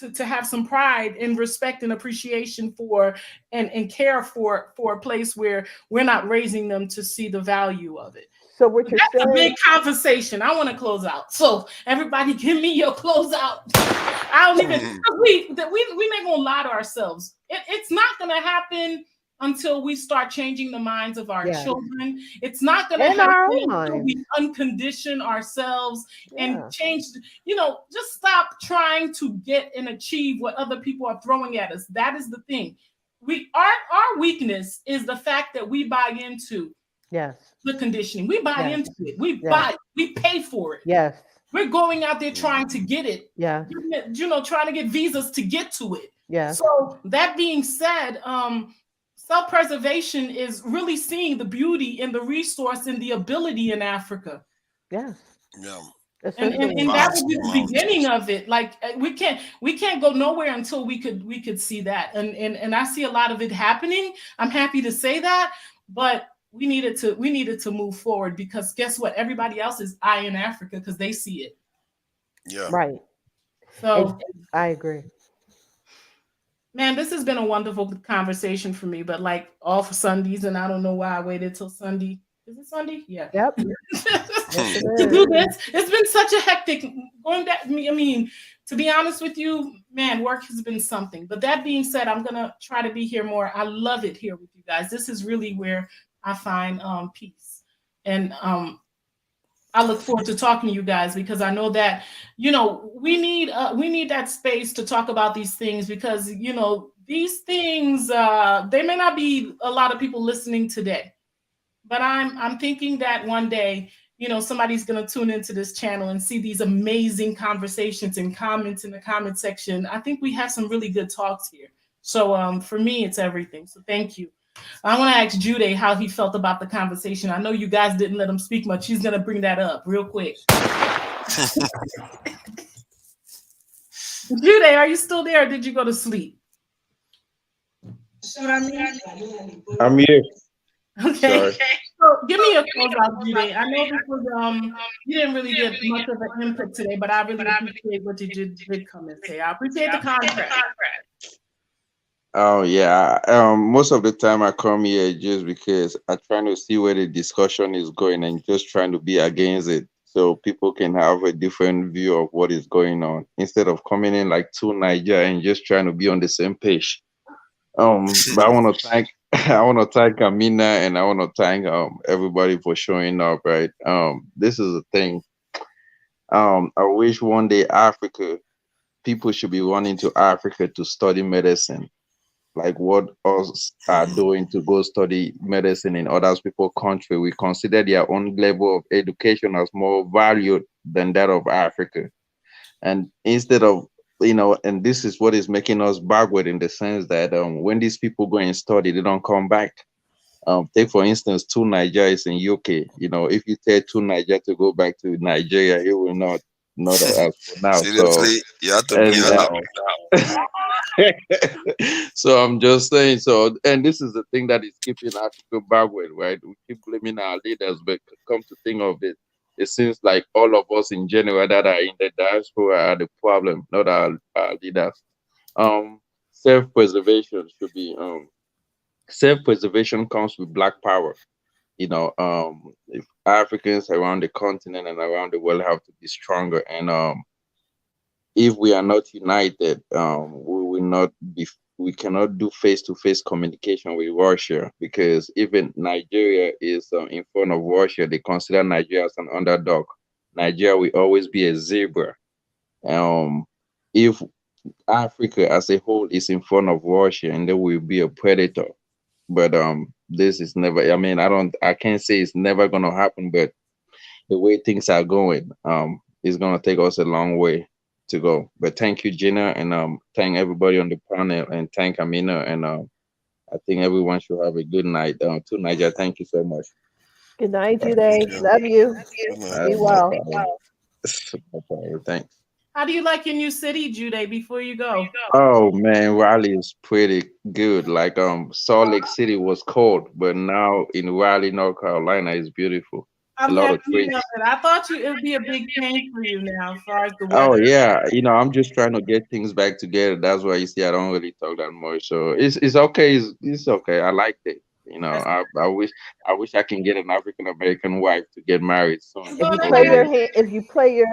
to have some pride and respect and appreciation for and care for a place where we're not raising them to see the value of it. So what you're saying, a big conversation. I want to close out. So everybody give me your close out. I don't even we not gonna lie to ourselves. It's not gonna happen until we start changing the minds of our children. It's not going to happen until we uncondition ourselves and change, just stop trying to get and achieve what other people are throwing at us. That is the thing. Our weakness is the fact that we buy into Yes. The conditioning. We buy Yes. into it. We Yes. buy it. We pay for it. Yes. We're going out there trying to get it. Yeah. You know, trying to get visas to get to it. Yes. So that being said, self-preservation is really seeing the beauty and the resource and the ability in Africa. Yes. Yeah. And that would be the beginning of it. Like we can't go nowhere until we could see that. And I see a lot of it happening. I'm happy to say that, but we needed to move forward, because guess what? Everybody else is eyeing Africa because they see it. Yeah. Right. So I agree. Man, this has been a wonderful conversation for me, but like all for Sundays, and I don't know why I waited till Sunday. Is it Sunday? Yeah. Yep. To do this. It's been such a hectic going back. I mean, to be honest with you, man, work has been something. But that being said, I'm gonna try to be here more. I love it here with you guys. This is really where I find peace. And I look forward to talking to you guys, because I know that, you know, we need that space to talk about these things, because, you know, these things, they may not be a lot of people listening today, but I'm thinking that one day, you know, somebody's going to tune into this channel and see these amazing conversations and comments in the comment section. I think we have some really good talks here. So for me, it's everything. So thank you. I want to ask Jude how he felt about the conversation. I know you guys didn't let him speak much. He's going to bring that up real quick. Jude, are you still there, or did you go to sleep? I'm here. Okay. So give me a close out, Jude. I know this was you didn't really get much of an input today, but I really appreciate what you did come and say. I appreciate the contract. Oh yeah. Most of the time I come here just because I'm trying to see where the discussion is going and just trying to be against it, so people can have a different view of what is going on, instead of coming in like two Niger and just trying to be on the same page. But I want to thank Amina, and I want to thank everybody for showing up. Right. This is the thing. I wish one day people should be running to Africa to study medicine, like what us are doing to go study medicine in other people's country. We consider their own level of education as more valued than that of Africa. And instead of, you know, and this is what is making us backward, in the sense that when these people go and study, they don't come back. Take for instance, two Nigerians in UK. You know, if you tell two Niger to go back to Nigeria, he will not as for now. Seriously, you have to bring that up. So I'm just saying, and this is the thing that is keeping Africa backward, right? We keep blaming our leaders, but come to think of it, it seems like all of us in general that are in the diaspora are the problem, not our leaders. Self-preservation should be self-preservation comes with Black power. You know, if Africans around the continent and around the world have to be stronger, and if we are not united, we cannot do face-to-face communication with Russia, because even Nigeria is in front of Russia. They consider Nigeria as an underdog. Nigeria will always be a zebra. If Africa as a whole is in front of Russia, and there will be a predator. But this is never, I can't say it's never gonna happen, but the way things are going, it's gonna take us a long way to go. But thank you, Gina, and thank everybody on the panel, and thank Amina, and I think everyone should have a good night. To Niger, thank you so much. Good night, Jude. Love you. Be well. No problem. Thanks. How do you like your new city, Jude, before you go? Oh man, Raleigh is pretty good. Like Salt Lake City was cold, but now in Raleigh, North Carolina, is beautiful. I'm a lot happy of to trees. know that. I thought it would be a big change for you now, as far as the Oh weather. yeah, I'm just trying to get things back together. That's why you see I don't really talk that much. So it's okay. It's okay. I liked it. I wish I can get an African American wife to get married soon. If you play your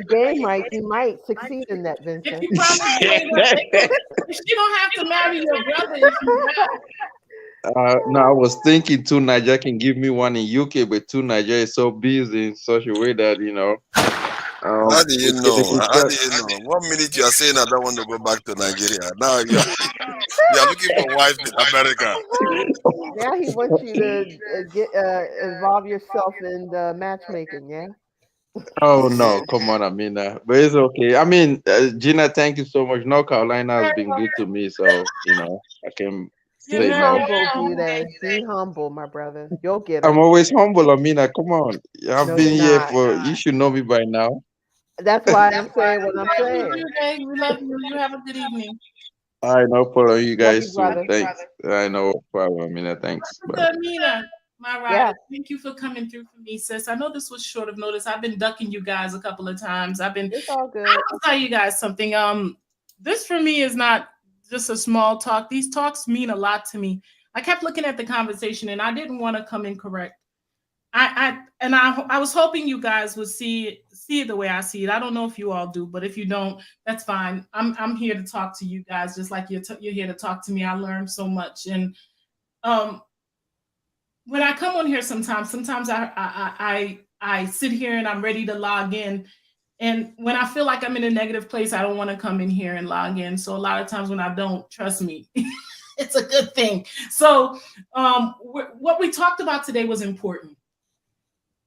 game right, you might succeed in that, Vincent. If you promise you don't have to marry your brother if you die. No, I was thinking two Niger can give me one in UK, but two Niger is so busy in such a way that How do you know? it's How do you know? 1 minute you are saying I don't want to go back to Nigeria. Now you are looking for wives in America. Now he wants you to get involve yourself in the matchmaking. Yeah. Oh no, come on, Amina. But it's okay. I mean, Gina, thank you so much. North Carolina has been good to me, so I can Be say no. humble, Be humble, my brother. You'll get I'm her. always humble, Amina. Come on. I've No, been you're here not. you should know me by now. That's why I'm saying what I'm We saying. do, babe. We love you. You have a good evening. I know follow you Love you, guys too. brother. Thanks. I know problem, Amina. Thanks. Bye. Amina, my rider, Yeah. thank you for coming through for me, sis. I know this was short of notice. I've been ducking you guys a couple of times. It's all good. I'll tell you guys something. This for me is not just a small talk. These talks mean a lot to me. I kept looking at the conversation and I didn't want to come incorrect. I was hoping you guys would see it the way I see it. I don't know if you all do, but if you don't, that's fine. I'm here to talk to you guys, just like you're here to talk to me. I learned so much, and when I come on here, sometimes I sit here and I'm ready to log in, and when I feel like I'm in a negative place, I don't want to come in here and log in. So a lot of times when I don't, trust me, it's a good thing. So what we talked about today was important.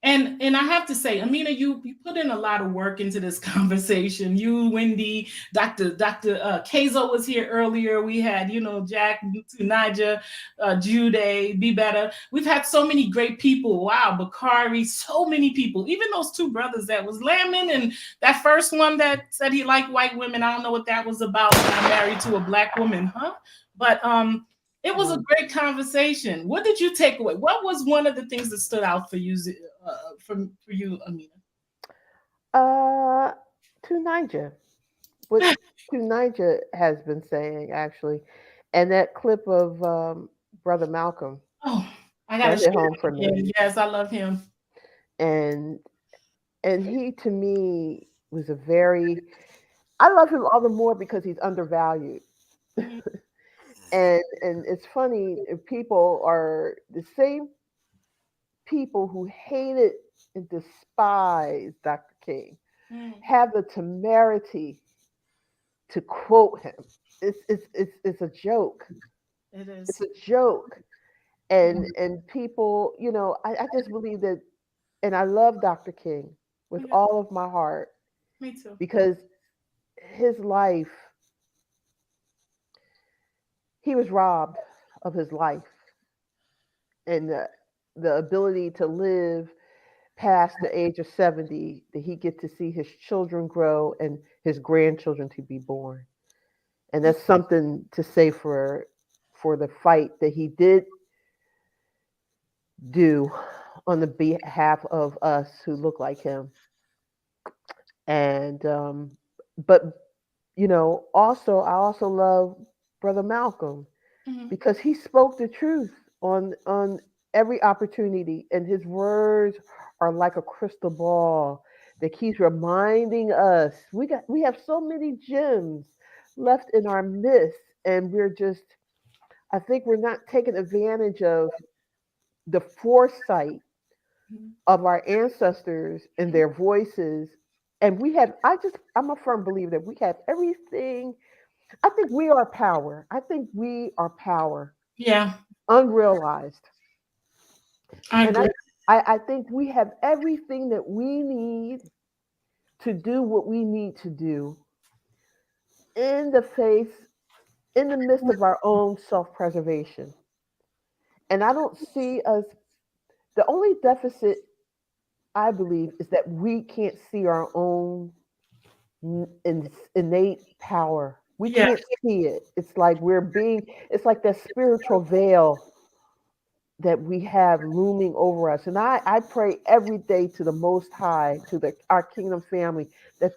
And I have to say, Amina, you put in a lot of work into this conversation. You, Wendy, Dr. Kazo was here earlier. We had, Jack, Tunija, Jude, Be Better. We've had so many great people. Wow, Bakari, so many people. Even those two brothers that was lambing, and that first one that said he liked white women. I don't know what that was about. Got married to a black woman, huh? But it was a great conversation. What did you take away? What was one of the things that stood out for you, for you, Amina? Tunija. What Tunija has been saying, actually, and that clip of Brother Malcolm. Oh, I got to hit home for me. Yes, I love him. And he, to me, was a very. I love him all the more because he's undervalued. And it's funny, if people are the same people who hated and despised Dr. King have the temerity to quote him. It's a joke. It is. It's a joke. And people, I just believe that, and I love Dr. King with all of my heart. Me too. Because his life, he was robbed of his life and the ability to live past the age of 70, that he get to see his children grow and his grandchildren to be born. And that's something to say for the fight that he did do on the behalf of us who look like him. And but also I also love Brother Malcolm because he spoke the truth on every opportunity, and his words are like a crystal ball that keeps reminding us we have so many gems left in our midst, and I think we're not taking advantage of the foresight of our ancestors and their voices. And I'm a firm believer that we have everything. I think we are power. Yeah. Unrealized. I agree. I think we have everything that we need to do what we need to do in the midst of our own self-preservation. And I don't see us, the only deficit I believe is that we can't see our own innate power. We can't see it. It's like it's like that spiritual veil that we have looming over us. And I pray every day to the Most High, to our kingdom family, that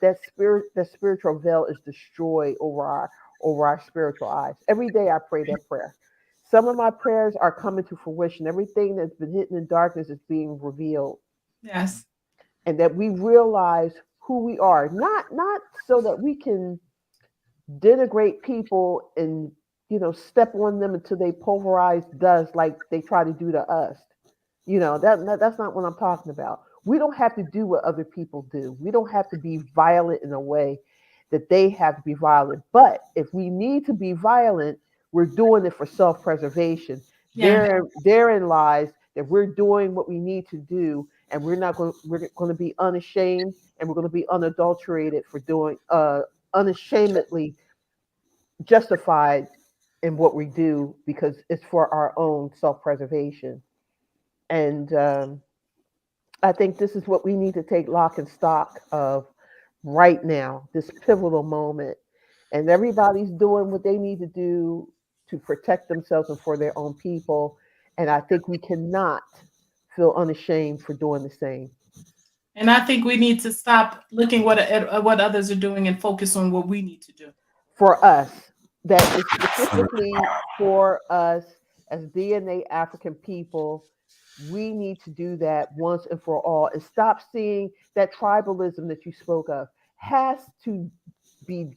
spiritual veil is destroyed over our spiritual eyes. Every day I pray that prayer. Some of my prayers are coming to fruition. Everything that's been hidden in darkness is being revealed. Yes. And that we realize who we are, not so that we can denigrate people and step on them until they pulverize dust like they try to do to us. That's not what I'm talking about. We don't have to do what other people do. We don't have to be violent in a way that they have to be violent. But if we need to be violent, we're doing it for self-preservation. Yeah. Therein lies that we're doing what we need to do, and we're going to be unashamed, and we're going to be unadulterated for doing unashamedly justified in what we do because it's for our own self-preservation. And I think this is what we need to take lock and stock of right now, this pivotal moment. And everybody's doing what they need to do to protect themselves and for their own people. And I think we cannot feel unashamed for doing the same. And I think we need to stop looking at what others are doing and focus on what we need to do. For us, that is specifically for us as DNA African people, we need to do that once and for all and stop seeing that tribalism that you spoke of has to be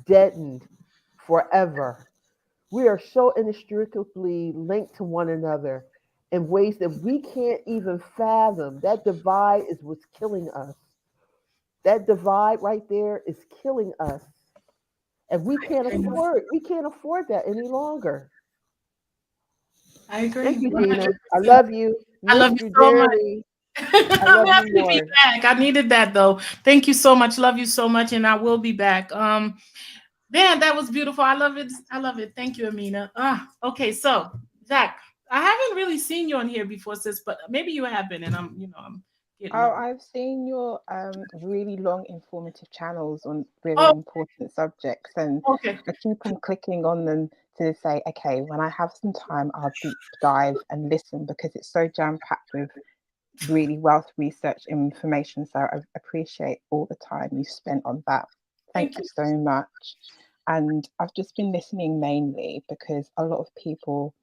deadened forever. We are so inextricably linked to one another in ways that we can't even fathom. That divide is what's killing us. That divide right there is killing us. And we can't afford that any longer. I agree. Thank you, Gina. I love you. I love Miss you you so much. dearly. I'm happy to be back. I needed that though. Thank you so much. Love you so much, and I will be back. Man, that was beautiful. I love it. I love it. Thank you, Amina. Okay, so Zach, I haven't really seen you on here before, sis, but maybe you have been, and I'm getting. Oh, I've seen your really long informative channels on really Oh, important subjects, and okay. I keep on clicking on them to say, okay, when I have some time, I'll deep dive and listen because it's so jam-packed with really wealth research information. So I appreciate all the time you spent on that. Thank you so much. And I've just been listening mainly because a lot of people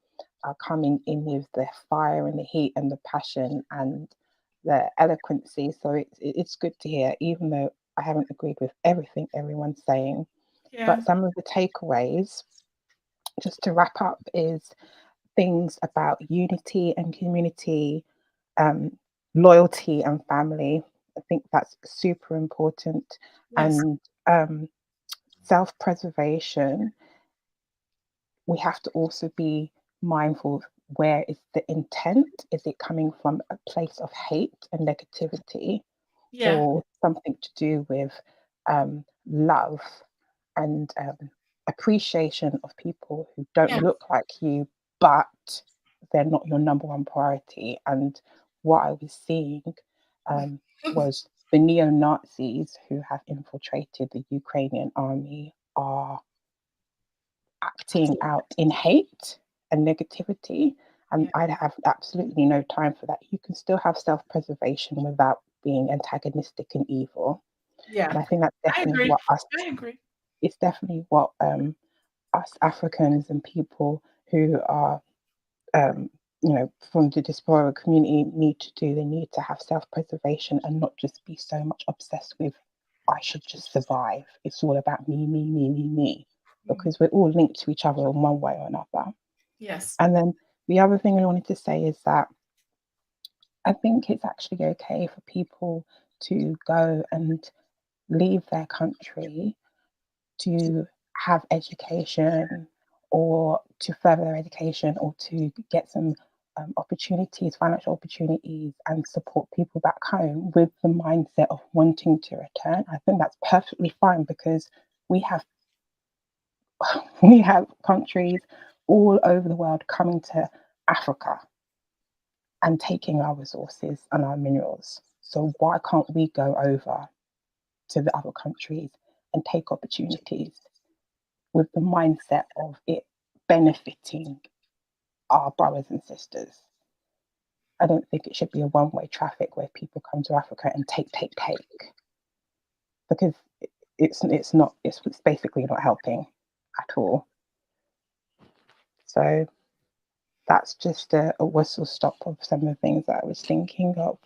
are coming in with the fire and the heat and the passion and the eloquency. So it's good to hear, even though I haven't agreed with everything everyone's saying. Yeah. But some of the takeaways, just to wrap up, is things about unity and community, loyalty and family. I think that's super important. Yes. And self-preservation, we have to also be mindful of where is the intent? Is it coming from a place of hate and negativity, Yeah. or something to do with love and appreciation of people who don't Yeah. look like you, but they're not your number one priority? And what I was seeing was the neo-Nazis who have infiltrated the Ukrainian army are acting out in hate and negativity. And I'd have absolutely no time for that. You can still have self-preservation without being antagonistic and evil. Yeah. And I think that's I definitely agree. what us, I agree. it's definitely what us Africans and people who are, from the diaspora community need to do. They need to have self-preservation and not just be so much obsessed with, I should just survive. It's all about me, me, me, me, me, because we're all linked to each other in one way or another. Yes. And then the other thing I wanted to say is that I think it's actually okay for people to go and leave their country to have education or to further their education or to get some opportunities, financial opportunities, and support people back home with the mindset of wanting to return. I think that's perfectly fine because we have countries all over the world coming to Africa and taking our resources and our minerals. So why can't we go over to the other countries and take opportunities with the mindset of it benefiting our brothers and sisters? I don't think it should be a one-way traffic where people come to Africa and take, because it's basically not helping at all. So that's just a whistle stop of some of the things that I was thinking of.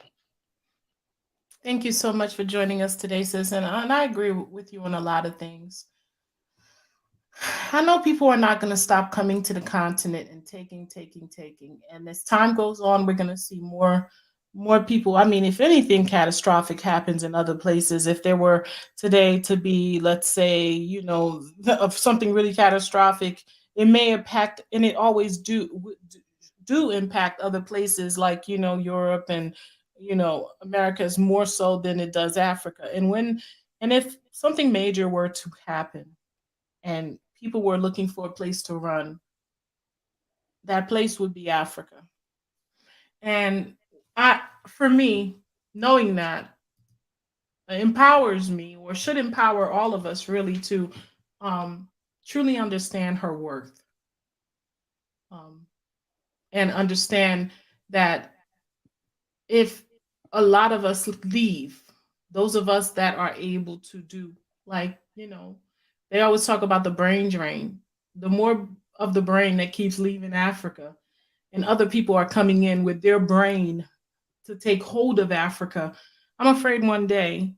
Thank you so much for joining us today, sis. And I agree with you on a lot of things. I know people are not going to stop coming to the continent and taking. And as time goes on, we're going to see more more people, I mean, if anything catastrophic happens in other places, if there were today to be, let's say, of something really catastrophic, it may impact, and it always do impact other places like, Europe and, America is more so than it does Africa. And if something major were to happen and people were looking for a place to run, that place would be Africa. And for me, knowing that empowers me, or should empower all of us really, to um, truly understand her worth, um, and understand that if a lot of us leave, those of us that are able to do, like, they always talk about the brain drain. The more of the brain that keeps leaving Africa, and other people are coming in with their brain to take hold of Africa, I'm afraid one day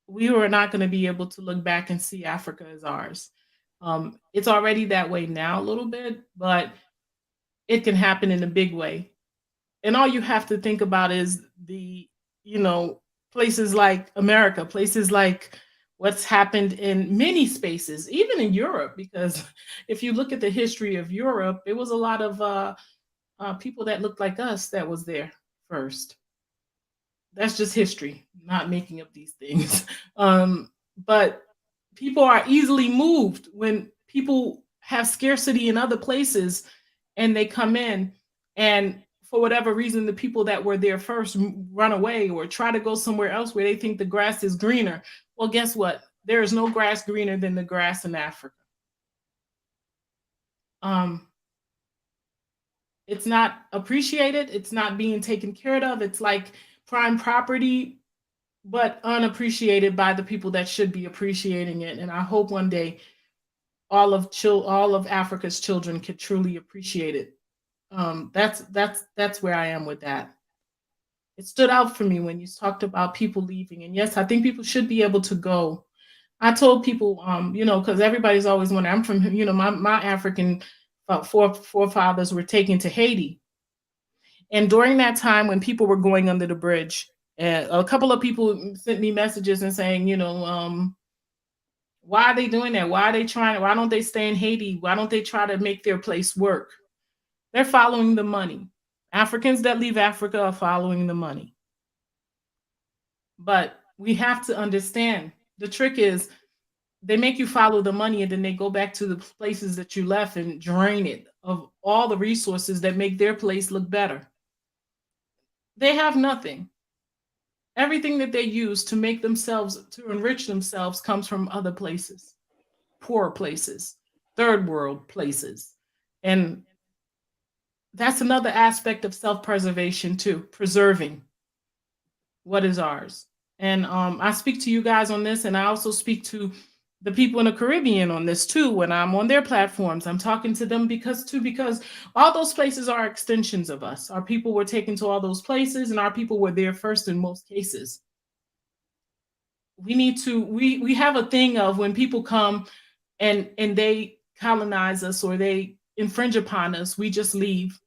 we are not going to be able to look back and see Africa as ours. It's already that way now a little bit, but it can happen in a big way. And all you have to think about is you know, places like America, places like what's happened in many spaces, even in Europe, because if you look at the history of Europe, it was a lot of people that looked like us that was there first. That's just history, not making up these things. But people are easily moved when people have scarcity in other places and they come in, and for whatever reason, the people that were there first run away or try to go somewhere else where they think the grass is greener. Well, guess what? There is no grass greener than the grass in Africa. Um, it's not appreciated. It's not being taken care of. It's like prime property, but unappreciated by the people that should be appreciating it. And I hope one day all of Africa's children could truly appreciate it. That's where I am with that. It stood out for me when you talked about people leaving, and yes, I think people should be able to go. I told people, because everybody's always wondering. I'm from, my African forefathers were taken to Haiti, and during that time when people were going under the bridge, a couple of people sent me messages and saying, why are they doing that? Why are they trying? Why don't they stay in Haiti? Why don't they try to make their place work? They're following the money. Africans that leave Africa are following the money. But we have to understand, the trick is they make you follow the money, and then they go back to the places that you left and drain it of all the resources that make their place look better. They have nothing. Everything that they use to make themselves, to enrich themselves, comes from other places, poor places, third world places. And that's another aspect of self-preservation too, preserving what is ours. And I speak to you guys on this, and I also speak to the people in the Caribbean on this too. When I'm on their platforms, I'm talking to them because all those places are extensions of us. Our people were taken to all those places, and our people were there first in most cases. We have a thing of when people come and they colonize us or they infringe upon us, we just leave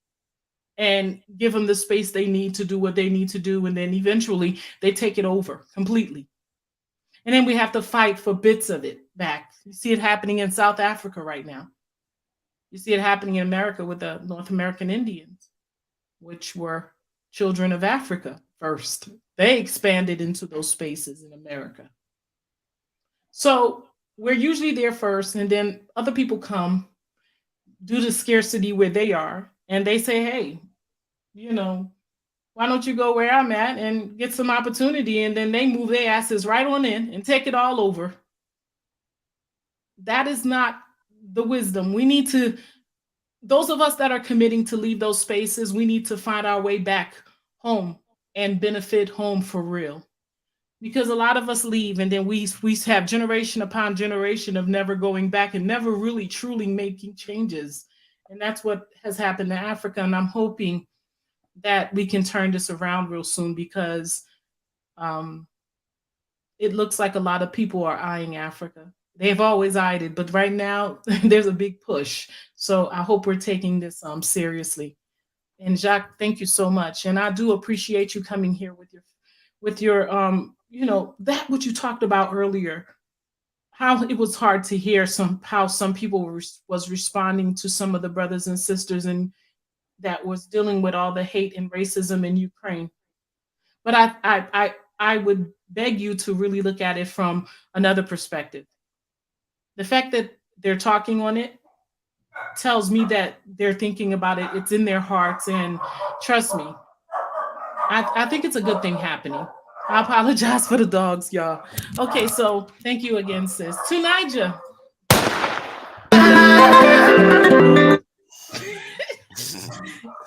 and give them the space they need to do what they need to do, and then eventually they take it over completely. And then we have to fight for bits of it back. You see it happening in South Africa right now. You see it happening in America with the North American Indians, which were children of Africa first. They expanded into those spaces in America. So we're usually there first, and then other people come due to scarcity where they are, and they say, hey, why don't you go where I'm at and get some opportunity? And then they move their asses right on in and take it all over. That is not the wisdom. We need to, those of us that are committing to leave those spaces, we need to find our way back home and benefit home for real. Because a lot of us leave, and then we have generation upon generation of never going back and never really truly making changes. And that's what has happened to Africa. And I'm hoping that we can turn this around real soon, because it looks like a lot of people are eyeing Africa. They've always eyed it, but right now there's a big push. So I hope we're taking this seriously. And Jacques, thank you so much. And I do appreciate you coming here with your that what you talked about earlier, how it was hard to hear how some people was responding to some of the brothers and sisters and that was dealing with all the hate and racism in Ukraine. But I would beg you to really look at it from another perspective. The fact that they're talking on it tells me that they're thinking about it. It's in their hearts, and trust me, I think it's a good thing happening. I apologize for the dogs, y'all. Okay, so thank you again, sis. To Niger.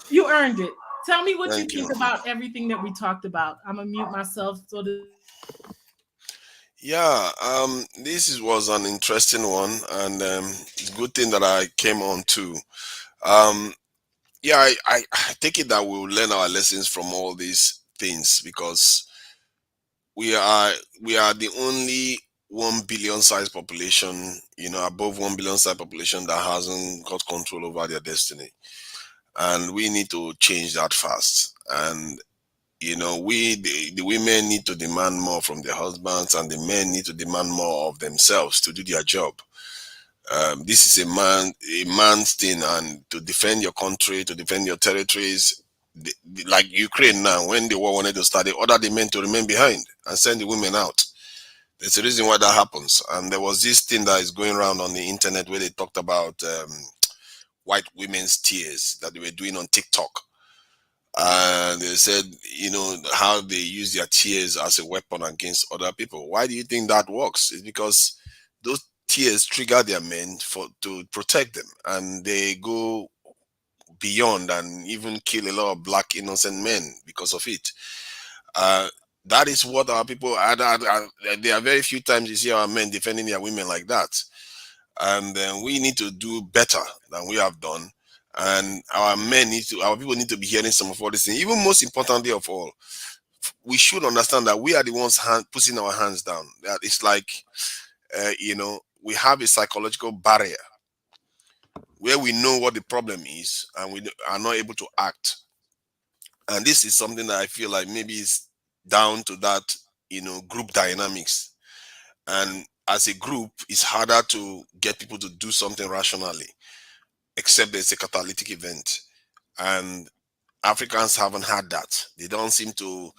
You earned it. Tell me what Thank you think you. about everything that we talked about. I'm gonna mute myself so that. Yeah, was an interesting one, and it's a good thing that I came on too. Um, yeah, I take it that we'll learn our lessons from all these things because we are we are the only 1 billion size population, above 1 billion size population that hasn't got control over their destiny, and we need to change that fast. And the women need to demand more from their husbands, and the men need to demand more of themselves to do their job. This is a man's thing, and to defend your country, to defend your territories. Like Ukraine now, when the war wanted to start, they ordered the men to remain behind and send the women out. There's a reason why that happens. And there was this thing that is going around on the internet where they talked about white women's tears that they were doing on TikTok. And they said, how they use their tears as a weapon against other people. Why do you think that works? It's because those tears trigger their men to protect them, and they go beyond and even kill a lot of black innocent men because of it. Uh, that is what our people there are very few times you see our men defending their women like that, and we need to do better than we have done. And our people need to be hearing some of all these things. Even most importantly of all, we should understand that we are the ones putting our hands down. That it's like, we have a psychological barrier where we know what the problem is and we are not able to act. And this is something that I feel like maybe is down to that, group dynamics. And as a group, it's harder to get people to do something rationally, except there's a catalytic event. And Africans haven't had that. They don't seem to,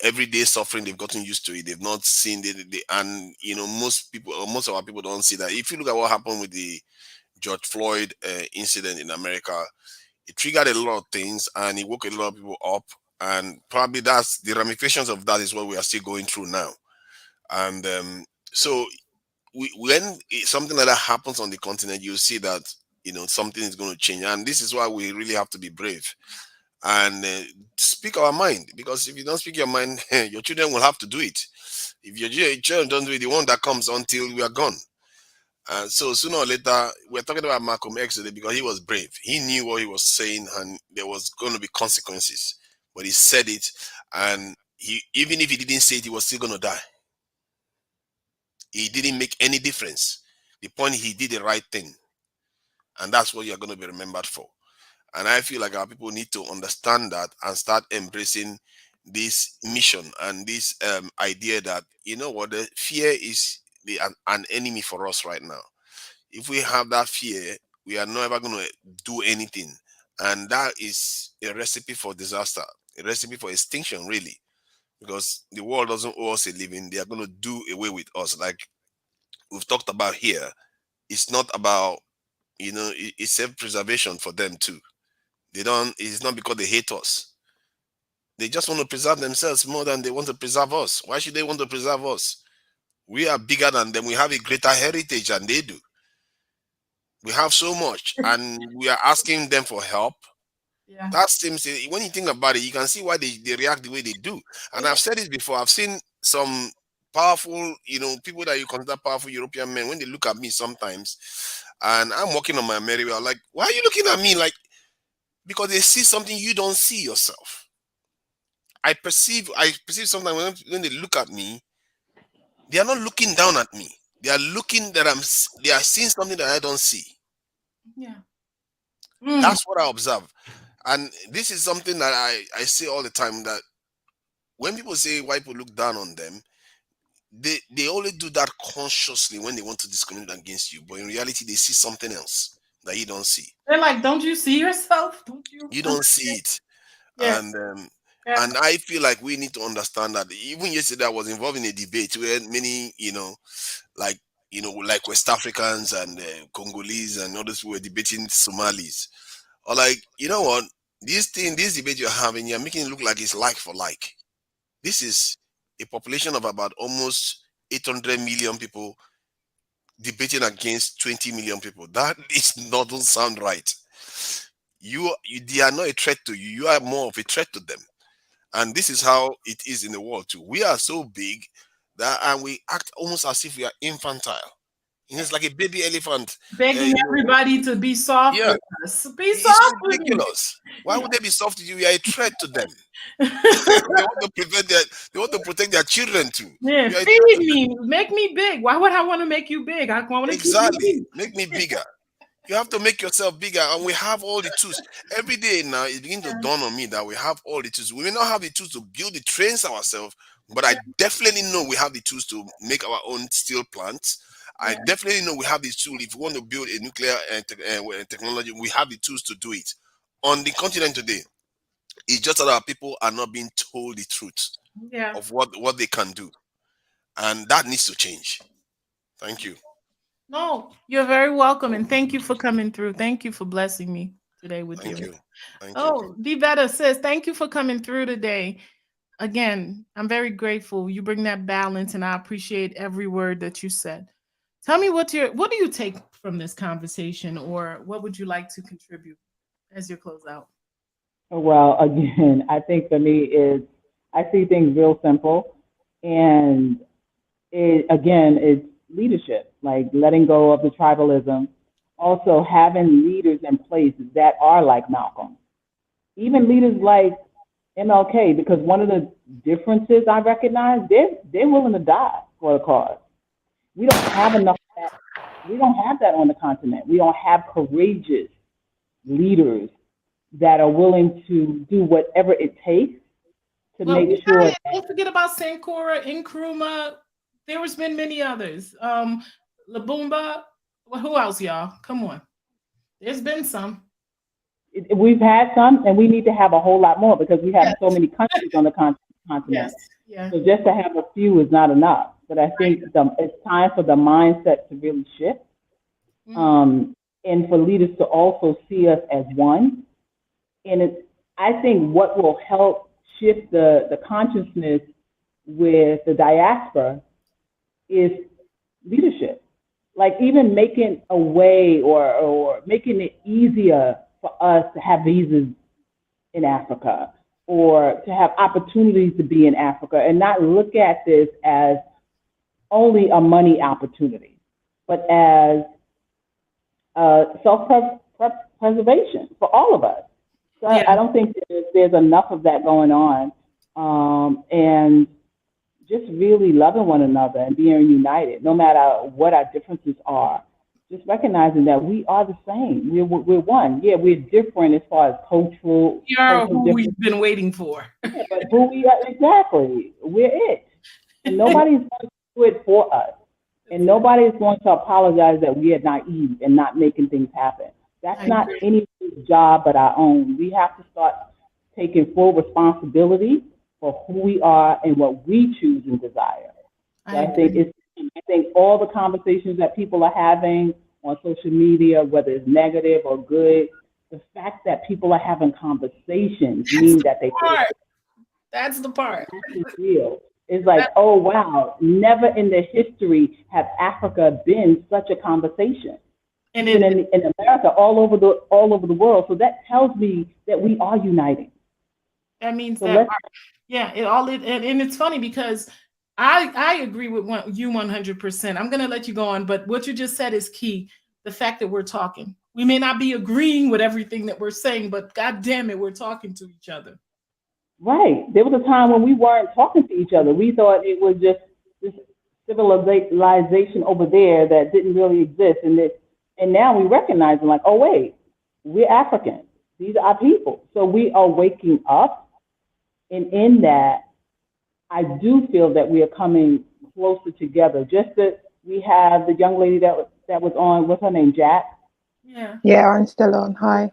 everyday suffering, they've gotten used to it. They've not seen and most of our people don't see that. If you look at what happened with the George Floyd incident in America, it triggered a lot of things and it woke a lot of people up. And probably that's the ramifications of that is what we are still going through now. And so when something like that happens on the continent, you see that something is going to change. And this is why we really have to be brave and speak our mind, because if you don't speak your mind, your children will have to do it. If your children don't do it, the one that comes until we are gone. So sooner or later, we're talking about Malcolm X today because he was brave. He knew what he was saying, and there was going to be consequences. But he said it, and even if he didn't say it, he was still going to die. It didn't make any difference. The point, he did the right thing, and that's what you're going to be remembered for. And I feel like our people need to understand that and start embracing this mission and this idea that, the fear is an enemy for us right now. If we have that fear, we are never going to do anything. And that is a recipe for disaster, a recipe for extinction, really. Because the world doesn't owe us a living. They are going to do away with us. Like we've talked about here, it's not about, it's self-preservation for them too. It's not because they hate us. They just want to preserve themselves more than they want to preserve us. Why should they want to preserve us? We are bigger than them. We have a greater heritage than they do. We have so much, and we are asking them for help. Yeah. That seems, when you think about it, you can see why they react the way they do. And I've said it before. I've seen some powerful, people that you consider powerful European men, when they look at me sometimes, and I'm walking on my merry way, I'm like, why are you looking at me? Like, because they see something you don't see yourself. I perceive sometimes when they look at me, they are not looking down at me. They are seeing something that I don't see. Yeah. That's what I observe. And this is something that I say all the time, that when people say white people look down on them, they only do that consciously when they want to discriminate against you. But in reality, they see something else that you don't see. They're like, don't you see yourself? Don't you? You don't see it. Yeah. And I feel like we need to understand that. Even yesterday, I was involved in a debate where many, like like West Africans and Congolese and others were debating Somalis. Or like, you know what? This debate you're having, you're making it look like it's like for like. This is a population of about almost 800 million people debating against 20 million people. That doesn't sound right. They are not a threat to you. You are more of a threat to them. And this is how it is in the world too. We are so big and we act almost as if we are infantile. It's like a baby elephant. Begging everybody to be soft with us. Be soft with me. Ridiculous. Why would they be soft to you? You are a threat to them. They want to protect their children too. Yeah, feed me, make me big. Why would I want to make you big? I want to exactly make me bigger. You have to make yourself bigger, and we have all the tools. Every day now, it begins to dawn on me that we have all the tools. We may not have the tools to build the trains ourselves, but I definitely know we have the tools to make our own steel plants. I definitely know we have the tools. If we want to build a nuclear technology, we have the tools to do it. On the continent today, it's just that our people are not being told the truth of what they can do. And that needs to change. Thank you. No, you're very welcome, and thank you for coming through. Thank you for blessing me today with Thank you. Thank you. Be better, sis. Thank you for coming through today. Again, I'm very grateful. You bring that balance, and I appreciate every word that you said. Tell me what do you take from this conversation, or what would you like to contribute as you close out? Well, again, I think for me is I see things real simple, and it's leadership, like letting go of the tribalism, also having leaders in place that are like Malcolm, even leaders like MLK, because one of the differences I recognize, they're willing to die for a cause. We don't have enough of that. We don't have that on the continent. We don't have courageous leaders that are willing to do whatever it takes to make sure. Don't forget about Sankora, Nkrumah. There has been many others. Labumba. Well, who else, y'all? Come on. There's been some. We've had some, and we need to have a whole lot more because we have so many countries on the continent. Yes. So just to have a few is not enough. But I think it's time for the mindset to really shift, and for leaders to also see us as one. And I think what will help shift the consciousness with the diaspora is leadership. Like even making a way or making it easier for us to have visas in Africa or to have opportunities to be in Africa and not look at this as only a money opportunity, but as self-preservation for all of us. So I don't think there's enough of that going on, and just really loving one another and being united, no matter what our differences are. Just recognizing that we are the same. We're one. Yeah, we're different as far as cultural. We are who we've been waiting for. Yeah, but who we are, exactly. We're it. And nobody's going to do it for us. And nobody is going to apologize that we are naive and not making things happen. That's not anybody's job but our own. We have to start taking full responsibility for who we are and what we choose and desire. So I think all the conversations that people are having on social media, whether it's negative or good, the fact that people are having conversations means that they care. That's the part. That's real. It's like, oh wow, never in the history have Africa been such a conversation. And in America, all over the world. So that tells me that we are uniting. That means and it's funny because I agree with you 100%. I'm going to let you go on, but what you just said is key. The fact that we're talking. We may not be agreeing with everything that we're saying, but God damn it, we're talking to each other. Right. There was a time when we weren't talking to each other. We thought it was just this civilization over there that didn't really exist. And now we recognize, like, oh, wait, we're African. These are our people. So we are waking up, and in that, I do feel that we are coming closer together. Just that we have the young lady that was on, what's her name, Jack? Yeah. Yeah, I'm still on. Hi.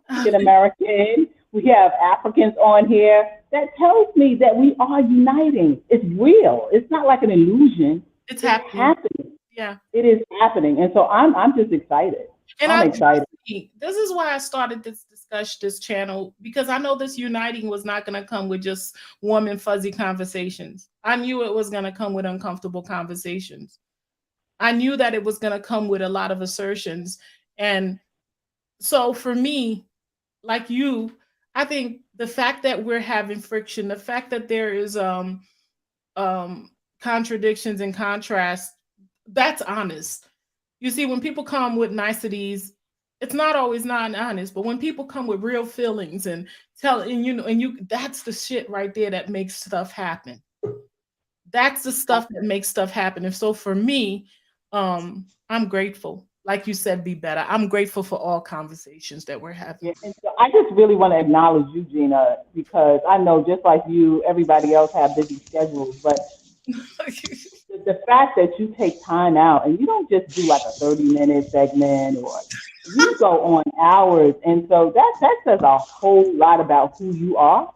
African American. We have Africans on here. That tells me that we are uniting. It's real. It's not like an illusion. It's happening. Yeah. It is happening. And so I'm just excited. And I'm excited. This is why I started this discussion, this channel, because I know this uniting was not going to come with just warm and fuzzy conversations. I knew it was going to come with uncomfortable conversations. I knew that it was going to come with a lot of assertions. And so for me, like you, I think the fact that we're having friction, the fact that there is contradictions and contrast, that's honest. You see, when people come with niceties, it's not always not honest, but when people come with real feelings and that's the shit right there that makes stuff happen. That's the stuff that makes stuff happen. And so for me, I'm grateful. Like you said, be better. I'm grateful for all conversations that we're having. Yeah, and so I just really want to acknowledge you, Gina, because I know just like you, everybody else have busy schedules, but the fact that you take time out and you don't just do like a 30-minute segment, or you go on hours. And so that says a whole lot about who you are.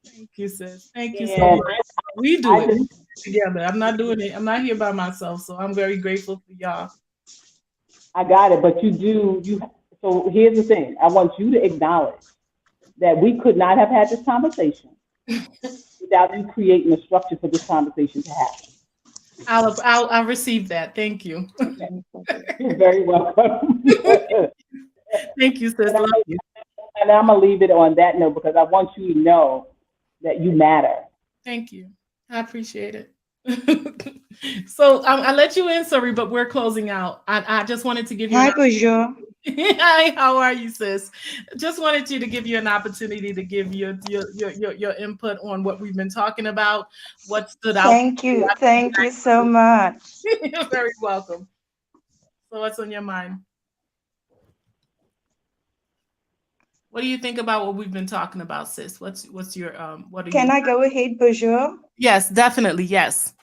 Thank you, sis. Thank you so much. We do it together. I'm not doing it. I'm not here by myself. So I'm very grateful for y'all. I got it. But so here's the thing. I want you to acknowledge that we could not have had this conversation without you creating a structure for this conversation to happen. I'll receive that. Thank you. You're very welcome. Thank you, sis. Love you. And I'm gonna leave it on that note because I want you to know that you matter. Thank you. I appreciate it. So I let you in, sorry, but we're closing out. I just wanted to give you. Hi, Bonjour. Hi, how are you, sis? Just wanted you to give you an opportunity to give your input on what we've been talking about, what stood out. Thank you so much. You're very welcome. So what's on your mind? What do you think about what we've been talking about, sis? What's your what are Can I go ahead, Bonjour? Yes, definitely, yes.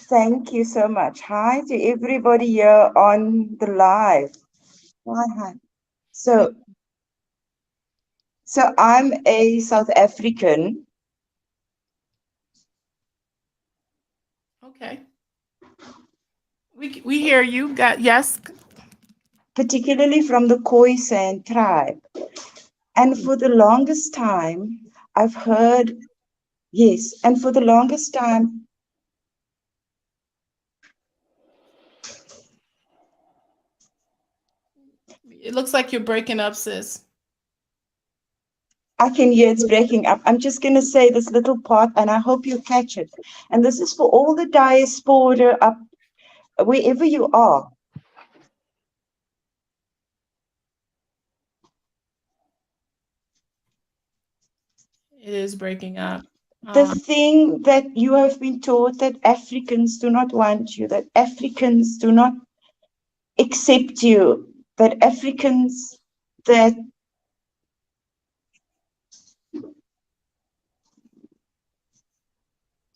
Thank you so much. Hi to everybody here on the live. Hi. So I'm a South African. Okay. We hear you. Yes. Particularly from the Khoisan tribe. And for the longest time, I've heard, yes, and for the longest time, it looks like you're breaking up, sis. I can hear it's breaking up. I'm just going to say this little part, and I hope you catch it. And this is for all the diaspora up wherever you are. It is breaking up. The thing that you have been taught, that Africans do not want you, that Africans do not accept you, that Africans, that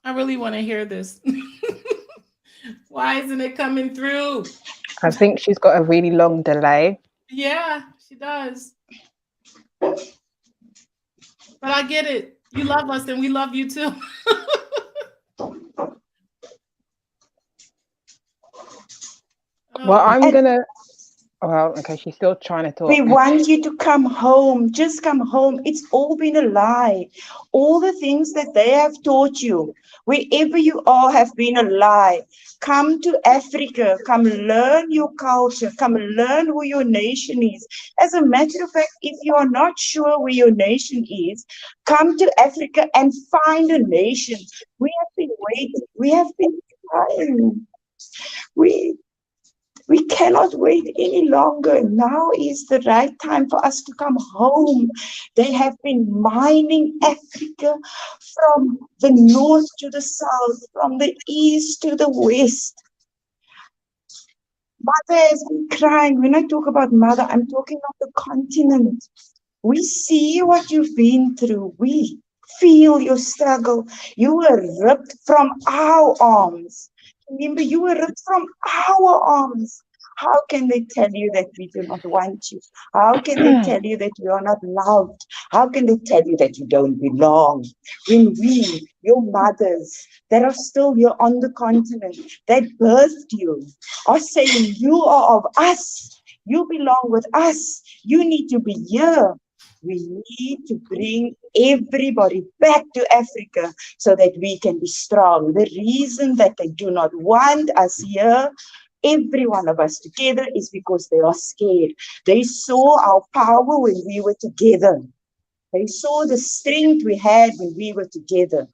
I really want to hear this. Why isn't it coming through? I think she's got a really long delay. Yeah, she does. But I get it. You love us and we love you too. Well, I'm gonna. Well, okay, she's still trying to talk. we want you to come home. Just come home. It's all been a lie. All the things that they have taught you, wherever you are, have been a lie. Come to Africa. Come learn your culture. Come learn who your nation is. As a matter of fact, if you are not sure where your nation is, come to Africa and find a nation. We have been waiting. We have been trying. We cannot wait any longer. Now is the right time for us to come home. They have been mining Africa from the north to the south, from the east to the west. Mother has been crying. When I talk about mother, I'm talking of the continent. We see what you've been through. We feel your struggle. You were ripped from our arms. Remember, you were ripped from our arms. How can they tell you that we do not want you? How can they tell you that you are not loved? How can they tell you that you don't belong? When we, your mothers, that are still here on the continent, that birthed you, are saying you are of us. You belong with us. You need to be here. We need to bring everybody back to Africa so that we can be strong. The reason that they do not want us here, every one of us together, is because they are scared. They saw our power when we were together. They saw the strength we had when we were together.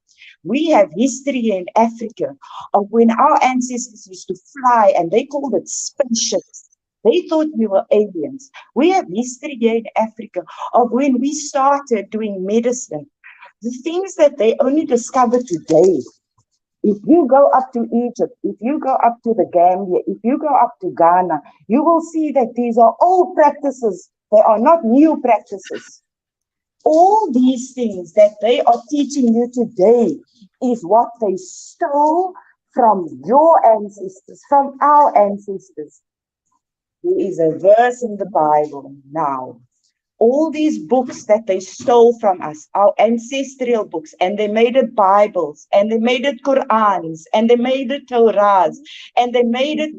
We have history in Africa of when our ancestors used to fly and they called it spaceships. They thought we were aliens. We have history here in Africa of when we started doing medicine. The things that they only discovered today. If you go up to Egypt, if you go up to the Gambia, if you go up to Ghana, you will see that these are old practices. They are not new practices. All these things that they are teaching you today is what they stole from your ancestors, from our ancestors. There is a verse in the Bible now. All these books that they stole from us, our ancestral books, and they made it Bibles, and they made it Qurans, and they made it Torahs, and they made it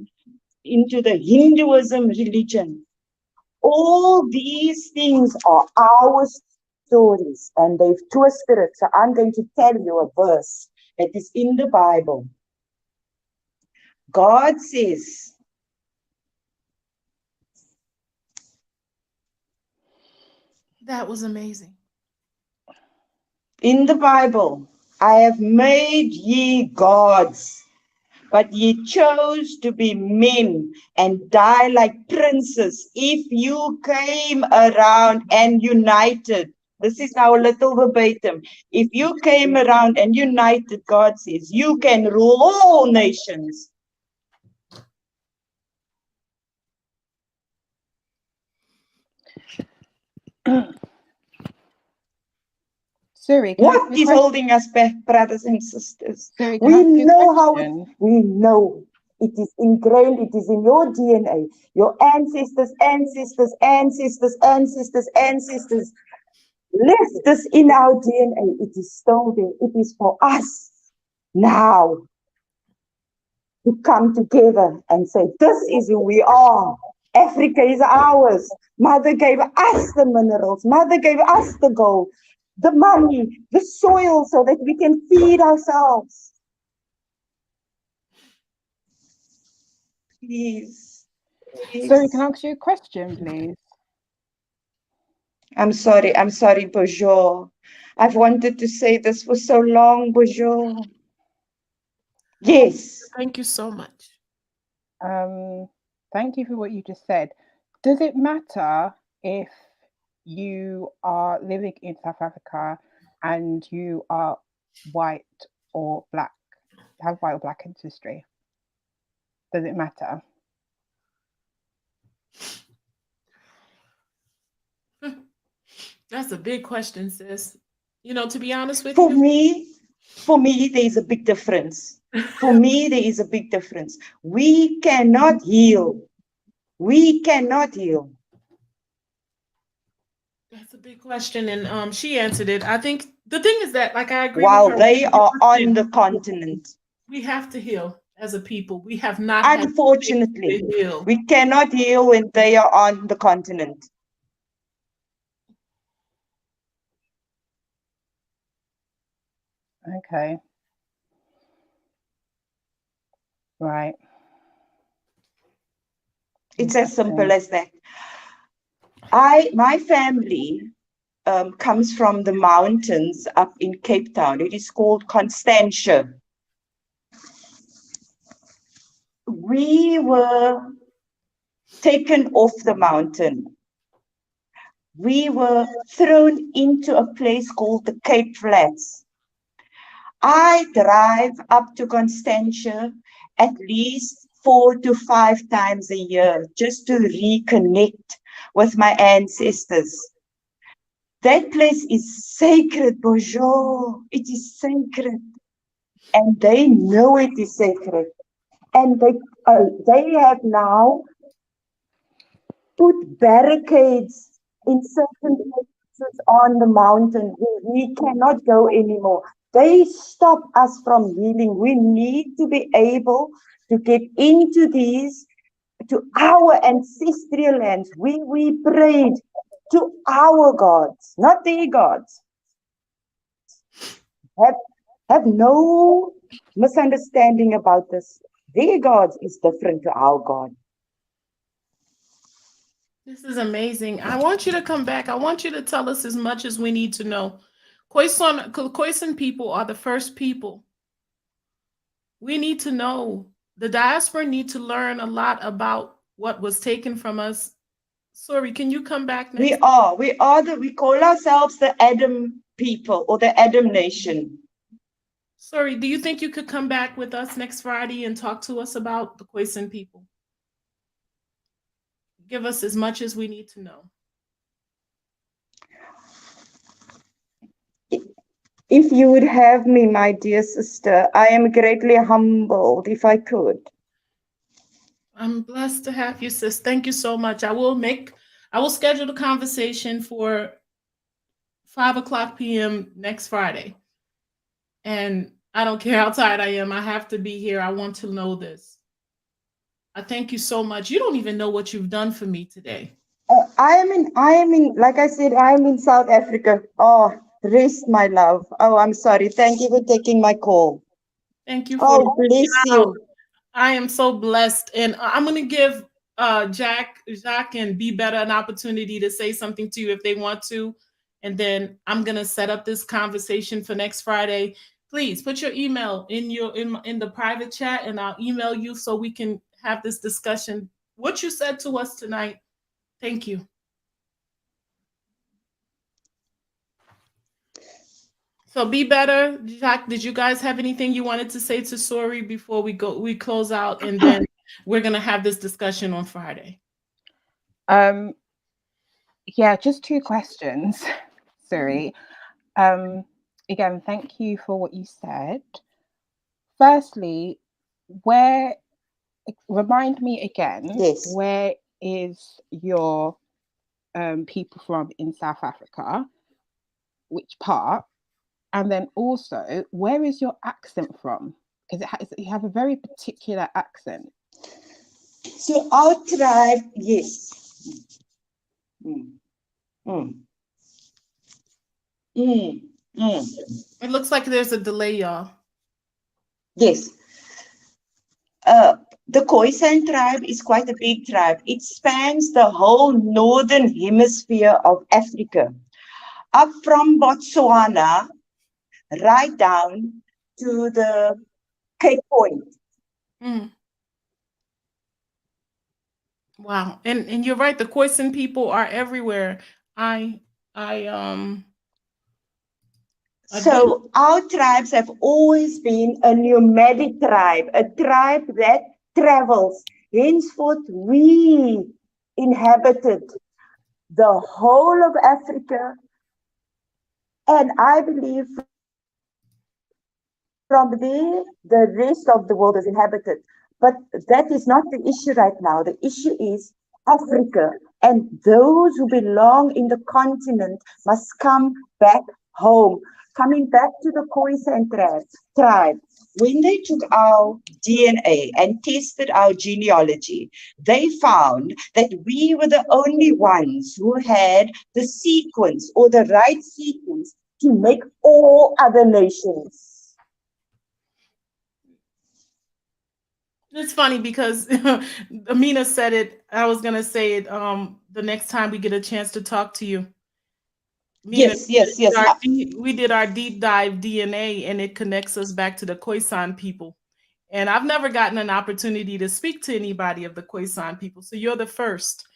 into the Hinduism religion. All these things are our stories, and they've twisted it. So I'm going to tell you a verse that is in the Bible. God says, that was amazing. In the Bible, I have made ye gods, but ye chose to be men and die like princes. If you came around and united, this is now a little verbatim. If you came around and united, God says, you can rule all nations. Suri, what is holding us back, brothers and sisters? Suri, we know how we know. It is ingrained, it is in your DNA. Your ancestors, ancestors, ancestors, ancestors, ancestors left this in our DNA. It is still there. It is for us now to come together and say, this is who we are. Africa is ours. Mother gave us the minerals. Mother gave us the gold, the money, the soil, so that we can feed ourselves. Please. Sorry, can I ask you a question, please? I'm sorry, Bonjour. I've wanted to say this for so long, Bonjour. Yes. Thank you so much. Thank you for what you just said. Does it matter if you are living in South Africa and you are white or black, have white or black ancestry? Does it matter? That's a big question, sis. You know, to be honest with you. For me, there is a big difference. For me, there is a big difference. We cannot heal. We cannot heal. That's a big question, and she answered it. I think the thing is that, like, I agree. While with her, they are on the continent, we have to heal as a people. We have not. Unfortunately, we cannot heal when they are on the continent. Okay. Right. It's as simple as that. My family comes from the mountains up in Cape Town. It is called Constantia. We were taken off the mountain. We were thrown into a place called the Cape Flats. I drive up to Constantia at least 4 to 5 times a year just to reconnect with my ancestors. That place is sacred, bonjour. It is sacred. And they know it is sacred. And they have now put barricades in certain places on the mountain. We cannot go anymore. They stop us from healing. We need to be able to get into these, to our ancestral lands. We prayed to our gods, not their gods. Have no misunderstanding about this. Their gods is different to our God. This is amazing. I want you to come back. I want you to tell us as much as we need to know. Khoisan people are the first people. We need to know. The diaspora need to learn a lot about what was taken from us. Sorry, can you come back next? We call ourselves the Adam people or the Adam nation. Sorry, do you think you could come back with us next Friday and talk to us about the Khoisan people? Give us as much as we need to know. If you would have me, my dear sister, I am greatly humbled if I could. I'm blessed to have you, sis. Thank you so much. I will schedule the conversation for 5:00 p.m. next Friday. And I don't care how tired I am. I have to be here. I want to know this. I thank you so much. You don't even know what you've done for me today. I am in, like I said, I am in South Africa. Oh, rest, my love. Oh, I'm sorry. Thank you for taking my call. Thank you for bless you. I am so blessed. And I'm going to give Jacques and Be Better an opportunity to say something to you if they want to. And then I'm going to set up this conversation for next Friday. Please put your email in the private chat and I'll email you so we can have this discussion. What you said to us tonight. Thank you. So Be Better, Jacques, did you guys have anything you wanted to say to Sori before we close out, and then we're gonna have this discussion on Friday? Yeah, just 2 questions, Sori. Again, thank you for what you said. Firstly, remind me again, yes, where is your people from in South Africa? Which part? And then also, where is your accent from? Because you have a very particular accent. So our tribe, yes. It looks like there's a delay, y'all. Yes. The Khoisan tribe is quite a big tribe. It spans the whole northern hemisphere of Africa, up from Botswana, right down to the Cape Point. Wow, and you're right. The Khoisan people are everywhere. So our tribes have always been a nomadic tribe, a tribe that travels. Henceforth, we inhabited the whole of Africa, and I believe from there, the rest of the world is inhabited. But that is not the issue right now. The issue is Africa, and those who belong in the continent must come back home. Coming back to the Khoisan tribe, when they took our DNA and tested our genealogy, they found that we were the only ones who had the sequence or the right sequence to make all other nations. It's funny because Amina said it. I was going to say it the next time we get a chance to talk to you. Mina, yes. We did our deep dive DNA, and it connects us back to the Khoisan people. And I've never gotten an opportunity to speak to anybody of the Khoisan people. So you're the first.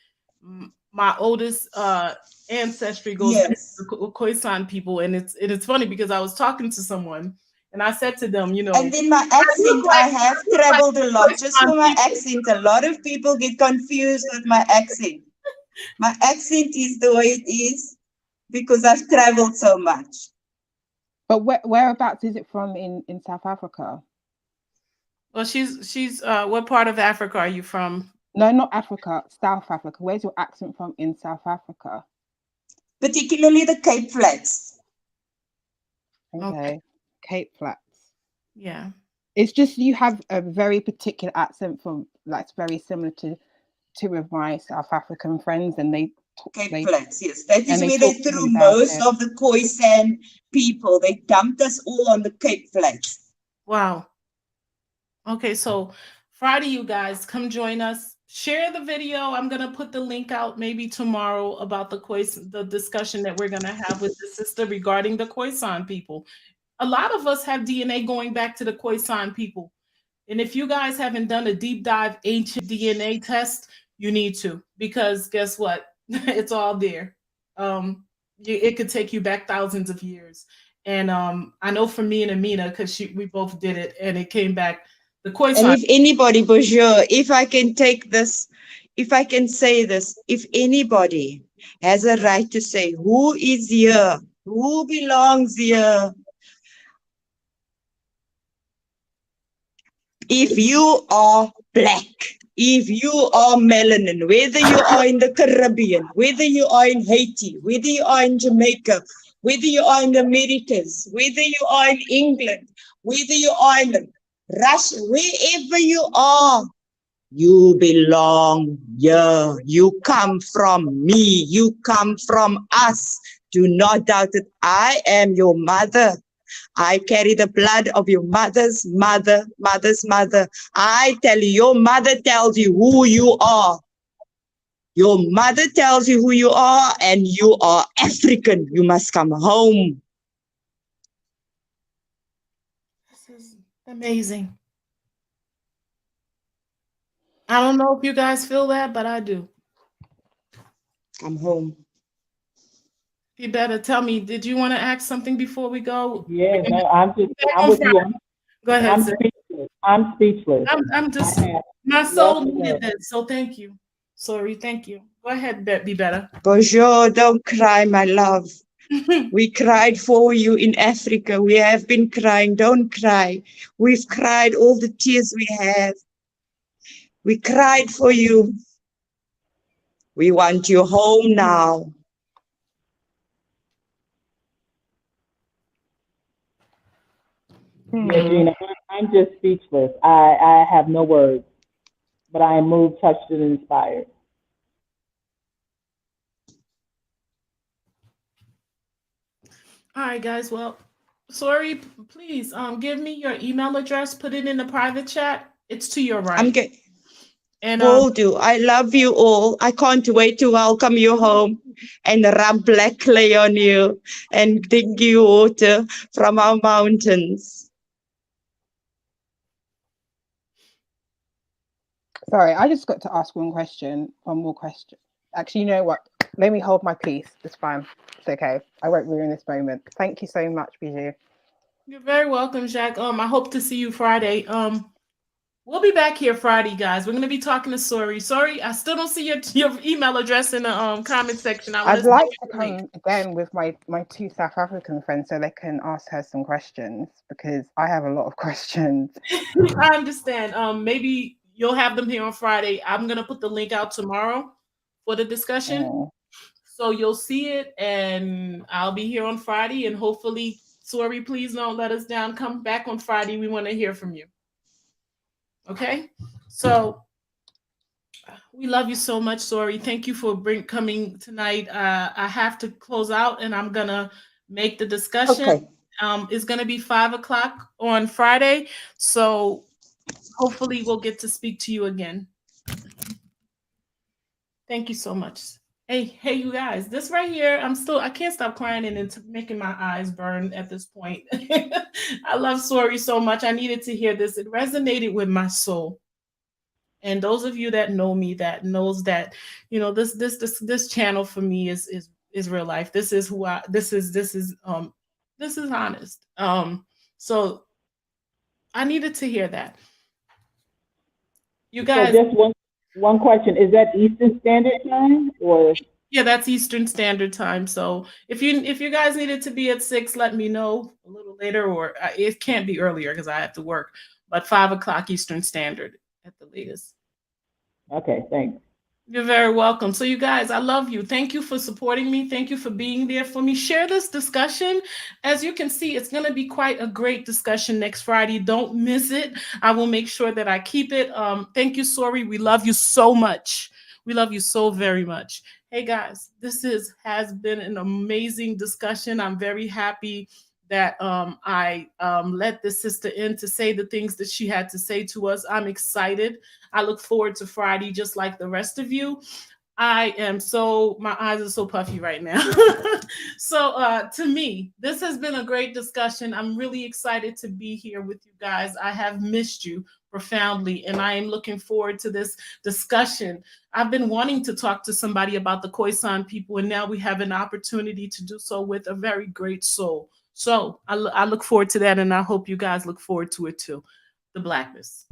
My oldest ancestry goes back to the Khoisan people. And it's funny because I was talking to someone and I said to them, And then my accent, I have traveled a lot just for my accent. A lot of people get confused with my accent. My accent is the way it is. because I've traveled so much. But whereabouts is it from in South Africa? Well, she's what part of Africa are you from? No, not Africa, South Africa. Where's your accent from in South Africa? Particularly the Cape Flats. Okay. Cape Flats. Yeah. It's just you have a very particular accent from that's very similar to with my South African friends, and they Cape Flats, yes. That is where they they threw most of the Khoisan people. They dumped us all on the Cape Flats. Wow. Okay, so Friday, you guys, come join us. Share the video. I'm gonna put the link out maybe tomorrow about the discussion that we're gonna have with the sister regarding the Khoisan people. A lot of us have DNA going back to the Khoisan people. And if you guys haven't done a deep dive ancient DNA test, you need to, because guess what? It's all there. It could take you back thousands of years. And I know for me and Amina, because we both did it, and it came back. The Khoisan. And if anybody, bonjour, if I can take this, if I can say this, if anybody has a right to say who is here, who belongs here, if you are black, if you are melanin, whether you are in the Caribbean, whether you are in Haiti, whether you are in Jamaica, whether you are in the Americas, whether you are in England, whether you are in Russia, wherever you are, you belong here. You come from me. You come from us. Do not doubt it. I am your mother. I carry the blood of your mother's mother, mother's mother. I tell you, your mother tells you who you are. Your mother tells you who you are, and you are African. You must come home. This is amazing. I don't know if you guys feel that, but I do. I'm home. You better tell me, did you want to ask something before we go? Yeah, no, I'm with you. Go ahead, I'm sir. speechless. I'm speechless. I'm just, my soul needed this, so thank you. Sorry, thank you. Go ahead, be better. Bonjour, don't cry, my love. We cried for you in Africa. We have been crying. Don't cry. We've cried all the tears we have. We cried for you. We want you home now. Yeah, Gina, I'm just speechless. I have no words, but I am moved, touched, and inspired. All right, guys. Well, sorry, please give me your email address. Put it in the private chat. It's to your right. I'm good. And will do. I love you all. I can't wait to welcome you home and rub black clay on you and dig you water from our mountains. Sorry, I just got to ask one more question. Actually, you know what? Let me hold my peace. It's fine. It's okay. I won't ruin this moment. Thank you so much, Bijou. You're very welcome, Jack. I hope to see you Friday. We'll be back here Friday, guys. We're gonna be talking to Sorry. Sorry, I still don't see your email address in the comment section. I'd like to come again with my two South African friends so they can ask her some questions, because I have a lot of questions. I understand. Maybe you'll have them here on Friday. I'm gonna put the link out tomorrow for the discussion. So you'll see it, and I'll be here on Friday, and hopefully, Sorry, please don't let us down. Come back on Friday. We want to hear from you. Okay, so we love you so much, Sorry. Thank you for coming tonight. I have to close out, and I'm gonna make the discussion. Okay. It's gonna be 5 o'clock on Friday, so hopefully we'll get to speak to you again. Thank you so much. Hey, you guys, this right here, I can't stop crying, and it's making my eyes burn at this point. I love Sorry so much. I needed to hear this. It resonated with my soul. And those of you that know me, that knows that, you know, this channel for me is real life. This is who this is honest. So I needed to hear that. You guys. So just one question. Is that Eastern Standard Time or? Yeah, that's Eastern Standard Time. So if you guys needed to be at 6, let me know a little later, or it can't be earlier because I have to work. But 5 o'clock Eastern Standard at the latest. Okay, thanks. You're very welcome. So you guys, I love you. Thank you for supporting me. Thank you for being there for me. Share this discussion. As you can see, it's going to be quite a great discussion next Friday. Don't miss it. I will make sure that I keep it. Thank you, Sori. We love you so much. We love you so very much. Hey guys, this has been an amazing discussion. I'm very happy that I let this sister in to say the things that she had to say to us. I'm excited. I look forward to Friday just like the rest of you. My eyes are so puffy right now. So to me, this has been a great discussion. I'm really excited to be here with you guys. I have missed you profoundly, and I am looking forward to this discussion. I've been wanting to talk to somebody about the Khoisan people, and now we have an opportunity to do so with a very great soul. So I look forward to that, and I hope you guys look forward to it too. The Blackness.